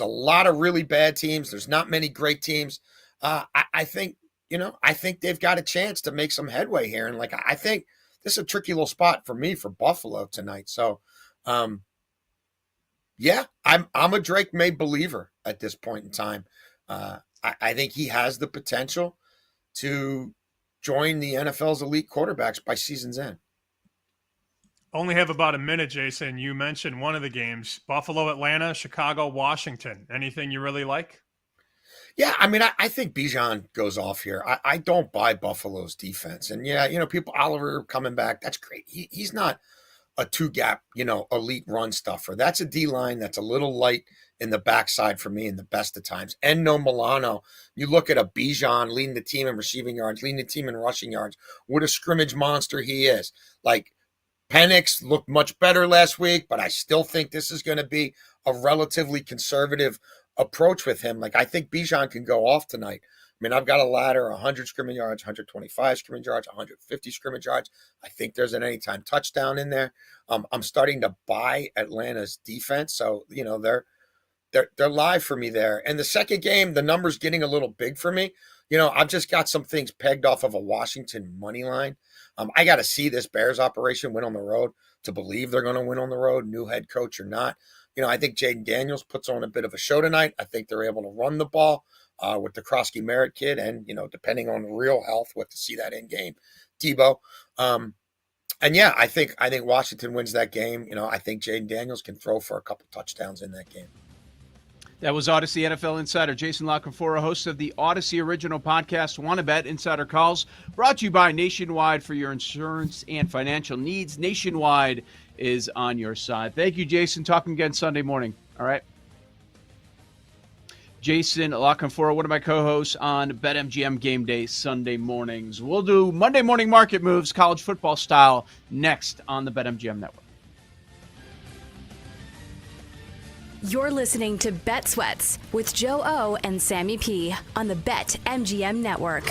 a lot of really bad teams. There's not many great teams. I think they've got a chance to make some headway here. And I think this is a tricky little spot for me for Buffalo tonight. So, I'm a Drake May believer at this point in time. I think he has the potential to join the NFL's elite quarterbacks by season's end. Only have about a minute, Jason. You mentioned one of the games, Buffalo, Atlanta, Chicago, Washington. Anything you really like? Yeah, I mean, I think Bijan goes off here. I don't buy Buffalo's defense. And yeah, people, Oliver coming back, that's great. He's not a two-gap, elite run stuffer. That's a D-line that's a little light in the backside for me in the best of times. And no Milano. You look at a Bijan leading the team in receiving yards, leading the team in rushing yards. What a scrimmage monster he is. Like, Penix looked much better last week, but I still think this is going to be a relatively conservative approach with him. Like, I think Bijan can go off tonight. I mean, I've got a ladder, 100 scrimmage yards, 125 scrimmage yards, 150 scrimmage yards. I think there's an anytime touchdown in there. I'm starting to buy Atlanta's defense. So, they're live for me there. And the second game, the number's getting a little big for me. I've just got some things pegged off of a Washington money line. I got to see this Bears operation win on the road to believe they're going to win on the road, new head coach or not. I think Jaden Daniels puts on a bit of a show tonight. I think they're able to run the ball with the Krosky Merritt kid and, depending on real health, what to see that in game, Debo. And yeah, I think Washington wins that game. I think Jaden Daniels can throw for a couple touchdowns in that game. That was Odyssey NFL insider Jason La Canfora, host of the Odyssey original podcast, Wanna Bet Insider Calls, brought to you by Nationwide for your insurance and financial needs. Nationwide is on your side. Thank you, Jason. Talking again Sunday morning. All right. Jason La Canfora, one of my co-hosts on BetMGM Game Day Sunday mornings. We'll do Monday morning market moves, college football style, next on the BetMGM Network. You're listening to Bet Sweats with Joe O and Sammy P on the BetMGM Network.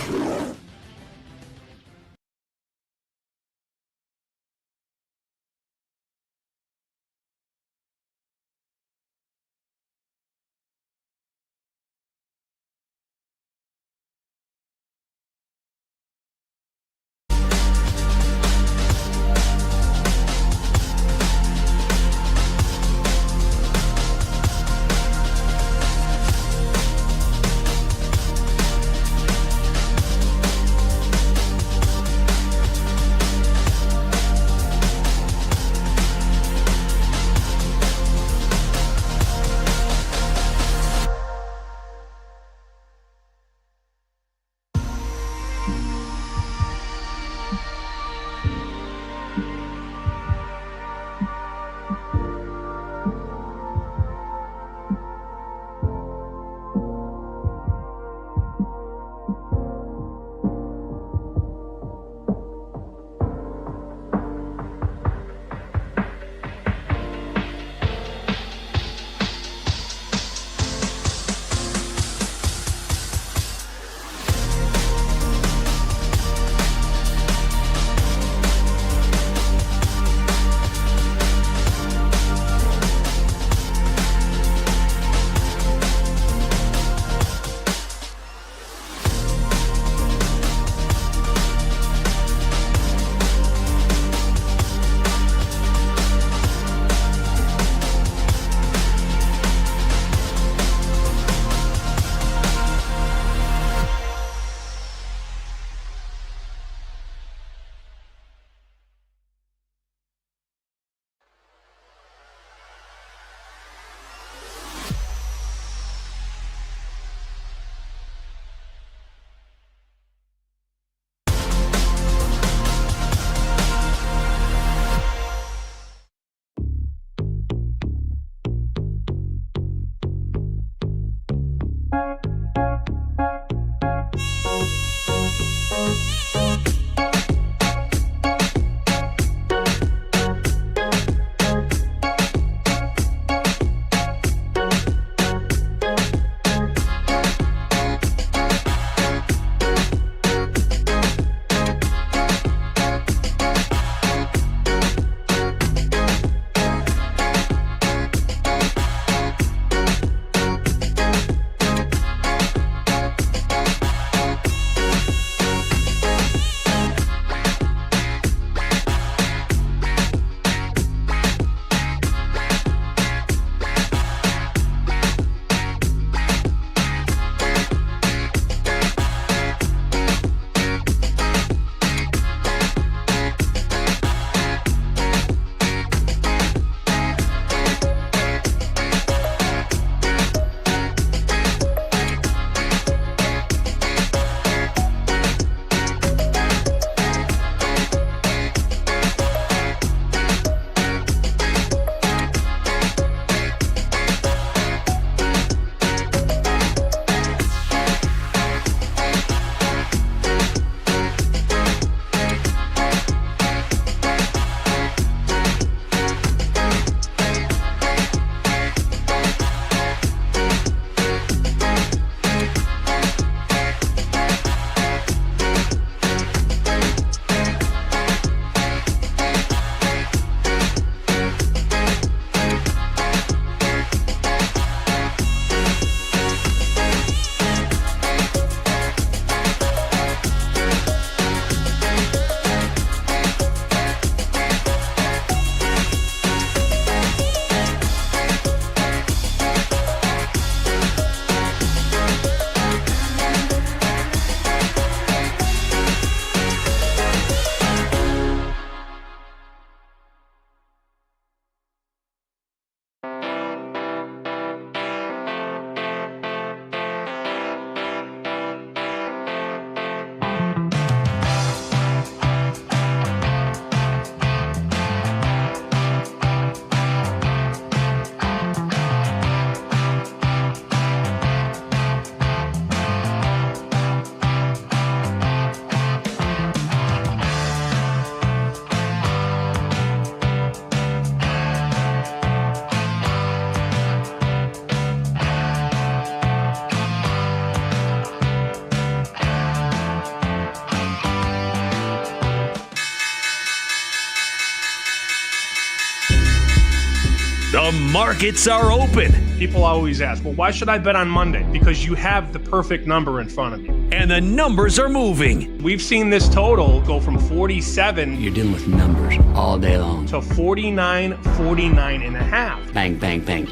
The markets are open. People always ask, well, why should I bet on Monday? Because you have the perfect number in front of you. And the numbers are moving. We've seen this total go from 47. You're dealing with numbers all day long. To 49 and a half. Bang, bang, bang.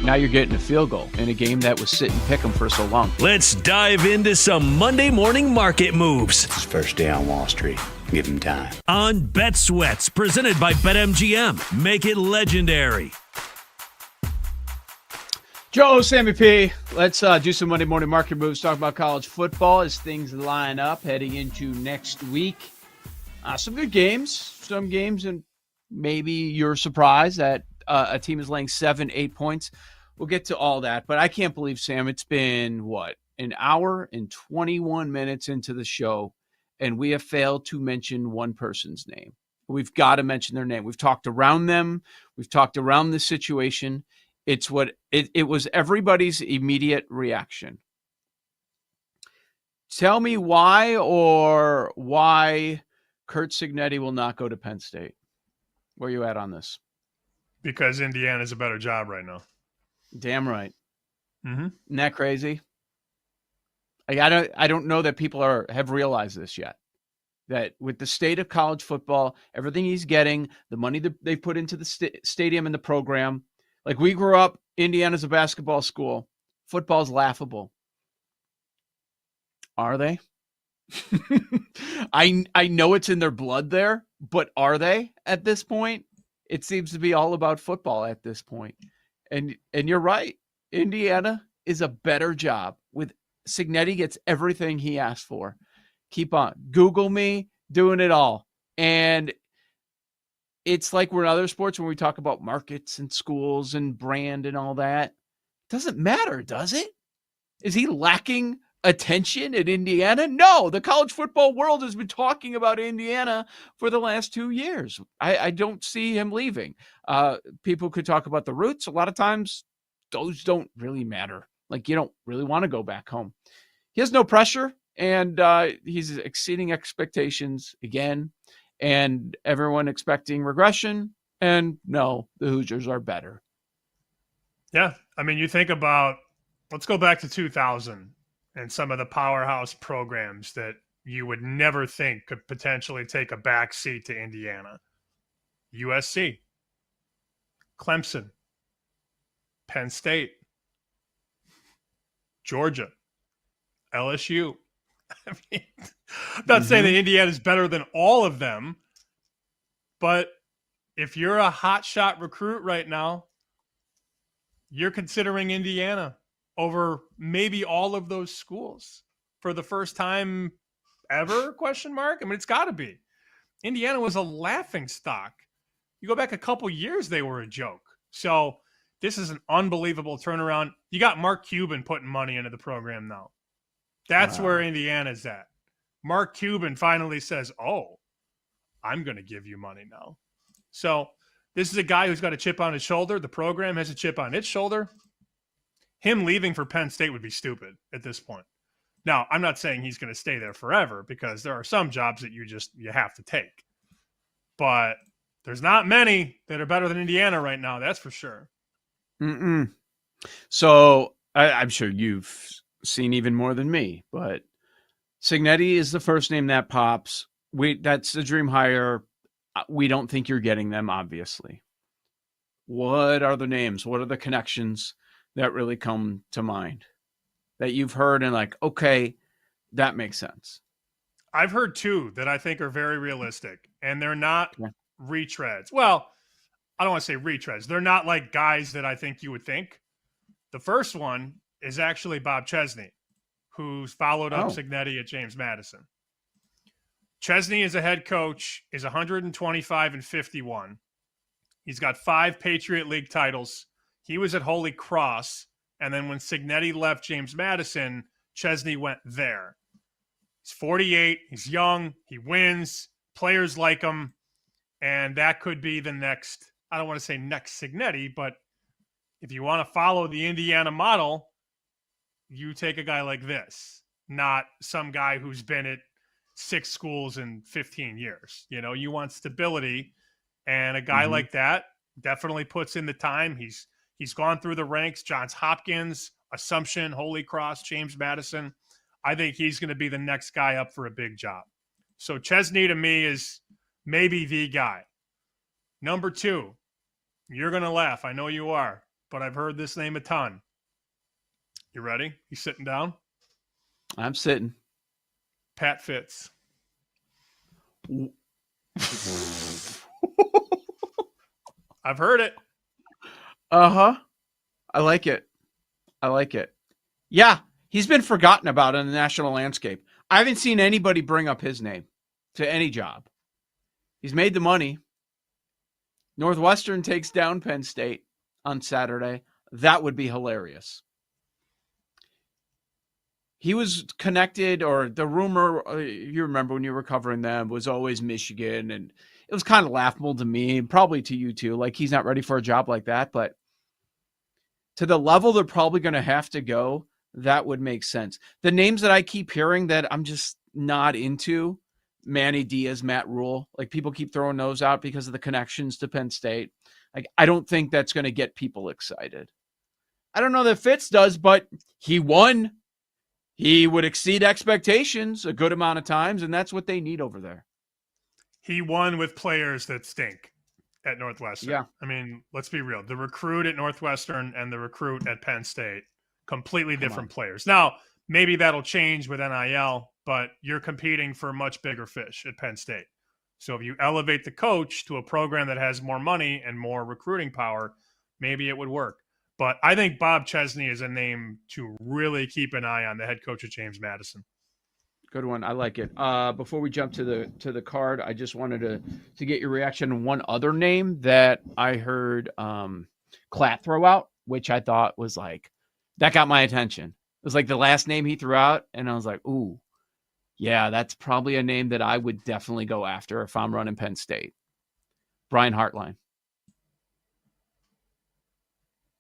Now you're getting a field goal in a game that was sit and pick 'em for so long. Let's dive into some Monday morning market moves. It's his first day on Wall Street. Give him time. On Bet Sweats, presented by BetMGM. Make it legendary. Joe, Sammy P, let's do some Monday morning market moves. Talk about college football as things line up heading into next week. Some good games, some games, and maybe you're surprised that a team is laying 7-8 points. We'll get to all that, but I can't believe, Sam, it's been, an hour and 21 minutes into the show, and we have failed to mention one person's name. We've got to mention their name. We've talked around them. We've talked around the situation. It's what it was everybody's immediate reaction. Tell me why Curt Cignetti will not go to Penn State. Where are you at on this? Because Indiana's a better job right now. Damn right. Mm-hmm. Isn't that crazy? I don't know that people have realized this yet. That with the state of college football, everything he's getting, the money that they put into the stadium and the program. Like we grew up, Indiana's a basketball school. Football's laughable. Are they? I know it's in their blood there, but are they at this point? It seems to be all about football at this point. And you're right. Indiana is a better job. With Cignetti gets everything he asked for. Keep on. Google me doing it all. And it's like we're in other sports when we talk about markets and schools and brand and all that. Doesn't matter, does it? Is he lacking attention at Indiana? No, the college football world has been talking about Indiana for the last 2 years. I don't see him leaving. People could talk about the roots. A lot of times those don't really matter. Like you don't really want to go back home. He has no pressure, and he's exceeding expectations again, and everyone expecting regression. And no, the Hoosiers are better. Yeah. I mean, you think about, let's go back to 2000 and some of the powerhouse programs that you would never think could potentially take a back seat to Indiana. USC, Clemson, Penn State, Georgia, LSU. I mean, I'm not saying that Indiana is better than all of them, but if you're a hotshot recruit right now, you're considering Indiana over maybe all of those schools for the first time ever, ? I mean, it's got to be. Indiana was a laughing stock. You go back a couple years, they were a joke. So this is an unbelievable turnaround. You got Mark Cuban putting money into the program now. That's where Indiana's at. Mark Cuban finally says, oh, I'm going to give you money now. So this is a guy who's got a chip on his shoulder. The program has a chip on its shoulder. Him leaving for Penn State would be stupid at this point. Now, I'm not saying he's going to stay there forever because there are some jobs that you have to take. But there's not many that are better than Indiana right now, that's for sure. So I'm sure you've seen even more than me, but Cignetti is the first name that pops. That's a dream hire. We don't think you're getting them, obviously. What are the names? What are the connections that really come to mind that you've heard and like, okay, that makes sense? I've heard two that I think are very realistic, and they're not retreads. Well, I don't want to say retreads. They're not like guys that I think you would think. The first one is actually Bob Chesney, who's followed up Cignetti at James Madison. Chesney is a head coach, is 125-51. He's got 5 Patriot League titles. He was at Holy Cross, and then when Cignetti left James Madison, Chesney went there. He's 48. He's young. He wins. Players like him, and that could be the next, I don't want to say next Cignetti, but if you want to follow the Indiana model, you take a guy like this, not some guy who's been at 6 schools in 15 years. You know, you want stability, and a guy like that definitely puts in the time. He's gone through the ranks. Johns Hopkins, Assumption, Holy Cross, James Madison. I think he's going to be the next guy up for a big job. So Chesney to me is maybe the guy. Number 2, you're going to laugh. I know you are, but I've heard this name a ton. You ready? You sitting down? I'm sitting. Pat Fitz. I've heard it. Uh-huh. I like it. Yeah, he's been forgotten about in the national landscape. I haven't seen anybody bring up his name to any job. He's made the money. Northwestern takes down Penn State on Saturday. That would be hilarious. He was connected, or the rumor, you remember when you were covering them, was always Michigan, and it was kind of laughable to me, and probably to you too. Like, he's not ready for a job like that, but to the level they're probably going to have to go, that would make sense. The names that I keep hearing that I'm just not into, Manny Diaz, Matt Rule, like people keep throwing those out because of the connections to Penn State. Like, I don't think that's going to get people excited. I don't know that Fitz does, but he won. He would exceed expectations a good amount of times, and that's what they need over there. He won with players that stink at Northwestern. Yeah. I mean, let's be real. The recruit at Northwestern and the recruit at Penn State, completely different players. Now, maybe that'll change with NIL, but you're competing for much bigger fish at Penn State. So if you elevate the coach to a program that has more money and more recruiting power, maybe it would work. But I think Bob Chesney is a name to really keep an eye on, the head coach of James Madison. Good one. I like it. Before we jump to the card, I just wanted to get your reaction on one other name that I heard Klatt throw out, which I thought was like, that got my attention. It was like the last name he threw out, and I was like, ooh, yeah, that's probably a name that I would definitely go after if I'm running Penn State. Brian Hartline.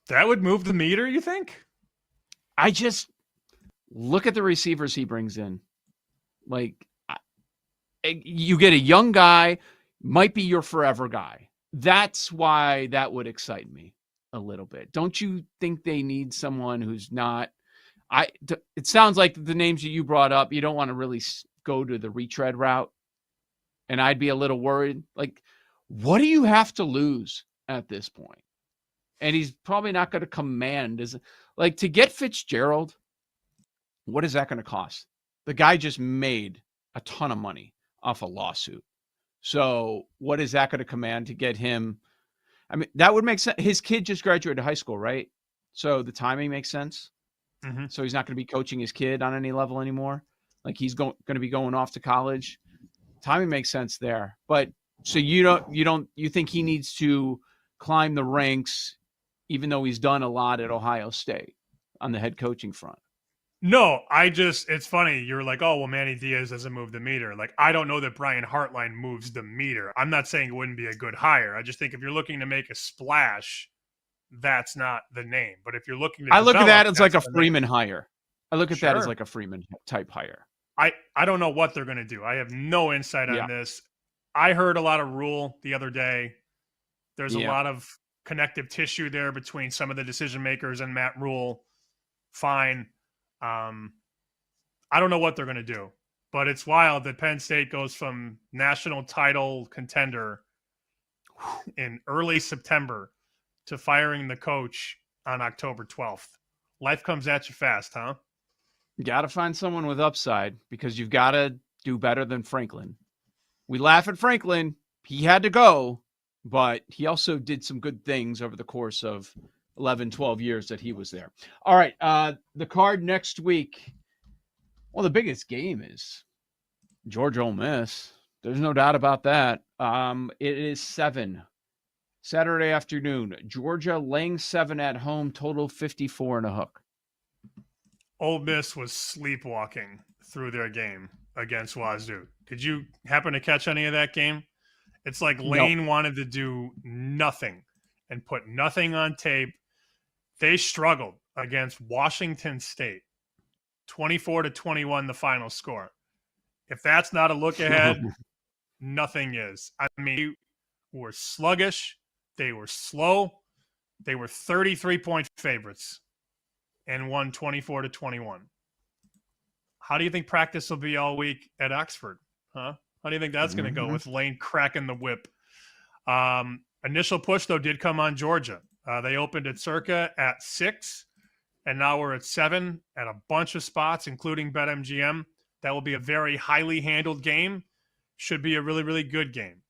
That would move the meter, you think? I just look at the receivers he brings in. Like, you get a young guy, might be your forever guy. That's why that would excite me a little bit. Don't you think they need someone who's not? It sounds like the names that you brought up, you don't want to really go to the retread route. And I'd be a little worried. Like, what do you have to lose at this point? And he's probably not going to command. Like, to get Fitzgerald, what is that going to cost? The guy just made a ton of money off a lawsuit. So what is that going to command to get him? I mean, that would make sense. His kid just graduated high school, right? So the timing makes sense. Mm-hmm. So he's not going to be coaching his kid on any level anymore. Like, he's going to be going off to college. Timing makes sense there. But so you think he needs to climb the ranks, even though he's done a lot at Ohio State on the head coaching front? No, it's funny. You're like, oh, well, Manny Diaz doesn't move the meter. Like, I don't know that Brian Hartline moves the meter. I'm not saying it wouldn't be a good hire. I just think if you're looking to make a splash, that's not the name. But if you're looking to I look at that as like a the Freeman name. hire. I look at that as like a Freeman type hire. I don't know what they're going to do. I have no insight on this. I heard a lot of Rule the other day. There's a lot of connective tissue there between some of the decision makers and Matt Rule. Fine. I don't know what they're going to do, but it's wild that Penn State goes from national title contender in early September to firing the coach on October 12th. Life comes at you fast, huh? You got to find someone with upside, because you've got to do better than Franklin. We laugh at Franklin. He had to go, but he also did some good things over the course of 11, 12 years that he was there. All right. The card next week. Well, the biggest game is Georgia Ole Miss. There's no doubt about that. It is 7 Saturday afternoon. Georgia laying 7 at home, total 54 and a hook. Ole Miss was sleepwalking through their game against Wazoo. Did you happen to catch any of that game? It's like Lane wanted to do nothing and put nothing on tape. They struggled against Washington State. 24-21, the final score. If that's not a look ahead, nothing is. I mean, they were sluggish. They were slow. They were 33-point favorites and won 24-21. How do you think practice will be all week at Oxford? Huh? How do you think that's going to go with Lane cracking the whip? Initial push, though, did come on Georgia. They opened at Circa at 6, and now we're at 7 at a bunch of spots, including BetMGM. That will be a very highly handled game. Should be a really, really good game.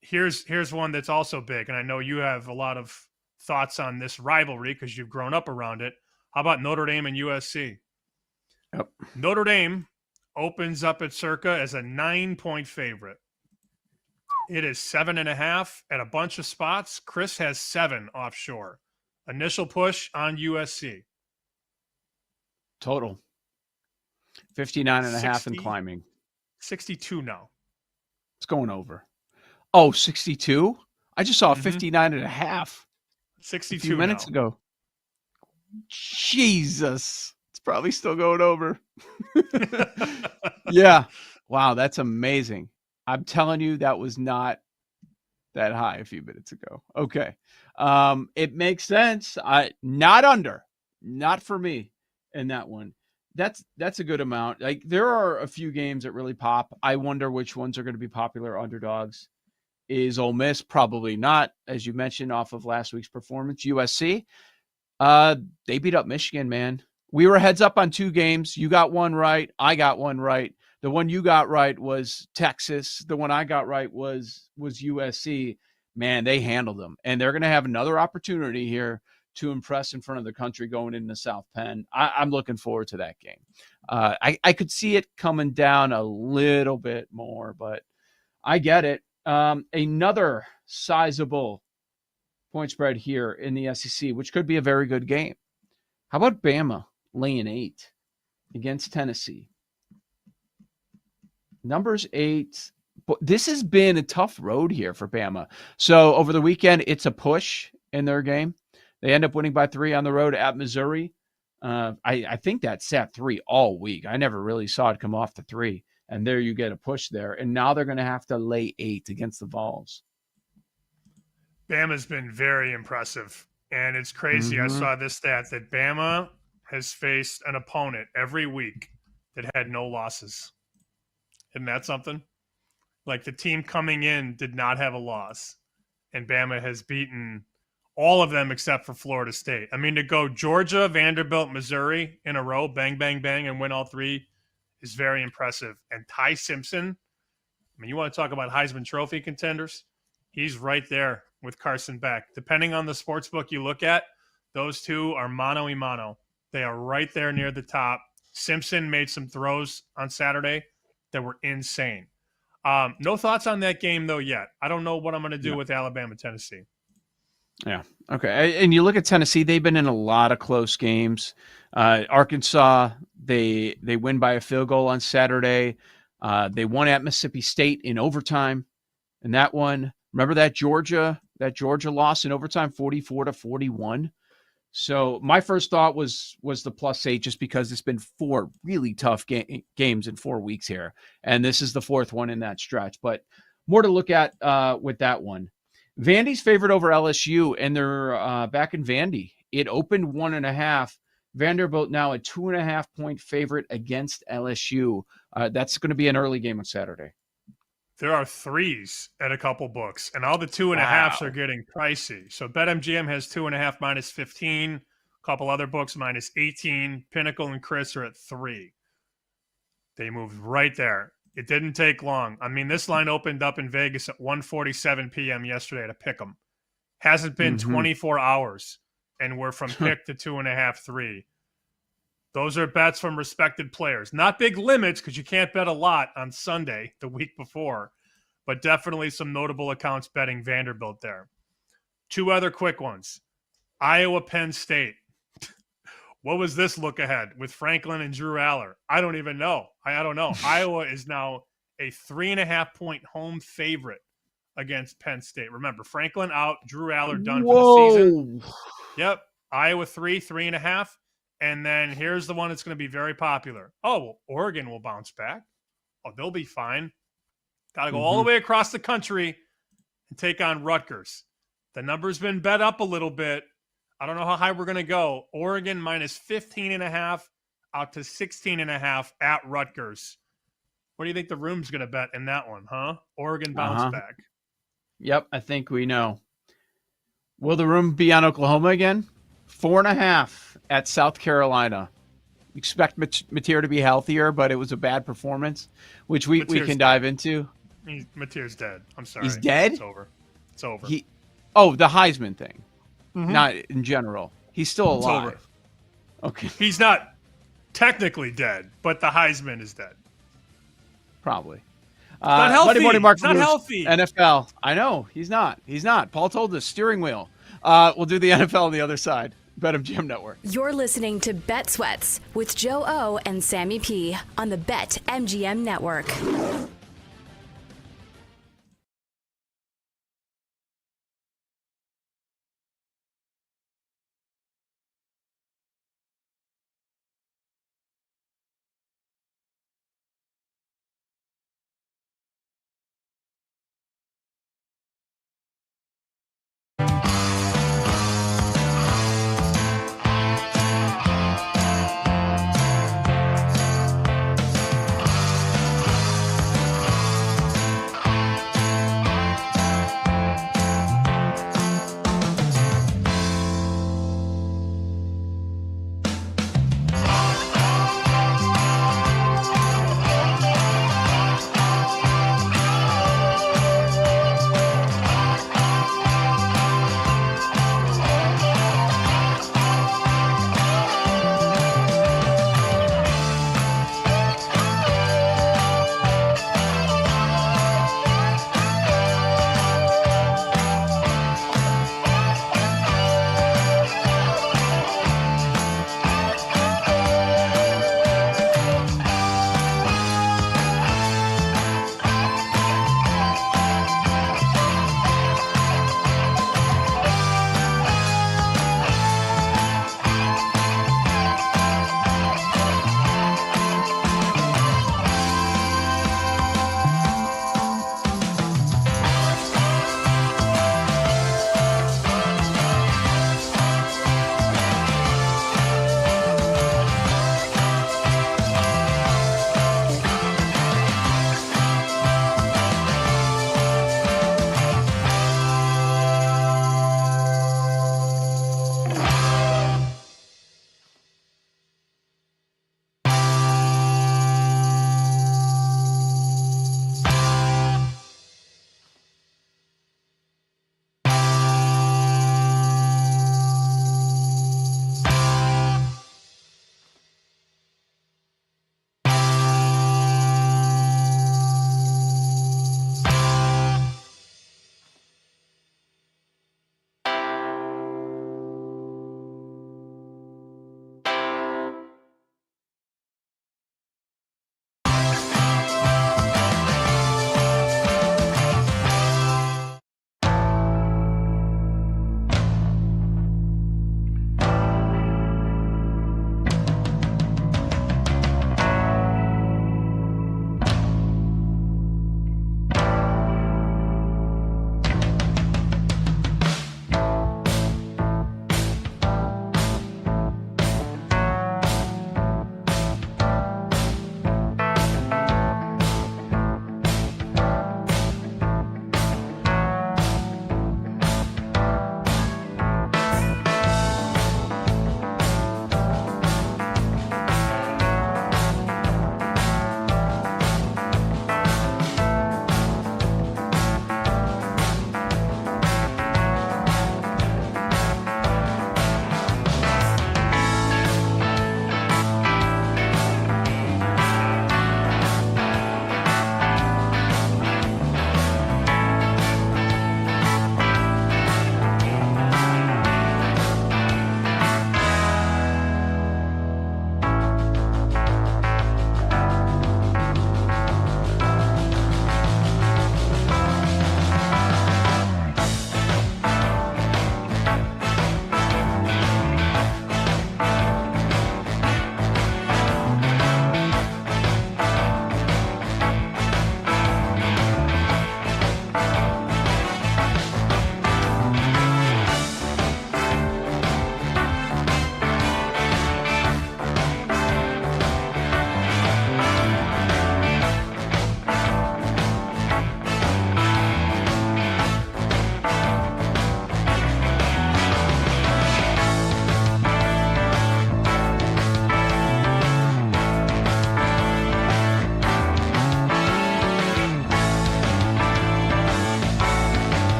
Here's one that's also big, and I know you have a lot of thoughts on this rivalry because you've grown up around it. How about Notre Dame and USC? Yep. Notre Dame opens up at Circa as a 9-point favorite. It is 7.5 at a bunch of spots. Chris has 7 offshore. Initial push on USC. Total 59.5 60, and climbing. 62 now. It's going over. Oh, 62? I just saw 59.5. 62 a few minutes now. ago. Jesus. It's probably still going over. Yeah. Wow, that's amazing. I'm telling you, that was not that high a few minutes ago. Okay. It makes sense. Not under. Not for me in that one. That's a good amount. Like, there are a few games that really pop. I wonder which ones are going to be popular underdogs. Is Ole Miss? Probably not, as you mentioned, off of last week's performance. USC, they beat up Michigan, man. We were heads up on 2 games. You got one right. I got one right. The one you got right was Texas. The one I got right was USC. Man, they handled them. And they're going to have another opportunity here to impress in front of the country going into South Penn. I'm looking forward to that game. I could see it coming down a little bit more, but I get it. Another sizable point spread here in the SEC, which could be a very good game. How about Bama laying 8 against Tennessee? Numbers 8. But this has been a tough road here for Bama. So over the weekend, it's a push in their game. They end up winning by 3 on the road at Missouri. I think that sat 3 all week. I never really saw it come off the 3. And there you get a push there. And now they're going to have to lay 8 against the Vols. Bama's been very impressive. And it's crazy. I saw this stat that Bama has faced an opponent every week that had no losses. Isn't that something? Like, the team coming in did not have a loss. And Bama has beaten all of them except for Florida State. I mean, to go Georgia, Vanderbilt, Missouri in a row, bang, bang, bang, and win all 3 is very impressive. And Ty Simpson, I mean, you want to talk about Heisman Trophy contenders? He's right there with Carson Beck. Depending on the sports book you look at, those 2 are mano y mano. They are right there near the top. Simpson made some throws on Saturday that were insane. No thoughts on that game, though, yet. I don't know what I'm going to do with Alabama, Tennessee. Yeah. Okay. And you look at Tennessee, they've been in a lot of close games. Arkansas, they win by a field goal on Saturday. They won at Mississippi State in overtime. And that one, remember that Georgia loss in overtime, 44-41. So my first thought was the +8, just because it's been 4 really tough games in 4 weeks here. And this is the 4th one in that stretch. But more to look at with that one. Vandy's favored over LSU, and they're back in Vandy. It opened 1.5. Vanderbilt now a 2.5 point favorite against LSU. That's going to be an early game on Saturday. There are 3s at a couple books, and all the 2.5s are getting pricey. So BetMGM has 2.5 -15. A couple other books -18. Pinnacle and Chris are at 3. They moved right there. It didn't take long. I mean, this line opened up in Vegas at 1:47 p.m. yesterday to pick 'em. Hasn't been 24 hours, and we're from pick to 2.5, 3. Those are bets from respected players. Not big limits, because you can't bet a lot on Sunday, the week before, but definitely some notable accounts betting Vanderbilt there. 2 other quick ones. Iowa, Penn State. What was this look ahead with Franklin and Drew Aller? I don't even know. I don't know. Iowa is now a 3.5 point home favorite against Penn State. Remember, Franklin out, Drew Aller done for the season. Yep. Iowa 3.5. And then here's the one that's going to be very popular. Oh, well, Oregon will bounce back. Oh, they'll be fine. Got to go all the way across the country and take on Rutgers. The number's been bet up a little bit. I don't know how high we're going to go. Oregon minus 15.5 out to 16.5 at Rutgers. What do you think the room's going to bet in that one, huh? Oregon bounce back. Yep, I think we know. Will the room be on Oklahoma again? 4.5 at South Carolina. Expect Mateer to be healthier, but it was a bad performance, which we can dive into. Mateer's dead. I'm sorry. He's dead? It's over. It's over. The Heisman thing. Not in general. He's still alive. It's over. Okay. He's not technically dead, but the Heisman is dead. Probably. Not healthy. Buddy Mark He's not healthy. NFL. I know. He's not. Paul told us. Steering wheel. We'll do the NFL on the other side. BetMGM Network. You're listening to Bet Sweats with Joe O and Sammy P on the BetMGM Network.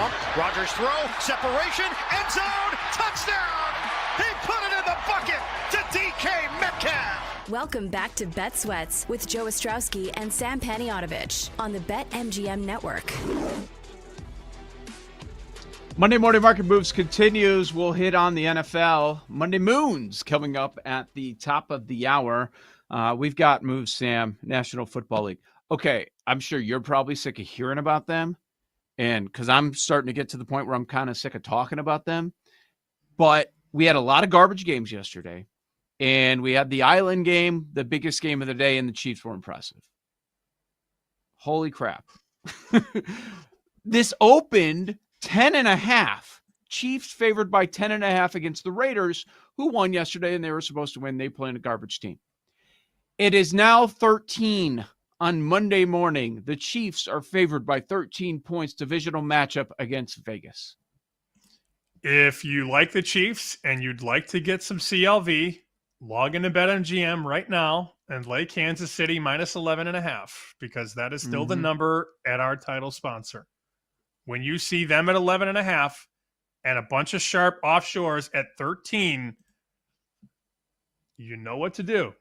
pump. Rodgers throw, separation, end zone, touchdown! He put it in the bucket to DK Metcalf. Welcome back to Bet Sweats with Joe Ostrowski and Sam Paniotovich on the BetMGM Network. Monday Morning Market Moves continues. We'll hit on the NFL. Monday Moons coming up at the top of the hour. We've got moves, Sam, National Football League. Okay, I'm sure you're probably sick of hearing about them, and because I'm starting to get to the point where I'm kind of sick of talking about them. But we had a lot of garbage games yesterday, and we had the Island game, the biggest game of the day, and the Chiefs were impressive. Holy crap. This opened 10.5. Chiefs favored by 10.5 against the Raiders, who won yesterday, and they were supposed to win. They play in a garbage team. It is now 13 on Monday morning. The Chiefs are favored by 13 points, divisional matchup against Vegas. If you like the Chiefs and you'd like to get some CLV, log into BetMGM right now and lay Kansas City minus 11.5, because that is still the number at our title sponsor. When you see them at 11.5 and a bunch of sharp offshores at 13, you know what to do.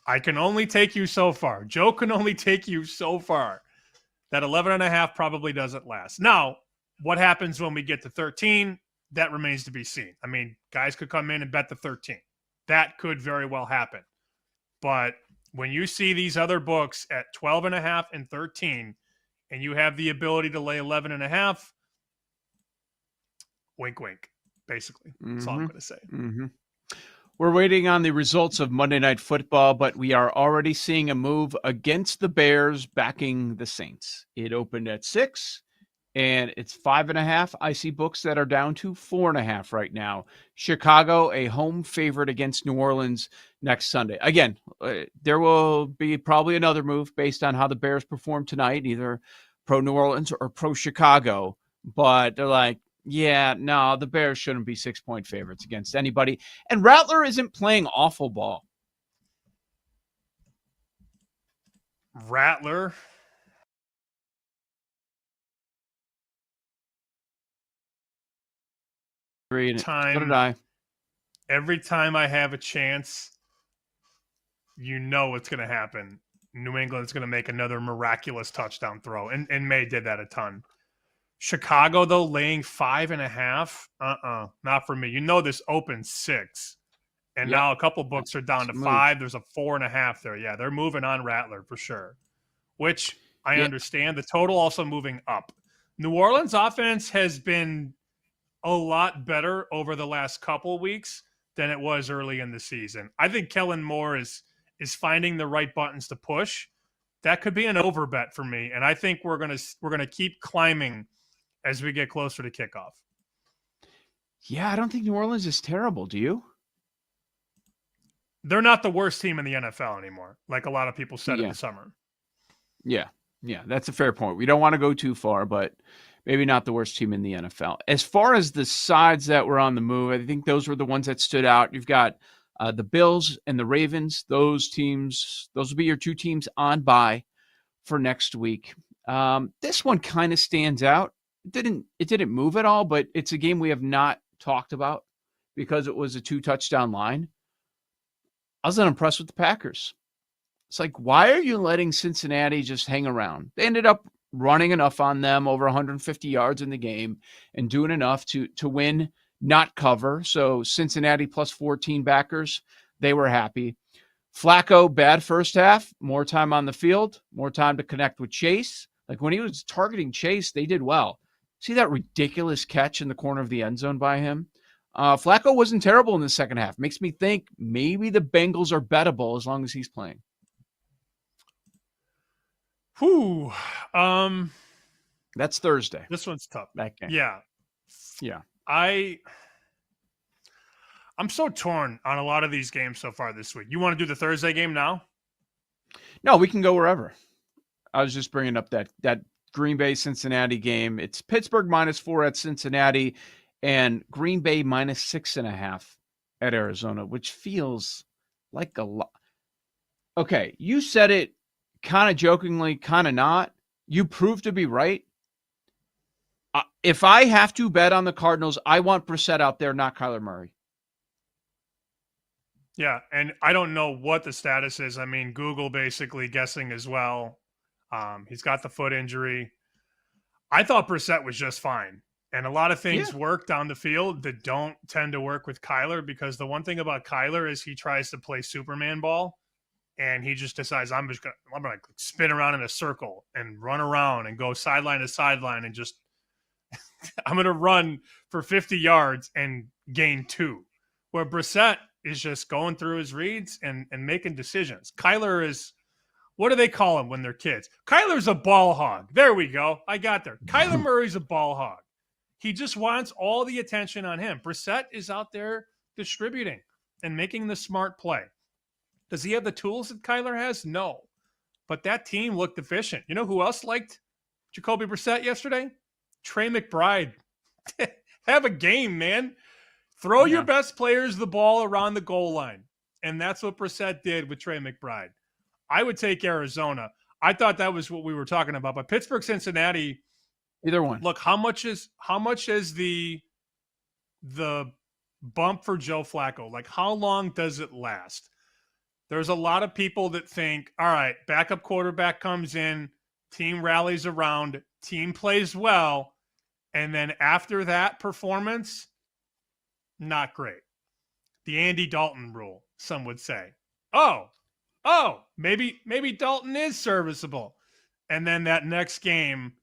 I can only take you so far. Joe can only take you so far. That 11.5 probably doesn't last. Now, what happens when we get to 13? That remains to be seen. I mean, guys could come in and bet the 13. That could very well happen. But when you see these other books at 12.5 and 13, and you have the ability to lay 11.5, wink, wink, basically. That's all I'm going to say. We're waiting on the results of Monday Night Football, but we are already seeing a move against the Bears backing the Saints. It opened at 6, and it's 5.5. I see books that are down to 4.5 right now. Chicago, a home favorite against New Orleans next Sunday. Again, there will be probably another move based on how the Bears perform tonight, either pro New Orleans or pro Chicago. But they're like, yeah, no, the Bears shouldn't be 6-point favorites against anybody. And Rattler isn't playing awful ball. Rattler. So did I. Every time I have a chance, you know what's going to happen. New England's going to make another miraculous touchdown throw. And May did that a ton. Chicago, though, laying 5.5. Not for me. You know this opened 6. And now a couple books are down to 5. There's a 4.5 there. Yeah, they're moving on Rattler for sure. Which I understand. The total also moving up. New Orleans offense has been a lot better over the last couple weeks than it was early in the season. I think Kellen Moore is finding the right buttons to push. That could be an over bet for me, and I think we're gonna keep climbing as we get closer to kickoff. Yeah, I don't think New Orleans is terrible. Do you? They're not the worst team in the NFL anymore, like a lot of people said in the summer. Yeah, that's a fair point. We don't want to go too far, but maybe not the worst team in the NFL. As far as the sides that were on the move, I think those were the ones that stood out. You've got the Bills and the Ravens. Those will be your two teams on bye for next week. This one kind of stands out. It didn't move at all, but it's a game we have not talked about because it was a 2-touchdown line. I was unimpressed with the Packers. It's like, why are you letting Cincinnati just hang around? They ended up running enough on them, over 150 yards in the game, and doing enough to win, not cover. So Cincinnati plus 14 backers, they were happy. Flacco, bad first half, more time on the field, more time to connect with Chase. Like when he was targeting Chase, they did well. See that ridiculous catch in the corner of the end zone by him? Flacco wasn't terrible in the second half. Makes me think maybe the Bengals are bettable as long as he's playing. Whew. That's Thursday. This one's tough. That game. Yeah. I'm so torn on a lot of these games so far this week. You want to do the Thursday game now? No, we can go wherever. I was just bringing up that Green Bay Cincinnati game. It's Pittsburgh -4 at Cincinnati and Green Bay -6.5 at Arizona, which feels like a lot. Okay, you said it kind of jokingly, kind of not. You proved to be right. If I have to bet on the Cardinals, I want Brissett out there, not Kyler Murray. Yeah, and I don't know what the status is. I mean, Google basically guessing as well. He's got the foot injury. I thought Brissett was just fine. And a lot of things work down the field that don't tend to work with Kyler, because the one thing about Kyler is he tries to play Superman ball, and he just decides I'm gonna spin around in a circle and run around and go sideline to sideline and just I'm gonna run for 50 yards and gain 2. Where Brissett is just going through his reads and making decisions. Kyler is, what do they call him when they're kids? Kyler's a ball hog. There we go. I got there. Kyler Murray's a ball hog. He just wants all the attention on him. Brissett is out there distributing and making the smart play. Does he have the tools that Kyler has? No. But that team looked efficient. You know who else liked Jacoby Brissett yesterday? Trey McBride. Have a game, man. Throw your best players the ball around the goal line. And that's what Brissett did with Trey McBride. I would take Arizona. I thought that was what we were talking about. But Pittsburgh, Cincinnati, either one. Look, how much is the bump for Joe Flacco? Like, how long does it last? There's a lot of people that think, all right, backup quarterback comes in, team rallies around, team plays well, and then after that performance, not great. The Andy Dalton rule, some would say. Oh, maybe Dalton is serviceable. And then that next game,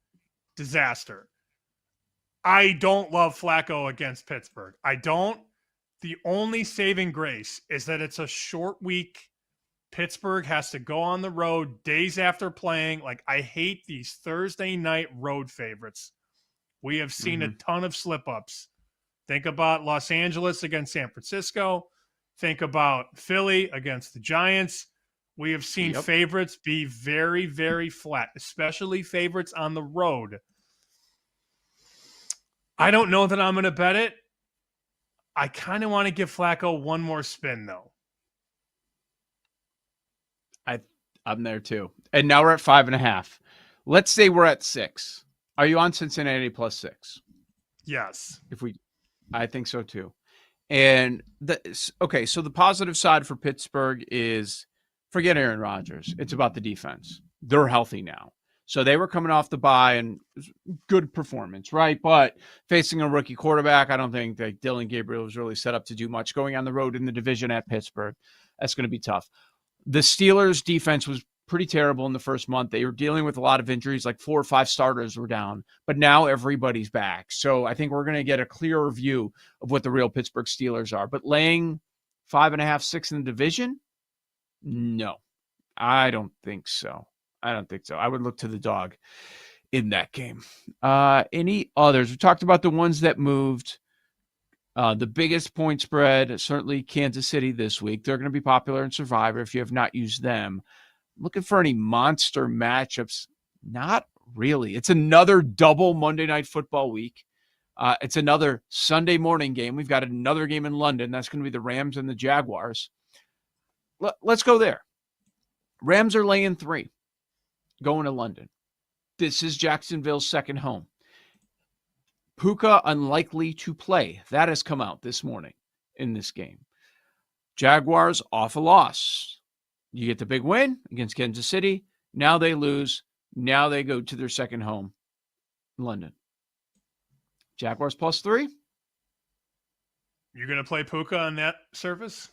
disaster. I don't love Flacco against Pittsburgh. I don't. The only saving grace is that it's a short week. Pittsburgh has to go on the road days after playing. Like, I hate these Thursday night road favorites. We have seen a ton of slip-ups. Think about Los Angeles against San Francisco. Think about Philly against the Giants. We have seen favorites be very, very flat, especially favorites on the road. I don't know that I'm going to bet it. I kind of want to give Flacco one more spin, though. I'm there too. And now we're at 5.5. Let's say we're at 6. Are you on Cincinnati +6? Yes. I think so too. And so the positive side for Pittsburgh is forget Aaron Rodgers. It's about the defense. They're healthy now. So they were coming off the bye and good performance, right? But facing a rookie quarterback, I don't think that Dylan Gabriel was really set up to do much going on the road in the division at Pittsburgh. That's going to be tough. The Steelers' defense was pretty terrible in the first month. They were dealing with a lot of injuries, like 4 or 5 starters were down, but now everybody's back. So I think we're going to get a clearer view of what the real Pittsburgh Steelers are. But laying 5.5, 6 in the division? No, I don't think so. I would look to the dog in that game. Any others? We talked about the ones that moved. The biggest point spread, certainly Kansas City this week. They're going to be popular in Survivor if you have not used them. Looking for any monster matchups? Not really. It's another double Monday Night Football week. It's another Sunday morning game. We've got another game in London. That's going to be the Rams and the Jaguars. Let's go there. Rams are laying 3, going to London. This is Jacksonville's second home. Puka unlikely to play. That has come out this morning in this game. Jaguars off a loss. You get the big win against Kansas City. Now they lose. Now they go to their second home, London. Jaguars +3. You're going to play Puka on that surface?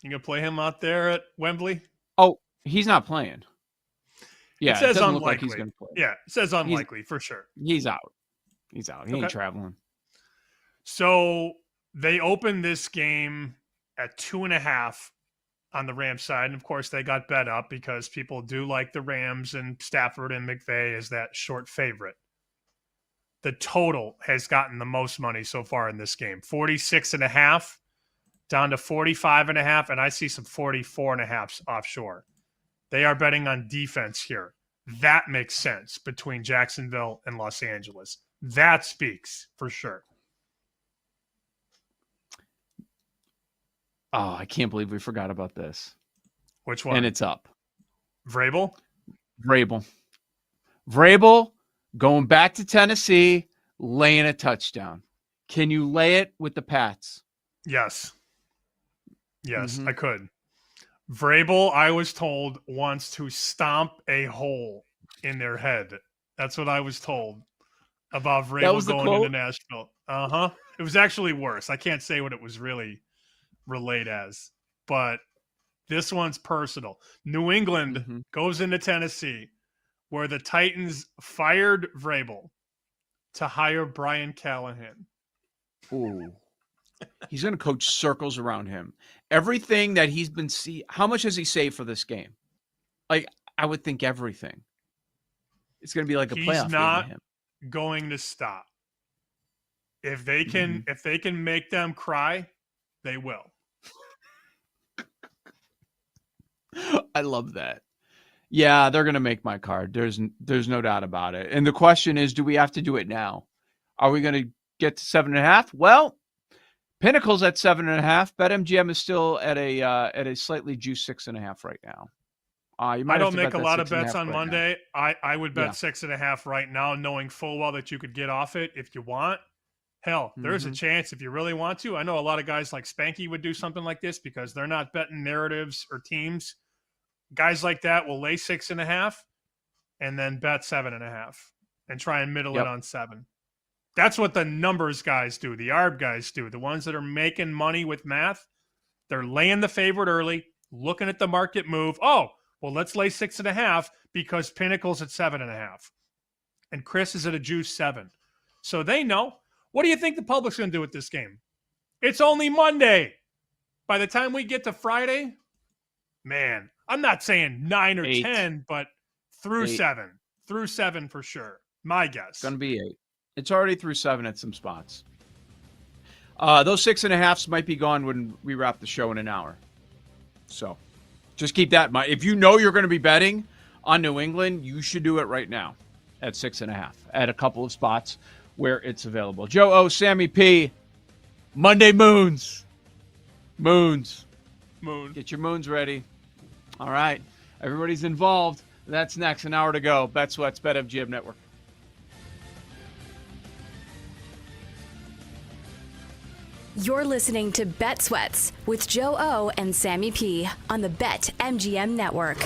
You going to play him out there at Wembley? Oh, he's not playing. Yeah, it says doesn't unlikely. look like he's going to play. Yeah, it says unlikely for sure. He's out. He ain't traveling. So they opened this game at 2.5 on the Rams side. And of course, they got bet up because people do like the Rams and Stafford and McVay as that short favorite. The total has gotten the most money so far in this game. 46.5 down to 45.5. And I see some 44.5s offshore. They are betting on defense here. That makes sense between Jacksonville and Los Angeles. That speaks for sure. Oh, I can't believe we forgot about this. Which one? And it's up. Vrabel going back to Tennessee, laying a touchdown. Can you lay it with the Pats? Yes. Yes, Mhm. I could. Vrabel, I was told, wants to stomp a hole in their head. That's what I was told about That was Vrabel the going into quote? Nashville. Uh-huh. It was actually worse. I can't say what it was really relayed as, but this one's personal. New England Mhm. goes into Tennessee, where the Titans fired Vrabel to hire Brian Callahan. Ooh. He's going to coach circles around him. Everything that he's been how much has he saved for this game? Like, I would think everything. It's going to be like a He's playoff game to not him. going to stop. If they Mm-hmm. can make them cry, they will. I love that. Yeah, they're going to make my card. There's no doubt about it. And the question is, do we have to do it now? Are we going to get to 7.5? Well, Pinnacle's at 7.5. BetMGM is still at a slightly juiced 6.5 right now. You might I have don't to make bet a that lot of 6.5 bets on right now. Monday. I would bet Yeah. 6.5 right now, knowing full well that you could get off it if you want. Hell, there's a Mhm. chance if you really want to. I know a lot of guys like Spanky would do something like this because they're not betting narratives or teams. Guys like that will lay 6.5 and then bet 7.5 and try and middle it on 7. That's what the numbers guys do. The ARB guys do. The ones that are making money with math, they're laying the favorite early, looking at the market move. Oh, well, let's lay 6.5 because Pinnacle's at 7.5. And Chris is at a juice 7. So they know. What do you think the public's going to do with this game? It's only Monday. By the time we get to Friday, man, I'm not saying 9 or 8. 10, but through 8. 7. Through 7 for sure. My guess. It's going to be 8. It's already through 7 at some spots. Those 6.5s might be gone when we wrap the show in an hour. So just keep that in mind. If you know you're going to be betting on New England, you should do it right now at 6.5 at a couple of spots where it's available. Joe O, Sammy P, Monday Moons. Moons. Moon. Get your moons ready. All right. Everybody's involved. That's next. An hour to go. Bet Sweats, BetMGM Network. You're listening to Bet Sweats with Joe O and Sammy P on the BetMGM Network.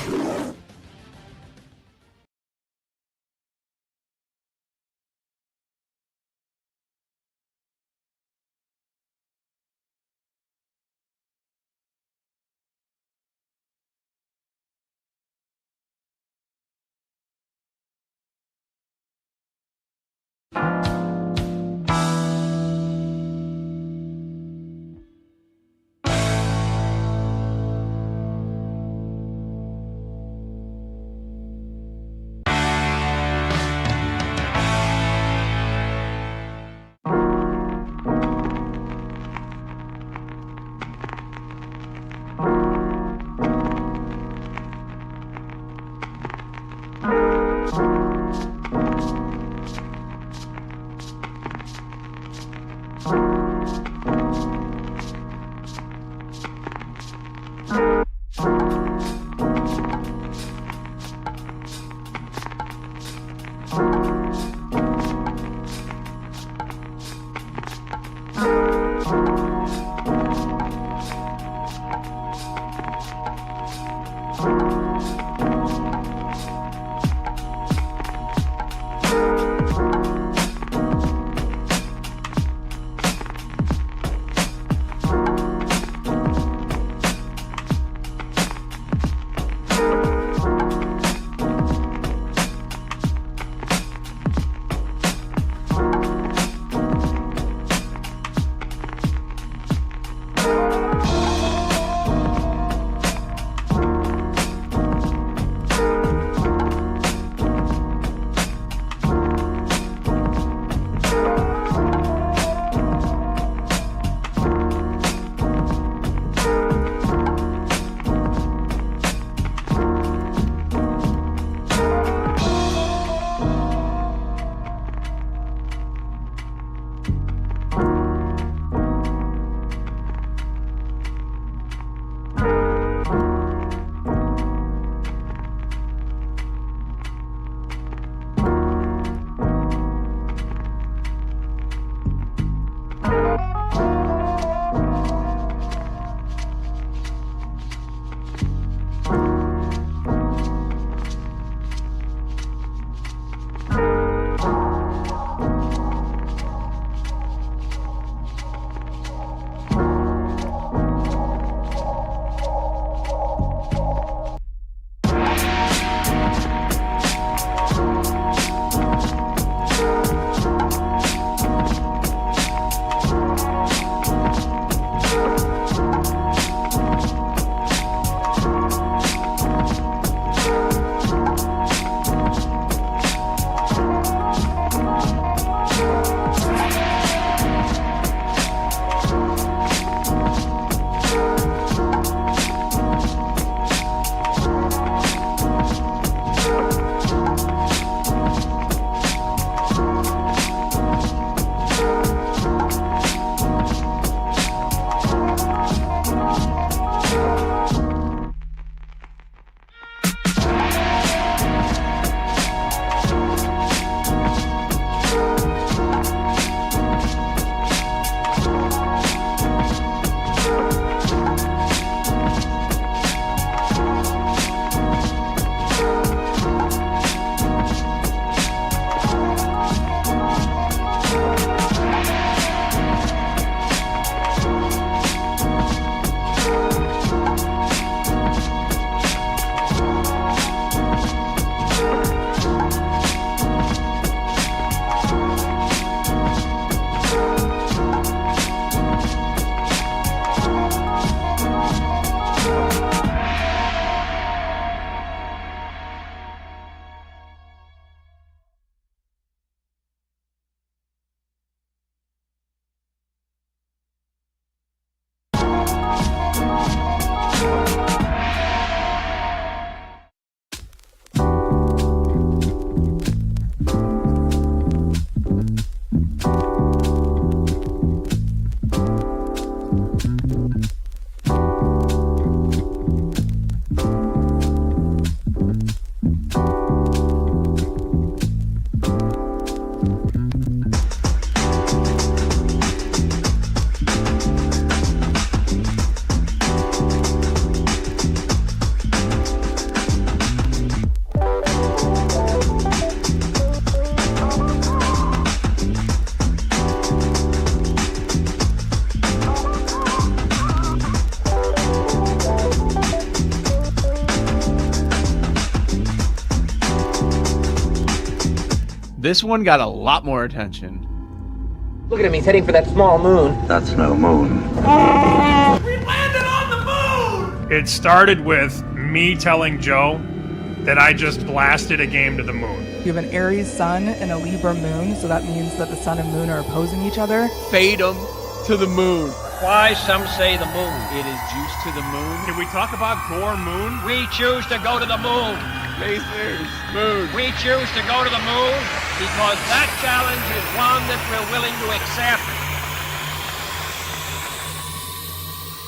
This one got a lot more attention. Look at him, he's heading for that small moon. That's no moon. It started with me telling Joe that I just blasted a game to the moon. You have an Aries sun and a Libra moon, so that means that the sun and moon are opposing each other. Fade them to the moon. Why some say the moon? It is juice to the moon. Can we talk about Gore Moon? We choose to go to the moon. Pacers, moon. We choose to go to the moon because that challenge is one that we're willing to accept.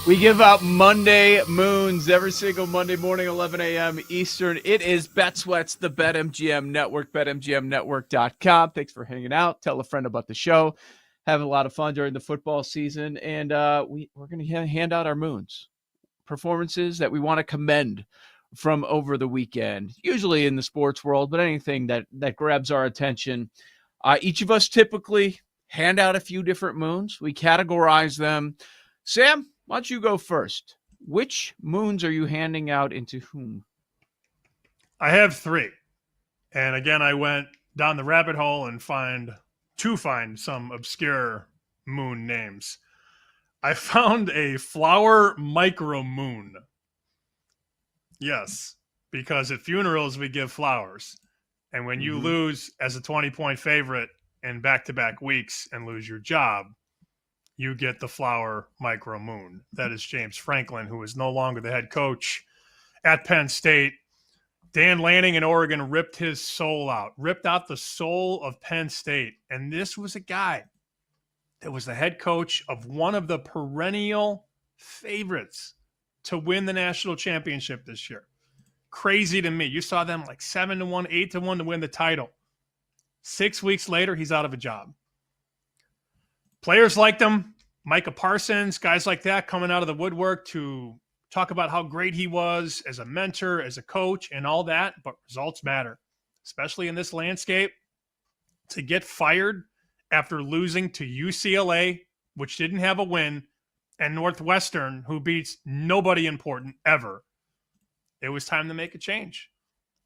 We give out Monday moons every single Monday morning, 11 a.m. Eastern. It is Bet Sweats, the BetMGM Network, BetMGMNetwork.com. Thanks for hanging out. Tell a friend about the show. Have a lot of fun during the football season. And we're going to hand out our moons, performances that we want to commend from over the weekend, usually in the sports world, but anything that grabs our attention. Each of us typically hand out a few different moons. We categorize them. Sam, why don't you go first? Which moons are you handing out into whom? I have 3. And again, I went down the rabbit hole and find some obscure moon names. I found a flower micro moon. Yes, because at funerals we give flowers. And when you lose as a 20-point favorite in back-to-back weeks and lose your job, you get the flower micro moon. That is James Franklin, who is no longer the head coach at Penn State. Dan Lanning in Oregon ripped his soul out, ripped out the soul of Penn State. And this was a guy that was the head coach of one of the perennial favorites to win the national championship this year. Crazy to me. You saw them like 7-1, 8-1 to win the title. 6 weeks later, he's out of a job. Players liked him. Micah Parsons, guys like that coming out of the woodwork to talk about how great he was as a mentor, as a coach, and all that. But results matter, especially in this landscape. To get fired after losing to UCLA, which didn't have a win, and Northwestern, who beats nobody important ever, it was time to make a change.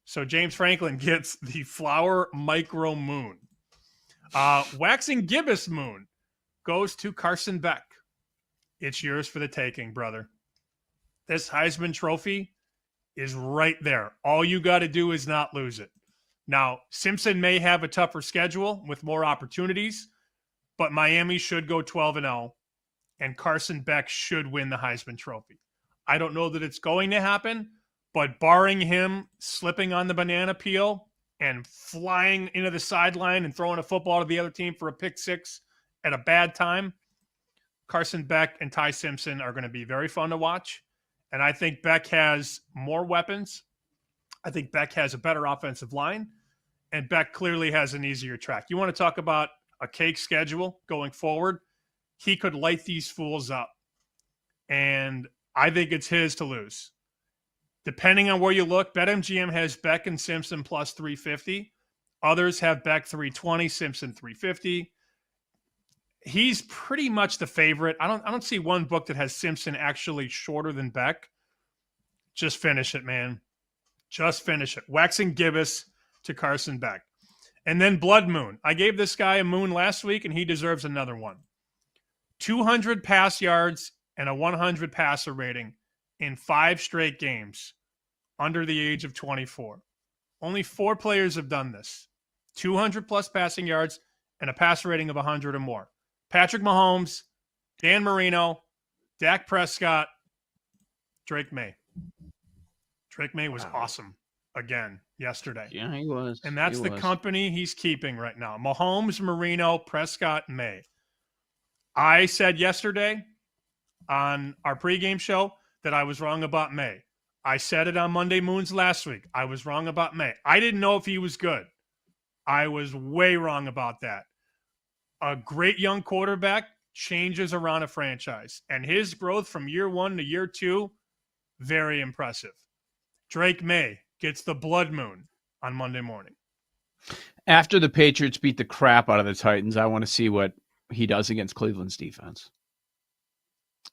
So James Franklin gets the flower micro moon. Waxing gibbous moon goes to Carson Beck. It's yours for the taking, brother. This Heisman Trophy is right there. All you got to do is not lose it. Now, Simpson may have a tougher schedule with more opportunities, but Miami should go 12-0, and Carson Beck should win the Heisman Trophy. I don't know that it's going to happen, but barring him slipping on the banana peel and flying into the sideline and throwing a football to the other team for a pick six at a bad time, Carson Beck and Ty Simpson are going to be very fun to watch. And I think Beck has more weapons. I think Beck has a better offensive line. And Beck clearly has an easier track. You want to talk about a cake schedule going forward? He could light these fools up. And I think it's his to lose. Depending on where you look, BetMGM has Beck and Simpson plus 350. Others have Beck 320, Simpson 350. He's pretty much the favorite. I don't see one book that has Simpson actually shorter than Beck. Just finish it, man. Just finish it. Waxing gibbous to Carson Beck. And then Blood Moon. I gave this guy a moon last week, and he deserves another one. 200 pass yards and a 100 passer rating in 5 straight games under the age of 24. Only 4 players have done this. 200-plus passing yards and a passer rating of 100 or more. Patrick Mahomes, Dan Marino, Dak Prescott, Drake May. Drake May was awesome again yesterday. Yeah, he was. And that's the company he's keeping right now. Mahomes, Marino, Prescott, May. I said yesterday on our pregame show that I was wrong about May. I said it on Monday Moons last week. I was wrong about May. I didn't know if he was good. I was way wrong about that. A great young quarterback changes around a franchise. And his growth from year 1 to year 2, very impressive. Drake May gets the blood moon on Monday morning. After the Patriots beat the crap out of the Titans, I want to see what he does against Cleveland's defense.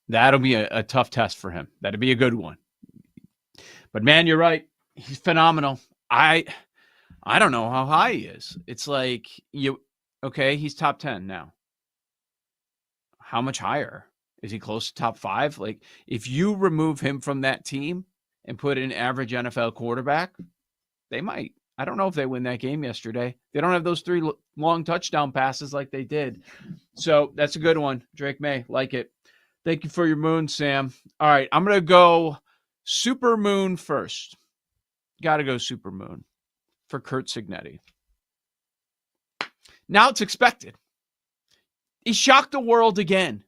That'll be a tough test for him. That'll be a good one. But, man, you're right. He's phenomenal. I don't know how high he is. It's like okay, he's top 10 now. How much higher? Is he close to top 5? Like, if you remove him from that team and put an average NFL quarterback, they might. I don't know if they win that game yesterday. They don't have those 3 long touchdown passes like they did. So that's a good one. Drake May, like it. Thank you for your moon, Sam. All right, I'm going to go super moon first. Got to go super moon for Curt Cignetti. Now it's expected. He shocked the world again.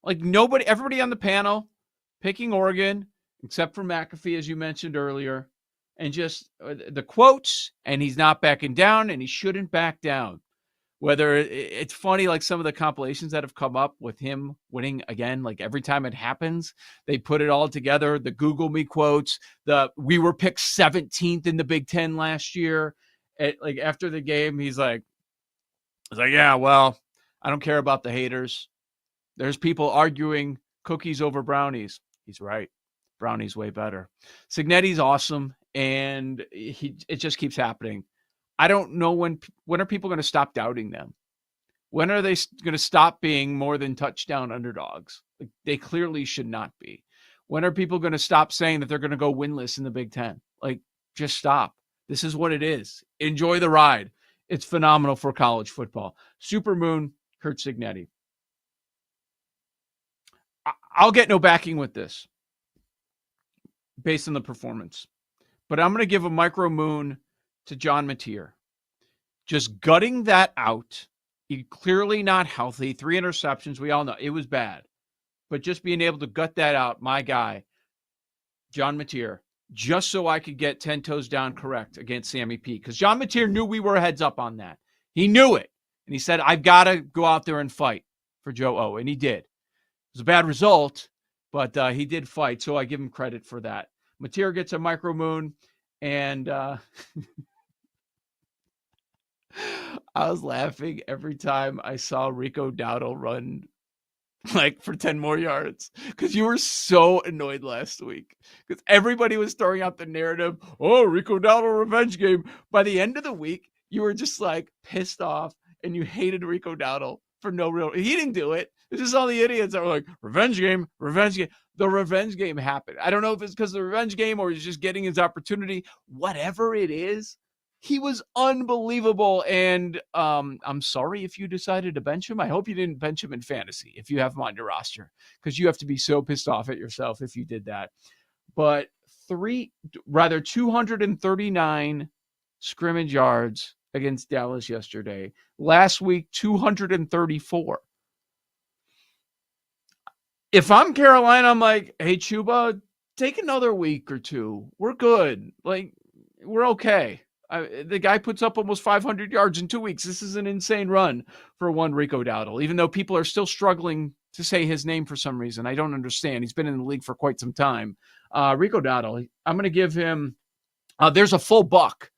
Like everybody on the panel picking Oregon, except for McAfee, as you mentioned earlier, and just the quotes, and he's not backing down, and he shouldn't back down. Whether it's funny, like some of the compilations that have come up with him winning again, like every time it happens, they put it all together. The Google me quotes, we were picked 17th in the Big Ten last year. Like after the game, he's like, yeah, well, I don't care about the haters. There's people arguing cookies over brownies. He's right. Brownies way better. Cignetti's awesome, and it just keeps happening. I don't know when are people going to stop doubting them? When are they going to stop being more than touchdown underdogs? Like, they clearly should not be. When are people going to stop saying that they're going to go winless in the Big Ten? Like, just stop. This is what it is. Enjoy the ride. It's phenomenal for college football. Supermoon, Curt Cignetti. I'll get no backing with this based on the performance. But I'm going to give a micro moon to John Mateer. Just gutting that out. He clearly not healthy. 3 interceptions. We all know it was bad. But just being able to gut that out, my guy, John Mateer, just so I could get 10 toes down correct against Sammy P. Because John Mateer knew we were heads up on that. He knew it. And he said, I've got to go out there and fight for Joe O. And he did. It was a bad result, but he did fight. So I give him credit for that. Mateer gets a micro moon. And I was laughing every time I saw Rico Dowdle run like for 10 more yards, because you were so annoyed last week because everybody was throwing out the narrative, oh, Rico Dowdle revenge game. By the end of the week, you were just like pissed off and you hated Rico Dowdle for no real. He didn't do it. It's just all the idiots that were like, revenge game, revenge game. The revenge game happened. I don't know if it's because of the revenge game or he's just getting his opportunity. Whatever it is, he was unbelievable. And I'm sorry if you decided to bench him. I hope you didn't bench him in fantasy if you have him on your roster, because you have to be so pissed off at yourself if you did that. But 239 scrimmage yards against Dallas yesterday. Last week, 234. If I'm Carolina, I'm like, hey, Chuba, take another week or two. We're good. Like, we're okay. The guy puts up almost 500 yards in 2 weeks. This is an insane run for one Rico Dowdle, even though people are still struggling to say his name for some reason. I don't understand. He's been in the league for quite some time. Rico Dowdle, I'm going to give him, there's a full buck.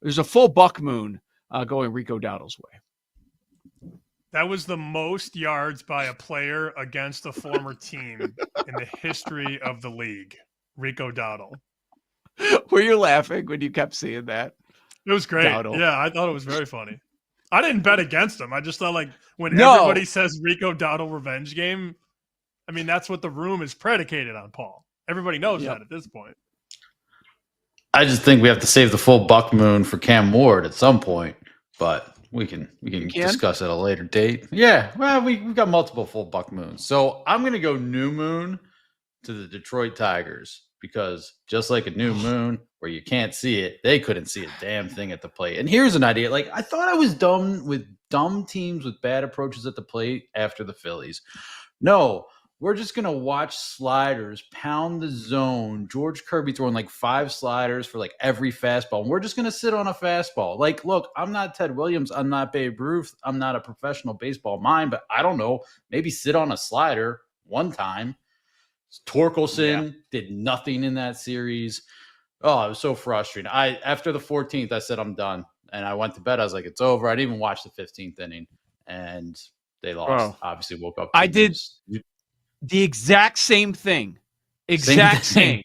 There's a full buck moon going Rico Dowdle's way. That was the most yards by a player against a former team in the history of the league. Rico Dowdle. Were you laughing when you kept seeing that? It was great. Dowdle. Yeah, I thought it was very funny. I didn't bet against him. I just thought, like, when everybody says Rico Dowdle revenge game, I mean, that's what the room is predicated on, Paul. Everybody knows that at this point. I just think we have to save the full buck moon for Cam Ward at some point, but we can discuss at a later date. Yeah, well, we've got multiple full buck moons. So I'm going to go new moon to the Detroit Tigers, because just like a new moon where you can't see it, they couldn't see a damn thing at the plate. And here's an idea. Like, I thought I was done with dumb teams with bad approaches at the plate after the Phillies. No, we're just going to watch sliders pound the zone. George Kirby throwing like 5 sliders for like every fastball. And we're just going to sit on a fastball. Like, look, I'm not Ted Williams. I'm not Babe Ruth. I'm not a professional baseball mind, but I don't know. Maybe sit on a slider one time. Torkelson did nothing in that series. Oh, it was so frustrating. After the 14th, I said, I'm done. And I went to bed. I was like, it's over. I didn't even watch the 15th inning. And they lost. Obviously woke up. I did the exact same thing. Exact same.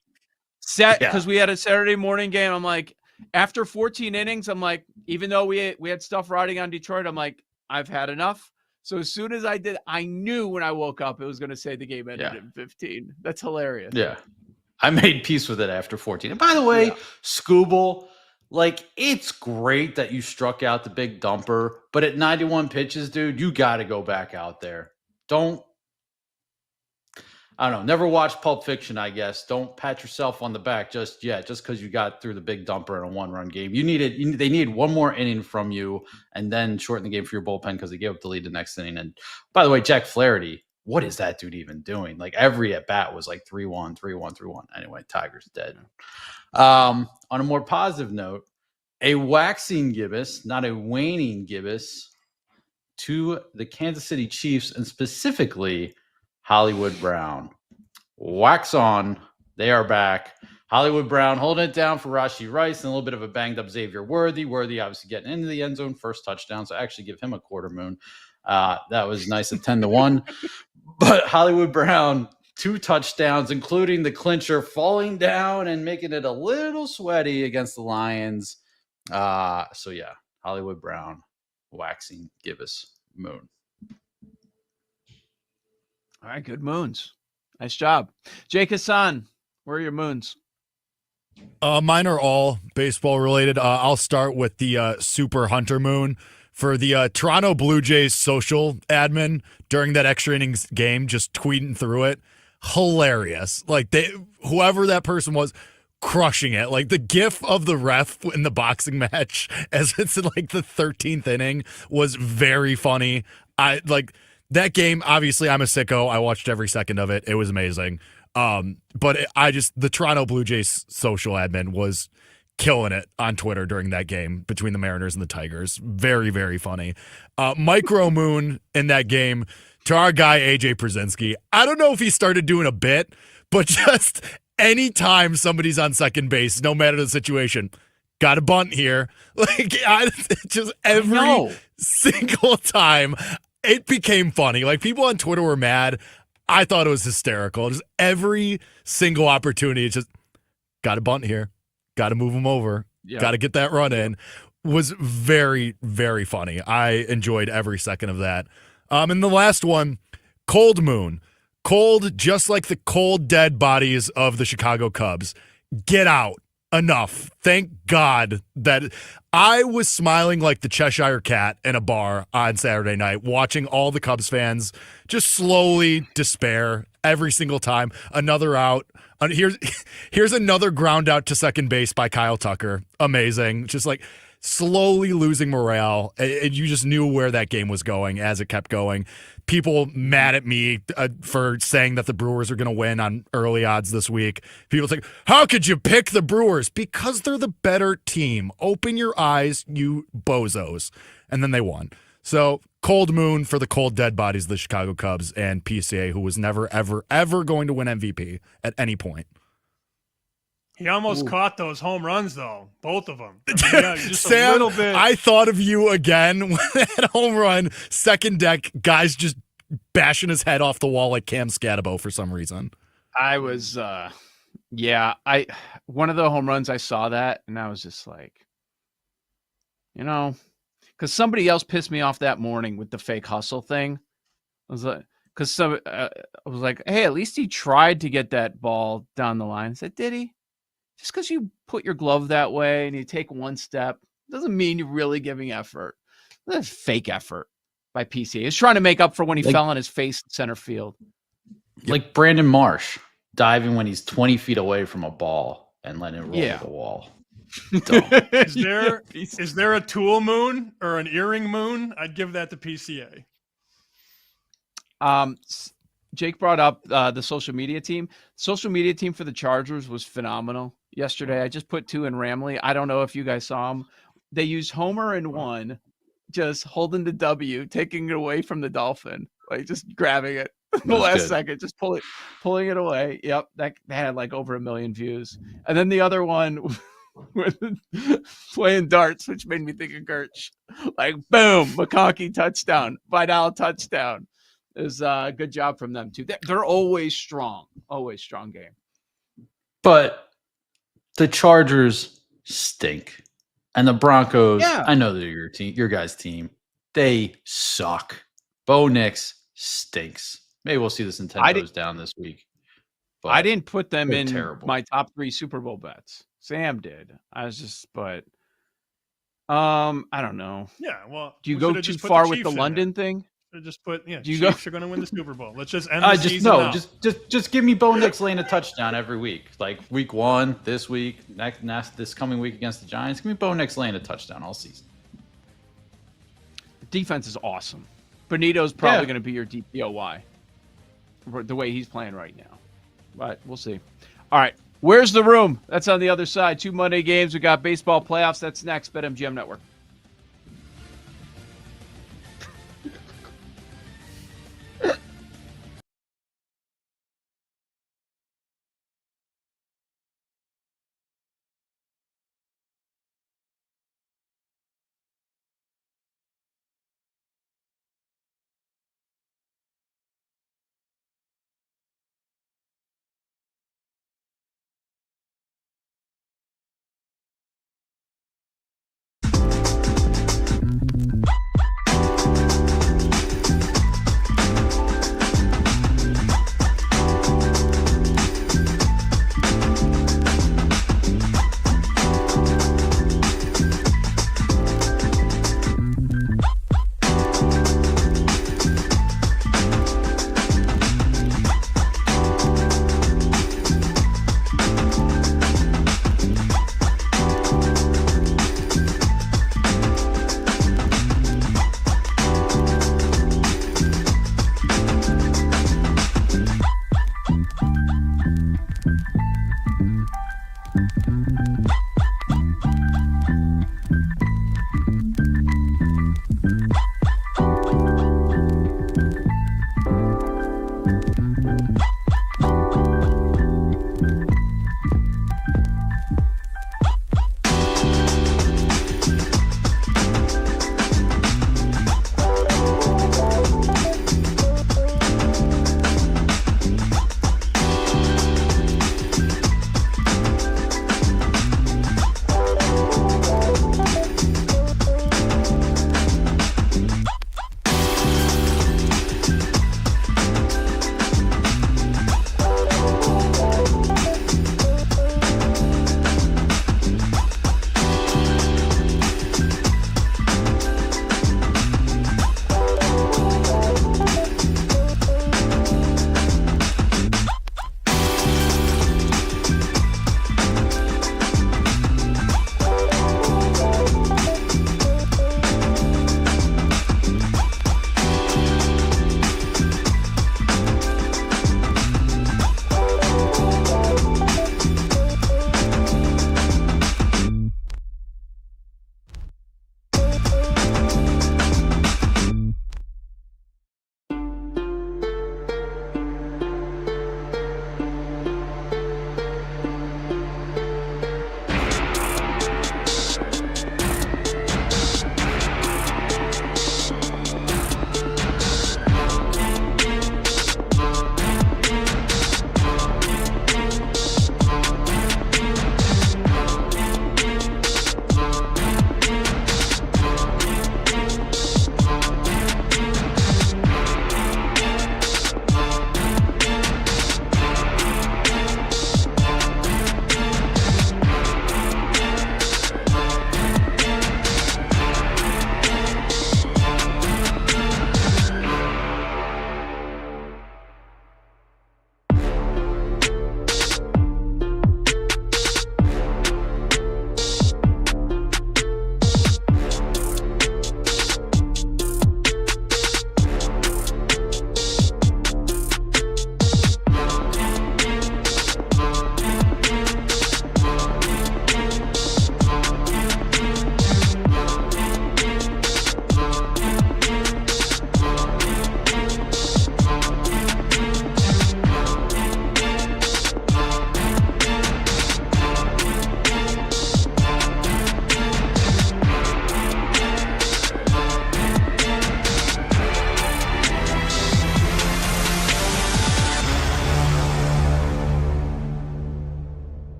Because we had a Saturday morning game. I'm like, after 14 innings, I'm like, even though we had stuff riding on Detroit, I'm like, I've had enough. So as soon as I did, I knew when I woke up it was going to say the game ended in 15. That's hilarious. Yeah. I made peace with it after 14. And by the way, Scooble, like, it's great that you struck out the big dumper, but at 91 pitches, dude, you got to go back out there. I don't know. Never watched Pulp Fiction, I guess. Don't pat yourself on the back just because you got through the big dumper in a one-run game. They needed one more inning from you and then shorten the game for your bullpen because they gave up the lead the next inning. And by the way, Jack Flaherty, what is that dude even doing? Like every at-bat was like 3-1, 3-1, 3-1. Anyway, Tiger's dead. On a more positive note, a waxing gibbous, not a waning gibbous, to the Kansas City Chiefs and specifically Hollywood Brown. Wax on. They are back. Hollywood Brown holding it down for Rashee Rice and a little bit of a banged up Xavier Worthy. Worthy obviously getting into the end zone, first touchdown. So I actually give him a quarter moon. That was nice at 10-1. But Hollywood Brown, 2 touchdowns, including the clincher falling down and making it a little sweaty against the Lions. So yeah, Hollywood Brown, waxing gibbous moon. All right, good moons. Nice job. Jake Hassan, where are your moons? Mine are all baseball related. I'll start with the Super Hunter Moon for the Toronto Blue Jays social admin during that extra innings game, just tweeting through it. Hilarious. Like whoever that person was, crushing it. Like the gif of the ref in the boxing match as it's in like the 13th inning was very funny. I like that game. Obviously, I'm a sicko. I watched every second of it. It was amazing. But the Toronto Blue Jays social admin was killing it on Twitter during that game between the Mariners and the Tigers. Very, very funny. Micro moon in that game to our guy, AJ Przinsky. I don't know if he started doing a bit, but just anytime somebody's on second base, no matter the situation, got a bunt here. Like just every single time it became funny. Like people on Twitter were mad. I thought it was hysterical. Just every single opportunity, it's just got a bunt here, got to move him over, got to get that run in. Was very, very funny. I enjoyed every second of that. And the last one, Cold Moon. Cold, just like the cold, dead bodies of the Chicago Cubs. Get out. Enough. Thank God that I was smiling like the Cheshire Cat in a bar on Saturday night, watching all the Cubs fans just slowly despair every single time. Another out. Here's another ground out to second base by Kyle Tucker. Amazing. Just like slowly losing morale. And you just knew where that game was going as it kept going. People mad at me for saying that the Brewers are going to win on early odds this week. People think, how could you pick the Brewers? Because they're the better team. Open your eyes, you bozos. And then they won. So cold moon for the cold dead bodies of the Chicago Cubs and PCA, who was never, ever, ever going to win MVP at any point. He almost caught those home runs, though. Both of them. I mean, just Sam, a little bit. I thought of you again when that home run, second deck, guys just bashing his head off the wall like Cam Scatabo for some reason. I was, one of the home runs I saw that, and I was just like, because somebody else pissed me off that morning with the fake hustle thing. I was like, I was like, hey, at least he tried to get that ball down the line. I said, did he? Just because you put your glove that way and you take one step doesn't mean you're really giving effort. That's fake effort by PC. He's trying to make up for when he fell on his face in center field. Like Brandon Marsh diving when he's 20 feet away from a ball and letting it roll to the wall. Is there a tool moon or an earring moon? I'd give that to PCA. Jake brought up the social media team. Social media team for the Chargers was phenomenal yesterday. I just put 2 in Ramley. I don't know if you guys saw them. They used Homer in one, just holding the W, taking it away from the Dolphin, like just grabbing it in the last second, just pulling it away. Yep, that had like over 1 million views. And then the other one with playing darts, which made me think of Gertch. Like boom, McConkey touchdown, Vidal touchdown. Is a good job from them too. They're always strong game. But the Chargers stink. And the Broncos, Yeah. I know they're your guys' team. They suck. Bo Nix stinks. Maybe we'll see the Nintendo's down this week. But I didn't put them in terrible. my top 3 Super Bowl bets. Sam did. I don't know. Yeah, well, do you we go should've too just put far the with the Chiefs in London thing? Just put Do you Chiefs go- are going to win the Super Bowl. Let's just end the season now. Just give me Bo Nix laying a touchdown every week. Like week 1, this week, this coming week against the Giants. Give me Bo Nix laying a touchdown all season. Defense is awesome. Benito's probably going to be your DPOY. The way he's playing right now. But we'll see. All right. Where's the room? That's on the other side. 2 Monday games. We got baseball playoffs. That's next. BetMGM Network.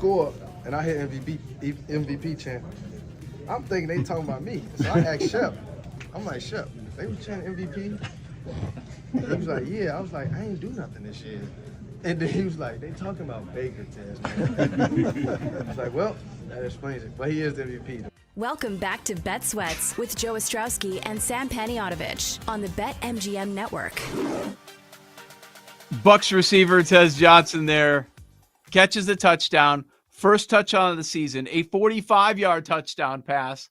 score, and I hear MVP chant. I'm thinking they talking about me. So I asked Shep. I'm like, Shep, they was chanting MVP? He was like, yeah. I was like, I ain't do nothing this year. And then he was like, they talking about Baker, Tez. I was like, well, that explains it. But he is the MVP. Welcome back to Bet Sweats with Joe Ostrowski and Sam Paniotovich on the BetMGM Network. Bucks receiver Tez Johnson there catches the touchdown. First touchdown of the season, a 45-yard touchdown pass.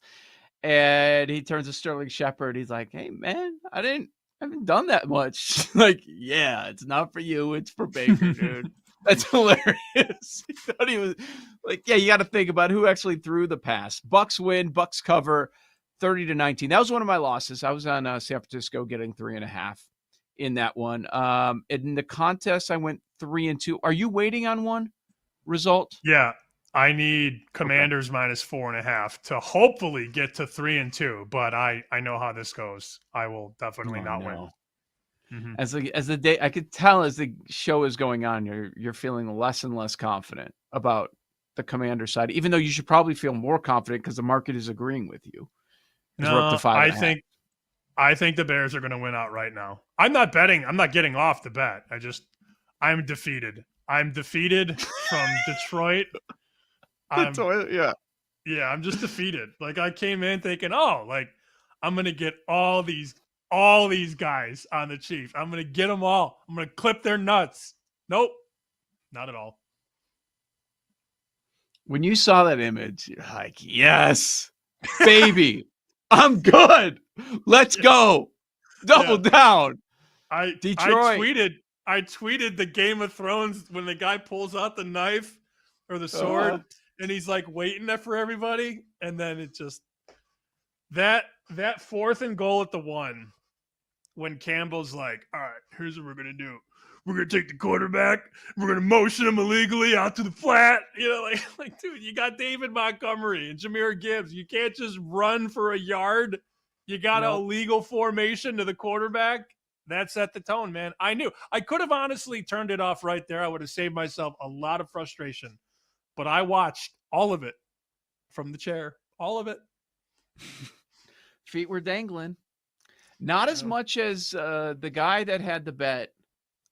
And he turns to Sterling Shepard. He's like, hey, man, I haven't done that much. Like, yeah, it's not for you. It's for Baker, dude. That's hilarious. He thought he was like, yeah, you got to think about who actually threw the pass. Bucks win, Bucks cover 30-19. That was one of my losses. I was on San Francisco getting 3.5 in that one. In the contest, I went 3-2. Are you waiting on one result? Yeah. I need Commanders minus 4.5 to hopefully get to 3-2, but I know how this goes. I will definitely not win. Mm-hmm. As the day, I could tell as the show is going on, you're feeling less and less confident about the Commander side, even though you should probably feel more confident because the market is agreeing with you. No, I think the Bears are going to win out right now. I'm not betting. I'm not getting off the bet. I'm defeated. I'm defeated from Detroit. I'm just defeated. Like I came in thinking, I'm going to get all these guys on the Chiefs. I'm going to get them all. I'm going to clip their nuts. Nope. Not at all. When you saw that image, you're like, yes, baby, I'm good. Let's go. Double down. Detroit. I tweeted the Game of Thrones when the guy pulls out the knife or the sword and he's like waiting there for everybody. And then it just, that 4th and goal at the 1, when Campbell's like, all right, here's what we're going to do. We're going to take the quarterback. We're going to motion him illegally out to the flat. You know, like, dude, you got David Montgomery and Jahmyr Gibbs. You can't just run for a yard. You got an illegal formation to the quarterback. That set the tone, man. I knew. I could have honestly turned it off right there. I would have saved myself a lot of frustration. But I watched all of it from the chair. All of it. Feet were dangling. Not as much as the guy that had the bet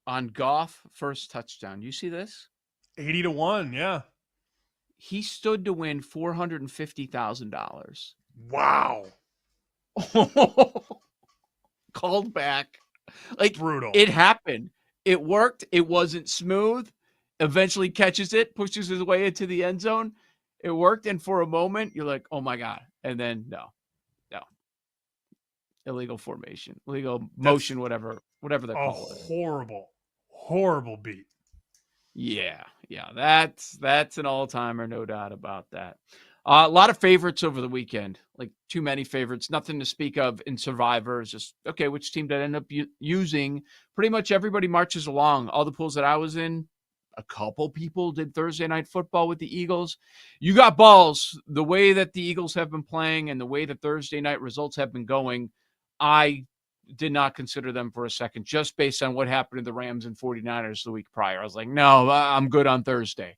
on Goff first touchdown. You see this? 80-1, yeah. He stood to win $450,000. Wow. Called back. Like, brutal. It happened. It worked. It wasn't smooth. Eventually catches it, pushes his way into the end zone. It worked. And for a moment, you're like, oh my God. And then no. Illegal formation, illegal motion, whatever they call it. Horrible beat. Yeah. That's an all-timer, no doubt about that. A lot of favorites over the weekend, like too many favorites, nothing to speak of in Survivor. Just, okay, which team did I end up using? Pretty much everybody marches along. All the pools that I was in, a couple people did Thursday Night Football with the Eagles. You got balls. The way that the Eagles have been playing and the way that Thursday night results have been going, I did not consider them for a second, just based on what happened to the Rams and 49ers the week prior. I was like, no, I'm good on Thursday.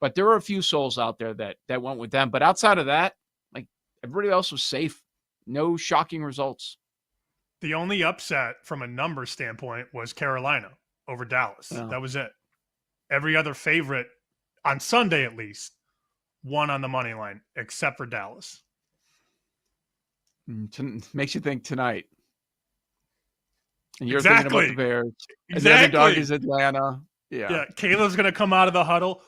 But there were a few souls out there that went with them. But outside of that, like, everybody else was safe. No shocking results. The only upset from a number standpoint was Carolina over Dallas. Oh. That was it. Every other favorite, on Sunday at least, won on the money line, except for Dallas. Makes you think tonight. And you're exactly. thinking about the Bears. Exactly. And the other dog is Atlanta. Yeah. Caleb's going to come out of the huddle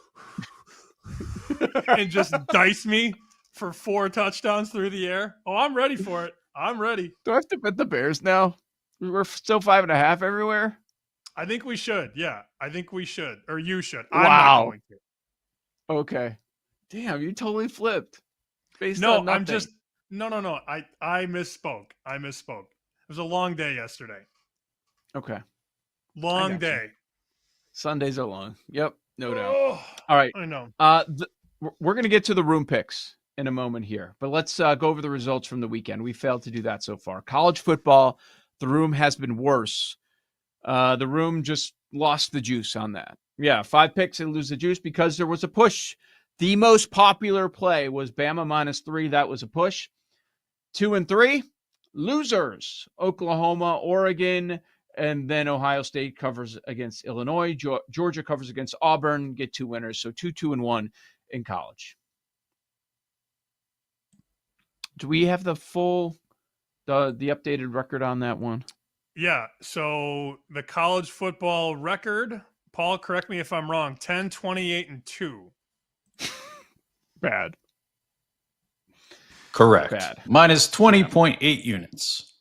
and just dice me for 4 touchdowns through the air. Oh, I'm ready for it. I'm ready. Do I have to bet the Bears now? We're still 5.5 everywhere. I think we should. Yeah, I think we should. Or you should. Wow. I'm not going to. Okay. Damn, you totally flipped. Based on nothing. I'm just... No. I misspoke. It was a long day yesterday. Okay. Long day. Sundays are long. Yep. No doubt. Oh, all right. I know. We're going to get to the room picks in a moment here, but let's go over the results from the weekend. We failed to do that so far. College football, the room has been worse. The room just lost the juice on that. Yeah, 5 picks and lose the juice because there was a push The most popular play was Bama -3. That was a push. 2 and 3, losers, Oklahoma, Oregon, and then Ohio State covers against Illinois. Georgia covers against Auburn, get 2 winners. So 2, 2, and 1 in college. Do we have the full, the updated record on that one? Yeah. So the college football record, Paul, correct me if I'm wrong, 10, 28, and 2. Bad. Correct. Bad. Minus 20.8 units.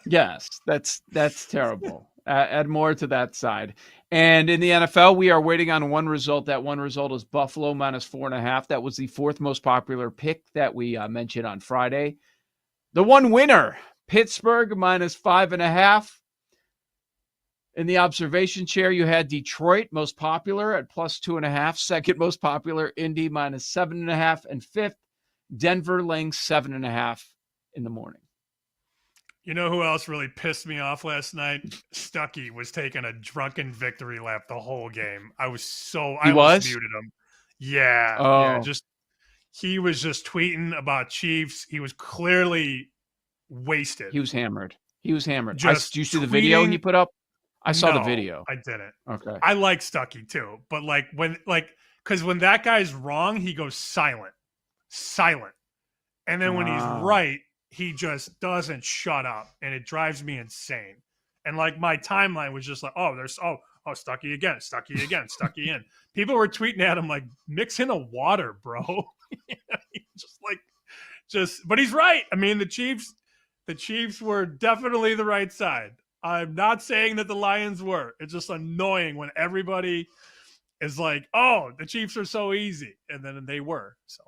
Yes, that's terrible. Add more to that side. And in the NFL, we are waiting on one result. That one result is Buffalo -4.5. That was the 4th most popular pick that we mentioned on Friday. The one winner, Pittsburgh -5.5. In the observation chair, you had Detroit most popular at +2.5. Second most popular, Indy -7.5. And 5th, Denver laying 7.5 in the morning. You know who else really pissed me off last night? Stuckey was taking a drunken victory lap the whole game. I almost muted him. Yeah. Oh. Yeah. He was just tweeting about Chiefs. He was clearly wasted. He was hammered. Did Just you see the video he put up? I saw the No, video. I didn't. Okay. I like Stuckey too, but because when that guy's wrong, he goes silent. And then when he's right, he just doesn't shut up, and it drives me insane. And like my timeline was just like, Stuckey again, Stuckey in. People were tweeting at him like, mix in a water, bro. But he's right. I mean, the Chiefs were definitely the right side. I'm not saying that the Lions were. It's just annoying when everybody is like, oh, the Chiefs are so easy. And then they were. So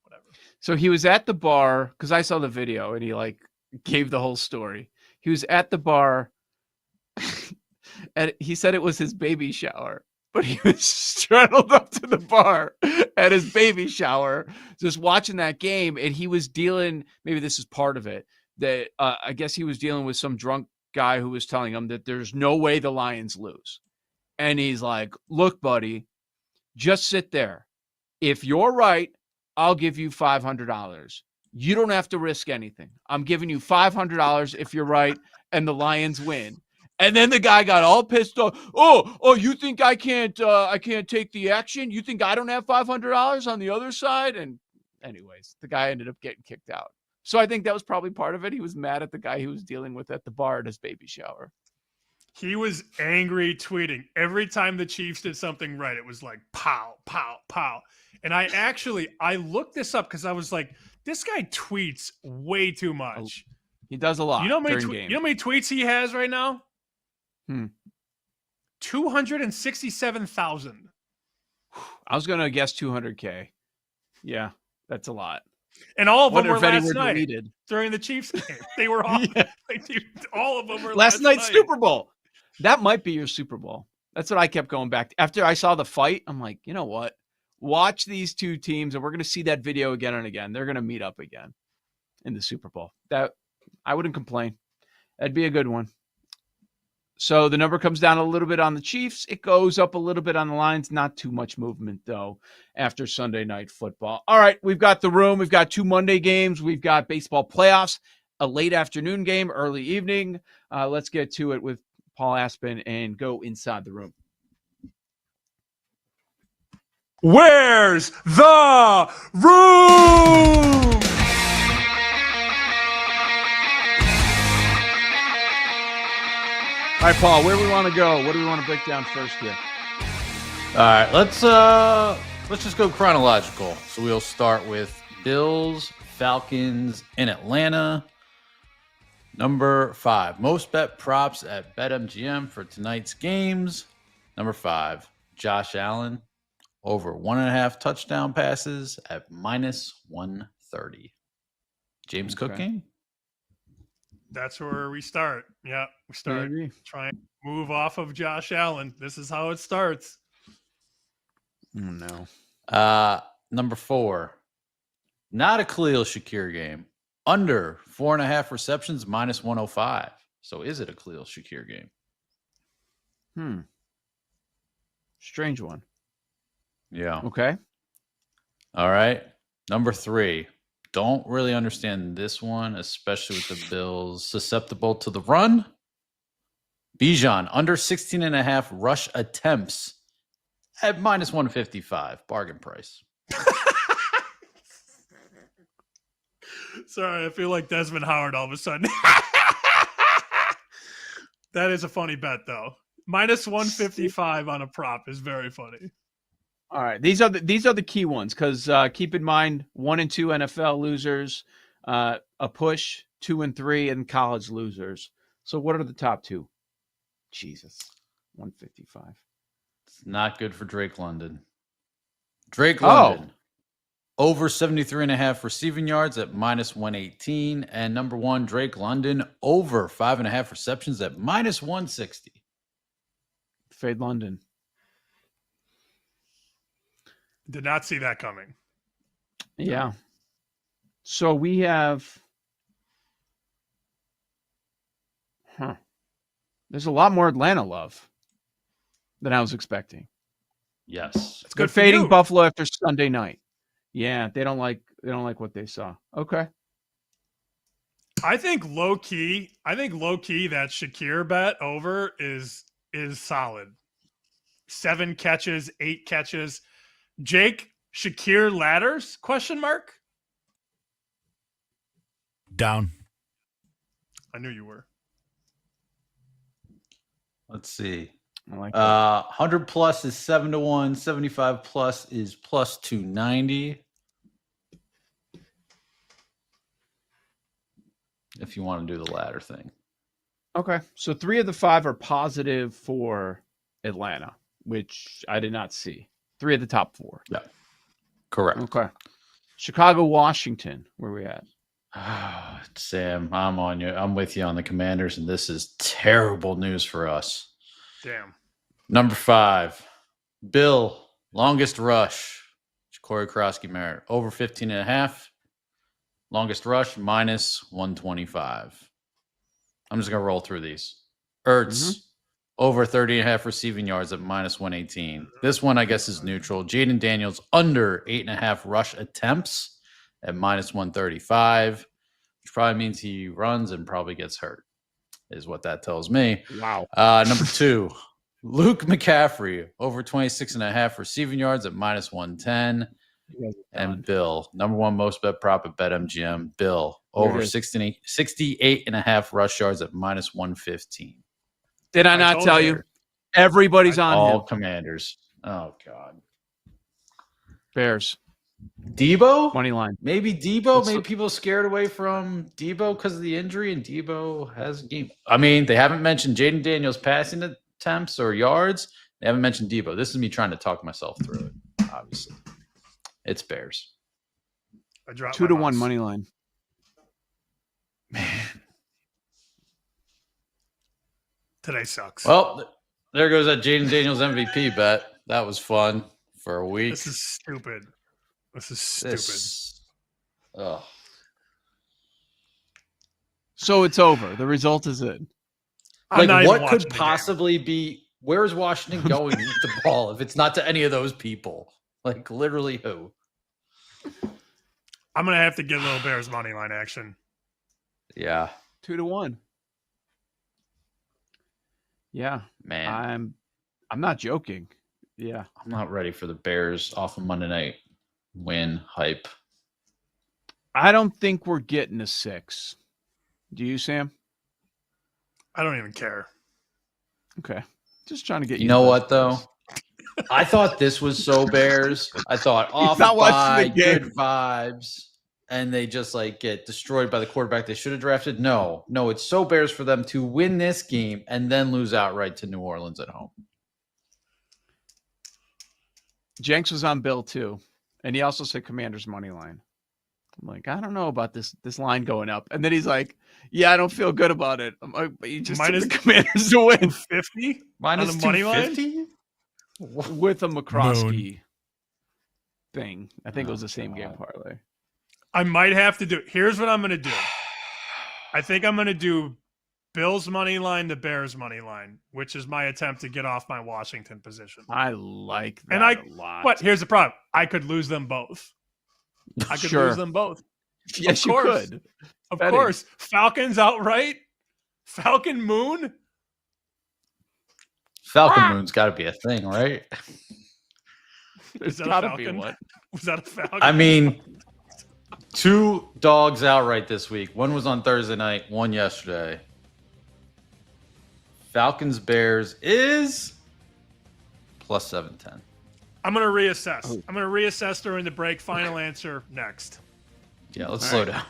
whatever. So he was at the bar, because I saw the video, and he gave the whole story. He was at the bar, and he said it was his baby shower. But he was straddled up to the bar at his baby shower, just watching that game. And he was dealing, maybe this is part of it, that I guess he was dealing with some drunk guy who was telling him that there's no way the Lions lose. And he's like, look, buddy, just sit there. If you're right, I'll give you $500. You don't have to risk anything. I'm giving you $500 if you're right and the Lions win. And then the guy got all pissed off. Oh, you think I can't take the action? You think I don't have $500 on the other side? And anyways, the guy ended up getting kicked out. So I think that was probably part of it. He was mad at the guy he was dealing with at the bar at his baby shower. He was angry tweeting. Every time the Chiefs did something right, it was like, pow, pow, pow. And I looked this up because I was like, this guy tweets way too much. He does a lot. You know how during many tweets he has right now? 267,000. I was going to guess 200K. Yeah, that's a lot. And all of them were last night deleted during the Chiefs game. They were all, all of them were last night's night. Super Bowl. That might be your Super Bowl. That's what I kept going back to. After I saw the fight, I'm like, you know what? Watch these two teams, and we're going to see that video again and again. They're going to meet up again in the Super Bowl. That I wouldn't complain. That'd be a good one. So the number comes down a little bit on the Chiefs. It goes up a little bit on the Lions. Not too much movement, though, after Sunday Night Football. All right, we've got the room. We've got 2 Monday games. We've got baseball playoffs, a late afternoon game, early evening. Let's get to it with Paul Aspen and go inside the room. Where's the room? All right, Paul, where do we want to go? What do we want to break down first here? All right, let's just go chronological. So we'll start with Bills, Falcons in Atlanta. Number 5, most bet props at BetMGM for tonight's games. Number 5, Josh Allen over 1.5 touchdown passes at -130. James Cook game. That's where we start. Yeah, we start trying to move off of Josh Allen. This is how it starts. Oh, no. Number 4, not a Khalil Shakir game. Under 4.5 receptions, -105. So is it a Khalil Shakir game? Strange one. Yeah. Okay. All right. Number 3. Don't really understand this one, especially with the Bills susceptible to the run. Bijan, under 16.5 rush attempts at minus 155. Bargain price. Sorry, I feel like Desmond Howard all of a sudden. That is a funny bet, though. Minus 155 on a prop is very funny. All right, these are the key ones because keep in mind 1 and 2 NFL losers, a push 2 and 3 and college losers. So what are the top 2? Jesus, 155. It's not good for Drake London. Drake London. Over 73.5 receiving yards at minus 118. And number 1, Drake London, over 5.5 receptions at minus 160. Fade London. Did not see that coming. Yeah. So we have... There's a lot more Atlanta love than I was expecting. Yes. It's good for fading you. Buffalo after Sunday night. Yeah, they don't like what they saw. Okay. I think low key that Shakir bet over is solid. 7 catches, 8 catches. Jake, Shakir ladders? ? Down. I knew you were. Let's see. I like 100 plus is 7-1. 75 plus is plus 290. If you want to do the latter thing. Okay. So 3 of the 5 are positive for Atlanta, which I did not see. 3 of the top 4. Yeah. Correct. Okay. Chicago, Washington. Where are we at? Sam, I'm on you. I'm with you on the Commanders, and this is terrible news for us. Damn. Number 5, Bill, longest rush. Corey Krosky-Merritt, over 15.5. Longest rush, minus 125. I'm just going to roll through these. Ertz, over 30.5 receiving yards at minus 118. This one, I guess, is neutral. Jaden Daniels, under 8.5 rush attempts at minus 135, which probably means he runs and probably gets hurt, is what that tells me. Wow. Number 2, Luke McCaffrey, over 26.5 receiving yards at minus 110. And Bill, number 1 most bet prop at BetMGM. Bill, over 68.5 rush yards at minus 115. Did I not tell you? Everybody's on all him. Commanders. Oh, God. Bears. Debo? Money line. Maybe Debo. Maybe people scared away from Debo because of the injury, and Debo has a game. I mean, they haven't mentioned Jaden Daniels passing attempts or yards. They haven't mentioned Debo. This is me trying to talk myself through it, obviously. It's Bears. I dropped 2-1 money line. Man. Today sucks. Well, there goes that Jaden Daniels MVP bet. That was fun for a week. This is stupid. Ugh. So it's over. The result is in. Like, what could possibly be? Where is Washington going with the ball if it's not to any of those people? Like, literally who? I'm going to have to get a little Bears money line action. Yeah. 2-1. Yeah. Man. I'm not joking. Yeah. I'm not ready for the Bears off of Monday night win hype. I don't think we're getting a 6. Do you, Sam? I don't even care. Okay. Just trying to get you. You know what, though? I thought this was so Bears. I thought off by good vibes, and they just like get destroyed by the quarterback they should have drafted. No, it's so Bears for them to win this game and then lose outright to New Orleans at home. Jenks was on Bill too, and he also said Commanders money line. I'm like, I don't know about this line going up, and then he's like, "Yeah, I don't feel good about it." I'm like, "But you just took the Commanders to win 50 minus on the money line with a McCroskey thing." I think it was the same game parlay. I might have to do. Here's what I'm going to do. I think I'm going to do Bills money line to Bears money line, which is my attempt to get off my Washington position. I like that and a lot. What? Here's the problem. I could lose them both. I could Sure. lose them both. Yes, of course. you could. Of Betting. course. Falcons outright. Falcon Moon. Falcon Moon's got to be a thing, right? Is that gotta a be Falcon? one. Was that a Falcon? I mean, 2 dogs outright this week. One was on Thursday night, one yesterday. Falcons Bears is plus 710. I'm going to reassess. I'm going to reassess during the break. Final answer next. Yeah, let's slow down.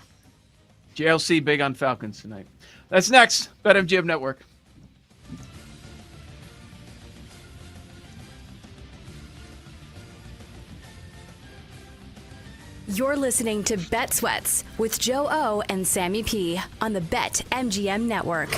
JLC big on Falcons tonight. That's next. BetMGM Network. You're listening to Bet Sweats with Joe O and Sammy P on the BetMGM Network.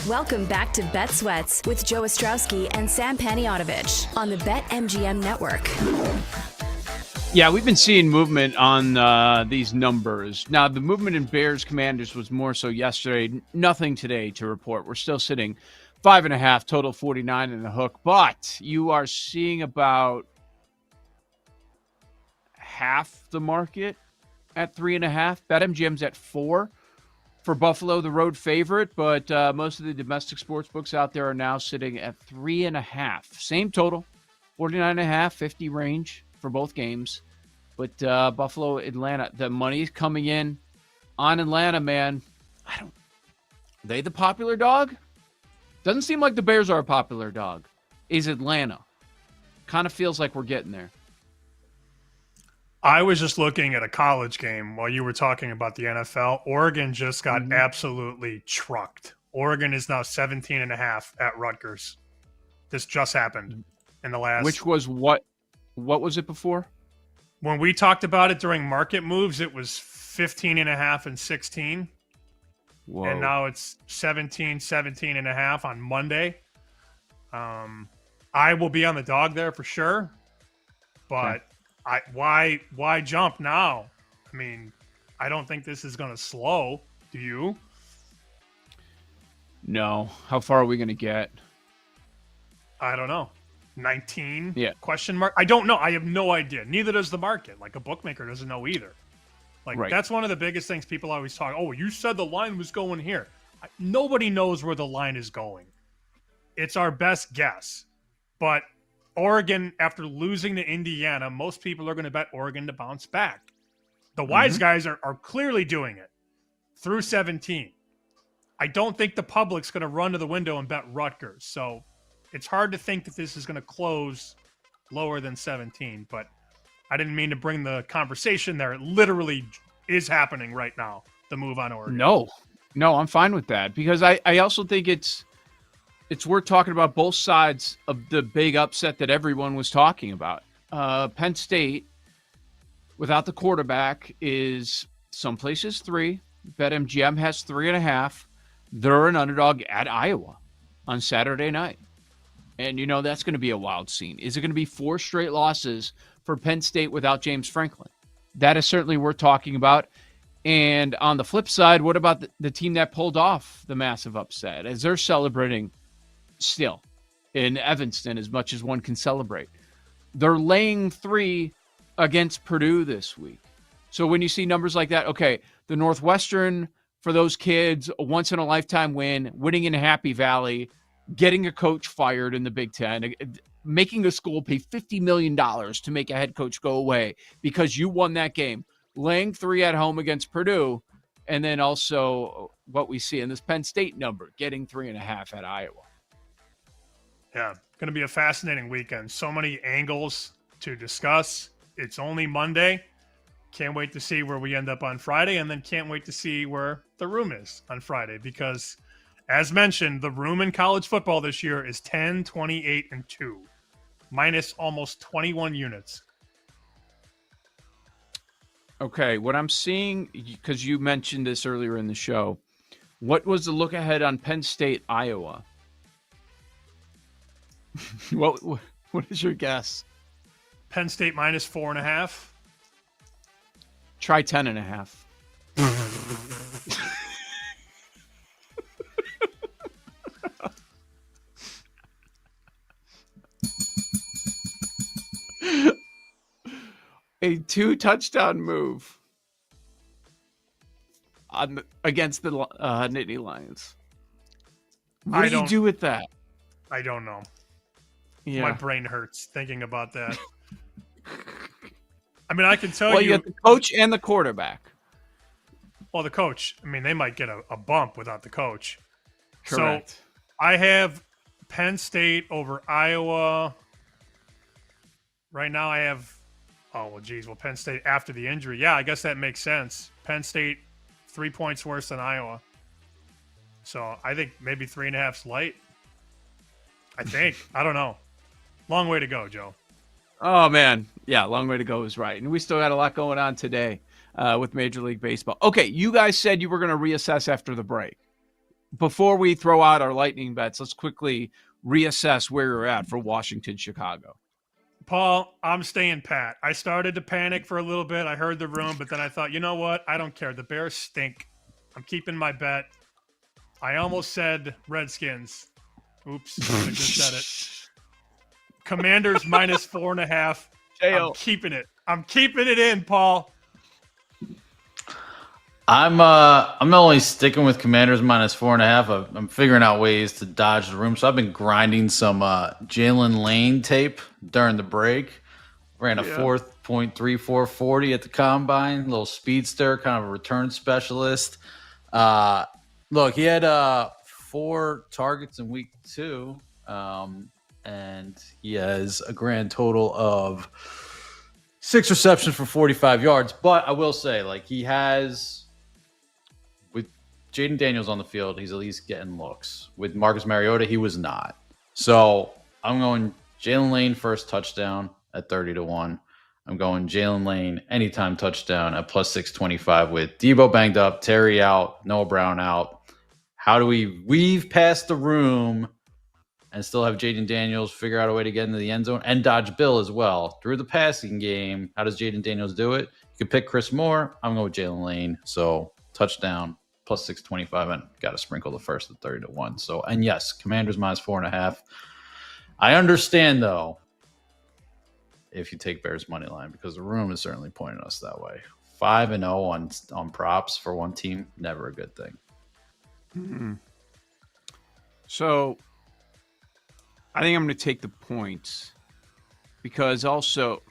Welcome back to Bet Sweats with Joe Ostrowski and Sam Paniotovich on the BetMGM Network. Yeah, we've been seeing movement on these numbers. Now, the movement in Bears Commanders was more so yesterday. Nothing today to report. We're still sitting 5.5, total 49 in the hook. But you are seeing about half the market at 3.5. BetMGM's at 4 for Buffalo, the road favorite. But most of the domestic sports books out there are now sitting at 3.5. Same total, 49.5, 50 range for both games. But Buffalo, Atlanta, the money's coming in on Atlanta, man. Are they the popular dog? Doesn't seem like the Bears are a popular dog. Is Atlanta? Kind of feels like we're getting there. I was just looking at a college game while you were talking about the NFL. Oregon just got absolutely trucked. Oregon is now 17.5 at Rutgers. This just happened in the last. Which was what? What was it before? When we talked about it during market moves, it was 15.5 and 16. Whoa. And now it's 17.5 on Monday. I will be on the dog there for sure. But why jump now? I mean, I don't think this is going to slow. Do you? No. How far are we going to get? I don't know. 19? Yeah. Question mark? I don't know. I have no idea. Neither does the market. Like, a bookmaker doesn't know either. Like, that's one of the biggest things people always talk. Oh, you said the line was going here. Nobody knows where the line is going. It's our best guess. But Oregon, after losing to Indiana, most people are going to bet Oregon to bounce back. The wise guys are clearly doing it through 17. I don't think the public's going to run to the window and bet Rutgers. So it's hard to think that this is going to close lower than 17. But I didn't mean to bring the conversation there. It literally is happening right now, the move on Oregon. No, I'm fine with that because I also think it's worth talking about both sides of the big upset that everyone was talking about. Penn State, without the quarterback, is some places 3. BetMGM has 3.5. They're an underdog at Iowa on Saturday night. And, that's going to be a wild scene. Is it going to be 4 straight losses for Penn State without James Franklin? That is certainly worth talking about. And on the flip side, what about the team that pulled off the massive upset as they're celebrating still in Evanston as much as one can celebrate? They're laying 3 against Purdue this week. So when you see numbers like that, okay, the Northwestern, for those kids, a once-in-a-lifetime win, winning in Happy Valley, getting a coach fired in the Big Ten, making a school pay $50 million to make a head coach go away because you won that game, laying 3 at home against Purdue, and then also what we see in this Penn State number, getting 3.5 at Iowa. Yeah, going to be a fascinating weekend. So many angles to discuss. It's only Monday. Can't wait to see where we end up on Friday, and then can't wait to see where the room is on Friday because, as mentioned, the room in college football this year is 10, 28, and 2, minus almost 21 units. Okay, what I'm seeing, because you mentioned this earlier in the show, what was the look ahead on Penn State, Iowa? What is your guess? Penn State minus 4.5. Try 10.5. A 2-touchdown move against the Nittany Lions. What do you do with that? I don't know. Yeah. My brain hurts thinking about that. I mean, I can tell you. Well, you have the coach and the quarterback. Well, the coach, I mean, they might get a bump without the coach. Correct. So I have Penn State over Iowa. Right now I have, Penn State after the injury. Yeah, I guess that makes sense. Penn State 3 points worse than Iowa. So I think maybe 3.5's light. I think. I don't know. Long way to go, Joe. Oh, man. Yeah, long way to go is right. And we still got a lot going on today with Major League Baseball. Okay, you guys said you were going to reassess after the break. before we throw out our lightning bets, let's quickly reassess where you're at for Washington, Chicago. Paul, I'm staying pat. I started to panic for a little bit. I heard the room, but then I thought, you know what? I don't care. The Bears stink. I'm keeping my bet. I almost said Redskins. Oops, I just said it. Commanders minus 4.5. I'm keeping it. I'm keeping it in, Paul. I'm not only sticking with Commanders minus 4.5. I'm figuring out ways to dodge the room. So I've been grinding some Jalen Lane tape during the break. Ran a 4.3440 at the combine. Little speedster, kind of a return specialist. Look, he had 4 targets in week 2, and he has a grand total of 6 receptions for 45 yards. But I will say, like, he has. With Jaden Daniels on the field, he's at least getting looks. With Marcus Mariota, he was not. So I'm going Jalen Lane first touchdown at 30-1. I'm going Jalen Lane anytime touchdown at plus 625 with Debo banged up, Terry out, Noah Brown out. How do we weave past the room and still have Jaden Daniels figure out a way to get into the end zone and dodge Bill as well? Through the passing game, how does Jaden Daniels do it? You could pick Chris Moore. I'm going with Jalen Lane. So touchdown. Plus 625, and got to sprinkle the first at 30-1. So, and yes, Commanders minus 4.5. I understand though, if you take Bears money line, because the room is certainly pointing us that way. 5-0 on props for one team, never a good thing. Mm-hmm. So, I think I'm going to take the points because also,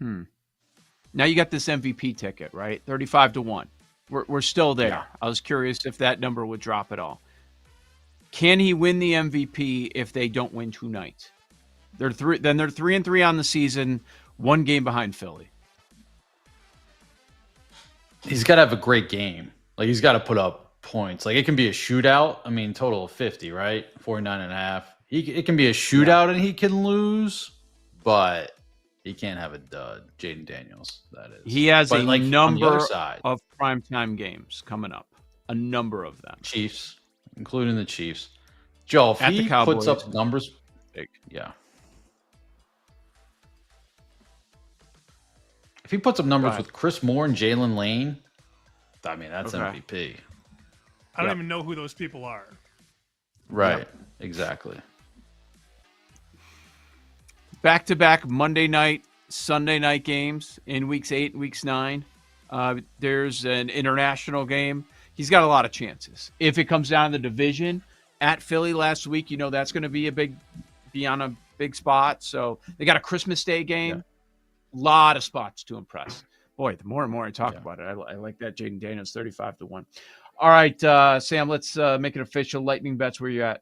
now you got this MVP ticket, right? 35-1. We're still there. Yeah. I was curious if that number would drop at all. Can he win the MVP if they don't win tonight? They're 3-3 on the season, 1 game behind Philly. He's got to have a great game. Like, he's got to put up points. Like, it can be a shootout. I mean, total of 50, right? 49.5. It can be a shootout and he can lose, but he can't have a dud. Jaden Daniels, that is. He has a number of primetime games coming up. A number of them. Chiefs, including the Chiefs. Joe, if he puts up numbers, yeah. If he puts up numbers with Chris Moore and Jalen Lane, I mean, that's MVP. I don't even know who those people are. Right, exactly. Back-to-back Monday night, Sunday night games in weeks 8 and weeks 9. There's an international game. He's got a lot of chances. If it comes down to the division at Philly last week, you know that's going to be on a big spot. So they got a Christmas Day game. A lot of spots to impress. Boy, the more and more I talk about it, I like that Jaden Daniels 35-1. All right, Sam, let's make it official. Lightning bets, where you at?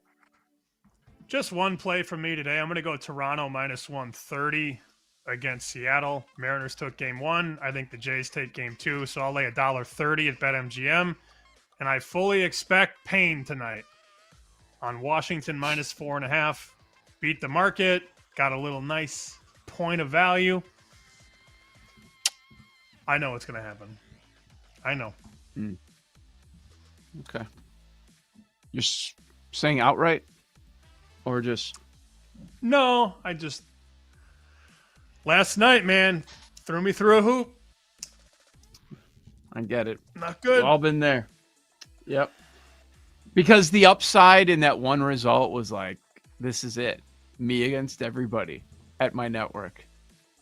Just one play from me today. I'm going to go Toronto minus 130 against Seattle. Mariners took game 1. I think the Jays take game 2. So I'll lay $1.30 at BetMGM. And I fully expect pain tonight on Washington minus 4.5. Beat the market. Got a little nice point of value. I know what's going to happen. I know. Okay. You're saying outright? Or just no, last night, man, threw me through a hoop. I get it. Not good. We've all been there. Yep. Because the upside in that one result was like, this is it. Me against everybody at my network.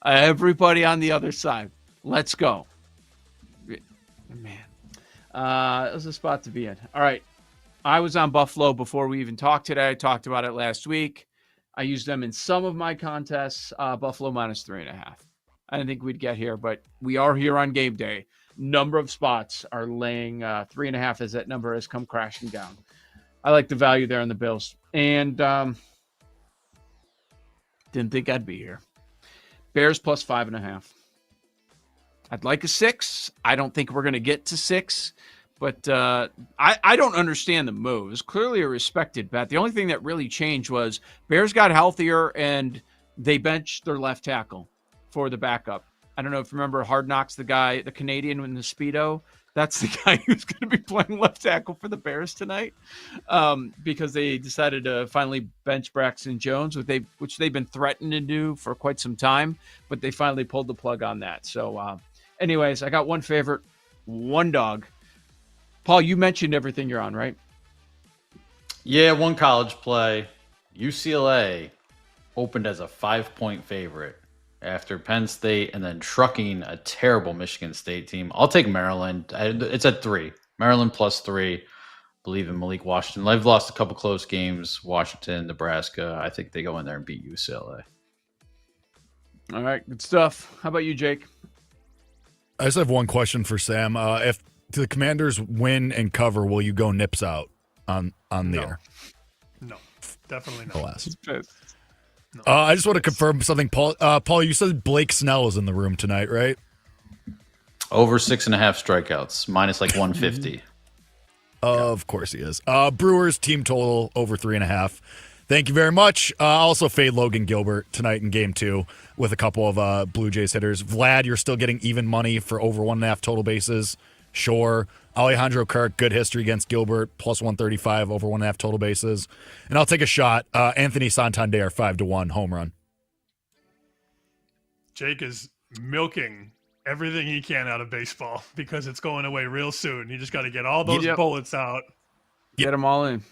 Everybody on the other side. Let's go. Man. It was a spot to be in. All right. I was on Buffalo before we even talked today. I talked about it last week. I used them in some of my contests. Buffalo minus 3.5. I didn't think we'd get here, but we are here on game day. Number of spots are laying 3.5 as that number has come crashing down. I like the value there on the Bills. And didn't think I'd be here. Bears plus 5.5. I'd like a 6. I don't think we're going to get to 6. But I don't understand the move. It's clearly a respected bet. The only thing that really changed was Bears got healthier and they benched their left tackle for the backup. I don't know if you remember Hard Knocks, the guy, the Canadian in the Speedo. That's the guy who's going to be playing left tackle for the Bears tonight, because they decided to finally bench Braxton Jones, which they've been threatening to do for quite some time, but they finally pulled the plug on that. So, anyways, I got one favorite, one dog. Paul, you mentioned everything you're on, right? Yeah, one college play. UCLA opened as a 5-point favorite after Penn State and then trucking a terrible Michigan State team. I'll take Maryland. It's at 3. Maryland +3. Believe in Malik Washington. They've lost a couple close games. Washington, Nebraska. I think they go in there and beat UCLA. All right, good stuff. How about you, Jake? I just have one question for Sam. If the Commanders win and cover, will you go nips out on the air? No, definitely not. Alas. No. I just want to confirm something, Paul. Paul, you said Blake Snell is in the room tonight, right? Over 6.5 strikeouts, minus like 150. Of course he is. Brewers team total over 3.5. Thank you very much. Also fade Logan Gilbert tonight in game 2 with a couple of Blue Jays hitters. Vlad, you're still getting even money for over 1.5 total bases. Sure. Alejandro Kirk, good history against Gilbert, +135 over 1.5 total bases. And I'll take a shot. Anthony Santander, 5-1 home run. Jake is milking everything he can out of baseball because it's going away real soon. You just got to get all those bullets out. Get them all in.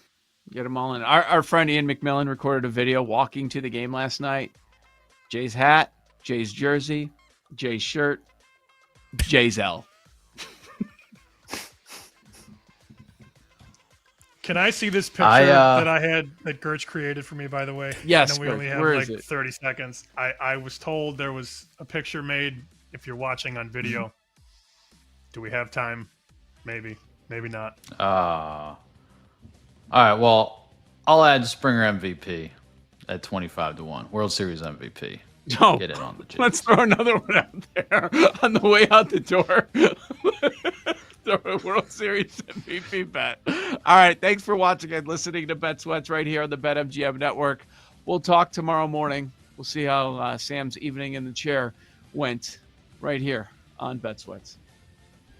Get them all in. Our friend Ian McMillan recorded a video walking to the game last night. Jay's hat, Jay's jersey, Jay's shirt, Jay's L. Can I see this picture that I had that Gertz created for me, by the way? Yes, I know we only have like 30 seconds. I was told there was a picture made if you're watching on video. Do we have time? Maybe. Maybe not. All right, well, I'll add Springer MVP at 25-1. World Series MVP. Oh, get in on the Jays. Let's throw another one out there on the way out the door. Throw a World Series MVP bet. All right, thanks for watching and listening to Bet Sweats right here on the BetMGM Network. We'll talk tomorrow morning. We'll see how Sam's evening in the chair went right here on Bet Sweats.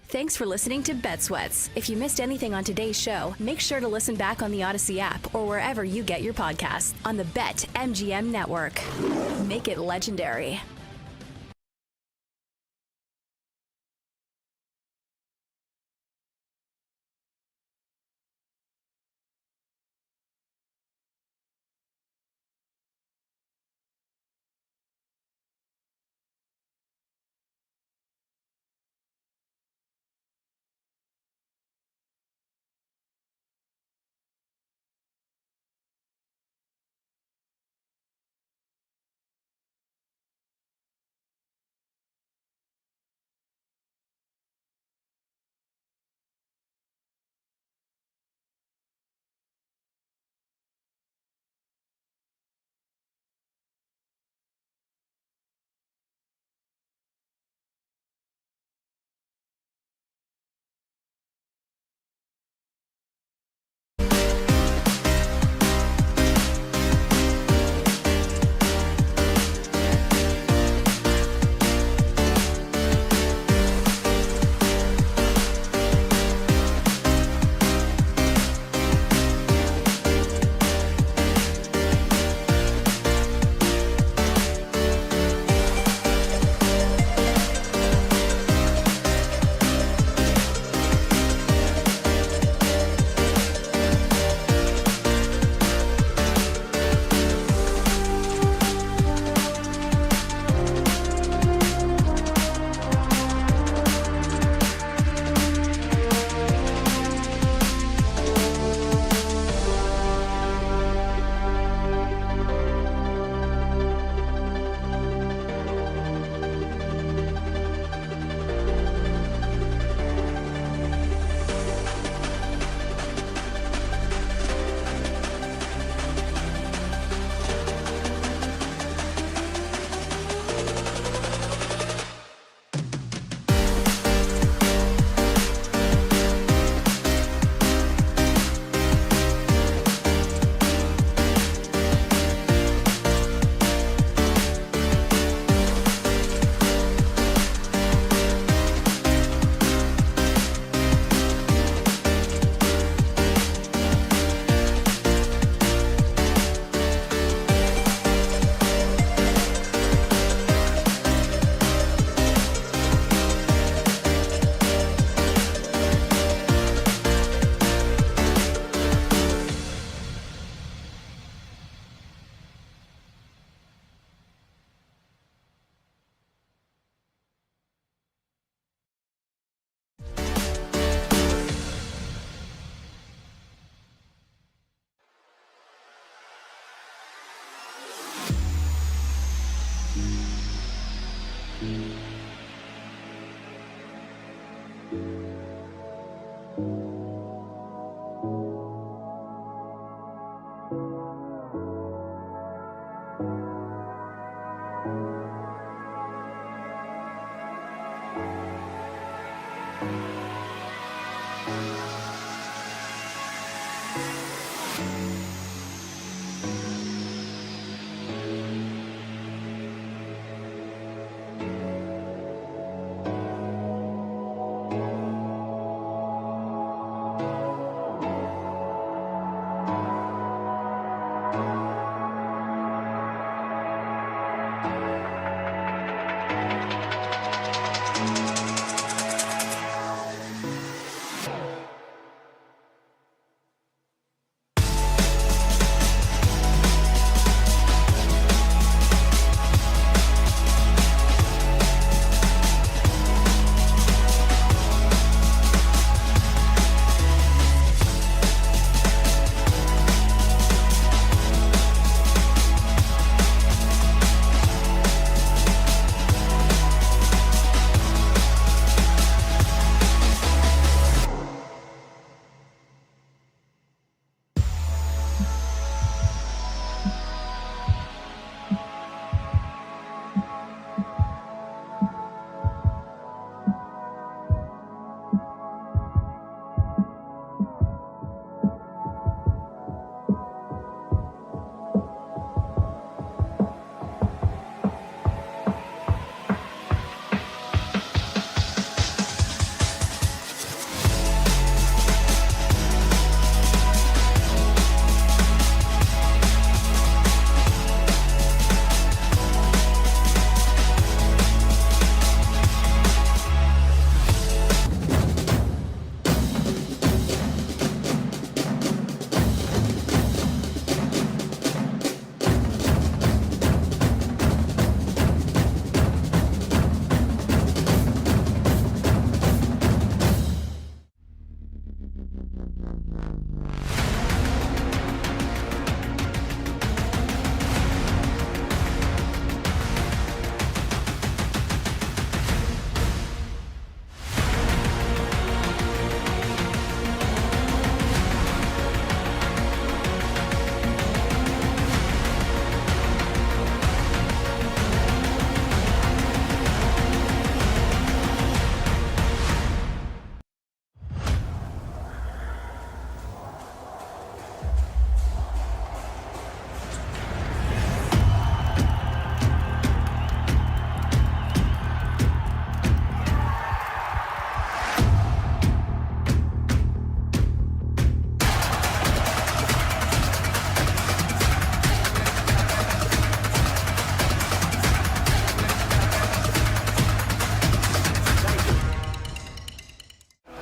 Thanks for listening to Bet Sweats. If you missed anything on today's show, make sure to listen back on the Odyssey app or wherever you get your podcasts on the BetMGM Network. Make it legendary.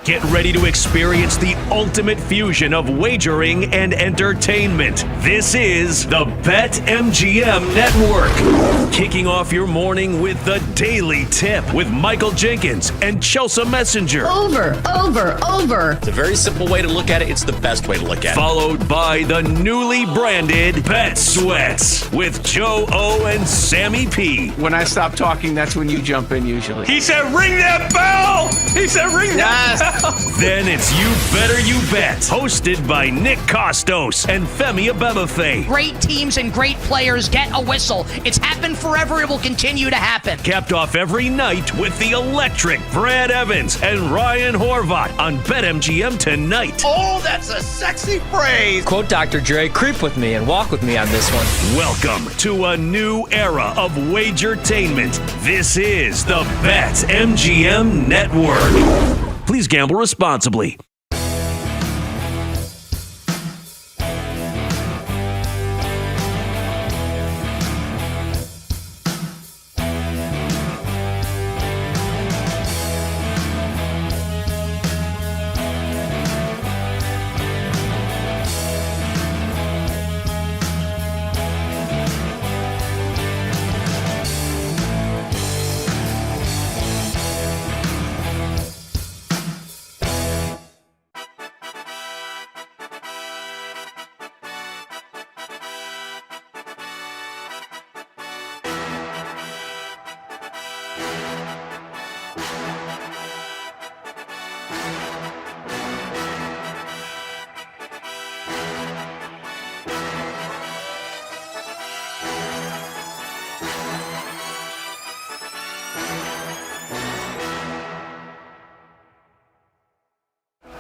Get ready to experience the ultimate fusion of wagering and entertainment. This is the BetMGM Network. Kicking off your morning with the Daily Tip with Michael Jenkins and Chelsea Messenger. Over. It's a very simple way to look at it. It's the best way to look at it. Followed by the newly branded Bet Sweats with Joe O and Sammy P. When I stop talking, that's when you jump in usually. He said, ring that bell! He said, ring that bell! Then it's You Better You Bet, hosted by Nick Costos and Femi Abebefe. Great teams and great players get a whistle. It's happened forever. It will continue to happen. Capped off every night with the electric Brad Evans and Ryan Horvat on BetMGM tonight. Oh, that's a sexy phrase. Quote Dr. Dre, creep with me and walk with me on this one. Welcome to a new era of Wagertainment. This is the BetMGM Network. Please gamble responsibly.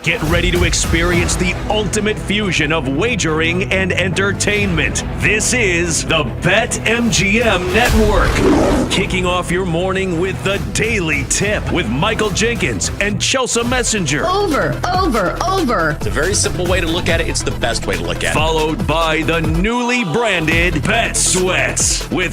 Get ready to experience the ultimate fusion of wagering and entertainment. This is the BetMGM Network. Kicking off your morning with the Daily Tip with Michael Jenkins and Chelsea Messenger. Over. It's a very simple way to look at it. It's the best way to look at it. Followed by the newly branded Bet Sweats with